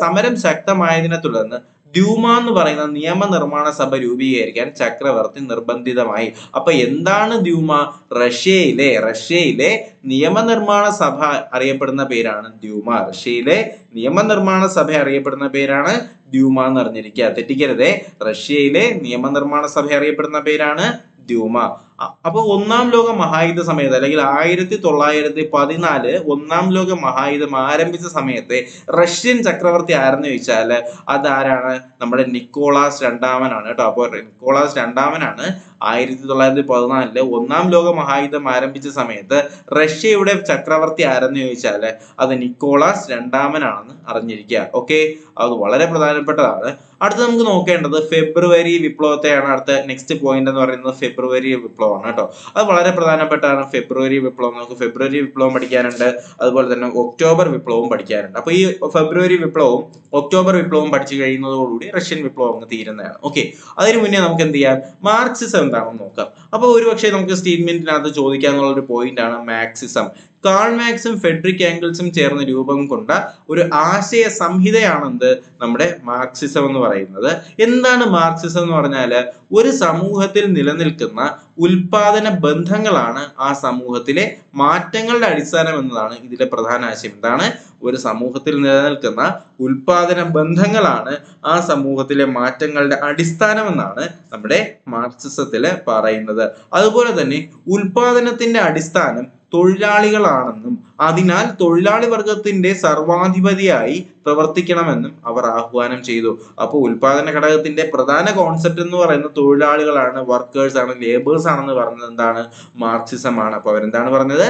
സമരം ശക്തമായതിനെ തുടർന്ന് ഡ്യൂമ എന്ന് പറയുന്ന നിയമനിർമ്മാണ സഭ രൂപീകരിക്കാൻ ചക്രവർത്തി നിർബന്ധിതമായി. അപ്പൊ എന്താണ് ഡ്യൂമ? റഷ്യയിലെ നിയമനിർമ്മാണ സഭ അറിയപ്പെടുന്ന പേരാണ് ഡ്യൂമ. റഷ്യയിലെ നിയമനിർമ്മാണ സഭ അറിയപ്പെടുന്ന പേരാണ് ഡ്യൂമ എന്ന് അറിഞ്ഞിരിക്കുക, തെറ്റിക്കരുതേ. റഷ്യയിലെ നിയമനിർമ്മാണ സഭ അറിയപ്പെടുന്ന പേരാണ് ഡ്യൂമ. അപ്പൊ ഒന്നാം ലോക മഹായുദ്ധ സമയത്ത് അല്ലെങ്കിൽ 1914 ഒന്നാം ലോക മഹായുദ്ധം ആരംഭിച്ച സമയത്ത് റഷ്യൻ ചക്രവർത്തി ആരെന്ന് ചോദിച്ചാൽ അതാരാണ്? നമ്മുടെ നിക്കോളാസ് രണ്ടാമനാണ് കേട്ടോ. അപ്പൊ നിക്കോളാസ് രണ്ടാമനാണ് 1914 ഒന്നാം ലോക മഹായുദ്ധം ആരംഭിച്ച സമയത്ത് റഷ്യയുടെ ചക്രവർത്തി ആരെന്ന് ചോദിച്ചാൽ അത് നിക്കോളാസ് രണ്ടാമനാണെന്ന് അറിഞ്ഞിരിക്കുക. ഓക്കെ, അത് വളരെ പ്രധാനപ്പെട്ടതാണ്. അടുത്ത് നമുക്ക് നോക്കേണ്ടത് ഫെബ്രുവരി വിപ്ലവത്തെയാണ്. അടുത്ത നെക്സ്റ്റ് പോയിന്റ് എന്ന് പറയുന്നത് ഫെബ്രുവരി വിപ്ലവമാണ് കേട്ടോ. അത് വളരെ പ്രധാനപ്പെട്ടാണ് ഫെബ്രുവരി വിപ്ലവം. നമുക്ക് ഫെബ്രുവരി വിപ്ലവം പഠിക്കാനുണ്ട്, അതുപോലെ തന്നെ ഒക്ടോബർ വിപ്ലവവും പഠിക്കാനുണ്ട്. അപ്പൊ ഈ ഫെബ്രുവരി വിപ്ലവവും ഒക്ടോബർ വിപ്ലവവും പഠിച്ചു കഴിയുന്നതോടുകൂടി റഷ്യൻ വിപ്ലവം അങ്ങ് തീരുന്നതാണ്. ഓക്കെ, അതിനു മുന്നേ നമുക്ക് എന്ത് ചെയ്യാം, മാർക്സിസം എന്താണെന്ന് നോക്കാം. അപ്പൊ ഒരുപക്ഷെ നമുക്ക് സ്റ്റേറ്റ്മെന്റിനകത്ത് ചോദിക്കാന്നുള്ള ഒരു പോയിന്റ് ആണ് മാർക്സിസം. കാൾ മാക്സും ഫെഡറിക് ഏംഗൽസും ചേർന്ന് രൂപം കൊണ്ട ഒരു ആശയ സംഹിതയാണെന്ത് നമ്മുടെ മാർക്സിസം എന്ന് പറയുന്നത്. എന്താണ് മാർക്സിസം എന്ന് പറഞ്ഞാല് ഒരു സമൂഹത്തിൽ നിലനിൽക്കുന്ന ഉൽപാദന ബന്ധങ്ങളാണ് ആ സമൂഹത്തിലെ മാറ്റങ്ങളുടെ അടിസ്ഥാനം എന്നതാണ് ഇതിലെ പ്രധാന ആശയം. എന്താണ്? ഒരു സമൂഹത്തിൽ നിലനിൽക്കുന്ന ഉൽപാദന ബന്ധങ്ങളാണ് ആ സമൂഹത്തിലെ മാറ്റങ്ങളുടെ അടിസ്ഥാനം എന്നാണ് നമ്മുടെ മാർക്സിസത്തില് പറയുന്നത്. അതുപോലെ തന്നെ ഉൽപാദനത്തിന്റെ അടിസ്ഥാനം തൊഴിലാളികളാണെന്നും അതിനാൽ തൊഴിലാളി വർഗത്തിന്റെ സർവാധിപതിയായി പ്രവർത്തിക്കണമെന്നും അവർ ആഹ്വാനം ചെയ്തു. അപ്പോൾ ഉൽപാദന ഘടകത്തിന്റെ പ്രധാന കോൺസെപ്റ്റ് എന്ന് പറയുന്നത് തൊഴിലാളികളാണ്, വർക്കേഴ്സ് ആണ്, ലേബേഴ്സ് ആണെന്ന് പറഞ്ഞത് എന്താണ്? മാർക്സിസം ആണ്. അപ്പൊ അവരെന്താണ് പറഞ്ഞത്?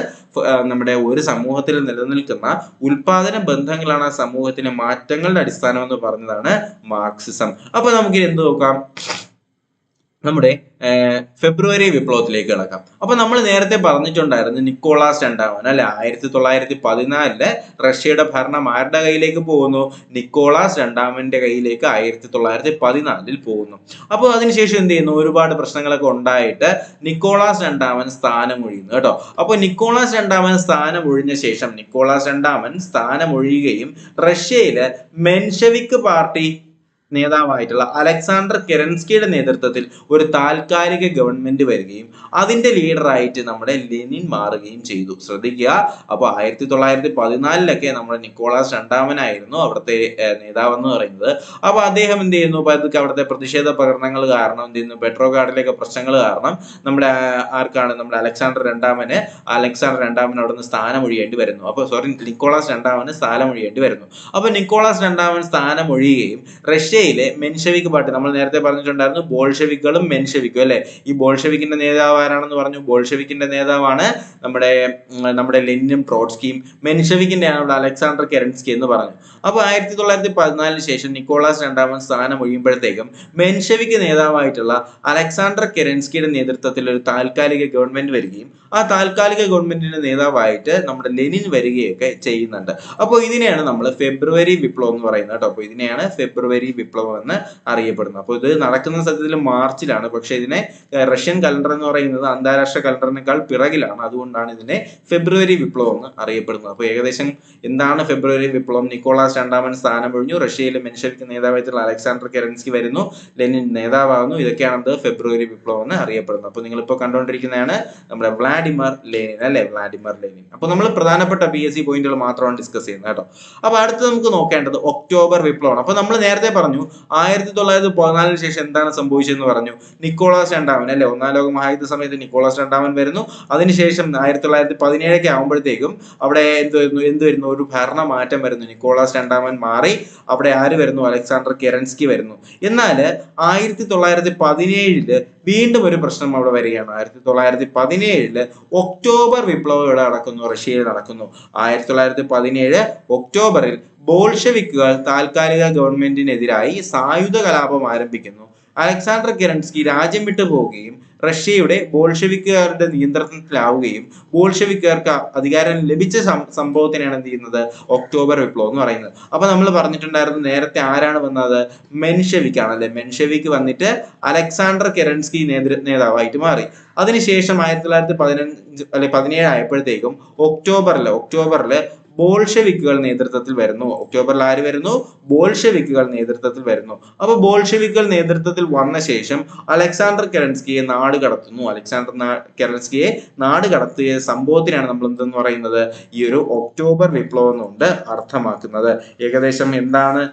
നമ്മുടെ ഒരു സമൂഹത്തിൽ നിലനിൽക്കുന്ന ഉൽപാദന ബന്ധങ്ങളാണ് ആ സമൂഹത്തിന്റെ മാറ്റങ്ങളുടെ അടിസ്ഥാനം എന്ന് പറഞ്ഞതാണ് മാർക്സിസം. അപ്പൊ നമുക്ക് എന്ത് നോക്കാം, നമ്മുടെ ഫെബ്രുവരി വിപ്ലവത്തിലേക്ക് കിടക്കാം. അപ്പൊ നമ്മൾ നേരത്തെ പറഞ്ഞിട്ടുണ്ടായിരുന്നു നിക്കോളാസ് രണ്ടാമൻ അല്ലെ, 1914 റഷ്യയുടെ ഭരണം ആരുടെ കയ്യിലേക്ക് പോകുന്നു? നിക്കോളാസ് രണ്ടാമന്റെ കയ്യിലേക്ക് 1914 പോകുന്നു. അപ്പോൾ അതിനുശേഷം എന്ത് ചെയ്യുന്നു? ഒരുപാട് പ്രശ്നങ്ങളൊക്കെ ഉണ്ടായിട്ട് നിക്കോളാസ് രണ്ടാമൻ സ്ഥാനമൊഴിയുന്നു കേട്ടോ. അപ്പൊ നിക്കോളാസ് രണ്ടാമൻ സ്ഥാനമൊഴിഞ്ഞ ശേഷം നിക്കോളാസ് രണ്ടാമൻ സ്ഥാനമൊഴിയുകയും റഷ്യയിലെ മെൻഷെവിക് പാർട്ടി നേതാവായിട്ടുള്ള അലക്സാണ്ടർ കെരൻസ്കിയുടെ നേതൃത്വത്തിൽ ഒരു താൽക്കാലിക ഗവൺമെന്റ് വരികയും അതിന്റെ ലീഡറായിട്ട് നമ്മുടെ ലെനിൻ മാറുകയും ചെയ്തു. ശ്രദ്ധിക്കുക, അപ്പൊ 1914 നമ്മുടെ നിക്കോളാസ് രണ്ടാമനായിരുന്നു അവിടുത്തെ നേതാവെന്ന് പറയുന്നത്. അപ്പൊ അദ്ദേഹം എന്ത് ചെയ്യുന്നു? അവിടുത്തെ പ്രതിഷേധ പ്രകടനങ്ങൾ കാരണം എന്ത് ചെയ്യുന്നു? പെട്രോഗാഡിലേക്ക് പ്രശ്നങ്ങൾ കാരണം നമ്മുടെ ആർക്കാണ്? നമ്മുടെ അലക്സാണ്ടർ രണ്ടാമന് അവിടുന്ന് സ്ഥാനമൊഴിയേണ്ടി വരുന്നു. അപ്പൊ നിക്കോളാസ് രണ്ടാമന് സ്ഥാനമൊഴിയേണ്ടി വരുന്നു. അപ്പൊ നിക്കോളാസ് രണ്ടാമൻ സ്ഥാനമൊഴിയുകയും റഷ്യയിലെ മെൻഷെവിക് പാർട്ടി, നമ്മൾ നേരത്തെ പറഞ്ഞിട്ടുണ്ടായിരുന്നു ബോൾഷെവിക്കുകളും മെൻഷെവിക്കും അല്ലെ. ഈ ബോൾഷെവിക്കിന്റെ നേതാവ് ആരാണെന്ന് പറഞ്ഞു? ബോൾഷെവിക്കിന്റെ നേതാവാണ് നമ്മുടെ ലെനിനും ട്രോട്സ്കിയും. മെൻഷെവിക്കിന്റെ ആണ് അലക്സാണ്ടർ കെരൻസ്കി എന്ന് പറഞ്ഞു. അപ്പൊ 1914 ശേഷം നിക്കോളാസ് രണ്ടാമൻ സ്ഥാനം ഒഴിയുമ്പോഴത്തേക്കും മെൻഷെവിക് നേതാവായിട്ടുള്ള അലക്സാണ്ടർ കെരൻസ്കിയുടെ നേതൃത്വത്തിൽ ഒരു താൽക്കാലിക ഗവൺമെന്റ് വരികയും ആ താൽക്കാലിക ഗവൺമെന്റിന്റെ നേതാവായിട്ട് നമ്മുടെ ലെനിൻ വരികയൊക്കെ ചെയ്യുന്നുണ്ട്. അപ്പോൾ ഇതിനെയാണ് നമ്മൾ ഫെബ്രുവരി വിപ്ലവം എന്ന് പറയുന്നത് കേട്ടോ. അപ്പൊ ഇതിനെയാണ് ഫെബ്രുവരി വിപ്ലവം എന്ന് അറിയപ്പെടുന്നു. അപ്പോൾ ഇത് നടക്കുന്ന സത്യത്തിൽ മാർച്ചിലാണ്, പക്ഷെ ഇതിനെ റഷ്യൻ കലണ്ടർ എന്ന് പറയുന്നത് അന്താരാഷ്ട്ര കലണ്ടറിനേക്കാൾ പിറകിലാണ്. അതുകൊണ്ടാണ് ഇതിനെ ഫെബ്രുവരി വിപ്ലവം എന്ന് അറിയപ്പെടുന്നത്. അപ്പോൾ ഏകദേശം എന്താണ് ഫെബ്രുവരി വിപ്ലവം? നിക്കോളാസ് രണ്ടാമൻ സ്ഥാനം ഒഴിഞ്ഞു, റഷ്യയിലെ മെൻഷെവിക് നേതാവായിട്ടുള്ള അലക്സാണ്ടർ കെറൻസ്കി വരുന്നു, ലെനിൻ നേതാവാകുന്നു. ഇതൊക്കെയാണ് ഫെബ്രുവരി വിപ്ലവം എന്ന് അറിയപ്പെടുന്നത്. അപ്പോൾ നിങ്ങളിപ്പോൾ കണ്ടുകൊണ്ടിരിക്കുന്നതാണ് നമ്മുടെ വ്ളാഡിമിർ ലെനിൻ അല്ലെ, വ്ളാഡിമിർ ലെനിൻ. അപ്പോൾ നമ്മൾ പ്രധാനപ്പെട്ട PSC പോയിന്റുകൾ മാത്രമാണ് ഡിസ്കസ് ചെയ്യുന്നത് കേട്ടോ. അപ്പോൾ അടുത്ത് നമുക്ക് നോക്കേണ്ടത് ഒക്ടോബർ വിപ്ലവമാണ്. അപ്പോൾ നമ്മൾ നേരത്തെ പറഞ്ഞു 1914 ശേഷം എന്താണ് സംഭവിച്ചതെന്ന് പറഞ്ഞു. നിക്കോളാസ് രണ്ടാമൻ അല്ലെ, ഒന്നാം ലോക മഹായുദ്ധ സമയത്ത് നിക്കോളാസ് രണ്ടാമൻ വരുന്നു. അതിനുശേഷം 1917 ആകുമ്പോഴത്തേക്കും അവിടെ എന്ത് വരുന്നു? ഒരു ഭരണ മാറ്റം വരുന്നു. നിക്കോളാസ് രണ്ടാമൻ മാറി, അവിടെ ആര് വരുന്നു? അലക്സാണ്ടർ കെറൻസ്കി വരുന്നു. എന്നാൽ 1917 വീണ്ടും ഒരു പ്രശ്നം അവിടെ വരികയാണ്. 1917 ഒക്ടോബർ വിപ്ലവം ഇവിടെ നടക്കുന്നു, റഷ്യയിൽ നടക്കുന്നു. 1917 ഒക്ടോബറിൽ ബോൾഷെവിക്കുകൾ താൽക്കാലിക ഗവൺമെന്റിനെതിരായി സായുധ കലാപം ആരംഭിക്കുന്നു. അലക്സാണ്ടർ കെറൻസ്കി രാജ്യം വിട്ടു പോവുകയും റഷ്യയുടെ ബോൾഷെവിക്കുകാരുടെ നിയന്ത്രണത്തിലാവുകയും ബോൾഷെവിക്കുകാർക്ക് അധികാരം ലഭിച്ച സംഭവത്തിനാണ് എന്ത് ചെയ്യുന്നത്? ഒക്ടോബർ വിപ്ലവം എന്ന് പറയുന്നത്. അപ്പൊ നമ്മൾ പറഞ്ഞിട്ടുണ്ടായിരുന്നു നേരത്തെ ആരാണ് വന്നത്? മെൻഷെവിക് ആണല്ലേ. മെൻഷെവിക് വന്നിട്ട് അലക്സാണ്ടർ കെറൻസ്കി നേതാവായിട്ട് മാറി. അതിനുശേഷം 1917 ആയപ്പോഴത്തേക്കും ഒക്ടോബറില് ബോൾഷെവിക്കുകൾ നേതൃത്വത്തിൽ വരുന്നു. ഒക്ടോബറിൽ ആര് വരുന്നു? ബോൾഷെവിക്കുകൾ നേതൃത്വത്തിൽ വരുന്നു. അപ്പൊ ബോൾഷെവിക്കുകൾ നേതൃത്വത്തിൽ വന്ന ശേഷം അലക്സാണ്ടർ കെറൻസ്കിയെ നാട് കടത്തുന്നു. കെറൻസ്കിയെ നാട് കടത്തിയ സംഭവത്തിനാണ് നമ്മൾ എന്തെന്ന് പറയുന്നത്? ഈ ഒരു ഒക്ടോബർ വിപ്ലവം എന്നുകൊണ്ട് അർത്ഥമാക്കുന്നത്. ഏകദേശം എന്താണ്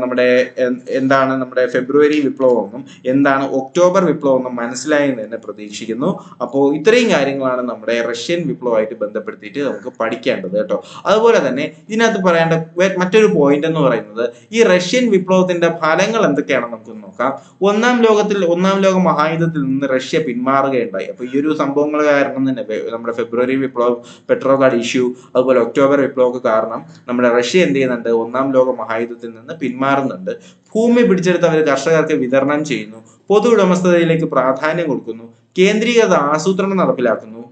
നമ്മുടെ ഫെബ്രുവരി വിപ്ലവം എന്നും എന്താണ് ഒക്ടോബർ വിപ്ലവം എന്നും മനസ്സിലായി എന്ന് തന്നെ പ്രതീക്ഷിക്കുന്നു. അപ്പോൾ ഇത്രയും കാര്യങ്ങളാണ് നമ്മുടെ റഷ്യൻ വിപ്ലവമായിട്ട് ബന്ധപ്പെടുത്തിയിട്ട് നമുക്ക് പഠിക്കേണ്ടത് കേട്ടോ. അതുപോലെ തന്നെ ഇതിനകത്ത് പറയേണ്ട മറ്റൊരു പോയിന്റ് എന്ന് പറയുന്നത് ഈ റഷ്യൻ വിപ്ലവത്തിന്റെ ഫലങ്ങൾ എന്തൊക്കെയാണെന്ന് നമുക്ക് നോക്കാം. ഒന്നാം ലോക മഹായുദ്ധത്തിൽ നിന്ന് റഷ്യ പിന്മാറുകയുണ്ടായി. അപ്പൊ ഈ ഒരു സംഭവങ്ങൾ കാരണം തന്നെ നമ്മുടെ ഫെബ്രുവരി വിപ്ലവം, പെട്രോകാർഡ് ഇഷ്യൂ, അതുപോലെ ഒക്ടോബർ വിപ്ലവമൊക്കെ കാരണം നമ്മുടെ റഷ്യ എന്ത് ചെയ്യുന്നുണ്ട്? ഒന്നാം ലോക മഹായുദ്ധത്തിൽ നിന്ന് പിന്മാറുന്നുണ്ട്. ഭൂമി പിടിച്ചെടുത്ത് കർഷകർക്ക് വിതരണം ചെയ്യുന്നു. പൊതു ഉടമസ്ഥതയിലേക്ക് പ്രാധാന്യം കൊടുക്കുന്നു. കേന്ദ്രീകൃത ആസൂത്രണം നടപ്പിലാക്കുന്നു.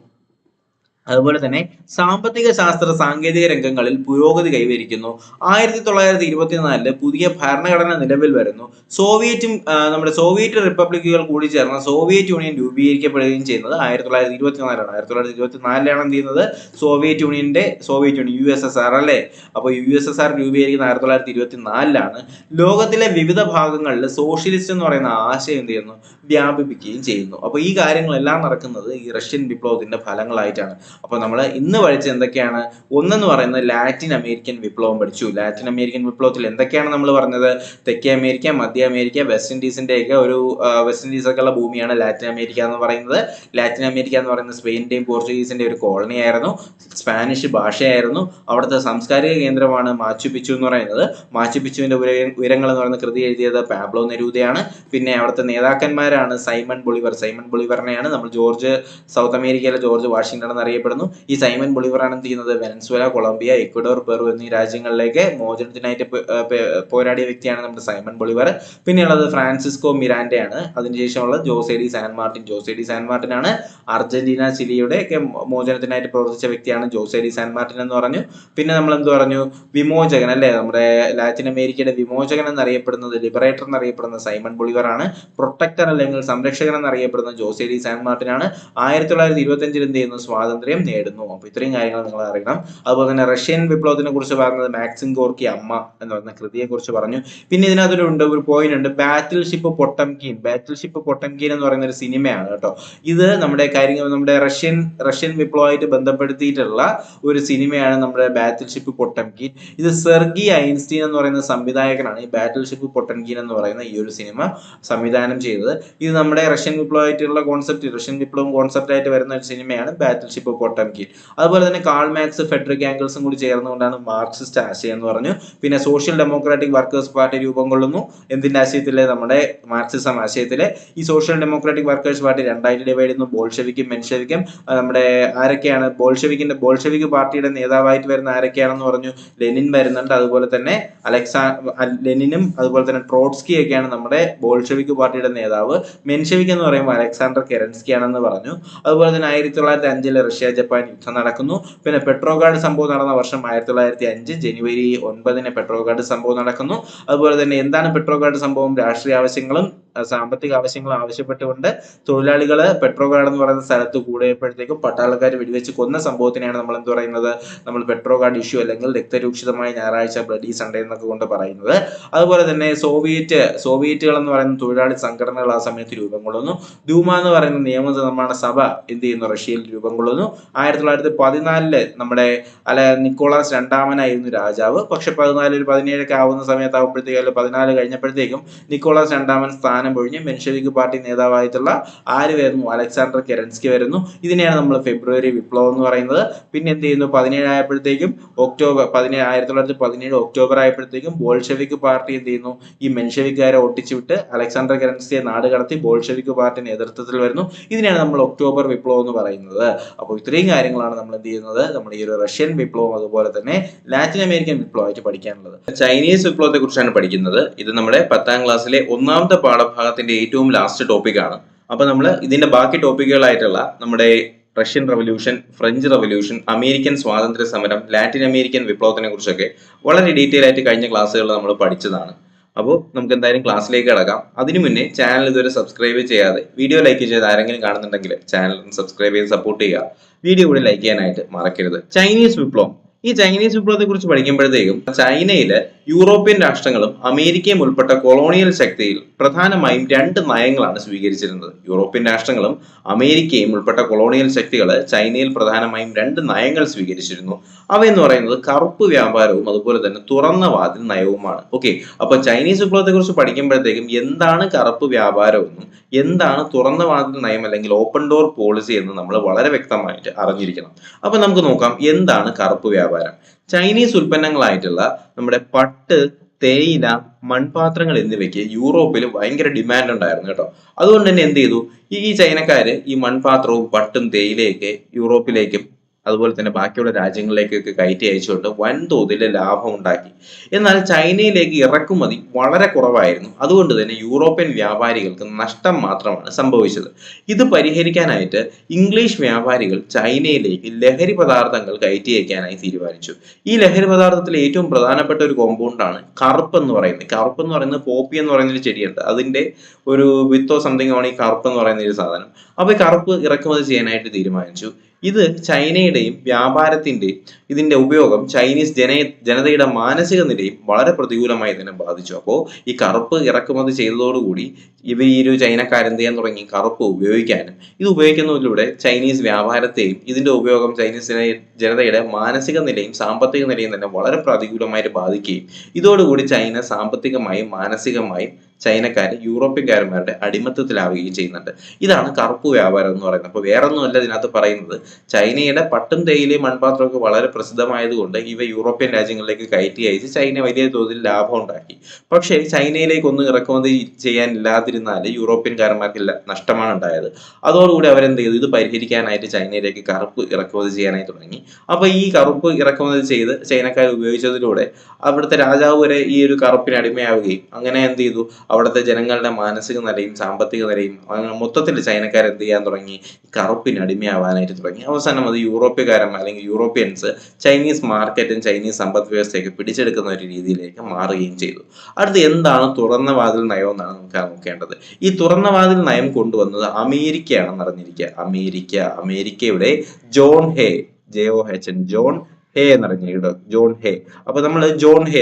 അതുപോലെ തന്നെ സാമ്പത്തിക ശാസ്ത്ര സാങ്കേതിക രംഗങ്ങളിൽ പുരോഗതി കൈവരിക്കുന്നു. 1924 പുതിയ ഭരണഘടന നിലവിൽ വരുന്നു. നമ്മുടെ സോവിയറ്റ് റിപ്പബ്ലിക്കുകൾ കൂടി ചേർന്ന സോവിയറ്റ് യൂണിയൻ രൂപീകരിക്കപ്പെടുകയും ചെയ്യുന്നത് 1924 ആണ്. 1924 എന്ത് ചെയ്യുന്നത്? സോവിയറ്റ് യൂണിയൻ USSR അല്ലേ. അപ്പോൾ USSR രൂപീകരിക്കുന്ന 1924 ലോകത്തിലെ വിവിധ ഭാഗങ്ങളിൽ സോഷ്യലിസ്റ്റ് എന്ന് പറയുന്ന ആശയം എന്ത് ചെയ്യുന്നു? വ്യാപിപ്പിക്കുകയും ചെയ്യുന്നു. അപ്പോൾ ഈ കാര്യങ്ങളെല്ലാം നടക്കുന്നത് ഈ റഷ്യൻ വിപ്ലവത്തിന്റെ ഫലങ്ങളായിട്ടാണ്. അപ്പോൾ നമ്മൾ ഇന്ന് പഠിച്ചത് എന്തൊക്കെയാണ്? ഒന്നെന്ന് പറയുന്നത് ലാറ്റിൻ അമേരിക്കൻ വിപ്ലവം പഠിച്ചു. ലാറ്റിൻ അമേരിക്കൻ വിപ്ലവത്തിൽ എന്തൊക്കെയാണ് നമ്മൾ പറഞ്ഞത്? തെക്കേ അമേരിക്ക, മധ്യ അമേരിക്ക, വെസ്റ്റ് ഇൻഡീസിന്റെ ഒക്കെ വെസ്റ്റ് ഇൻഡീസ് ഒക്കെ ഉള്ള ഭൂമിയാണ് ലാറ്റിൻ അമേരിക്ക എന്ന് പറയുന്നത്. ലാറ്റിൻ അമേരിക്ക എന്ന് പറയുന്നത് സ്പെയിനിന്റെയും പോർച്ചുഗീസിന്റെ ഒരു കോളനി ആയിരുന്നു. സ്പാനിഷ് ഭാഷയായിരുന്നു. അവിടുത്തെ സാംസ്കാരിക കേന്ദ്രമാണ് മാച്ചു പിച്ചു എന്ന് പറയുന്നത്. മാച്ചു പിച്ചുവിന്റെ ഉയരങ്ങൾ എന്ന് പറയുന്ന കൃതി എഴുതിയത് പാബ്ലോ നെരൂദയാണ്. പിന്നെ അവിടുത്തെ നേതാക്കന്മാരാണ് സൈമൺ ബൊളിവറിനെയാണ് നമ്മൾ സൗത്ത് അമേരിക്കയിലെ ജോർജ് വാഷിംഗ്ടൺ എന്നറിയപ്പെടുന്നത്. ഈ സൈമൺ ബൊളിവറാണ് എന്ത് ചെയ്യുന്നത്? വെനസ്വേല, കൊളംബിയ, ഇക്വഡോർ, പെറു എന്നീ രാജ്യങ്ങളിലേക്ക് മോചനത്തിനായിട്ട് പോരാടിയ വ്യക്തിയാണ് നമ്മുടെ സൈമൺ ബൊളിവർ. പിന്നെയുള്ളത് ഫ്രാൻസിസ്കോ മിറാൻഡയാണ്. അതിനുശേഷമുള്ളത് ജോസെ ഡി സാൻ മാർട്ടിൻ ആണ്. അർജന്റീന, ചിലിയുടെ ഒക്കെ മോചനത്തിനായിട്ട് പ്രവർത്തിച്ച വ്യക്തിയാണ് ജോസെ ഡി സാൻ മാർട്ടിൻ എന്ന് പറഞ്ഞു. പിന്നെ നമ്മൾ എന്ത് പറഞ്ഞു? വിമോചകൻ അല്ലെ, നമ്മുടെ ലാറ്റിൻ അമേരിക്കയുടെ വിമോചകൻ എന്നറിയപ്പെടുന്നത്, ലിബറേറ്റർ എന്നറിയപ്പെടുന്ന സൈമൺ ബൊളിവർ ആണ്. പ്രൊട്ടക്ടർ അല്ലെങ്കിൽ സംരക്ഷകൻ എന്നറിയപ്പെടുന്ന ജോസെ ഡി സാൻ മാർട്ടിൻ ആണ്. 1925 എന്ത് ചെയ്യുന്നു? സ്വാതന്ത്ര്യം നേടുന്നു. അപ്പൊ ഇത്രയും കാര്യങ്ങൾ നിങ്ങൾ അറിയണം. അതുപോലെ തന്നെ റഷ്യൻ വിപ്ലവത്തിനെ കുറിച്ച് പറഞ്ഞത് മാക്സിം ഗോർക്കി അമ്മ എന്ന് പറയുന്ന കൃതിയെ കുറിച്ച് പറഞ്ഞു. പിന്നെ ഇതിനകത്തൊരു പോയിന്റ് ഉണ്ട്, ബാറ്റിൽ ഷിപ്പ് പൊട്ടംകിൻ എന്ന് പറയുന്ന ഒരു സിനിമയാണ് കേട്ടോ. ഇത് നമ്മുടെ റഷ്യൻ വിപ്ലവമായിട്ട് ബന്ധപ്പെടുത്തിയിട്ടുള്ള ഒരു സിനിമയാണ് നമ്മുടെ ബാറ്റിൽ ഷിപ്പ് പൊട്ടംകിൻ. ഇത് സെർഗി ഐൻസ്റ്റീൻ എന്ന് പറയുന്ന സംവിധായകനാണ് ഈ ബാറ്റിൽ ഷിപ്പ് പൊട്ടംകിൻ എന്ന് പറയുന്ന ഈ ഒരു സിനിമ സംവിധാനം ചെയ്തത്. ഇത് നമ്മുടെ റഷ്യൻ വിപ്ലവമായിട്ടുള്ള റഷ്യൻ വിപ്ലവം കോൺസെപ്റ്റ് ആയിട്ട് വരുന്ന ഒരു സിനിമയാണ് ബാറ്റിൽ ഷിപ്പ് പൊട്ടംകിൻ. അതുപോലെ തന്നെ കാൾ മാർക്സ്, ഫെഡറിക് ആംഗൽസും കൂടി ചേർന്നുകൊണ്ടാണ് മാർക്സിസ്റ്റ് ആശയം എന്ന് പറഞ്ഞു. പിന്നെ സോഷ്യൽ ഡെമോക്രാറ്റിക് വർക്കേഴ്സ് പാർട്ടി രൂപം കൊള്ളുന്നു. എന്തിന്റെ ആശയത്തില്? നമ്മുടെ മാർക്സിസം ആശയത്തില്. ഈ സോഷ്യൽ ഡെമോക്രാറ്റിക് വർക്കേഴ്സ് പാർട്ടി രണ്ടായിട്ട് ഡിവൈഡ് ചെയ്യുന്നു. ബോൾഷെവിക്കും മെൻഷെവിക്കും. നമ്മുടെ ആരൊക്കെയാണ്? ബോൾഷെവിക് പാർട്ടിയുടെ നേതാവായിട്ട് വരുന്ന ആരൊക്കെയാണെന്ന് പറഞ്ഞു? ലെനിൻ വരുന്നുണ്ട്. അതുപോലെ തന്നെ ലെനിനും അതുപോലെ തന്നെ ട്രോട്സ്കി ഒക്കെയാണ് നമ്മുടെ ബോൾഷെവിക് പാർട്ടിയുടെ നേതാവ്. മെൻഷെവിക് എന്ന് പറയുമ്പോൾ അലക്സാണ്ടർ കെറൻസ്കി ആണെന്ന് പറഞ്ഞു. അതുപോലെ തന്നെ 1905 റഷ്യ ജപ്പാൻ യുദ്ധം നടക്കുന്നു. പിന്നെ പെട്രോഗാർഡ് സംഭവം നടന്ന വർഷം 1905 ജനുവരി 9 പെട്രോഗാർഡ് സംഭവം നടക്കുന്നു. അതുപോലെ തന്നെ എന്താണ് പെട്രോഗാർഡ് സംഭവം? രാഷ്ട്രീയ ആവശ്യങ്ങളും സാമ്പത്തിക ആവശ്യങ്ങളും ആവശ്യപ്പെട്ടുകൊണ്ട് തൊഴിലാളികള് പെട്രോഗാർഡ് എന്ന് പറയുന്ന സ്ഥലത്ത് കൂടിയപ്പോഴത്തേക്കും പട്ടാളക്കാർ വെടിവെച്ച് കൊന്ന സംഭവത്തിനെയാണ് നമ്മൾ എന്ത് പറയുന്നത്? നമ്മൾ പെട്രോഗാർഡ് ഇഷ്യൂ അല്ലെങ്കിൽ രക്തരൂക്ഷിതമായ ഞായറാഴ്ച ബ്ലഡി സൺഡേ എന്നൊക്കെ കൊണ്ട് പറയുന്നത്. അതുപോലെ തന്നെ സോവിയറ്റുകൾ എന്ന് പറയുന്ന തൊഴിലാളി സംഘടനകൾ ആ സമയത്ത് രൂപം കൊള്ളുന്നു. ധൂമ എന്ന് പറയുന്ന നിയമനിർമ്മാണ സഭ എന്ത് ചെയ്യുന്നു? റഷ്യയിൽ രൂപം കൊള്ളുന്നു. 1914 നമ്മുടെ നിക്കോളാസ് രണ്ടാമനായിരുന്നു രാജാവ്. പക്ഷെ 14 ഒരു 17 ആവുന്ന സമയത്താകുമ്പോഴത്തേക്കും അല്ലെങ്കിൽ 14 കഴിഞ്ഞപ്പോഴത്തേക്കും നിക്കോളാസ് രണ്ടാമൻ സ്ഥാനം ഒഴിഞ്ഞ് മെൻഷെവിക് പാർട്ടി നേതാവായിട്ടുള്ള ആര് വരുന്നു? അലക്സാണ്ടർ കെരൻസ്കി വരുന്നു. ഇതിനെയാണ് നമ്മൾ ഫെബ്രുവരി വിപ്ലവം എന്ന് പറയുന്നത്. പിന്നെ എന്ത് ചെയ്യുന്നു? 17 ആയപ്പോഴത്തേക്കും 1917 ഒക്ടോബർ ആയപ്പോഴത്തേക്കും ബോൾഷെവിക് പാർട്ടി എന്ത് ചെയ്യുന്നു? ഈ മെൻഷെവിക്കാരെ ഒട്ടിച്ചുവിട്ട് അലക്സാണ്ടർ കെരൻസ്കിയെ നാട് കടത്തി ബോൾഷെവിക് പാർട്ടി നേതൃത്വത്തിൽ വരുന്നു. ഇതിനെയാണ് നമ്മൾ ഒക്ടോബർ വിപ്ലവം എന്ന് പറയുന്നത്. അപ്പോൾ ഇത്രയും കാര്യങ്ങളാണ് നമ്മൾ എന്ത് ചെയ്യുന്നത്? നമ്മുടെ ഈ ഒരു റഷ്യൻ വിപ്ലവം അതുപോലെ തന്നെ ലാറ്റിൻ അമേരിക്കൻ വിപ്ലവമായിട്ട് പഠിക്കാനുള്ളത്. ചൈനീസ് വിപ്ലവത്തെ കുറിച്ചാണ് പഠിക്കുന്നത്. ഇത് നമ്മുടെ 10ാം ക്ലാസ്സിലെ ഒന്നാമത്തെ പാഠഭാഗത്തിന്റെ ഏറ്റവും ലാസ്റ്റ് ടോപ്പിക്കാണ്. അപ്പൊ നമ്മൾ ഇതിന്റെ ബാക്കി ടോപ്പിക്കുകളായിട്ടുള്ള നമ്മുടെ Russian revolution, French revolution, American സ്വാതന്ത്ര്യ സമരം, ലാറ്റിൻ അമേരിക്കൻ വിപ്ലവത്തിനെ കുറിച്ചൊക്കെ വളരെ ഡീറ്റെയിൽ ആയിട്ട് കഴിഞ്ഞ ക്ലാസ്സുകളിൽ നമ്മൾ പഠിച്ചതാണ്. അപ്പോൾ നമുക്ക് എന്തായാലും ക്ലാസ്സിലേക്ക് കിടക്കാം. അതിനു മുന്നേ ചാനൽ ഇതുവരെ സബ്സ്ക്രൈബ് ചെയ്യാതെ വീഡിയോ ലൈക്ക് ചെയ്ത് ആരെങ്കിലും കാണുന്നുണ്ടെങ്കിൽ ചാനൽ സബ്സ്ക്രൈബ് ചെയ്ത് സപ്പോർട്ട് ചെയ്യുക. വീഡിയോ കൂടി ലൈക്ക് ചെയ്യാനായിട്ട് മറക്കരുത്. ചൈനീസ് വിപ്ലവം. ഈ ചൈനീസ് വിപ്ലവത്തെ കുറിച്ച് പഠിക്കുമ്പോഴത്തേക്കും ചൈനയില് യൂറോപ്യൻ രാഷ്ട്രങ്ങളും അമേരിക്കയും ഉൾപ്പെട്ട കൊളോണിയൽ ശക്തിയിൽ പ്രധാനമായും 2 നയങ്ങളാണ് സ്വീകരിച്ചിരുന്നത്. യൂറോപ്യൻ രാഷ്ട്രങ്ങളും അമേരിക്കയും ഉൾപ്പെട്ട കൊളോണിയൽ ശക്തികൾ ചൈനയിൽ പ്രധാനമായും 2 നയങ്ങൾ സ്വീകരിച്ചിരുന്നു. അവയെന്ന് പറയുന്നത് കറുപ്പ് വ്യാപാരവും അതുപോലെ തന്നെ തുറന്ന വാതിൽ നയവുമാണ്. ഓക്കെ, അപ്പൊ ചൈനീസ് വിപ്ലവത്തെ കുറിച്ച് പഠിക്കുമ്പോഴത്തേക്കും എന്താണ് കറുപ്പ് വ്യാപാരമെന്നും എന്താണ് തുറന്ന വാതിൽ നയം അല്ലെങ്കിൽ ഓപ്പൺ ഡോർ പോളിസി എന്ന് നമ്മൾ വളരെ വ്യക്തമായിട്ട് അറിഞ്ഞിരിക്കണം. അപ്പൊ നമുക്ക് നോക്കാം എന്താണ് കറുപ്പ് വ്യാപാരം. ചൈനീസ് ഉൽപ്പന്നങ്ങളായിട്ടുള്ള നമ്മുടെ പട്ട്, തേയില, മൺപാത്രങ്ങൾ എന്നിവയ്ക്ക് യൂറോപ്പിൽ ഭയങ്കര ഡിമാൻഡ് ഉണ്ടായിരുന്നു കേട്ടോ. അതുകൊണ്ട് തന്നെ എന്ത് ചെയ്തു? ഈ ചൈനക്കാര് ഈ മൺപാത്രവും പട്ടും തേയിലയൊക്കെ യൂറോപ്പിലേക്കും അതുപോലെ തന്നെ ബാക്കിയുള്ള രാജ്യങ്ങളിലേക്കൊക്കെ കയറ്റി അയച്ചുകൊണ്ട് വൻതോതിൽ ലാഭം ഉണ്ടാക്കി. എന്നാൽ ചൈനയിലേക്ക് ഇറക്കുമതി വളരെ കുറവായിരുന്നു. അതുകൊണ്ട് തന്നെ യൂറോപ്യൻ വ്യാപാരികൾക്ക് നഷ്ടം മാത്രമാണ് സംഭവിച്ചത്. ഇത് പരിഹരിക്കാനായിട്ട് ഇംഗ്ലീഷ് വ്യാപാരികൾ ചൈനയിലേക്ക് ലഹരി പദാർത്ഥങ്ങൾ കയറ്റി അയക്കാനായി തീരുമാനിച്ചു. ഈ ലഹരി പദാർത്ഥത്തിൽ ഏറ്റവും പ്രധാനപ്പെട്ട ഒരു കോമ്പൗണ്ടാണ് കറുപ്പ് എന്ന് പറയുന്നത്. കറുപ്പ് എന്ന് പറയുന്നത് പോപ്പി എന്ന് പറയുന്ന ഒരു ചെടിയുണ്ട്. അതിന്റെ ഒരു വിത്തോ സംതിങ് ആണ് ഈ കറുപ്പ് എന്ന് പറയുന്ന ഒരു സാധനം. അപ്പൊ ഈ കറുപ്പ് ഇറക്കുമതി ചെയ്യാനായിട്ട് തീരുമാനിച്ചു. ഇത് ചൈനയുടെയും വ്യാപാരത്തിന്റെയും ഇതിന്റെ ഉപയോഗം ചൈനീസ് ജനതയുടെ മാനസിക നിലയും വളരെ പ്രതികൂലമായി തന്നെ ബാധിച്ചു. അപ്പോൾ ഈ കറുപ്പ് ഇറക്കുമതി ചെയ്തതോടുകൂടി ഈ ഒരു ചൈനക്കാരെന്ത് ചെയ്യാൻ തുടങ്ങി? കറുപ്പ് ഉപയോഗിക്കാനും ഇത് ഉപയോഗിക്കുന്നതിലൂടെ ചൈനീസ് വ്യാപാരത്തെയും ഇതിന്റെ ഉപയോഗം ചൈനീസ് ജനതയുടെ മാനസിക നിലയും സാമ്പത്തിക നിലയും തന്നെ വളരെ പ്രതികൂലമായിട്ട് ബാധിക്കുകയും ഇതോടുകൂടി ചൈന സാമ്പത്തികമായും മാനസികമായും ചൈനക്കാര് യൂറോപ്യൻകാരന്മാരുടെ അടിമത്തത്തിലാവുകയും ചെയ്യുന്നുണ്ട്. ഇതാണ് കറുപ്പ് വ്യാപാരം എന്ന് പറയുന്നത്. അപ്പൊ വേറൊന്നുമല്ല ഇതിനകത്ത് പറയുന്നത്, ചൈനയുടെ പട്ടും തേയിലയും മൺപാത്രമൊക്കെ വളരെ പ്രസിദ്ധമായതുകൊണ്ട് ഇവ യൂറോപ്യൻ രാജ്യങ്ങളിലേക്ക് കയറ്റി അയച്ച് ചൈന വലിയ തോതിൽ ലാഭം ഉണ്ടാക്കി. പക്ഷേ ചൈനയിലേക്ക് ഒന്നും ഇറക്കുമതി ചെയ്യാനില്ലാതിരുന്നാൽ യൂറോപ്യൻകാരന്മാർക്ക് നഷ്ടമാണ് ഉണ്ടായത്. അതോടുകൂടി അവരെന്ത് ചെയ്തു? ഇത് പരിഹരിക്കാനായിട്ട് ചൈനയിലേക്ക് കറുപ്പ് ഇറക്കുമതി ചെയ്യാനായി തുടങ്ങി. അപ്പൊ ഈ കറുപ്പ് ഇറക്കുമതി ചെയ്ത് ചൈനക്കാർ ഉപയോഗിച്ചതിലൂടെ അവിടുത്തെ രാജാവ് വരെ ഈ ഒരു കറുപ്പിന് അടിമയാവുകയും അങ്ങനെ എന്ത് ചെയ്തു? അവിടുത്തെ ജനങ്ങളുടെ മാനസിക നിലയും സാമ്പത്തിക നിലയും മൊത്തത്തിൽ ചൈനക്കാർ എന്ത് ചെയ്യാൻ തുടങ്ങി? കറുപ്പിന് അടിമയാവാനായിട്ട് തുടങ്ങി. അവസാനം അത് യൂറോപ്യക്കാരന്മാർ അല്ലെങ്കിൽ യൂറോപ്യൻസ് ചൈനീസ് മാർക്കറ്റും ചൈനീസ് സമ്പദ് വ്യവസ്ഥയൊക്കെ പിടിച്ചെടുക്കുന്ന ഒരു രീതിയിലേക്ക് മാറുകയും ചെയ്തു. അടുത്ത് എന്താണ് തുറന്ന വാതിൽ നയം എന്നാണ് നമുക്ക് നോക്കേണ്ടത്. ഈ തുറന്ന വാതിൽ നയം കൊണ്ടുവന്നത് അമേരിക്കയാണെന്ന് അറിഞ്ഞിരിക്കുക. അമേരിക്കയുടെ John Hay, JOH, John Hay എന്നറിഞ്ഞിട്ടോ, ജോൺ ഹേ. അപ്പൊ നമ്മൾ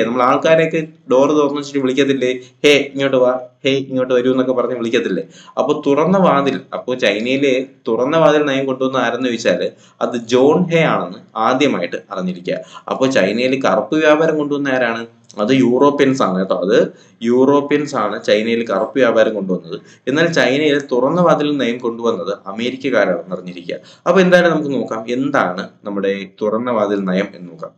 നമ്മൾ ആൾക്കാരെയൊക്കെ ഡോറ് തുറന്നു വെച്ചിട്ട് വിളിക്കത്തില്ലേ? ഹേ ഇങ്ങോട്ട് വാ, ഹേ ഇങ്ങോട്ട് വരൂ എന്നൊക്കെ പറഞ്ഞ് വിളിക്കത്തില്ലേ? അപ്പൊ തുറന്ന വാതിൽ, അപ്പോൾ ചൈനയിലെ തുറന്ന വാതിൽ നയം കൊണ്ടുവന്ന ആരെന്ന് ചോദിച്ചാല് അത് ജോൺ ഹേ ആണെന്ന് ആദ്യമായിട്ട് അറിഞ്ഞിരിക്കുക. അപ്പോൾ ചൈനയിൽ കറുപ്പ് വ്യാപാരം കൊണ്ടുവന്ന ആരാണ്? അത് യൂറോപ്യൻസ് ആണ് കേട്ടോ. അത് യൂറോപ്യൻസ് ആണ് ചൈനയിൽ കറുപ്പ് വ്യാപാരം കൊണ്ടുവന്നത്. എന്നാൽ ചൈനയിൽ തുറന്ന വാതിൽ നയം കൊണ്ടുവന്നത് അമേരിക്കക്കാരാണെന്ന് അറിഞ്ഞിരിക്കുക. അപ്പൊ എന്തായാലും നമുക്ക് നോക്കാം എന്താണ് നമ്മുടെ തുറന്ന വാതിൽ നയം എന്ന് നോക്കാം.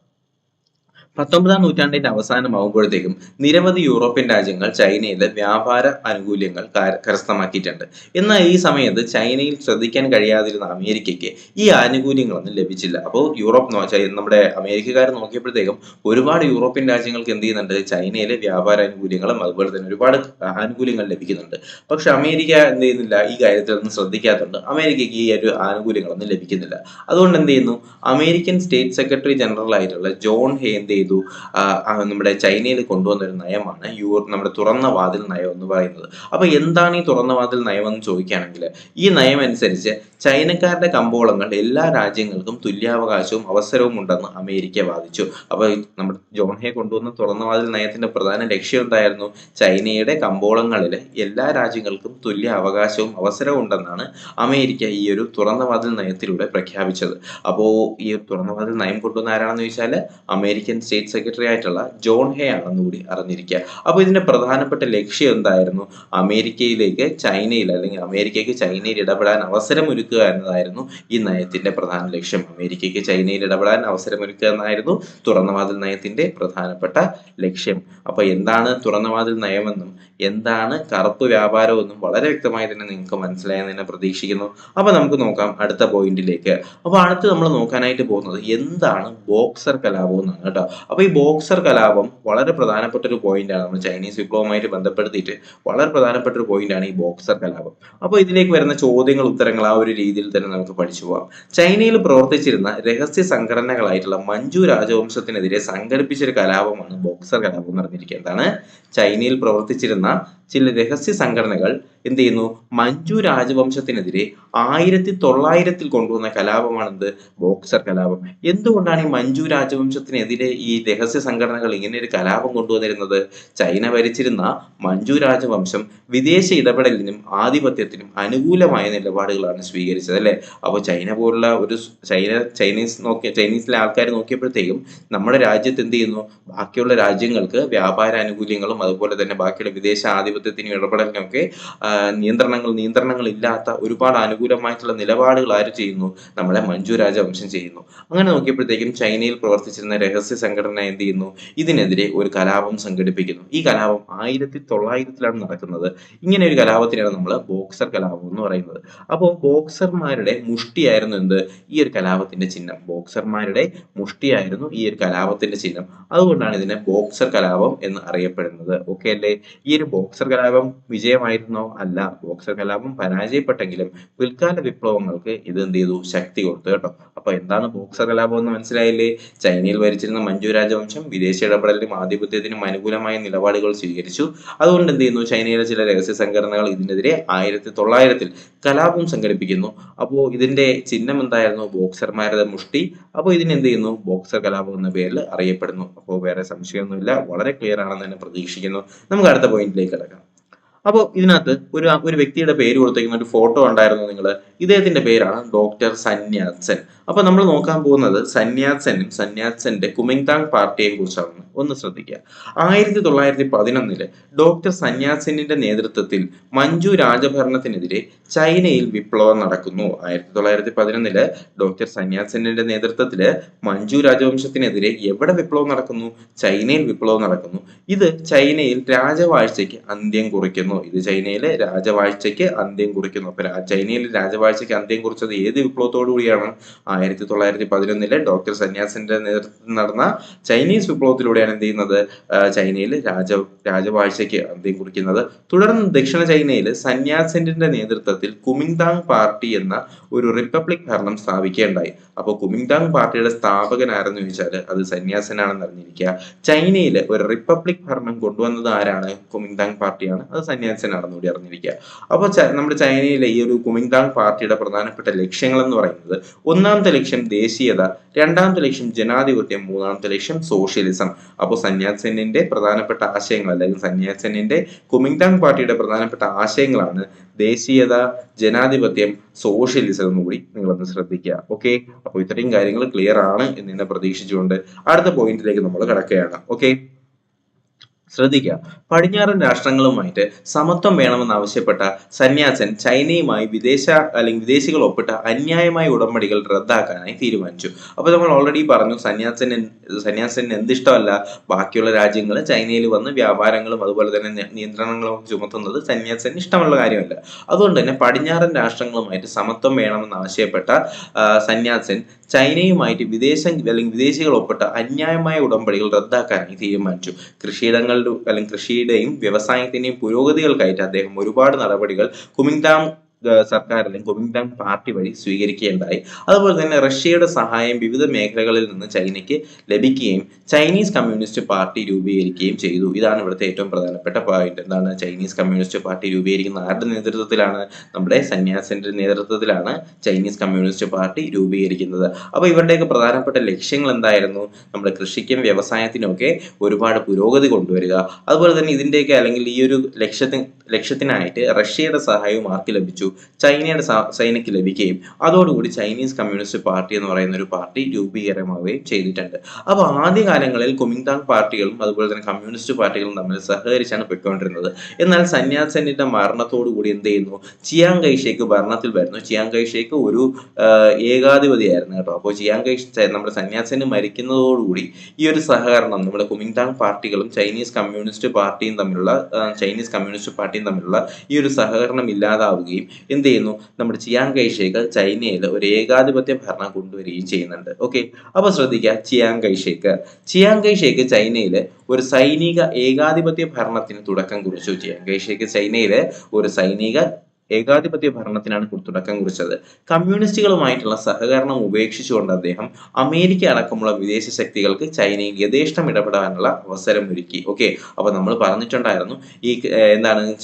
19ാം നൂറ്റാണ്ടിന്റെ അവസാനമാകുമ്പോഴത്തേക്കും നിരവധി യൂറോപ്യൻ രാജ്യങ്ങൾ ചൈനയിലെ വ്യാപാര ആനുകൂല്യങ്ങൾ കരസ്ഥമാക്കിയിട്ടുണ്ട്. എന്നാൽ ഈ സമയത്ത് ചൈനയിൽ ശ്രദ്ധിക്കാൻ കഴിയാതിരുന്ന അമേരിക്കയ്ക്ക് ഈ ആനുകൂല്യങ്ങളൊന്നും ലഭിച്ചില്ല. അപ്പോൾ നമ്മുടെ അമേരിക്കക്കാർ നോക്കിയപ്പോഴത്തേക്കും ഒരുപാട് യൂറോപ്യൻ രാജ്യങ്ങൾക്ക് എന്ത് ചെയ്യുന്നുണ്ട്, ചൈനയിലെ വ്യാപാര ആനുകൂല്യങ്ങളും അതുപോലെ തന്നെ ഒരുപാട് ആനുകൂല്യങ്ങൾ ലഭിക്കുന്നുണ്ട്. പക്ഷെ അമേരിക്ക എന്ത് ചെയ്യുന്നില്ല, ഈ കാര്യത്തിലൊന്നും ശ്രദ്ധിക്കാത്തതുകൊണ്ട് അമേരിക്കയ്ക്ക് ഈ ഒരു ആനുകൂല്യങ്ങളൊന്നും ലഭിക്കുന്നില്ല. അതുകൊണ്ട് എന്ത് ചെയ്യുന്നു, അമേരിക്കൻ സ്റ്റേറ്റ് സെക്രട്ടറി ജനറൽ ആയിട്ടുള്ള ജോൺ ഹേ എന്ത് ചെയ്തു, നമ്മുടെ ചൈനയിൽ കൊണ്ടുവന്ന ഒരു നയമാണ് നമ്മുടെ തുറന്ന വാതിൽ നയം എന്ന് പറയുന്നത്. അപ്പൊ എന്താണ് ഈ തുറന്ന വാതിൽ നയം എന്ന് ചോദിക്കുകയാണെങ്കിൽ, ഈ നയം അനുസരിച്ച് ചൈനക്കാരുടെ കമ്പോളങ്ങൾ എല്ലാ രാജ്യങ്ങൾക്കും തുല്യാവകാശവും അവസരവും ഉണ്ടെന്ന് അമേരിക്ക വാദിച്ചു. അപ്പൊ നമ്മുടെ ജോൺ ഹേ കൊണ്ടുവന്ന തുറന്ന വാതിൽ നയത്തിന്റെ പ്രധാന ലക്ഷ്യം എന്തായിരുന്നു, ചൈനയുടെ കമ്പോളങ്ങളിൽ എല്ലാ രാജ്യങ്ങൾക്കും തുല്യ അവകാശവും അവസരവും ഉണ്ടെന്നാണ് അമേരിക്ക ഈ ഒരു തുറന്ന വാതിൽ നയത്തിലൂടെ പ്രഖ്യാപിച്ചത്. അപ്പോ ഈ തുറന്ന വാതിൽ നയം കൊണ്ടുവന്ന ആരാണെന്ന് ചോദിച്ചാൽ അമേരിക്കൻ സ്റ്റേറ്റ് സെക്രട്ടറി ആയിട്ടുള്ള ജോൺ ഹേ ആണെന്ന് കൂടി അറിഞ്ഞിരിക്കുക. അപ്പോൾ ഇതിന്റെ പ്രധാനപ്പെട്ട ലക്ഷ്യം എന്തായിരുന്നു, അമേരിക്കയിലേക്ക് ചൈനയിൽ അല്ലെങ്കിൽ അമേരിക്കയ്ക്ക് ചൈനയിൽ ഇടപെടാൻ അവസരമൊരുക്കുക എന്നതായിരുന്നു ഈ നയത്തിന്റെ പ്രധാന ലക്ഷ്യം. അമേരിക്കയ്ക്ക് ചൈനയിൽ ഇടപെടാൻ അവസരമൊരുക്കുക എന്നായിരുന്നു തുറന്ന വാതിൽ നയത്തിന്റെ പ്രധാനപ്പെട്ട ലക്ഷ്യം. അപ്പൊ എന്താണ് തുറന്ന വാതിൽ നയമെന്നും എന്താണ് കറുപ്പ് വ്യാപാരമെന്നും വളരെ വ്യക്തമായി തന്നെ നിങ്ങൾക്ക് മനസ്സിലായെന്ന് തന്നെ പ്രതീക്ഷിക്കുന്നു. അപ്പൊ നമുക്ക് നോക്കാം അടുത്ത പോയിന്റിലേക്ക്. അപ്പൊ അടുത്ത് നമ്മൾ നോക്കാനായിട്ട് പോകുന്നത് എന്താണ് ബോക്സർ കലാപം എന്നാണ് കേട്ടോ. അപ്പൊ ഈ ബോക്സർ കലാപം വളരെ പ്രധാനപ്പെട്ട ഒരു പോയിന്റാണ്. നമ്മൾ ചൈനീസ് വിപ്ലവവുമായിട്ട് ബന്ധപ്പെടുത്തിയിട്ട് വളരെ പ്രധാനപ്പെട്ട ഒരു പോയിന്റാണ് ഈ ബോക്സർ കലാപം. അപ്പോൾ ഇതിലേക്ക് വരുന്ന ചോദ്യങ്ങൾ ഉത്തരങ്ങൾ ആ ഒരു രീതിയിൽ തന്നെ നമുക്ക് പഠിച്ചു പോവാം. ചൈനയിൽ പ്രവർത്തിച്ചിരുന്ന രഹസ്യ സംഘടനകളായിട്ടുള്ള മഞ്ജു രാജവംശത്തിനെതിരെ സംഘടിപ്പിച്ച ഒരു കലാപമാണ് ബോക്സർ കലാപം എന്ന് പറഞ്ഞിരിക്കുക. എന്താണ്, ചൈനയിൽ പ്രവർത്തിച്ചിരുന്ന ചില രഹസ്യ സംഘടനകൾ എന്ത് ചെയ്യുന്നു, മഞ്ജു രാജവംശത്തിനെതിരെ 1900 കൊണ്ടുവന്ന കലാപമാണെന്ത്, ബോക്സർ കലാപം. എന്തുകൊണ്ടാണ് ഈ മഞ്ജു രാജവംശത്തിനെതിരെ ഈ രഹസ്യ സംഘടനകൾ ഇങ്ങനെ ഒരു കലാപം കൊണ്ടുവന്നിരുന്നത്? ചൈന ഭരിച്ചിരുന്ന മഞ്ജു രാജവംശം വിദേശ ഇടപെടലിനും ആധിപത്യത്തിനും അനുകൂലമായ നിലപാടുകളാണ് സ്വീകരിച്ചത്, അല്ലെ? അപ്പോൾ ചൈന പോലുള്ള ഒരു ചൈനീസിലെ ആൾക്കാർ നോക്കിയപ്പോഴത്തേക്കും നമ്മുടെ രാജ്യത്ത് എന്ത് ചെയ്യുന്നു, ബാക്കിയുള്ള രാജ്യങ്ങൾക്ക് വ്യാപാര ആനുകൂല്യങ്ങളും അതുപോലെ തന്നെ ബാക്കിയുള്ള വിദേശ ആധിപത്യത്തിനും ഇടപെടലിനൊക്കെ നിയന്ത്രണങ്ങൾ ഇല്ലാത്ത ഒരുപാട് അനുകൂലമായിട്ടുള്ള നിലപാടുകൾ ആര് ചെയ്യുന്നു, നമ്മുടെ മഞ്ജു രാജവംശം ചെയ്യുന്നു. അങ്ങനെ നോക്കിയപ്പോഴത്തേക്കും ചൈനയിൽ പ്രവർത്തിച്ചിരുന്ന രഹസ്യ സംഘടന എന്ത് ചെയ്യുന്നു, ഇതിനെതിരെ ഒരു കലാപം സംഘടിപ്പിക്കുന്നു. ഈ കലാപം 1900 നടക്കുന്നത്. ഇങ്ങനെ ഒരു കലാപത്തിനാണ് നമ്മൾ ബോക്സർ കലാപം എന്ന് പറയുന്നത്. അപ്പോൾ ബോക്സർമാരുടെ മുഷ്ടിയായിരുന്നു എന്ത്, ഈ ഒരു കലാപത്തിന്റെ ചിഹ്നം. ബോക്സർമാരുടെ മുഷ്ടിയായിരുന്നു ഈ ഒരു കലാപത്തിന്റെ ചിഹ്നം. അതുകൊണ്ടാണ് ഇതിനെ ബോക്സർ കലാപം എന്ന് അറിയപ്പെടുന്നത്. ഓക്കെ അല്ലേ? ഈ ഒരു ബോക്സർ കലാപം വിജയമായിരുന്നോ? അല്ല, ബോക്സർ കലാപം പരാജയപ്പെട്ടെങ്കിലും പിൽക്കാല വിപ്ലവങ്ങൾക്ക് ഇത് എന്ത് ചെയ്തു, ശക്തി കൊടുത്തു കേട്ടോ. അപ്പൊ എന്താണ് ബോക്സർ കലാപം എന്ന് മനസ്സിലായില്ലേ? ചൈനയിൽ ഭരിച്ചിരുന്ന മഞ്ജു രാജവംശം വിദേശ ഇടപെടലിനും ആധിപത്യത്തിനും അനുകൂലമായ നിലപാടുകൾ സ്വീകരിച്ചു. അതുകൊണ്ട് എന്ത് ചെയ്യുന്നു, ചൈനയിലെ ചില രഹസ്യ സംഘടനകൾ ഇതിനെതിരെ 1900 കലാപം സംഘടിപ്പിക്കുന്നു. അപ്പോൾ ഇതിന്റെ ചിഹ്നം എന്തായിരുന്നു, ബോക്സർമാരുടെ മുഷ്ടി. അപ്പോൾ ഇതിനെന്ത് ചെയ്യുന്നു, ബോക്സർ കലാപം എന്ന പേരിൽ അറിയപ്പെടുന്നു. അപ്പോൾ വേറെ സംശയമൊന്നുമില്ല, വളരെ ക്ലിയർ ആണെന്ന് തന്നെ പ്രതീക്ഷിക്കുന്നു. നമുക്ക് അടുത്ത പോയിന്റിലേക്ക് കിടക്കാം. അപ്പോൾ ഇതിനകത്ത് ഒരു വ്യക്തിയുടെ പേര് കൊടുത്തിരിക്കുന്ന ഒരു ഫോട്ടോ ഉണ്ടായിരുന്നു നിങ്ങൾ. ഇദ്ദേഹത്തിന്റെ പേരാണ് ഡോക്ടർ സന്യാസൻ. അപ്പൊ നമ്മൾ നോക്കാൻ പോകുന്നത് സന്യാസന്റെ കുമിങ്താങ് പാർട്ടിയെ കുറിച്ചാണ്. ഒന്ന് ശ്രദ്ധിക്കുക. 1911 ഡോക്ടർ സന്യാസന്റെ നേതൃത്വത്തിൽ മഞ്ജു രാജഭരണത്തിനെതിരെ ചൈനയിൽ വിപ്ലവം നടക്കുന്നു. 1911 ഡോക്ടർ സന്യാസന്റെ നേതൃത്വത്തില് മഞ്ജു രാജവംശത്തിനെതിരെ എവിടെ വിപ്ലവം നടക്കുന്നു, ചൈനയിൽ വിപ്ലവം നടക്കുന്നു. ഇത് ചൈനയിൽ രാജവാഴ്ചയ്ക്ക് അന്ത്യം കുറിക്കുന്നു. അപ്പൊ ചൈനയിൽ രാജവാഴ്ചയ്ക്ക് അന്ത്യം കുറിച്ചത് ഏത് വിപ്ലവത്തോടു കൂടിയാണ്? 1911 ഡോക്ടർ സന്യാസന്റെ നേതൃത്വത്തിൽ നടന്ന ചൈനീസ് വിപ്ലവത്തിലൂടെയാണ് എന്ത് ചെയ്യുന്നത്, ചൈനയിൽ രാജവാഴ്ചയ്ക്ക് അന്ത്യം കുറിക്കുന്നത്. തുടർന്ന് ദക്ഷിണ ചൈനയിൽ സന്യാസന്റെ നേതൃത്വത്തിൽ കുമിങ്താങ് പാർട്ടി എന്ന ഒരു റിപ്പബ്ലിക് ഭരണം സ്ഥാപിക്കുകയുണ്ടായി. അപ്പൊ കുമിങ്താങ് പാർട്ടിയുടെ സ്ഥാപകൻ ആരെന്ന് ചോദിച്ചാൽ അത് സന്യാസനാണെന്ന് അറിഞ്ഞിരിക്കുക. ചൈനയിൽ ഒരു റിപ്പബ്ലിക് ഭരണം കൊണ്ടുവന്നത് ആരാണ്? കുമിങ്താങ് പാർട്ടിയാണ്. അത് സന്യാസനാണെന്ന് കൂടി അറിഞ്ഞിരിക്കുക. അപ്പോൾ നമ്മുടെ ചൈനയിലെ ഈ ഒരു കുമിങ്താങ് പാർട്ടിയുടെ പ്രധാനപ്പെട്ട ലക്ഷ്യങ്ങൾ എന്ന് പറയുന്നത്, ഒന്നാമത്തെ ലക്ഷ്യം ദേശീയത, രണ്ടാമത്തെ ലക്ഷ്യം ജനാധിപത്യം, മൂന്നാമത്തെ ലക്ഷ്യം സോഷ്യലിസം. അപ്പോൾ സന്യാസന്റെ പ്രധാനപ്പെട്ട ആശയങ്ങൾ അല്ലെങ്കിൽ സന്യാസന്റെ കുമിങ്താങ് പാർട്ടിയുടെ പ്രധാനപ്പെട്ട ആശയങ്ങളാണ് ദേശീയത, ജനാധിപത്യം, സോഷ്യലിസം എന്ന് കൂടി നിങ്ങളൊന്ന് ശ്രദ്ധിക്കുക. ഓക്കെ, അപ്പോൾ ഇത്രയും കാര്യങ്ങൾ ക്ലിയർ ആണ് എന്ന് തന്നെ പ്രതീക്ഷിച്ചുകൊണ്ട് അടുത്ത പോയിന്റിലേക്ക് നമ്മൾ കടക്കുകയാണ്. ഓക്കെ, ശ്രദ്ധിക്കുക, പടിഞ്ഞാറൻ രാഷ്ട്രങ്ങളുമായിട്ട് സമത്വം വേണമെന്നാവശ്യപ്പെട്ട സന്യാസൻ ചൈനയുമായി വിദേശികൾ ഒപ്പിട്ട അന്യായമായ ഉടമ്പടികൾ റദ്ദാക്കാനായി തീരുമാനിച്ചു. അപ്പോൾ നമ്മൾ ഓൾറെഡി പറഞ്ഞു, സന്യാസന് എന്തിഷ്ടമല്ല, ബാക്കിയുള്ള രാജ്യങ്ങൾ ചൈനയിൽ വന്ന് വ്യാപാരങ്ങളും അതുപോലെ തന്നെ നിയന്ത്രണങ്ങളും ചുമത്തുന്നത് സന്യാസന് ഇഷ്ടമുള്ള കാര്യമല്ല. അതുകൊണ്ട് തന്നെ പടിഞ്ഞാറൻ രാഷ്ട്രങ്ങളുമായിട്ട് സമത്വം വേണമെന്നാവശ്യപ്പെട്ട സന്യാസൻ ചൈനയുമായിട്ട് വിദേശികൾ ഒപ്പിട്ട അന്യായമായ ഉടമ്പടികൾ റദ്ദാക്കാനായി തീരുമാനിച്ചു. കൃഷിയുടെയും വ്യവസായത്തിന്റെയും പുരോഗതികൾക്കായിട്ട് അദ്ദേഹം ഒരുപാട് നടപടികൾ കുമിങ്താങ് സർക്കാർ അല്ലെങ്കിൽ കുമിങ്താങ് പാർട്ടി വഴി സ്വീകരിക്കുകയുണ്ടായി. അതുപോലെ തന്നെ റഷ്യയുടെ സഹായം വിവിധ മേഖലകളിൽ നിന്ന് ചൈനയ്ക്ക് ലഭിക്കുകയും ചൈനീസ് കമ്മ്യൂണിസ്റ്റ് പാർട്ടി രൂപീകരിക്കുകയും ചെയ്തു. ഇതാണ് ഇവിടുത്തെ ഏറ്റവും പ്രധാനപ്പെട്ട പോയിന്റ്. എന്താണ് ചൈനീസ് കമ്മ്യൂണിസ്റ്റ് പാർട്ടി രൂപീകരിക്കുന്ന ആരുടെ നേതൃത്വത്തിലാണ്? നമ്മുടെ സന്യാസിന്റെ നേതൃത്വത്തിലാണ് ചൈനീസ് കമ്മ്യൂണിസ്റ്റ് പാർട്ടി രൂപീകരിക്കുന്നത്. അപ്പോൾ ഇവരുടെയൊക്കെ പ്രധാനപ്പെട്ട ലക്ഷ്യങ്ങൾ എന്തായിരുന്നു? നമ്മുടെ കൃഷിക്കും വ്യവസായത്തിനും ഒക്കെ ഒരുപാട് പുരോഗതി കൊണ്ടുവരിക. അതുപോലെ തന്നെ ഇതിന്റെയൊക്കെ അല്ലെങ്കിൽ ഈ ഒരു ലക്ഷ്യത്തിനായിട്ട് റഷ്യയുടെ സഹായവും ആർക്ക് ലഭിച്ചു? ചൈനയ്ക്ക് ലഭിക്കുകയും അതോടുകൂടി ചൈനീസ് കമ്മ്യൂണിസ്റ്റ് പാർട്ടി എന്ന് പറയുന്ന ഒരു പാർട്ടി രൂപീകരമാവുകയും ചെയ്തിട്ടുണ്ട്. അപ്പോൾ ആദ്യകാലങ്ങളിൽ കുമിങ്താങ് പാർട്ടികളും അതുപോലെ തന്നെ കമ്മ്യൂണിസ്റ്റ് പാർട്ടികളും തമ്മിൽ സഹകരിച്ചാണ് പൊയ്ക്കൊണ്ടിരുന്നത്. എന്നാൽ സന്യാസന്റെ മരണത്തോടുകൂടി എന്ത് ചെയ്യുന്നു? ചിയാങ് കൈഷേക്ക് ഭരണത്തിൽ വരുന്നു. ചിയാങ് കൈഷേക്ക് ഒരു ഏകാധിപതിയായിരുന്നു കേട്ടോ. അപ്പോൾ നമ്മുടെ സന്യാസന് മരിക്കുന്നതോടുകൂടി ഈ ഒരു സഹകരണം നമ്മുടെ കുമിങ്താങ് പാർട്ടികളും ചൈനീസ് കമ്മ്യൂണിസ്റ്റ് പാർട്ടിയും തമ്മിലുള്ള ഈ ഒരു സഹകരണം ഇല്ലാതാവുകയും എന്ത് ചെയ്യുന്നു? നമ്മുടെ ചിയാങ് കൈഷേക്ക് ചൈനയിൽ ഒരു ഏകാധിപത്യ ഭരണം കൊണ്ടുവരികയും ചെയ്യുന്നുണ്ട്. ഓക്കെ, അപ്പൊ ശ്രദ്ധിക്കുക, ചിയാങ് കൈഷേക്ക് ചൈനയിലെ ഒരു സൈനിക ഏകാധിപത്യ ഭരണത്തിന് തുടക്കം കുറിച്ചു. ചിയാങ് കൈഷേക്ക് ചൈനയിലെ ഒരു സൈനിക ഏകാധിപത്യ ഭരണത്തിനാണ് തുടക്കം കുറിച്ചത്. കമ്മ്യൂണിസ്റ്റുകളുമായിട്ടുള്ള സഹകരണം ഉപേക്ഷിച്ചുകൊണ്ട് അദ്ദേഹം അമേരിക്ക അടക്കമുള്ള വിദേശ ശക്തികൾക്ക് ചൈനയിൽ യഥേഷ്ടം ഇടപെടാനുള്ള അവസരം ഒരുക്കി. ഓക്കെ, അപ്പൊ നമ്മൾ പറഞ്ഞിട്ടുണ്ടായിരുന്നു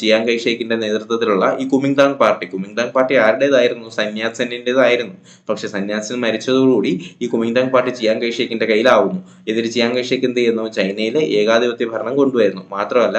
ചിയാങ് കൈഷേക്കിന്റെ നേതൃത്വത്തിലുള്ള ഈ കുമിങ്താങ് പാർട്ടി ആരുടേതായിരുന്നു? സന്യാസന്റേതായിരുന്നു. പക്ഷെ സന്യാസൻ മരിച്ചതോടുകൂടി ഈ കുമിങ്താങ് പാർട്ടി ചിയാങ് കൈഷേക്കിന്റെ കയ്യിലാവുന്നു. ഇതിൽ ചിയാങ് കൈഷേക്ക് എന്ത് ചെയ്യുന്നു? ചൈനയിലെ ഏകാധിപത്യ ഭരണം കൊണ്ടുവരുന്നു. മാത്രമല്ല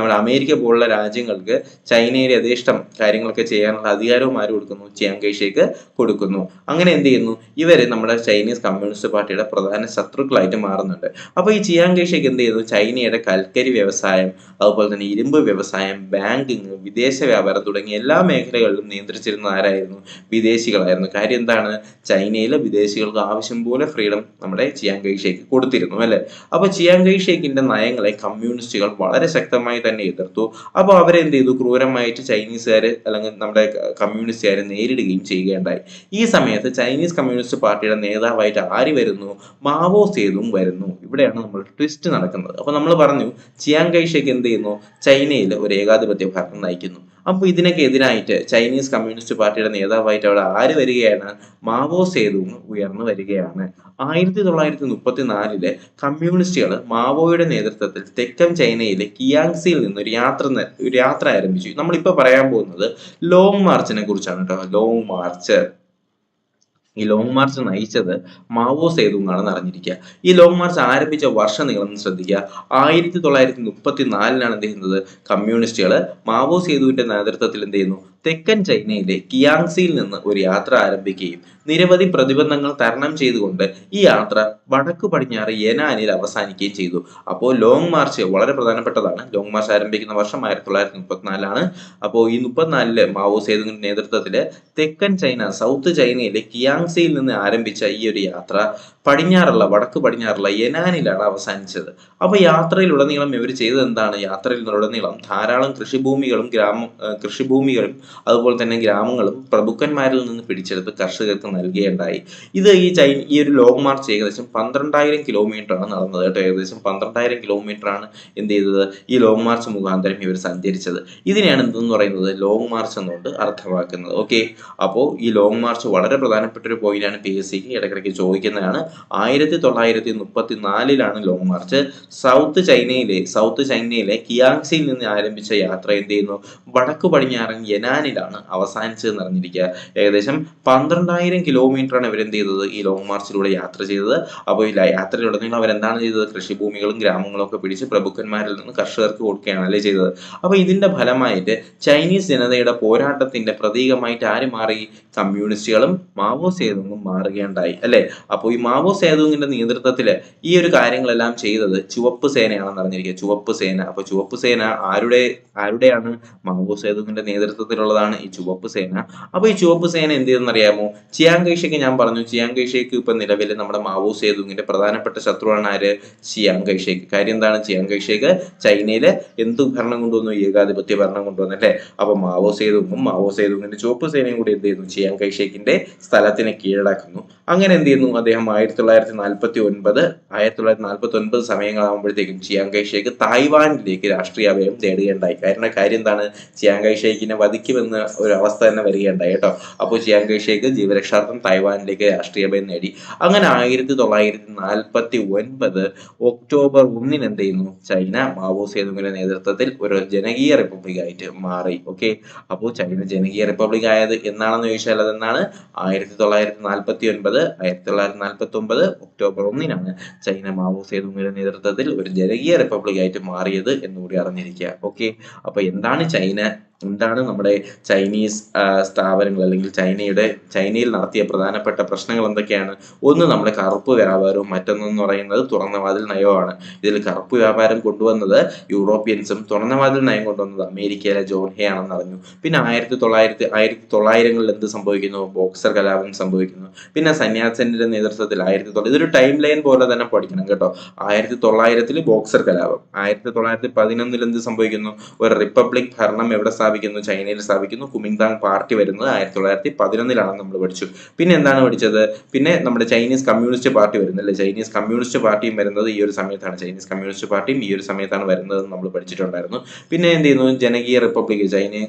നമ്മുടെ അമേരിക്ക പോലുള്ള രാജ്യങ്ങൾക്ക് ചൈനയിൽ യഥേഷ്ടം കാര്യങ്ങളൊക്കെ ചെയ്യാനുള്ള അധികാരവും ആര് കൊടുക്കുന്നു? ചിയാങ് കൈഷേക്ക് കൊടുക്കുന്നു. അങ്ങനെ എന്ത് ചെയ്യുന്നു? ഇവര് നമ്മുടെ ചൈനീസ് കമ്മ്യൂണിസ്റ്റ് പാർട്ടിയുടെ പ്രധാന ശത്രുക്കളായിട്ട് മാറുന്നുണ്ട്. അപ്പൊ ഈ ചിയാങ് കൈഷേക്ക് എന്ത് ചെയ്തു? ചൈനയുടെ കൽക്കരി വ്യവസായം, അതുപോലെ തന്നെ ഇരുമ്പ് വ്യവസായം, ബാങ്കിങ്, വിദേശ വ്യാപാരം തുടങ്ങിയ എല്ലാ മേഖലകളിലും നിയന്ത്രിച്ചിരുന്ന ആരായിരുന്നു? വിദേശികളായിരുന്നു. കാര്യം എന്താണ്? ചൈനയിലെ വിദേശികൾക്ക് ആവശ്യം പോലെ ഫ്രീഡം നമ്മുടെ ചിയാങ് കൈഷേക്ക് കൊടുത്തിരുന്നു, അല്ലെ? അപ്പൊ ചിയാങ് കൈഷേക്കിന്റെ നയങ്ങളെ കമ്മ്യൂണിസ്റ്റുകൾ വളരെ ശക്തമായി തന്നെ എതിർത്തു. അപ്പൊ അവരെന്ത് ചെയ്തു? ക്രൂരമായിട്ട് ചൈനീസുകാര് അല്ലെങ്കിൽ നമ്മുടെ കമ്മ്യൂണിസ്റ്റുകാരെ നേരിടുകയും ചെയ്യുകയുണ്ടായി. ഈ സമയത്ത് ചൈനീസ് കമ്മ്യൂണിസ്റ്റ് പാർട്ടിയുടെ നേതാവായിട്ട് ആര് വരുന്നു? മാവോ സേതുങ് വരുന്നു. ഇവിടെയാണ് നമ്മൾ ട്വിസ്റ്റ് നടക്കുന്നത്. അപ്പൊ നമ്മൾ പറഞ്ഞു, ചിയാങ് കൈഷേക്ക് എന്ത് ചെയ്യുന്നു? ചൈനയിൽ ഒരു ഏകാധിപത്യ ഭരണം നയിക്കുന്നു. അപ്പോൾ ഇതിനൊക്കെ എതിരായിട്ട് ചൈനീസ് കമ്മ്യൂണിസ്റ്റ് പാർട്ടിയുടെ നേതാവായിട്ട് അവിടെ ആര് വരികയാണ്? മാവോ സേതുങ് ഉയർന്നു വരികയാണ്. 1934 കമ്മ്യൂണിസ്റ്റുകൾ മാവോയുടെ നേതൃത്വത്തിൽ തെക്കൻ ചൈനയിലെ കിയാങ്സിയിൽ നിന്ന് ഒരു യാത്ര ആരംഭിച്ചു. നമ്മളിപ്പോ പറയാൻ പോകുന്നത് ലോങ് മാർച്ചിനെ കുറിച്ചാണ് കേട്ടോ. ഈ ലോങ് മാർച്ച് നയിച്ചത് മാവോ സേതുങ് ആണെന്ന് അറിഞ്ഞിരിക്കുക. ഈ ലോങ് മാർച്ച് ആരംഭിച്ച വർഷം നിങ്ങളൊന്ന് ശ്രദ്ധിക്കുക. 1934 എന്ത് ചെയ്യുന്നത്? കമ്മ്യൂണിസ്റ്റുകൾ മാവോ സേതുവിന്റെ നേതൃത്വത്തിൽ എന്ത് ചെയ്യുന്നു? തെക്കൻ ചൈനയിലെ കിയാങ്സിയിൽ നിന്ന് ഒരു യാത്ര ആരംഭിക്കുകയും നിരവധി പ്രതിബന്ധങ്ങൾ തരണം ചെയ്തുകൊണ്ട് ഈ യാത്ര വടക്കു പടിഞ്ഞാറ് യെനാനിൽ അവസാനിക്കുകയും ചെയ്തു. അപ്പോൾ ലോങ് മാർച്ച് വളരെ പ്രധാനപ്പെട്ടതാണ്. ലോങ് മാർച്ച് ആരംഭിക്കുന്ന വർഷം 1934. അപ്പോൾ ഈ 34 മാവോ സേതുങ്ങിന്റെ നേതൃത്വത്തില് തെക്കൻ ചൈന, സൗത്ത് ചൈനയിലെ കിയാങ്സിയിൽ നിന്ന് ആരംഭിച്ച ഈ ഒരു യാത്ര വടക്കു പടിഞ്ഞാറുള്ള യെനാനിലാണ് അവസാനിച്ചത്. അപ്പൊ യാത്രയിലുടനീളം ഇവർ ചെയ്തത് എന്താണ്? യാത്രയിലുടനീളം ധാരാളം കൃഷിഭൂമികളും അതുപോലെ തന്നെ ഗ്രാമങ്ങളും പ്രഭുക്കന്മാരിൽ നിന്ന് പിടിച്ചെടുത്ത് കർഷകർക്ക് നൽകുകയുണ്ടായി. ഇത് ഈ ഒരു ലോങ് മാർച്ച് ഏകദേശം 12,000 കിലോമീറ്റർ ആണ് നടന്നത് കേട്ടോ. ഏകദേശം 12,000 കിലോമീറ്റർ ആണ് എന്ത് ചെയ്തത്? ഈ ലോങ് മാർച്ച് മുഖാന്തരം ഇവർ സഞ്ചരിച്ചത്. ഇതിനെയാണ് എന്തെന്ന് പറയുന്നത്? ലോങ് മാർച്ച് എന്നുകൊണ്ട് അർത്ഥമാക്കുന്നത്. ഓക്കെ, അപ്പോൾ ഈ ലോങ് മാർച്ച് വളരെ പ്രധാനപ്പെട്ട ഒരു പോയിന്റാണ്. PSCക്ക് ഇടയ്ക്കിടയ്ക്ക് ചോദിക്കുന്നതാണ്. 1934 ലോങ് മാർച്ച്. സൗത്ത് ചൈനയിലെ കിയാങ്സിയിൽ നിന്ന് ആരംഭിച്ച യാത്ര എന്ത് ചെയ്യുന്നു? വടക്കു പടിഞ്ഞാറൻ യെനാൻ വുഹാനിലാണ് അവസാനിച്ചതെന്ന് അറിഞ്ഞിരിക്കുക. ഏകദേശം 12,000 കിലോമീറ്ററാണ് ഇവരെന്ത് ചെയ്തത്, ഈ ലോങ് മാർച്ചിലൂടെ യാത്ര ചെയ്തത്. അപ്പോൾ ഈ യാത്രയിലുടനീളം അവരെന്താണ് ചെയ്തത്, കൃഷിഭൂമികളും ഗ്രാമങ്ങളും ഒക്കെ പിടിച്ച് പ്രഭുക്കന്മാരിൽ നിന്ന് കർഷകർക്ക് കൊടുക്കുകയാണ് അല്ലേ ചെയ്തത്. അപ്പോൾ ഇതിന്റെ ഫലമായിട്ട് ചൈനീസ് ജനതയുടെ പോരാട്ടത്തിന്റെ പ്രതീകമായിട്ട് ആര് മാറി, കമ്മ്യൂണിസ്റ്റുകളും മാവോ സേതുങ്ങും മാറുകയുണ്ടായി അല്ലെ. അപ്പോൾ ഈ മാവോ സേതുങ്ങിന്റെ നേതൃത്വത്തിൽ ഈ ഒരു കാര്യങ്ങളെല്ലാം ചെയ്തത് ചുവപ്പ് സേനയാണെന്ന് അറിഞ്ഞിരിക്കുക. ചുവപ്പ് സേന. അപ്പോൾ ചുവപ്പ് സേന ആരുടെയാണ്, മാവോ സേതുങ്ങിന്റെ നേതൃത്വത്തിലുള്ളതാണ് ഈ ചുവപ്പ് സേന. അപ്പോൾ ഈ ചുവപ്പ് സേന എന്ത് ചെയ്തെന്നറിയാമോ, ചിയാങ് കൈഷേക്ക് ഞാൻ പറഞ്ഞു, ചിയാങ് കൈഷേക്ക് ഇപ്പൊ നിലവിൽ നമ്മുടെ മാവോ സേതുങ്ങിന്റെ പ്രധാനപ്പെട്ട ശത്രുവാണ് ആര്, ചിയാങ് കൈഷേക്ക്. കാര്യം എന്താണ്, ചിയാങ് കൈഷേക്ക് ചൈനയിലെ എന്ത് ഭരണം കൊണ്ടുവന്നു, ഏകാധിപത്യ ഭരണം കൊണ്ടുവന്നു അല്ലേ. അപ്പൊ മാവോ സേതുങ്ങിന്റെ ചുവപ്പ് സേനയും കൂടി എന്ത് ചെയ്യുന്നു, ചിയാങ് കൈഷേക്കിന്റെ സ്ഥലത്തിനെ കീഴടക്കുന്നു. അങ്ങനെ എന്ത് ചെയ്യുന്നു, അദ്ദേഹം 1949 സമയങ്ങളാകുമ്പോഴത്തേക്കും ചിയാങ് കൈഷേക്ക് തായ്വാനിലേക്ക് രാഷ്ട്രീയാഭയം തേടുകയുണ്ടായി. കാര്യം എന്താണ്, ചിയാങ് കൈഷേക്കിനെ വധിക്കുമെന്ന് ഒരു അവസ്ഥ തന്നെ വരികയുണ്ടായി കേട്ടോ. അപ്പോൾ ചിയാങ് കൈഷേക്ക് ജീവരക്ഷാർത്ഥം തായ്വാനിലേക്ക് രാഷ്ട്രീയാഭയം നേടി. അങ്ങനെ 1949 ഒക്ടോബർ 1 എന്ത് ചെയ്യുന്നു, ചൈന മാവോ സേതുങ്ങിന്റെ നേതൃത്വത്തിൽ ഒരു ജനകീയ റിപ്പബ്ലിക് ആയിട്ട് മാറി. ഓക്കെ, അപ്പോൾ ചൈന ജനകീയ റിപ്പബ്ലിക് ആയത് എന്നാണെന്ന് ചോദിച്ചാൽ അതെന്നാണ്, 1949 ഒക്ടോബർ 1 ചൈന മാവോ സേതുങ്ങിന്റെ നേതൃത്വത്തിൽ ഒരു ജനകീയ റിപ്പബ്ലിക് ആയിട്ട് മാറിയത് എന്നുകൂടി അറിഞ്ഞിരിക്കുക. ഓക്കെ, അപ്പൊ എന്താണ് ചൈന, എന്താണ് നമ്മുടെ ചൈനീസ് സ്ഥാപനങ്ങൾ അല്ലെങ്കിൽ ചൈനയിൽ നടത്തിയ പ്രധാനപ്പെട്ട പ്രശ്നങ്ങൾ എന്തൊക്കെയാണ്? ഒന്ന് നമ്മുടെ കറുപ്പ് വ്യാപാരവും, മറ്റൊന്നെന്ന് പറയുന്നത് തുറന്ന വാതിൽ നയവുമാണ്. ഇതിൽ കറുപ്പ് വ്യാപാരം കൊണ്ടുവന്നത് യൂറോപ്യൻസും തുറന്ന വാതിൽ നയം കൊണ്ടുവന്നത് അമേരിക്കയിലെ ജോൺ ഹേ ആണെന്ന് അറിഞ്ഞു. പിന്നെ 1900-കളിൽ എന്ത് സംഭവിക്കുന്നു, ബോക്സർ കലാപം സംഭവിക്കുന്നു. പിന്നെ സന്യാസന്റെ നേതൃത്വത്തിൽ ഇതൊരു ടൈം ലൈൻ പോലെ തന്നെ പഠിക്കണം കേട്ടോ. 1900 ബോക്സർ കലാപം, 1911 എന്ത് സംഭവിക്കുന്നു, ഒരു റിപ്പബ്ലിക് ഭരണം എവിടെ സ്ഥാപിക്കുന്നു, ചൈനയിൽ സ്ഥാപിക്കുന്നു. കുമിങ്താങ് പാർട്ടി വരുന്നത് 1911 നമ്മൾ പഠിച്ചു. പിന്നെ എന്താണ് പഠിച്ചത്, പിന്നെ നമ്മുടെ ചൈനീസ് കമ്മ്യൂണിസ്റ്റ് പാർട്ടി വരുന്നല്ലേ, ചൈനീസ് കമ്മ്യൂണിസ്റ്റ് പാർട്ടിയും വരുന്നത് ഈ ഒരു സമയത്താണ്. ചൈനീസ് കമ്മ്യൂണിസ്റ്റ് പാർട്ടിയും ഈ ഒരു സമയത്താണ് വരുന്നത് നമ്മൾ പഠിച്ചിട്ടുണ്ടായിരുന്നു. പിന്നെ എന്ത് ചെയ്യുന്നു, ജനകീയ റിപ്പബ്ലിക്,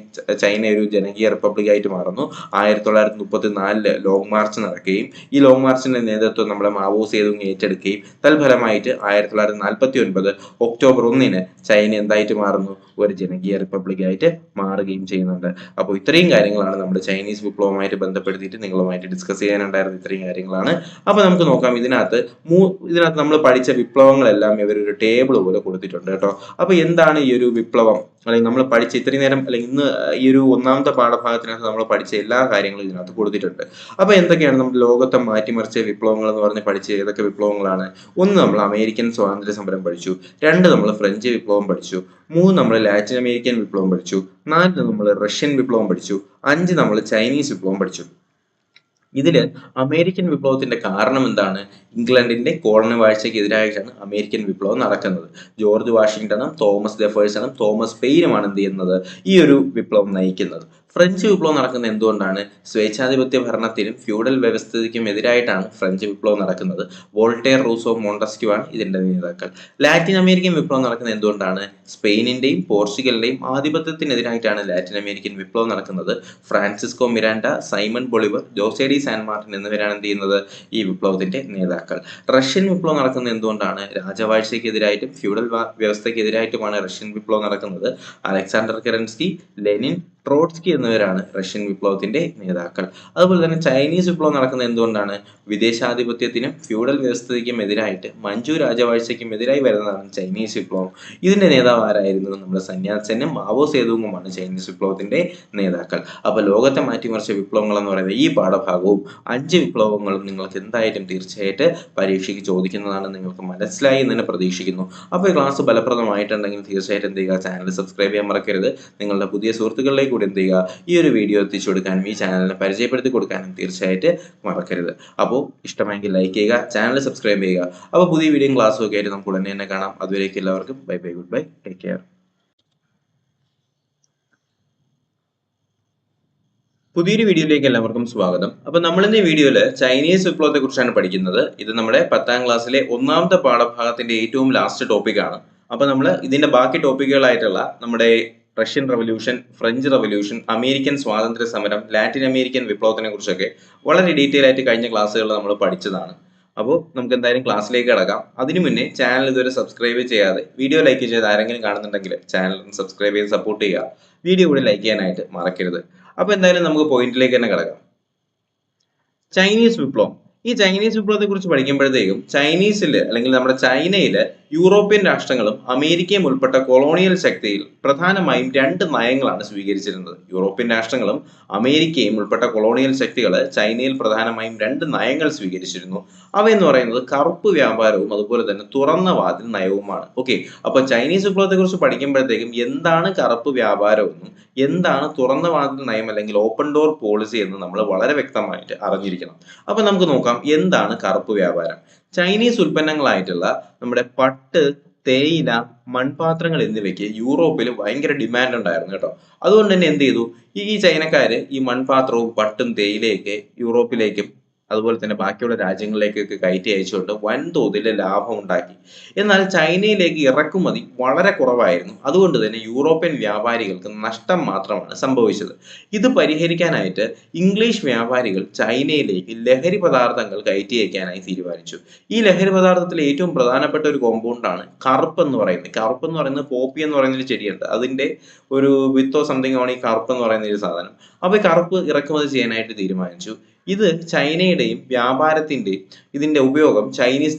ചൈന ഒരു ജനകീയ റിപ്പബ്ലിക് ആയിട്ട് മാറുന്നു. 1934 ലോങ് മാർച്ച് നടക്കുകയും ഈ ലോങ് മാർച്ചിന്റെ നേതൃത്വം നമ്മുടെ മാവോ സേതുങ് ഏറ്റെടുക്കുകയും തൽഫലമായിട്ട് 1949 ഒക്ടോബർ 1 ചൈന എന്തായിട്ട് മാറുന്നു, ഒരു ജനകീയ റിപ്പബ്ലിക് ആയിട്ട് മാറുകയും ചെയ്യുന്നുണ്ട്. അപ്പോൾ ഇത്രയും കാര്യങ്ങളാണ് നമ്മുടെ ചൈനീസ് വിപ്ലവവുമായിട്ട് ബന്ധപ്പെടുത്തിയിട്ട് നിങ്ങളുമായിട്ട് ഡിസ്കസ് ചെയ്യാനുണ്ടായിരുന്ന ഇത്രയും കാര്യങ്ങളാണ്. അപ്പോൾ നമുക്ക് നോക്കാം, ഇതിനകത്ത് നമ്മൾ പഠിച്ച വിപ്ലവങ്ങളെല്ലാം ഇവരൊരു ടേബിൾ പോലെ കൊടുത്തിട്ടുണ്ട് കേട്ടോ. അപ്പോൾ എന്താണ് ഈ ഒരു വിപ്ലവം, അല്ലെങ്കിൽ നമ്മൾ പഠിച്ച ഇത്രയും നേരം, അല്ലെങ്കിൽ ഇന്ന് ഈ ഒരു ഒന്നാമത്തെ പാഠഭാഗത്തിനകത്ത് നമ്മൾ പഠിച്ച എല്ലാ കാര്യങ്ങളും ഇതിനകത്ത് കൊടുത്തിട്ടുണ്ട്. അപ്പോൾ എന്തൊക്കെയാണ് നമ്മുടെ ലോകത്തെ മാറ്റിമറിച്ച വിപ്ലവങ്ങൾ എന്ന് പറഞ്ഞ് പഠിച്ച ഏതൊക്കെ വിപ്ലവങ്ങളാണ്? ഒന്ന്, നമ്മൾ അമേരിക്കൻ സ്വാതന്ത്ര്യ സമരം പഠിച്ചു. 2, നമ്മൾ ഫ്രഞ്ച് വിപ്ലവം പഠിച്ചു. 3, നമ്മൾ ലാറ്റിൻ അമേരിക്കൻ വിപ്ലവം പഠിച്ചു. 4, നമ്മൾ റഷ്യൻ വിപ്ലവം പഠിച്ചു. 5, നമ്മൾ ചൈനീസ് വിപ്ലവം പഠിച്ചു. ഇതില് അമേരിക്കൻ വിപ്ലവത്തിന്റെ കാരണം എന്താണ്? ഇംഗ്ലണ്ടിന്റെ കോളനി വാഴ്ചയ്ക്ക് എതിരായിട്ടാണ് അമേരിക്കൻ വിപ്ലവം നടക്കുന്നത്. ജോർജ് വാഷിംഗ്ടണും തോമസ് ജെഫേഴ്സണും തോമസ് പെയിനുമാണ് എന്ത് ചെയ്യുന്നത്, ഈ ഒരു വിപ്ലവം നയിക്കുന്നത്. ഫ്രഞ്ച് വിപ്ലവം നടക്കുന്നത് എന്തുകൊണ്ടാണ്? സ്വേച്ഛാധിപത്യ ഭരണത്തിനും ഫ്യൂഡൽ വ്യവസ്ഥയ്ക്കും എതിരായിട്ടാണ് ഫ്രഞ്ച് വിപ്ലവം നടക്കുന്നത്. വോൾട്ടേർ, റൂസോ, മോണ്ടസ്ക്യൂ ആണ് ഇതിന്റെ നേതാക്കൾ. ലാറ്റിൻ അമേരിക്കൻ വിപ്ലവം നടക്കുന്നത് എന്തുകൊണ്ടാണ്? സ്പെയിനിന്റെയും പോർച്ചുഗലിന്റെയും ആധിപത്യത്തിനെതിരായിട്ടാണ് ലാറ്റിൻ അമേരിക്കൻ വിപ്ലവം നടക്കുന്നത്. Francisco Miranda, Simon Bolivar, Jose de San Martin എന്നിവരാണ് എന്ത് ചെയ്യുന്നത്, ഈ വിപ്ലവത്തിന്റെ നേതാക്കൾ. റഷ്യൻ വിപ്ലവം നടക്കുന്നത് എന്തുകൊണ്ടാണ്? രാജവാഴ്ചയ്ക്കെതിരായിട്ടും ഫ്യൂഡൽ വ്യവസ്ഥയ്ക്കെതിരായിട്ടുമാണ് റഷ്യൻ വിപ്ലവം നടക്കുന്നത്. അലക്സാണ്ടർ കെറൻസ്കി, ലെനിൻ, ട്രോട്സ്കി എന്നിവരാണ് റഷ്യൻ വിപ്ലവത്തിന്റെ നേതാക്കൾ. അതുപോലെ തന്നെ ചൈനീസ് വിപ്ലവം നടക്കുന്നത് എന്തുകൊണ്ടാണ്? വിദേശാധിപത്യത്തിനും ഫ്യൂഡൽ വ്യവസ്ഥയ്ക്കും എതിരായിട്ട് മഞ്ജു രാജവാഴ്ചയ്ക്കും എതിരായി വരുന്നതാണ് ചൈനീസ് വിപ്ലവം. ഇതിന്റെ നേതാവ് ആരായിരുന്നു? നമ്മുടെ സന്യാസനും മാവോ സേതുങ്ങുമാണ് ചൈനീസ് വിപ്ലവത്തിന്റെ നേതാക്കൾ. അപ്പൊ ലോകത്തെ മാറ്റിമറിച്ച വിപ്ലവങ്ങൾ എന്ന് പറയുന്നത് ഈ പാഠഭാഗവും 5 വിപ്ലവങ്ങളും നിങ്ങൾക്ക് എന്തായാലും തീർച്ചയായിട്ടും പരീക്ഷയ്ക്ക് ചോദിക്കുന്നതാണ്. നിങ്ങൾക്ക് മനസ്സിലായി എന്ന് തന്നെ പ്രതീക്ഷിക്കുന്നു. അപ്പോൾ ഈ ക്ലാസ് ഫലപ്രദമായിട്ടുണ്ടെങ്കിൽ തീർച്ചയായിട്ടും എന്ത് ചെയ്യുക, ചാനൽ സബ്സ്ക്രൈബ് ചെയ്യാൻ മറക്കരുത്. നിങ്ങളുടെ പുതിയ സുഹൃത്തുക്കളിലേക്ക് കൂടി എന്ത് ചെയ്യുക, ഈ ഒരു വീഡിയോ എത്തിച്ചു കൊടുക്കാനും ഈ ചാനലിനെ പരിചയപ്പെടുത്തി കൊടുക്കാനും തീർച്ചയായിട്ടും മറക്കരുത്. അപ്പോൾ ഇഷ്ടമെങ്കിൽ ലൈക്ക് ചെയ്യുക, ചാനൽ സബ്സ്ക്രൈബ് ചെയ്യുക. അപ്പോൾ പുതിയ വീഡിയോയും ക്ലാസ്സും ഒക്കെ ആയിട്ട് നമുക്ക് ഉടനെ തന്നെ കാണാം. അതുവരേക്കും എല്ലാവർക്കും bye bye, good bye, take care. പുതിയൊരു വീഡിയോയിലേക്ക് എല്ലാവർക്കും സ്വാഗതം. അപ്പൊ നമ്മൾ ഇന്ന് ഈ വീഡിയോയിൽ ചൈനീസ് വിപ്ലവത്തെ കുറിച്ചാണ് പഠിക്കുന്നത്. ഇത് നമ്മുടെ 10ാം ക്ലാസ്സിലെ ഒന്നാമത്തെ പാഠഭാഗത്തിന്റെ ഏറ്റവും ലാസ്റ്റ് ടോപ്പിക്കാണ്. അപ്പൊ നമ്മൾ ഇതിന്റെ ബാക്കി ടോപ്പിക്കുകളായിട്ടുള്ള നമ്മുടെ Russian revolution, French revolution, American സ്വാതന്ത്ര്യ സമരം, ലാറ്റിൻ അമേരിക്കൻ വിപ്ലവത്തിനെ കുറിച്ചൊക്കെ വളരെ ഡീറ്റെയിൽ ആയിട്ട് കഴിഞ്ഞ ക്ലാസ്സുകളിൽ നമ്മൾ പഠിച്ചതാണ്. അപ്പോൾ നമുക്ക് എന്തായാലും ക്ലാസ്സിലേക്ക് കിടക്കാം. അതിനു മുന്നേ ചാനൽ ഇതുവരെ സബ്സ്ക്രൈബ് ചെയ്യാതെ വീഡിയോ ലൈക്ക് ചെയ്ത് ആരെങ്കിലും കാണുന്നുണ്ടെങ്കിൽ ചാനൽ സബ്സ്ക്രൈബ് ചെയ്ത് സപ്പോർട്ട് ചെയ്യുക. വീഡിയോ കൂടി ലൈക്ക് ചെയ്യാനായിട്ട് മറക്കരുത്. അപ്പൊ എന്തായാലും നമുക്ക് പോയിന്റിലേക്ക് തന്നെ കിടക്കാം. ചൈനീസ് വിപ്ലവം. ഈ ചൈനീസ് വിപ്ലവത്തെ കുറിച്ച് പഠിക്കുമ്പോഴത്തേക്കും ചൈനീസില് അല്ലെങ്കിൽ നമ്മുടെ ചൈനയില് യൂറോപ്യൻ രാഷ്ട്രങ്ങളും അമേരിക്കയും ഉൾപ്പെട്ട കൊളോണിയൽ ശക്തിയിൽ പ്രധാനമായും 2 നയങ്ങളാണ് സ്വീകരിച്ചിരുന്നത്. യൂറോപ്യൻ രാഷ്ട്രങ്ങളും അമേരിക്കയും ഉൾപ്പെട്ട കൊളോണിയൽ ശക്തികൾ ചൈനയിൽ പ്രധാനമായും 2 നയങ്ങൾ സ്വീകരിച്ചിരുന്നു. അവയെന്ന് പറയുന്നത് കറുപ്പ് വ്യാപാരവും അതുപോലെ തന്നെ തുറന്ന വാതിൽ നയവുമാണ്. ഓക്കെ, അപ്പൊ ചൈനീസ് വിപ്ലവത്തെ കുറിച്ച് പഠിക്കുമ്പോഴത്തേക്കും എന്താണ് കറുപ്പ് വ്യാപാരമെന്നും എന്താണ് തുറന്ന വാതിൽ നയം അല്ലെങ്കിൽ ഓപ്പൺ ഡോർ പോളിസി എന്ന് നമ്മൾ വളരെ വ്യക്തമായിട്ട് അറിഞ്ഞിരിക്കണം. അപ്പൊ നമുക്ക് നോക്കാം എന്താണ് കറുപ്പ് വ്യാപാരം. ചൈനീസ് ഉൽപ്പന്നങ്ങളായിട്ടുള്ള നമ്മുടെ പട്ട്, തേയില, മൺപാത്രങ്ങൾ എന്നിവയ്ക്ക് യൂറോപ്പിൽ ഭയങ്കര ഡിമാൻഡ് ഉണ്ടായിരുന്നു കേട്ടോ. അതുകൊണ്ട് തന്നെ എന്ത് ചെയ്തു, ഈ ചൈനക്കാര് ഈ മൺപാത്രവും പട്ടും തേയിലയൊക്കെ യൂറോപ്പിലേക്കും അതുപോലെ തന്നെ ബാക്കിയുള്ള രാജ്യങ്ങളിലേക്കൊക്കെ കയറ്റി അയച്ചുകൊണ്ട് വൻതോതിൽ ലാഭം ഉണ്ടാക്കി. എന്നാൽ ചൈനയിലേക്ക് ഇറക്കുമതി വളരെ കുറവായിരുന്നു. അതുകൊണ്ട് തന്നെ യൂറോപ്യൻ വ്യാപാരികൾക്ക് നഷ്ടം മാത്രമാണ് സംഭവിച്ചത്. ഇത് പരിഹരിക്കാനായിട്ട് ഇംഗ്ലീഷ് വ്യാപാരികൾ ചൈനയിലേക്ക് ലഹരി പദാർത്ഥങ്ങൾ കയറ്റി അയക്കാനായി തീരുമാനിച്ചു. ഈ ലഹരി പദാർത്ഥത്തിൽ ഏറ്റവും പ്രധാനപ്പെട്ട ഒരു കോമ്പൗണ്ടാണ് കറുപ്പ് എന്ന് പറയുന്നത്. കറുപ്പ് എന്ന് പറയുന്നത് പോപ്പി എന്ന് പറയുന്ന ഒരു ചെടിയുണ്ട്, അതിന്റെ ഒരു വിത്തോ സംതിങ് ആണ് ഈ കറുപ്പ് എന്ന് പറയുന്ന ഒരു സാധനം. അപ്പൊ ഈ കറുപ്പ് ഇറക്കുമതി ചെയ്യാനായിട്ട് തീരുമാനിച്ചു. ഇത് ചൈനയുടെയും വ്യാപാരത്തിന്റെയും ഇതിന്റെ ഉപയോഗം ചൈനീസ്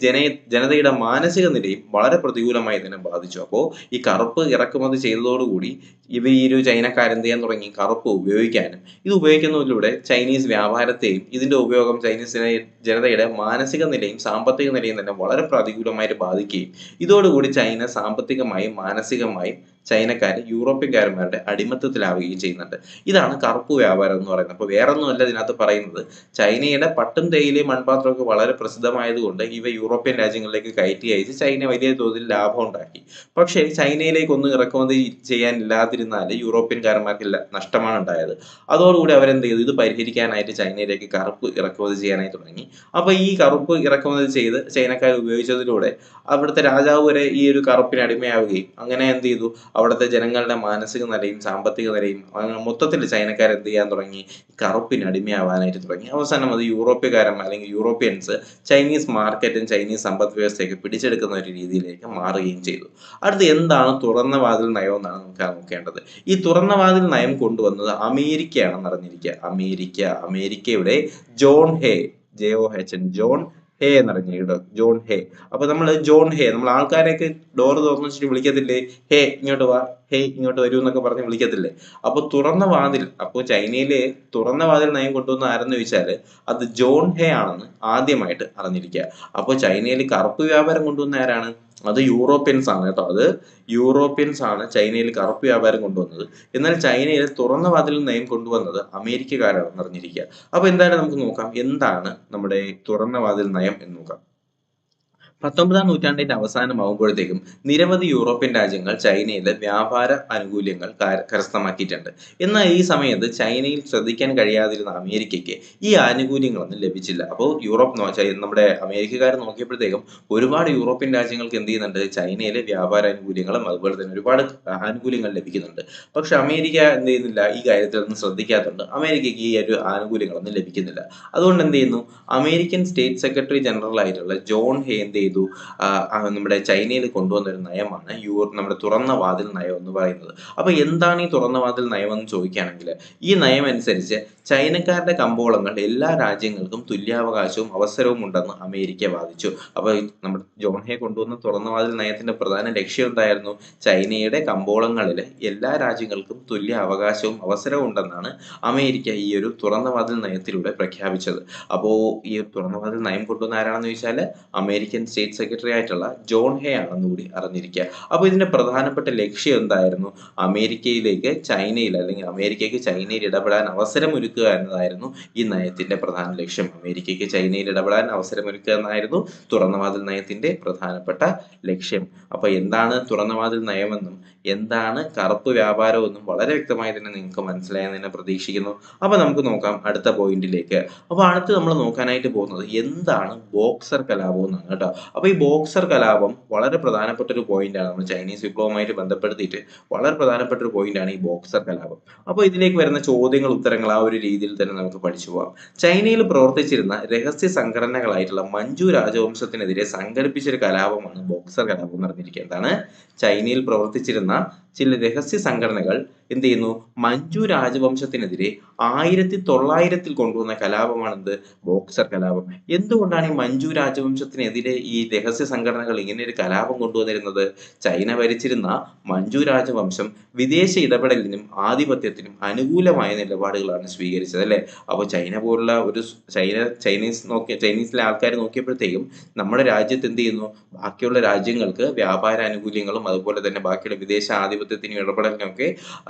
ജനതയുടെ മാനസിക നിലയും വളരെ പ്രതികൂലമായി തന്നെ ബാധിച്ചു. അപ്പോൾ ഈ കറുപ്പ് ഇറക്കുമതി ചെയ്തതോടുകൂടി ഈ ഒരു ചൈനക്കാരെന്ത് ചെയ്യാൻ തുടങ്ങി, കറുപ്പ് ഉപയോഗിക്കാനും ഇത് ഉപയോഗിക്കുന്നതിലൂടെ ചൈനീസ് വ്യാപാരത്തെയും ഇതിന്റെ ഉപയോഗം ചൈനീസ് ജനതയുടെ മാനസിക നിലയും സാമ്പത്തിക നിലയും തന്നെ വളരെ പ്രതികൂലമായിട്ട് ബാധിക്കുകയും ഇതോടുകൂടി ചൈന സാമ്പത്തികമായും മാനസികമായും ചൈനക്കാർ യൂറോപ്യൻകാരന്മാരുടെ അടിമത്തത്തിലാവുകയും ചെയ്യുന്നുണ്ട്. ഇതാണ് കറുപ്പ് വ്യാപാരം എന്ന് പറയുന്നത്. അപ്പോൾ വേറൊന്നുമല്ല ഇതിനകത്ത് പറയുന്നത്, ചൈനയുടെ പട്ടും തേയിലയും മൺപാത്രമൊക്കെ വളരെ പ്രസിദ്ധമായതുകൊണ്ട് ഇവ യൂറോപ്യൻ രാജ്യങ്ങളിലേക്ക് കയറ്റി അയച്ച് ചൈന വലിയ തോതിൽ ലാഭം ഉണ്ടാക്കി. പക്ഷേ ചൈനയിലേക്ക് ഒന്നും ഇറക്കുമതി ചെയ്യാനില്ലാതിരുന്നാൽ യൂറോപ്യൻകാരന്മാർക്ക് നഷ്ടമാണ് ഉണ്ടായത്. അതോടുകൂടി അവരെന്ത് ചെയ്തു, ഇത് പരിഹരിക്കാനായിട്ട് ചൈനയിലേക്ക് കറുപ്പ് ഇറക്കുമതി ചെയ്യാനായി തുടങ്ങി. അപ്പൊ ഈ കറുപ്പ് ഇറക്കുമതി ചെയ്ത് ചൈനക്കാർ ഉപയോഗിച്ചതിലൂടെ അവിടുത്തെ രാജാവ് വരെ ഈ ഒരു കറുപ്പിന് അടിമയാവുകയും അങ്ങനെ എന്ത് ചെയ്തു, അവിടുത്തെ ജനങ്ങളുടെ മാനസിക നിലയും സാമ്പത്തിക നിലയും മൊത്തത്തിൽ ചൈനക്കാർ എന്ത് ചെയ്യാൻ തുടങ്ങി, കറുപ്പിന് അടിമയാവാനായിട്ട് തുടങ്ങി. അവസാനം അത് യൂറോപ്യക്കാരന്മാർ അല്ലെങ്കിൽ യൂറോപ്യൻസ് ചൈനീസ് മാർക്കറ്റും ചൈനീസ് സമ്പദ് വ്യവസ്ഥയൊക്കെ പിടിച്ചെടുക്കുന്ന ഒരു രീതിയിലേക്ക് മാറുകയും ചെയ്തു. അടുത്ത് എന്താണ് തുറന്ന വാതിൽ നയം എന്നാണ് നമുക്ക് നോക്കേണ്ടത്. ഈ തുറന്ന വാതിൽ നയം കൊണ്ടുവന്നത് അമേരിക്കയാണെന്ന് അറിഞ്ഞിരിക്കുക. അമേരിക്കയുടെ John Hay, JOHN, John Hay എന്നറിഞ്ഞിട്ടോ, ജോൺ ഹേ. അപ്പൊ നമ്മൾ ജോൺ ഹേ, നമ്മൾ ആൾക്കാരെയൊക്കെ ഡോർ തുറന്നു വെച്ചിട്ട് വിളിക്കത്തില്ലേ, ഹേ ഇങ്ങോട്ട് വാ, ഹേ ഇങ്ങോട്ട് വരൂ എന്നൊക്കെ പറഞ്ഞ് വിളിക്കത്തില്ലേ. അപ്പൊ തുറന്ന വാതിൽ, അപ്പോൾ ചൈനയിലെ തുറന്ന വാതിൽ നയം കൊണ്ടുവന്ന ആരെന്ന് ചോദിച്ചാൽ അത് ജോൺ ഹേ ആണെന്ന് ആദ്യമായിട്ട് അറിഞ്ഞിരിക്കുക. അപ്പോൾ ചൈനയിൽ കറുപ്പ് വ്യാപാരം കൊണ്ടുവന്ന ആരാണ്, അത് യൂറോപ്യൻസ് ആണ് കേട്ടോ. അത് യൂറോപ്യൻസ് ആണ് ചൈനയിൽ കറുപ്പ് വ്യാപാരം കൊണ്ടുവന്നത്. എന്നാൽ ചൈനയിൽ തുറന്ന വാതിൽ നയം കൊണ്ടുവന്നത് അമേരിക്കക്കാരാണെന്ന് അറിഞ്ഞിരിക്കുക. അപ്പൊ എന്തായാലും നമുക്ക് നോക്കാം എന്താണ് നമ്മുടെ തുറന്ന വാതിൽ നയം എന്ന് നോക്കാം. 19-ാം നൂറ്റാണ്ടിന്റെ അവസാനമാകുമ്പോഴത്തേക്കും നിരവധി യൂറോപ്യൻ രാജ്യങ്ങൾ ചൈനയിലെ വ്യാപാര ആനുകൂല്യങ്ങൾ കരസ്ഥമാക്കിയിട്ടുണ്ട്. എന്നാൽ ഈ സമയത്ത് ചൈനയിൽ ശ്രദ്ധിക്കാൻ കഴിയാതിരുന്ന അമേരിക്കയ്ക്ക് ഈ ആനുകൂല്യങ്ങളൊന്നും ലഭിച്ചില്ല. അപ്പോൾ നമ്മുടെ അമേരിക്കക്കാർ നോക്കിയപ്പോഴത്തേക്കും ഒരുപാട് യൂറോപ്യൻ രാജ്യങ്ങൾക്ക് എന്ത് ചെയ്യുന്നുണ്ട്, ചൈനയിലെ വ്യാപാര ആനുകൂല്യങ്ങളും അതുപോലെ തന്നെ ഒരുപാട് ആനുകൂല്യങ്ങൾ ലഭിക്കുന്നുണ്ട്. പക്ഷെ അമേരിക്ക എന്ത് ചെയ്യുന്നില്ല, ഈ കാര്യത്തിലൊന്നും ശ്രദ്ധിക്കാത്തതുകൊണ്ട് അമേരിക്കയ്ക്ക് ഈ ഒരു ആനുകൂല്യങ്ങളൊന്നും ലഭിക്കുന്നില്ല. അതുകൊണ്ട് എന്ത് ചെയ്യുന്നു, അമേരിക്കൻ സ്റ്റേറ്റ് സെക്രട്ടറി ജനറൽ ആയിട്ടുള്ള ജോൺ ഹേ എന്ത് ചെയ്തു, നമ്മുടെ ചൈനയിൽ കൊണ്ടുവന്ന ഒരു നയമാണ് നമ്മുടെ തുറന്ന വാതിൽ നയം എന്ന് പറയുന്നത്. അപ്പൊ എന്താണ് ഈ തുറന്ന വാതിൽ നയം എന്ന് ചോദിക്കുകയാണെങ്കിൽ, ഈ നയം അനുസരിച്ച് ചൈനക്കാരുടെ കമ്പോളങ്ങൾ എല്ലാ രാജ്യങ്ങൾക്കും തുല്യാവകാശവും അവസരവും ഉണ്ടെന്ന് അമേരിക്ക വാദിച്ചു. അപ്പൊ നമ്മുടെ ജോൺ ഹേ കൊണ്ടുവന്ന തുറന്ന വാതിൽ നയത്തിന്റെ പ്രധാന ലക്ഷ്യം എന്തായിരുന്നു, ചൈനയുടെ കമ്പോളങ്ങളിൽ എല്ലാ രാജ്യങ്ങൾക്കും തുല്യ അവകാശവും അവസരവും ഉണ്ടെന്നാണ് അമേരിക്ക ഈ ഒരു തുറന്ന വാതിൽ നയത്തിലൂടെ പ്രഖ്യാപിച്ചത്. അപ്പോ ഈ തുറന്ന വാതിൽ നയം കൊണ്ടുവന്ന ആരാണെന്ന് ചോദിച്ചാൽ അമേരിക്കൻ സ്റ്റേറ്റ് സെക്രട്ടറി ആയിട്ടുള്ള ജോൺ ഹേ ആണെന്ന് കൂടി അറിഞ്ഞിരിക്കുക. അപ്പൊ ഇതിന്റെ പ്രധാനപ്പെട്ട ലക്ഷ്യം എന്തായിരുന്നു, അമേരിക്കയിലേക്ക് ചൈനയിൽ അല്ലെങ്കിൽ അമേരിക്കയ്ക്ക് ചൈനയിൽ ഇടപെടാൻ അവസരമൊരുക്കുക എന്നതായിരുന്നു ഈ നയത്തിന്റെ പ്രധാന ലക്ഷ്യം. അമേരിക്കയ്ക്ക് ചൈനയിൽ ഇടപെടാൻ അവസരമൊരുക്കുക എന്നായിരുന്നു തുറന്ന വാതിൽ നയത്തിന്റെ പ്രധാനപ്പെട്ട ലക്ഷ്യം. അപ്പൊ എന്താണ് തുറന്ന വാതിൽ നയമെന്നും എന്താണ് കറുപ്പ് വ്യാപാരമെന്നും വളരെ വ്യക്തമായി തന്നെ നിങ്ങൾക്ക് മനസ്സിലായെന്ന് തന്നെ പ്രതീക്ഷിക്കുന്നു. അപ്പൊ നമുക്ക് നോക്കാം അടുത്ത പോയിന്റിലേക്ക്. അപ്പൊ അടുത്ത് നമ്മൾ നോക്കാനായിട്ട് പോകുന്നത് എന്താണ് ബോക്സർ കലാപം എന്നാണ് കേട്ടോ. അപ്പൊ ഈ ബോക്സർ കലാപം വളരെ പ്രധാനപ്പെട്ട ഒരു പോയിന്റ് ആണ്. നമ്മൾ ചൈനീസ് വിപ്ലവവുമായിട്ട് ബന്ധപ്പെടുത്തിയിട്ട് വളരെ പ്രധാനപ്പെട്ട ഒരു പോയിന്റ് ആണ് ഈ ബോക്സർ കലാപം. അപ്പൊ ഇതിലേക്ക് വരുന്ന ചോദ്യങ്ങൾ ഉത്തരങ്ങൾ ആ ഒരു രീതിയിൽ തന്നെ നമുക്ക് പഠിച്ചു പോവാം. ചൈനയിൽ പ്രവർത്തിച്ചിരുന്ന രഹസ്യ സംഘടനകളായിട്ടുള്ള മഞ്ചു രാജവംശത്തിനെതിരെ സംഘടിപ്പിച്ച ഒരു കലാപമാണ് ബോക്സർ കലാപം എന്ന് അറിഞ്ഞിരിക്കുക. എന്താണ്, ചൈനയിൽ പ്രവർത്തിച്ചിരുന്ന ചില രഹസ്യ സംഘടനകൾ എന്ത് ചെയ്യുന്നു, മഞ്ജു രാജവംശത്തിനെതിരെ 1900 കൊണ്ടുവന്ന കലാപമാണെന്ത്, ബോക്സർ കലാപം. എന്തുകൊണ്ടാണ് ഈ മഞ്ജു രാജവംശത്തിനെതിരെ ഈ രഹസ്യ സംഘടനകൾ ഇങ്ങനെ ഒരു കലാപം കൊണ്ടുവന്നിരുന്നത്? ചൈന ഭരിച്ചിരുന്ന മഞ്ജു രാജവംശം വിദേശ ഇടപെടലിനും ആധിപത്യത്തിനും അനുകൂലമായ നിലപാടുകളാണ് സ്വീകരിച്ചത് അല്ലെ. അപ്പോൾ ചൈന പോലുള്ള ഒരു ചൈനീസിലെ ആൾക്കാർ നോക്കിയപ്പോഴത്തേക്കും നമ്മുടെ രാജ്യത്ത് എന്ത് ചെയ്യുന്നു, ബാക്കിയുള്ള രാജ്യങ്ങൾക്ക് വ്യാപാര ആനുകൂല്യങ്ങളും അതുപോലെ തന്നെ ബാക്കിയുള്ള വിദേശ ആധിപത്യത്തിനും ഇടപെടലിനൊക്കെ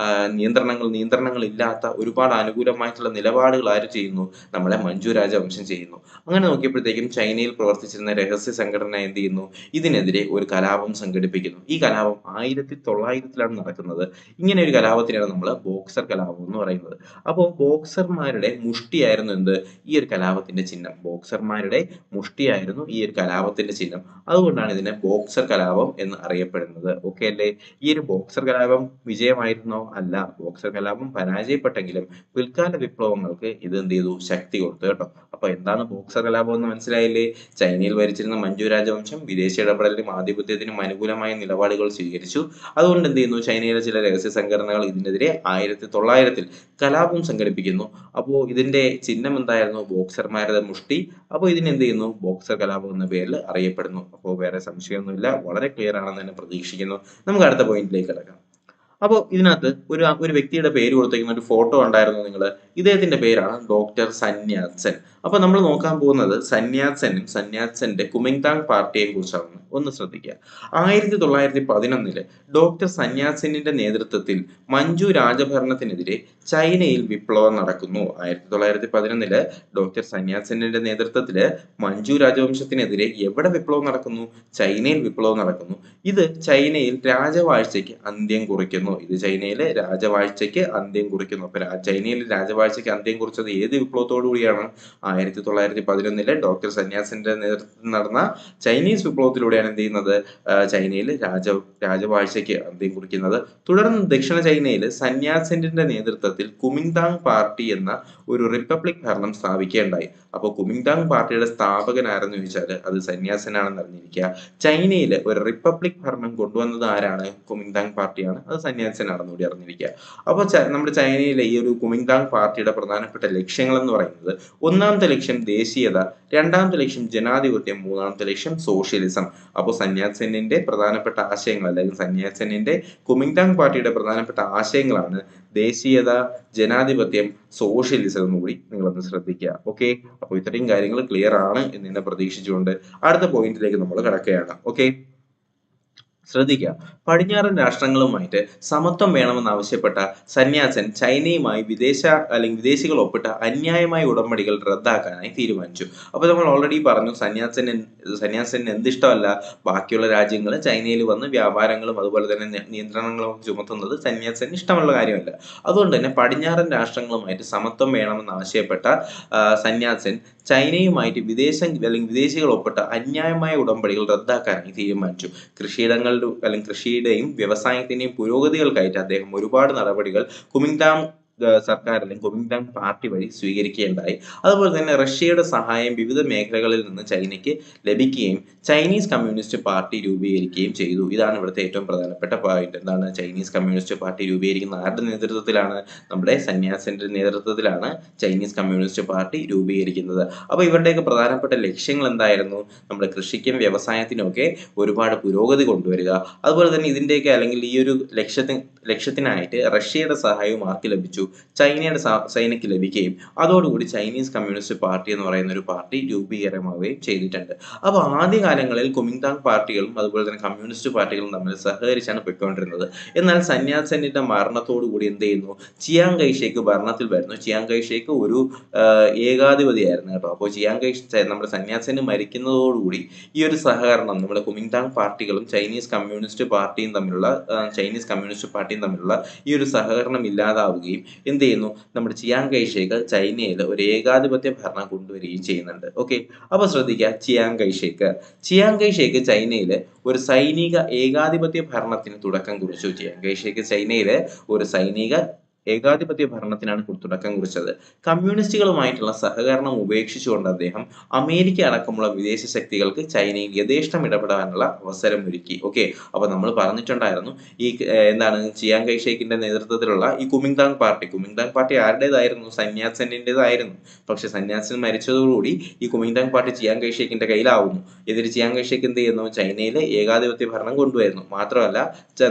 നിയന്ത്രണങ്ങൾ ഇല്ലാത്ത ഒരുപാട് അനുകൂലമായിട്ടുള്ള നിലപാടുകൾ ആര് ചെയ്യുന്നു, നമ്മുടെ മഞ്ജു രാജവംശം ചെയ്യുന്നു. അങ്ങനെ നോക്കിയപ്പോഴത്തേക്കും ചൈനയിൽ പ്രവർത്തിച്ചിരുന്ന രഹസ്യ സംഘടന എന്ത് ചെയ്യുന്നു, ഇതിനെതിരെ ഒരു കലാപം സംഘടിപ്പിക്കുന്നു. ഈ കലാപം 1900 നടക്കുന്നത്. ഇങ്ങനെ ഒരു കലാപത്തിനാണ് നമ്മൾ ബോക്സർ കലാപം എന്ന് പറയുന്നത്. അപ്പോൾ ബോക്സർമാരുടെ മുഷ്ടിയായിരുന്നു എന്ത്, ഈ ഒരു കലാപത്തിന്റെ ചിഹ്നം. ബോക്സർമാരുടെ മുഷ്ടിയായിരുന്നു ഈ ഒരു കലാപത്തിന്റെ ചിഹ്നം. അതുകൊണ്ടാണ് ഇതിനെ ബോക്സർ കലാപം എന്ന് അറിയപ്പെടുന്നത്. ഓക്കെ അല്ലേ? ഈ ഒരു ബോക്സർ കലാപം വിജയമായിരുന്നോ? അല്ല, ബോക്സർ കലാപം പരാജയപ്പെട്ടെങ്കിലും പിൽക്കാല വിപ്ലവങ്ങൾക്ക് ഇത് എന്ത് ചെയ്തു, ശക്തി കൊടുത്തു കേട്ടോ. അപ്പൊ എന്താണ് ബോക്സർ കലാപം എന്ന് മനസ്സിലായില്ലേ? ചൈനയിൽ ഭരിച്ചിരുന്ന മഞ്ജു രാജവംശം വിദേശ ഇടപെടലിനും ആധിപത്യത്തിനും അനുകൂലമായ നിലപാടുകൾ സ്വീകരിച്ചു. അതുകൊണ്ട് എന്ത് ചെയ്യുന്നു, ചൈനയിലെ ചില രഹസ്യ സംഘടനകൾ ഇതിനെതിരെ 1900 കലാപം സംഘടിപ്പിക്കുന്നു. അപ്പോൾ ഇതിന്റെ ചിഹ്നം എന്തായിരുന്നു, ബോക്സർമാരുടെ മുഷ്ടി. അപ്പോൾ ഇതിനെന്ത് ചെയ്യുന്നു, ബോക്സർ കലാപം എന്ന പേരിൽ അറിയപ്പെടുന്നു. അപ്പോൾ വേറെ സംശയമൊന്നുമില്ല, വളരെ ക്ലിയർ ആണെന്ന് തന്നെ പ്രതീക്ഷിക്കുന്നു. നമുക്ക് അടുത്ത പോയിന്റിലേക്ക് കിടക്കാം. അപ്പോൾ ഇതിനകത്ത് ഒരു വ്യക്തിയുടെ പേര് കൊടുത്തിരിക്കുന്ന ഒരു ഫോട്ടോ ഉണ്ടായിരുന്നു നിങ്ങൾ. ഇദ്ദേഹത്തിന്റെ പേരാണ് ഡോക്ടർ സന്യാസൻ. അപ്പൊ നമ്മൾ നോക്കാൻ പോകുന്നത് സന്യാസന്റെ കുമിങ്താങ് പാർട്ടിയെ കുറിച്ചാണ്. ഒന്ന് ശ്രദ്ധിക്കുക. 1911 ഡോക്ടർ സന്യാസന്റെ നേതൃത്വത്തിൽ മഞ്ജു രാജഭരണത്തിനെതിരെ ചൈനയിൽ വിപ്ലവം നടക്കുന്നു. 1911 ഡോക്ടർ സന്യാസന്റെ നേതൃത്വത്തിൽ മഞ്ജു രാജവംശത്തിനെതിരെ എവിടെ വിപ്ലവം നടക്കുന്നു, ചൈനയിൽ വിപ്ലവം നടക്കുന്നു. ഇത് ചൈനയിൽ രാജവാഴ്ചയ്ക്ക് അന്ത്യം കുറിക്കുന്നു. അപ്പൊ ചൈനയിൽ രാജവാഴ്ചയ്ക്ക് അന്ത്യം കുറിച്ചത് ഏത് വിപ്ലവത്തോടു കൂടിയാണ്? 1911 ഡോക്ടർ സന്യാസന്റെ നേതൃത്വത്തിൽ നടന്ന ചൈനീസ് വിപ്ലവത്തിലൂടെയാണ് എന്ത് ചെയ്യുന്നത്, ചൈനയിൽ രാജവാഴ്ചയ്ക്ക് അന്ത്യം കുറിക്കുന്നത്. തുടർന്ന് ദക്ഷിണ ചൈനയിൽ സന്യാസന്റെ നേതൃത്വത്തിൽ കുമിങ്താങ് പാർട്ടി എന്ന ഒരു റിപ്പബ്ലിക് ഭരണം സ്ഥാപിക്കുകയുണ്ടായി. അപ്പോൾ കുമിങ്താങ് പാർട്ടിയുടെ സ്ഥാപകൻ ആരെന്ന് ചോദിച്ചാൽ അത് സന്യാസനാണെന്ന് അറിഞ്ഞിരിക്കുക. ചൈനയിൽ ഒരു റിപ്പബ്ലിക് ഭരണം കൊണ്ടുവന്നത് ആരാണ്? കുമിങ്താങ് പാർട്ടിയാണ്. അത് സന്യാസനാണെന്ന് കൂടി അറിഞ്ഞിരിക്കുക. അപ്പോൾ നമ്മുടെ ചൈനയിലെ ഈ ഒരു കുമിങ്താങ് പാർട്ടിയുടെ പ്രധാനപ്പെട്ട ലക്ഷ്യങ്ങൾ എന്ന് പറയുന്നത്, ഒന്നാമത്തെ ലക്ഷ്യം ദേശീയത, രണ്ടാമത്തെ ലക്ഷ്യം ജനാധിപത്യം, മൂന്നാമത്തെ ലക്ഷ്യം സോഷ്യലിസം. അപ്പോൾ സന്യാസന്റെ പ്രധാനപ്പെട്ട ആശയങ്ങൾ അല്ലെങ്കിൽ സന്യാസന്റെ കുമിങ്താങ് പാർട്ടിയുടെ പ്രധാനപ്പെട്ട ആശയങ്ങളാണ് ദേശീയത, ജനാധിപത്യം, സോഷ്യലിസം എന്ന് കൂടി നിങ്ങളൊന്ന് ശ്രദ്ധിക്കുക. ഓക്കെ, അപ്പോൾ ഇത്രയും കാര്യങ്ങൾ ക്ലിയർ ആണ് എന്ന് തന്നെ പ്രതീക്ഷിച്ചുകൊണ്ട് അടുത്ത പോയിന്റിലേക്ക് നമ്മൾ കടക്കുകയാണ്. ഓക്കെ, ശ്രദ്ധിക്കുക. പടിഞ്ഞാറൻ രാഷ്ട്രങ്ങളുമായിട്ട് സമത്വം വേണമെന്നാവശ്യപ്പെട്ട സന്യാസൻ ചൈനയുമായി വിദേശികൾ ഒപ്പിട്ട അന്യായമായ ഉടമ്പടികൾ റദ്ദാക്കാനായി തീരുമാനിച്ചു. അപ്പോൾ നമ്മൾ ഓൾറെഡി പറഞ്ഞു, സന്യാസന് എന്തിഷ്ടമല്ല, ബാക്കിയുള്ള രാജ്യങ്ങൾ ചൈനയിൽ വന്ന് വ്യാപാരങ്ങളും അതുപോലെ തന്നെ നിയന്ത്രണങ്ങളും ചുമത്തുന്നത് സന്യാസന് ഇഷ്ടമുള്ള കാര്യമല്ല. അതുകൊണ്ട് തന്നെ പടിഞ്ഞാറൻ രാഷ്ട്രങ്ങളുമായിട്ട് സമത്വം വേണമെന്നാവശ്യപ്പെട്ട സന്യാസൻ ചൈനയുമായിട്ട് വിദേശികൾ ഒപ്പിട്ട അന്യായമായ ഉടമ്പടികൾ റദ്ദാക്കാനായി തീരുമാനിച്ചു. കൃഷിയുടെയും വ്യവസായത്തിന്റെയും പുരോഗതികൾക്കായിട്ട് അദ്ദേഹം ഒരുപാട് നടപടികൾ കുമിങ്താങ് സർക്കാർ അല്ലെങ്കിൽ കുമിങ്താങ് പാർട്ടി വഴി സ്വീകരിക്കുകയുണ്ടായി. അതുപോലെ തന്നെ റഷ്യയുടെ സഹായം വിവിധ മേഖലകളിൽ നിന്ന് ചൈനയ്ക്ക് ലഭിക്കുകയും ചൈനീസ് കമ്മ്യൂണിസ്റ്റ് പാർട്ടി രൂപീകരിക്കുകയും ചെയ്തു. ഇതാണ് ഇവിടുത്തെ ഏറ്റവും പ്രധാനപ്പെട്ട പോയിന്റ്. എന്താണ്, ചൈനീസ് കമ്മ്യൂണിസ്റ്റ് പാർട്ടി രൂപീകരിക്കുന്ന ആരുടെ നേതൃത്വത്തിലാണ്? നമ്മുടെ സന്യാസന്റെ നേതൃത്വത്തിലാണ് ചൈനീസ് കമ്മ്യൂണിസ്റ്റ് പാർട്ടി രൂപീകരിക്കുന്നത്. അപ്പോൾ ഇവരുടെയൊക്കെ പ്രധാനപ്പെട്ട ലക്ഷ്യങ്ങൾ എന്തായിരുന്നു? നമ്മുടെ കൃഷിക്കും വ്യവസായത്തിനും ഒക്കെ ഒരുപാട് പുരോഗതി കൊണ്ടുവരിക. അതുപോലെ തന്നെ ഇതിന്റെയൊക്കെ അല്ലെങ്കിൽ ഈ ഒരു ലക്ഷ്യത്തിനായിട്ട് റഷ്യയുടെ സഹായവും ആർക്ക് ലഭിച്ചു? ചൈനയ്ക്ക് ലഭിക്കുകയും അതോടുകൂടി ചൈനീസ് കമ്മ്യൂണിസ്റ്റ് പാർട്ടി എന്ന് പറയുന്ന ഒരു പാർട്ടി രൂപീകരമാവുകയും ചെയ്തിട്ടുണ്ട്. അപ്പോൾ ആദ്യകാലങ്ങളിൽ കുമിങ്താങ് പാർട്ടികളും അതുപോലെ തന്നെ കമ്മ്യൂണിസ്റ്റ് പാർട്ടികളും തമ്മിൽ സഹകരിച്ചാണ് പോയിക്കൊണ്ടിരുന്നത്. എന്നാൽ സന്യാസന്റെ മരണത്തോടുകൂടി എന്ത് ചെയ്യുന്നു? ചിയാങ് കൈഷേക്ക് ഭരണത്തിൽ വരുന്നു. ചിയാങ് കൈഷേക്ക് ഒരു ഏകാധിപതിയായിരുന്നു കേട്ടോ. അപ്പോൾ നമ്മുടെ സന്യാസന് മരിക്കുന്നതോടുകൂടി ഈ ഒരു സഹകരണം നമ്മുടെ കുമിങ്താങ് പാർട്ടികളും ചൈനീസ് കമ്മ്യൂണിസ്റ്റ് പാർട്ടിയും തമ്മിലുള്ള ഈ ഒരു സഹകരണം ഇല്ലാതാവുകയും എന്ത് ചെയ്യുന്നു? നമ്മുടെ ചിയാങ് കൈഷേക്ക് ചൈനയിൽ ഒരു ഏകാധിപത്യ ഭരണം കൊണ്ടുവരികയും ചെയ്യുന്നുണ്ട്. ഓക്കെ, അപ്പൊ ശ്രദ്ധിക്കുക. ചിയാങ് കൈഷേക്ക് ചൈനയില് ഒരു സൈനിക ഏകാധിപത്യ ഭരണത്തിന് തുടക്കം കുറിച്ചു. ചിയാങ് കൈഷേക്ക് ചൈനയില് ഒരു സൈനിക ഏകാധിപത്യ ഭരണത്തിനാണ് തുടക്കം കുറിച്ചത്. കമ്മ്യൂണിസ്റ്റുകളുമായിട്ടുള്ള സഹകരണം ഉപേക്ഷിച്ചുകൊണ്ട് അദ്ദേഹം അമേരിക്ക അടക്കമുള്ള വിദേശ ശക്തികൾക്ക് ചൈനയിൽ യഥേഷ്ടം ഇടപെടാനുള്ള അവസരം ഒരുക്കി. ഓക്കെ, അപ്പൊ നമ്മൾ പറഞ്ഞിട്ടുണ്ടായിരുന്നു ഈ എന്താണ് ചിയാങ് കൈ ഷേക്കിന്റെ നേതൃത്വത്തിലുള്ള ഈ കുമിങ്താങ് പാർട്ടി ആരുടേതായിരുന്നു? സന്യാസെന്നിൻ്റെതായിരുന്നു. പക്ഷെ സന്യാസൻ മരിച്ചതോടുകൂടി ഈ കുമിങ്താങ് പാർട്ടി ചിയാങ് കൈ ഷേക്കിന്റെ കയ്യിലാവുന്നു. എന്നിട്ട് ചിയാങ് കൈ ഷേക്ക് എന്ത് ചെയ്യുന്നു? ചൈനയിലെ ഏകാധിപത്യ ഭരണം കൊണ്ടുവരുന്നു. മാത്രമല്ല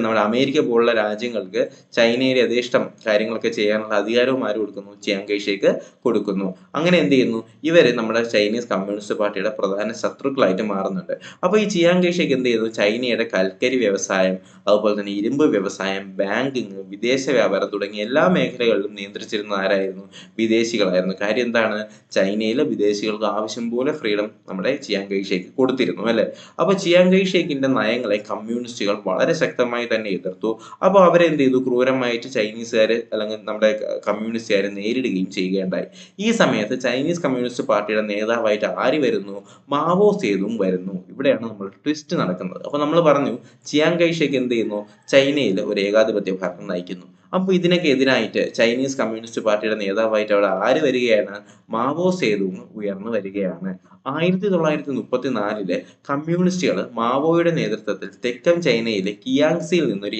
നമ്മുടെ അമേരിക്ക പോലുള്ള രാജ്യങ്ങൾക്ക് ചൈനയിലെ യഥേഷ്ടം കാര്യങ്ങളൊക്കെ ചെയ്യാനുള്ള അധികാരവും ആര് കൊടുക്കുന്നു? ചിയാങ് കൈ ഷേക്ക് കൊടുക്കുന്നു. അങ്ങനെ എന്ത് ചെയ്യുന്നു? ഇവര് നമ്മുടെ ചൈനീസ് കമ്മ്യൂണിസ്റ്റ് പാർട്ടിയുടെ പ്രധാന ശത്രുക്കളായിട്ട് മാറുന്നുണ്ട്. അപ്പൊ ഈ ചിയാങ് കൈ ഷേക്ക് എന്ത് ചെയ്തു? ചൈനയുടെ കൽക്കരി വ്യവസായം, അതുപോലെ തന്നെ ഇരുമ്പ് വ്യവസായം, ബാങ്കിങ്, വിദേശ വ്യാപാരം തുടങ്ങിയ എല്ലാ മേഖലകളിലും നിയന്ത്രിച്ചിരുന്ന ആരായിരുന്നു? വിദേശികളായിരുന്നു. കാര്യം എന്താണ്? ചൈനയിലെ വിദേശികൾക്ക് ആവശ്യം പോലെ ഫ്രീഡം നമ്മുടെ ചിയാങ് കൈ ഷേക്ക് കൊടുത്തിരുന്നു അല്ലെ. അപ്പൊ ചിയാങ് കൈ ഷേക്കിന്റെ നയങ്ങളെ കമ്മ്യൂണിസ്റ്റുകൾ വളരെ ശക്തമായി തന്നെ എതിർത്തു. അപ്പോൾ അവരെന്ത് ചെയ്തു? ക്രൂരമായിട്ട് ചൈനീസുകാര് അല്ലെങ്കിൽ നമ്മുടെ കമ്മ്യൂണിസ്റ്റുകാരെ നേരിടുകയും ചെയ്യുകയുണ്ടായി. ഈ സമയത്ത് ചൈനീസ് കമ്മ്യൂണിസ്റ്റ് പാർട്ടിയുടെ നേതാവായിട്ട് ആര് വരുന്നു? മാവോ സേതുങ് വരുന്നു. ഇവിടെയാണ് നമ്മൾ ട്വിസ്റ്റ് നടക്കുന്നത്. അപ്പൊ നമ്മൾ പറഞ്ഞു ചിയാങ് കൈ ഷേക്ക് എന്ത് ചെയ്യുന്നു? ചൈനയിൽ ഒരു ഏകാധിപത്യ ഭരണം നയിക്കുന്നു. അപ്പൊ ഇതിനൊക്കെ എതിരായിട്ട് ചൈനീസ് കമ്മ്യൂണിസ്റ്റ് പാർട്ടിയുടെ നേതാവായിട്ട് അവിടെ ആര് വരികയാണ്? മാവോ സേതുങ് ഉയർന്നു വരികയാണ്. 1934 കമ്മ്യൂണിസ്റ്റുകൾ മാവോയുടെ നേതൃത്വത്തിൽ തെക്കൻ ചൈനയിലെ കിയാങ്സിയിൽ നിന്ന് ഒരു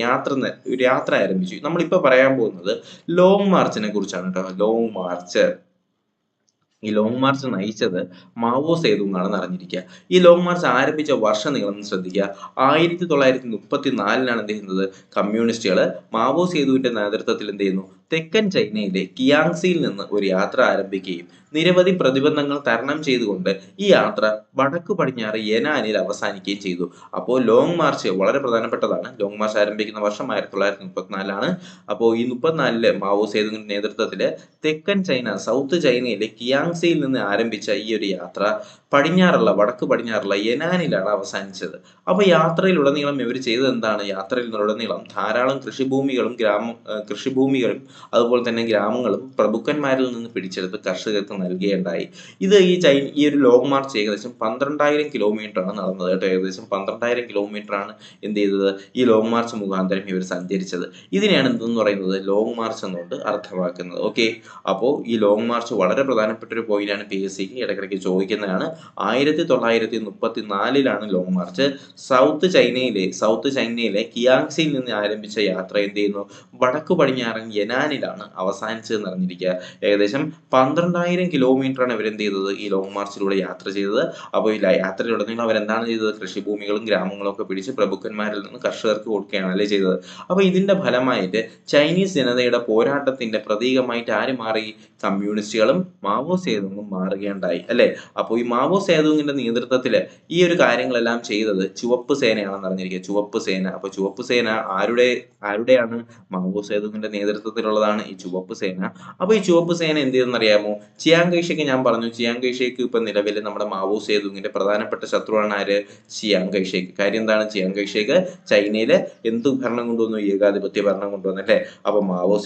യാത്ര ആരംഭിച്ചു. നമ്മളിപ്പോ പറയാൻ പോകുന്നത് ലോങ് മാർച്ചിനെ കുറിച്ചാണ് കേട്ടോ. Long March. ഈ ലോങ് മാർച്ച് നയിച്ചത് മാവോ സേതുങ് ആണെന്ന് അറിഞ്ഞിരിക്കുക. ഈ ലോങ് മാർച്ച് ആരംഭിച്ച വർഷം നിങ്ങളൊന്ന് ശ്രദ്ധിക്കുക. 1934 എന്ത് ചെയ്യുന്നത്? കമ്മ്യൂണിസ്റ്റുകൾ മാവോ സേതുവിന്റെ നേതൃത്വത്തിൽ എന്ത് ചെയ്യുന്നു? തെക്കൻ ചൈനയിലെ കിയാങ്സിയിൽ നിന്ന് ഒരു യാത്ര ആരംഭിക്കുകയും നിരവധി പ്രതിബന്ധങ്ങൾ തരണം ചെയ്തുകൊണ്ട് ഈ യാത്ര വടക്കു പടിഞ്ഞാറ് യെനാനിൽ അവസാനിക്കുകയും ചെയ്തു. അപ്പോൾ ലോങ് മാർച്ച് വളരെ പ്രധാനപ്പെട്ടതാണ്. ലോങ് മാർച്ച് ആരംഭിക്കുന്ന വർഷം 1934. അപ്പോൾ ഈ 34 മാവോ സേതുങ്ങിന്റെ നേതൃത്വത്തില് തെക്കൻ ചൈന, സൗത്ത് ചൈനയിലെ കിയാങ്സിയിൽ നിന്ന് ആരംഭിച്ച ഈ ഒരു യാത്ര വടക്ക് പടിഞ്ഞാറുള്ള യെനാനിലാണ് അവസാനിച്ചത്. അപ്പൊ യാത്രയിലുടനീളം ഇവർ ചെയ്തത് എന്താണ്? യാത്രയിലുടനീളം ധാരാളം കൃഷിഭൂമികളും അതുപോലെ തന്നെ ഗ്രാമങ്ങളും പ്രഭുക്കന്മാരിൽ നിന്ന് പിടിച്ചെടുത്ത് കർഷകർക്ക് നൽകുകയുണ്ടായി. ഇത് ഈ ഒരു ലോങ് മാർച്ച് ഏകദേശം 12,000 കിലോമീറ്റർ ആണ് നടന്നത് കേട്ടോ. ഏകദേശം 12,000 കിലോമീറ്റർ ആണ് എന്ത് ചെയ്തത്? ഈ ലോങ് മാർച്ച് മുഖാന്തരം ഇവർ സഞ്ചരിച്ചത്. ഇതിനെയാണ് എന്തെന്ന് പറയുന്നത്? ലോങ് മാർച്ച് എന്നുകൊണ്ട് അർത്ഥമാക്കുന്നത്. ഓക്കെ, അപ്പോൾ ഈ ലോങ് മാർച്ച് വളരെ പ്രധാനപ്പെട്ട ഒരു പോയിന്റാണ്. PSCക്ക് ഇടയ്ക്കിടയ്ക്ക് ചോദിക്കുന്നതാണ്. 1934 ലോങ് മാർച്ച്. സൗത്ത് ചൈനയിലെ കിയാങ്സിയിൽ നിന്ന് ആരംഭിച്ച യാത്ര എന്ത് ചെയ്യുന്നു? വടക്കു പടിഞ്ഞാറൻ യെനാനിലാണ് അവസാനിച്ചതെന്ന് അറിഞ്ഞിരിക്കുക. ഏകദേശം 12,000 കിലോമീറ്റർ ആണ് ഇവരെന്ത് ചെയ്തത്? ഈ ലോങ് മാർച്ചിലൂടെ യാത്ര ചെയ്തത്. അപ്പോൾ ഈ യാത്രയിലുടനീളം അവരെന്താണ് ചെയ്തത്? കൃഷിഭൂമികളും ഗ്രാമങ്ങളും ഒക്കെ പിടിച്ച് പ്രഭുക്കന്മാരിൽ നിന്ന് കർഷകർക്ക് കൊടുക്കുകയാണ് അല്ലേ ചെയ്തത്. അപ്പൊ ഇതിന്റെ ഫലമായിട്ട് ചൈനീസ് ജനതയുടെ പോരാട്ടത്തിന്റെ പ്രതീകമായിട്ട് ആര് മാറി? കമ്മ്യൂണിസ്റ്റുകളും മാവോ സേതുങ്ങും മാറുകയുണ്ടായി അല്ലെ. അപ്പോൾ ഈ മാവോ സേതുങ്ങിന്റെ നേതൃത്വത്തില് ഈ ഒരു കാര്യങ്ങളെല്ലാം ചെയ്തത് ചുവപ്പ് സേനയാണെന്ന് അറിഞ്ഞിരിക്കുക. ചുവപ്പ് സേന. അപ്പൊ ചുവപ്പ് സേന ആരുടെയാണ്? മാവോ സേതുങ്ങിന്റെ നേതൃത്വത്തിലുള്ളതാണ് ഈ ചുവപ്പ് സേന. അപ്പൊ ഈ ചുവപ്പ് സേന എന്ത് ചെയ്തെന്ന് അറിയാമോ? ചിയാങ് കൈ ഷേക്ക് ഞാൻ പറഞ്ഞു. ചിയാങ് കൈ ഷേക്ക് ഇപ്പൊ നിലവിൽ നമ്മുടെ മാവോ സേതുങ്ങിന്റെ പ്രധാനപ്പെട്ട ശത്രുവാണ് ആര്? ചിയാങ് കൈ ഷേക്ക്. കാര്യം എന്താണ്? ചിയാങ് കൈ ഷേക്ക് ചൈനയിലെ എന്ത് ഭരണം കൊണ്ടുവന്നു? ഏകാധിപത്യ ഭരണം കൊണ്ടുവന്നു അല്ലേ. അപ്പൊ മാവോ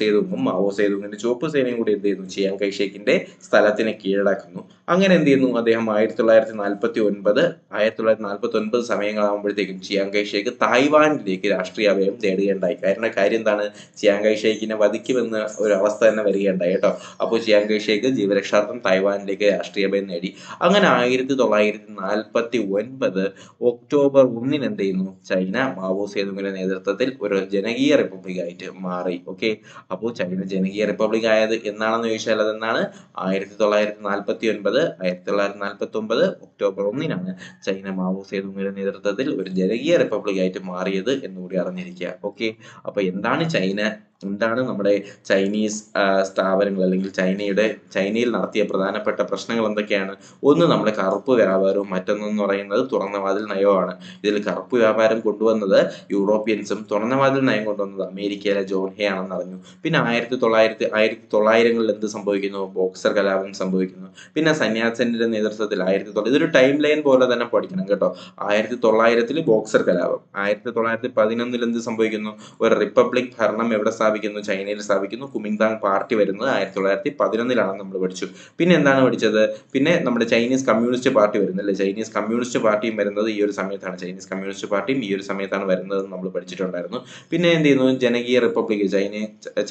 സേതുങ്ങിന്റെ ചുവപ്പ് സേനയും കൂടി എന്ത് ചെയ്യുന്നു? ചിയാങ് കൈ ഷേക്കിന്റെ സ്ഥലത്തിനെ കീഴടക്കുന്നു. അങ്ങനെ എന്ത് ചെയ്യുന്നു? അദ്ദേഹം 1949 സമയങ്ങളാകുമ്പോഴത്തേക്കും ചിയാങ് കൈ ഷേക്ക് തായ്വാനിലേക്ക് രാഷ്ട്രീയാഭയം തേടുകയുണ്ടായി. കാര്യം എന്താണ്? ചിയാങ് കൈ ഷേക്കിനെ വധിക്കുമെന്ന് ഒരു അവസ്ഥ തന്നെ വരികയുണ്ടായി കേട്ടോ. അപ്പോൾ ചിയാങ് കൈ ഷേക്ക് ജീവരക്ഷാർത്ഥം തായ്വാനിലേക്ക് രാഷ്ട്രീയാഭയം നേടി. അങ്ങനെ 1949 ഒക്ടോബർ 1 എന്ത് ചെയ്യുന്നു? ചൈന മാവോ സേതുങ്ങിന്റെ നേതൃത്വത്തിൽ ഒരു ജനകീയ റിപ്പബ്ലിക് ആയിട്ട് മാറി. ഓക്കെ, അപ്പോൾ ചൈന ജനകീയ റിപ്പബ്ലിക് ആയത് എന്നാണെന്ന് ചോദിച്ചാൽ അതെന്നാണ്? 1949 ഒക്ടോബർ 1 ചൈന മാവോ സേതുങ്ങിന്റെ നേതൃത്വത്തിൽ ഒരു ജനകീയ റിപ്പബ്ലിക് ആയിട്ട് മാറിയത് എന്നുകൂടി അറിഞ്ഞിരിക്കുക. ഓക്കെ, അപ്പൊ എന്താണ് ചൈന? എന്താണ് നമ്മുടെ ചൈനീസ് സ്ഥാപനങ്ങൾ അല്ലെങ്കിൽ ചൈനയിൽ നടത്തിയ പ്രധാനപ്പെട്ട പ്രശ്നങ്ങൾ എന്തൊക്കെയാണ്? ഒന്ന് നമ്മുടെ കറുപ്പ് വ്യാപാരവും, മറ്റൊന്നെന്ന് പറയുന്നത് തുറന്ന വാതിൽ നയവുമാണ്. ഇതിൽ കറുപ്പ് വ്യാപാരം കൊണ്ടുവന്നത് യൂറോപ്യൻസും തുറന്ന വാതിൽ നയം കൊണ്ടുവന്നത് അമേരിക്കയിലെ ജോൺ ഹേ ആണെന്ന് അറിഞ്ഞു. പിന്നെ 1900-കളിൽ എന്ത് സംഭവിക്കുന്നു? ബോക്സർ കലാപം സംഭവിക്കുന്നു. പിന്നെ സന്യാസന്റെ നേതൃത്വത്തിൽ ഇതൊരു ടൈം ലൈൻ പോലെ തന്നെ പഠിക്കണം കേട്ടോ. 1900 ബോക്സർ കലാപം. 1911 എന്ത് സംഭവിക്കുന്നു? ഒരു റിപ്പബ്ലിക് ഭരണം എവിടെ സ്ഥാപിക്കുന്നു? ചൈനയിൽ സ്ഥാപിക്കുന്നു. കുമിങ്താങ് പാർട്ടി വരുന്നത് 1911 നമ്മൾ പഠിച്ചു. പിന്നെ എന്താണ് പഠിച്ചത്? പിന്നെ നമ്മുടെ ചൈനീസ് കമ്മ്യൂണിസ്റ്റ് പാർട്ടി വരുന്നല്ലേ, ചൈനീസ് കമ്മ്യൂണിസ്റ്റ് പാർട്ടിയും വരുന്നത് ഈ ഒരു സമയത്താണ്, ചൈനീസ് കമ്മ്യൂണിസ്റ്റ് പാർട്ടിയും ഈ ഒരു സമയത്താണ് വരുന്നതെന്ന് നമ്മൾ പഠിച്ചിട്ടുണ്ടായിരുന്നു. പിന്നെ എന്ത് ചെയ്യുന്നു, ജനകീയ റിപ്പബ്ലിക്,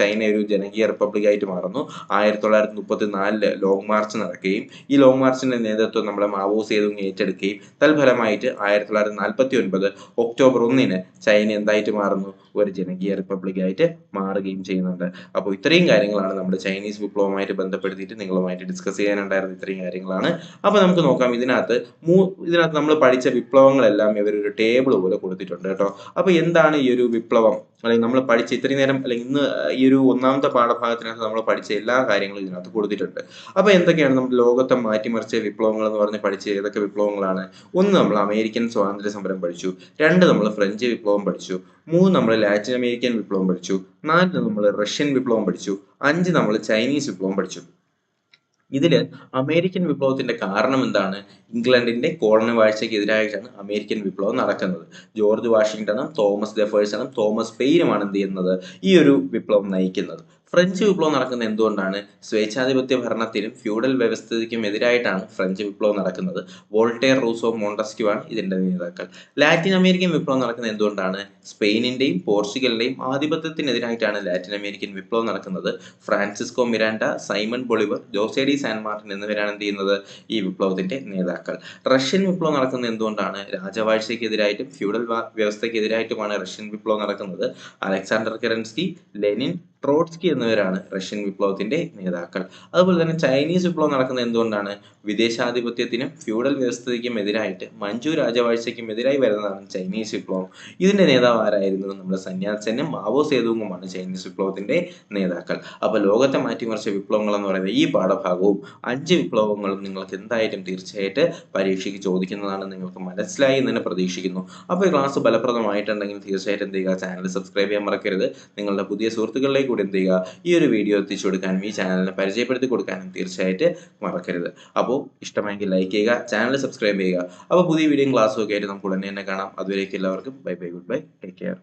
ചൈന ഒരു ജനകീയ റിപ്പബ്ലിക് ആയിട്ട് മാറുന്നു. 1934 ലോങ് മാർച്ച് നടക്കുകയും ഈ ലോങ് മാർച്ചിന്റെ നേതൃത്വം നമ്മുടെ മാവോ സേതുങ് ഏറ്റെടുക്കുകയും തൽഫലമായിട്ട് 1949 ഒക്ടോബർ 1 ചൈന എന്തായിട്ട് മാറുന്നു, ഒരു ജനകീയ റിപ്പബ്ലിക് ആയിട്ട് മാറുകയും ചെയ്യുന്നുണ്ട്. അപ്പോൾ ഇത്രയും കാര്യങ്ങളാണ് നമ്മുടെ ചൈനീസ് വിപ്ലവവുമായിട്ട് ബന്ധപ്പെടുത്തിയിട്ട് നിങ്ങളുമായിട്ട് ഡിസ്കസ് ചെയ്യാനുണ്ടായിരുന്ന ഇത്രയും കാര്യങ്ങളാണ്. അപ്പോൾ നമുക്ക് നോക്കാം, ഇതിനകത്ത് നമ്മൾ പഠിച്ച വിപ്ലവങ്ങളെല്ലാം ഇവരൊരു ടേബിൾ പോലെ കൊടുത്തിട്ടുണ്ട് കേട്ടോ. അപ്പോൾ എന്താണ് ഈ ഒരു വിപ്ലവം, അല്ലെങ്കിൽ നമ്മൾ പഠിച്ച ഇത്രയും നേരം, അല്ലെങ്കിൽ ഇന്ന് ഈ ഒരു ഒന്നാമത്തെ പാഠഭാഗത്തിനകത്ത് നമ്മൾ പഠിച്ച എല്ലാ കാര്യങ്ങളും ഇതിനകത്ത് കൊടുത്തിട്ടുണ്ട്. അപ്പോൾ എന്തൊക്കെയാണ് നമ്മൾ ലോകത്തെ മാറ്റിമറിച്ച വിപ്ലവങ്ങൾ എന്ന് പറഞ്ഞ് പഠിച്ച ഏതൊക്കെ വിപ്ലവങ്ങളാണ്? 1 നമ്മൾ അമേരിക്കൻ സ്വാതന്ത്ര്യ സമരം പഠിച്ചു. 2 നമ്മൾ ഫ്രഞ്ച് വിപ്ലവം പഠിച്ചു. 3 നമ്മൾ ലാറ്റിൻ അമേരിക്കൻ വിപ്ലവം പഠിച്ചു. 4 നമ്മൾ റഷ്യൻ വിപ്ലവം പഠിച്ചു. 5 നമ്മൾ ചൈനീസ് വിപ്ലവം പഠിച്ചു. ഇതില് അമേരിക്കൻ വിപ്ലവത്തിന്റെ കാരണം എന്താണ്? ഇംഗ്ലണ്ടിന്റെ കോളനി വാഴ്ചയ്ക്ക് എതിരായിട്ടാണ് അമേരിക്കൻ വിപ്ലവം നടക്കുന്നത്. ജോർജ് വാഷിംഗ്ടണും തോമസ് ജെഫേഴ്സണും തോമസ് പെയിനുമാണ് എന്ത് ചെയ്യുന്നത്, ഈ ഒരു വിപ്ലവം നയിക്കുന്നത്. ഫ്രഞ്ച് വിപ്ലവം നടക്കുന്നത് എന്തുകൊണ്ടാണ്? സ്വേച്ഛാധിപത്യ ഭരണത്തിനും ഫ്യൂഡൽ വ്യവസ്ഥിതിക്കും എതിരായിട്ടാണ് ഫ്രഞ്ച് വിപ്ലവം നടക്കുന്നത്. വോൾട്ടയർ, റൂസോ, മോണ്ടസ്ക്യൂ ആണ് ഇതിന്റെ നേതാക്കൾ. ലാറ്റിൻ അമേരിക്കൻ വിപ്ലവം നടക്കുന്നത് എന്തുകൊണ്ടാണ്? സ്പെയിനിന്റെയും പോർച്ചുഗലിന്റെയും ആധിപത്യത്തിനെതിരായിട്ടാണ് ലാറ്റിൻ അമേരിക്കൻ വിപ്ലവം നടക്കുന്നത്. Francisco Miranda, Simon Bolivar, Jose de San Martin എന്നിവരാണ് എന്ത് ചെയ്യുന്നത്, ഈ വിപ്ലവത്തിന്റെ നേതാക്കൾ. റഷ്യൻ വിപ്ലവം നടക്കുന്നത് എന്തുകൊണ്ടാണ്? രാജവാഴ്ചയ്ക്കെതിരായിട്ടും ഫ്യൂഡൽ വ്യവസ്ഥയ്ക്കെതിരായിട്ടുമാണ് റഷ്യൻ വിപ്ലവം നടക്കുന്നത്. അലക്സാണ്ടർ കെറൻസ്കി, ലെനിൻ, ട്രോട്സ്കി എന്നിവരാണ് റഷ്യൻ വിപ്ലവത്തിന്റെ നേതാക്കൾ. അതുപോലെ തന്നെ ചൈനീസ് വിപ്ലവം നടക്കുന്നത് എന്തുകൊണ്ടാണ്? വിദേശാധിപത്യത്തിനും ഫ്യൂഡൽ വ്യവസ്ഥയ്ക്കും എതിരായിട്ട് മഞ്ചു രാജവാഴ്ചയ്ക്കും എതിരായി വരുന്നതാണ് ചൈനീസ് വിപ്ലവം. ഇതിന്റെ നേതാവ് ആരായിരുന്നു? നമ്മുടെ സന്യാത് സെന്നും മാവോ സേതുങ്ങുമാണ് ചൈനീസ് വിപ്ലവത്തിന്റെ നേതാക്കൾ. അപ്പൊ ലോകത്തെ മാറ്റിമറിച്ച വിപ്ലവങ്ങൾ എന്ന് പറയുന്ന ഈ പാഠഭാഗവും 5 വിപ്ലവങ്ങളും നിങ്ങൾക്ക് എന്തായാലും തീർച്ചയായിട്ട് പരീക്ഷയ്ക്ക് ചോദിക്കുന്നതാണ്, നിങ്ങൾക്ക് മനസ്സിലായി എന്ന് തന്നെ പ്രതീക്ഷിക്കുന്നു. അപ്പോൾ ഈ ക്ലാസ് ഫലപ്രദമായിട്ടുണ്ടെങ്കിൽ തീർച്ചയായിട്ടും എന്ത് ചെയ്യുക, ചാനൽ സബ്സ്ക്രൈബ് ചെയ്യാൻ മറക്കരുത്. നിങ്ങളുടെ പുതിയ സുഹൃത്തുക്കളിലേക്ക് കൂടി എന്ത് ചെയ്യുക, ഈ ഒരു വീഡിയോ എത്തിച്ചു കൊടുക്കാനും ഈ ചാനലിനെ പരിചയപ്പെടുത്തി കൊടുക്കാനും തീർച്ചയായിട്ട് മറക്കരുത്. അപ്പോൾ ഇഷ്ടമായെങ്കിൽ ലൈക്ക് ചെയ്യുക, ചാനൽ സബ്സ്ക്രൈബ് ചെയ്യുക. അപ്പോൾ പുതിയ വീഡിയോയും ക്ലാസ്സും ഒക്കെ ആയിട്ട് നമുക്ക് ഉടനെ തന്നെ കാണാം. അതുവരേക്കും എല്ലാവർക്കും bye bye, good bye, take care.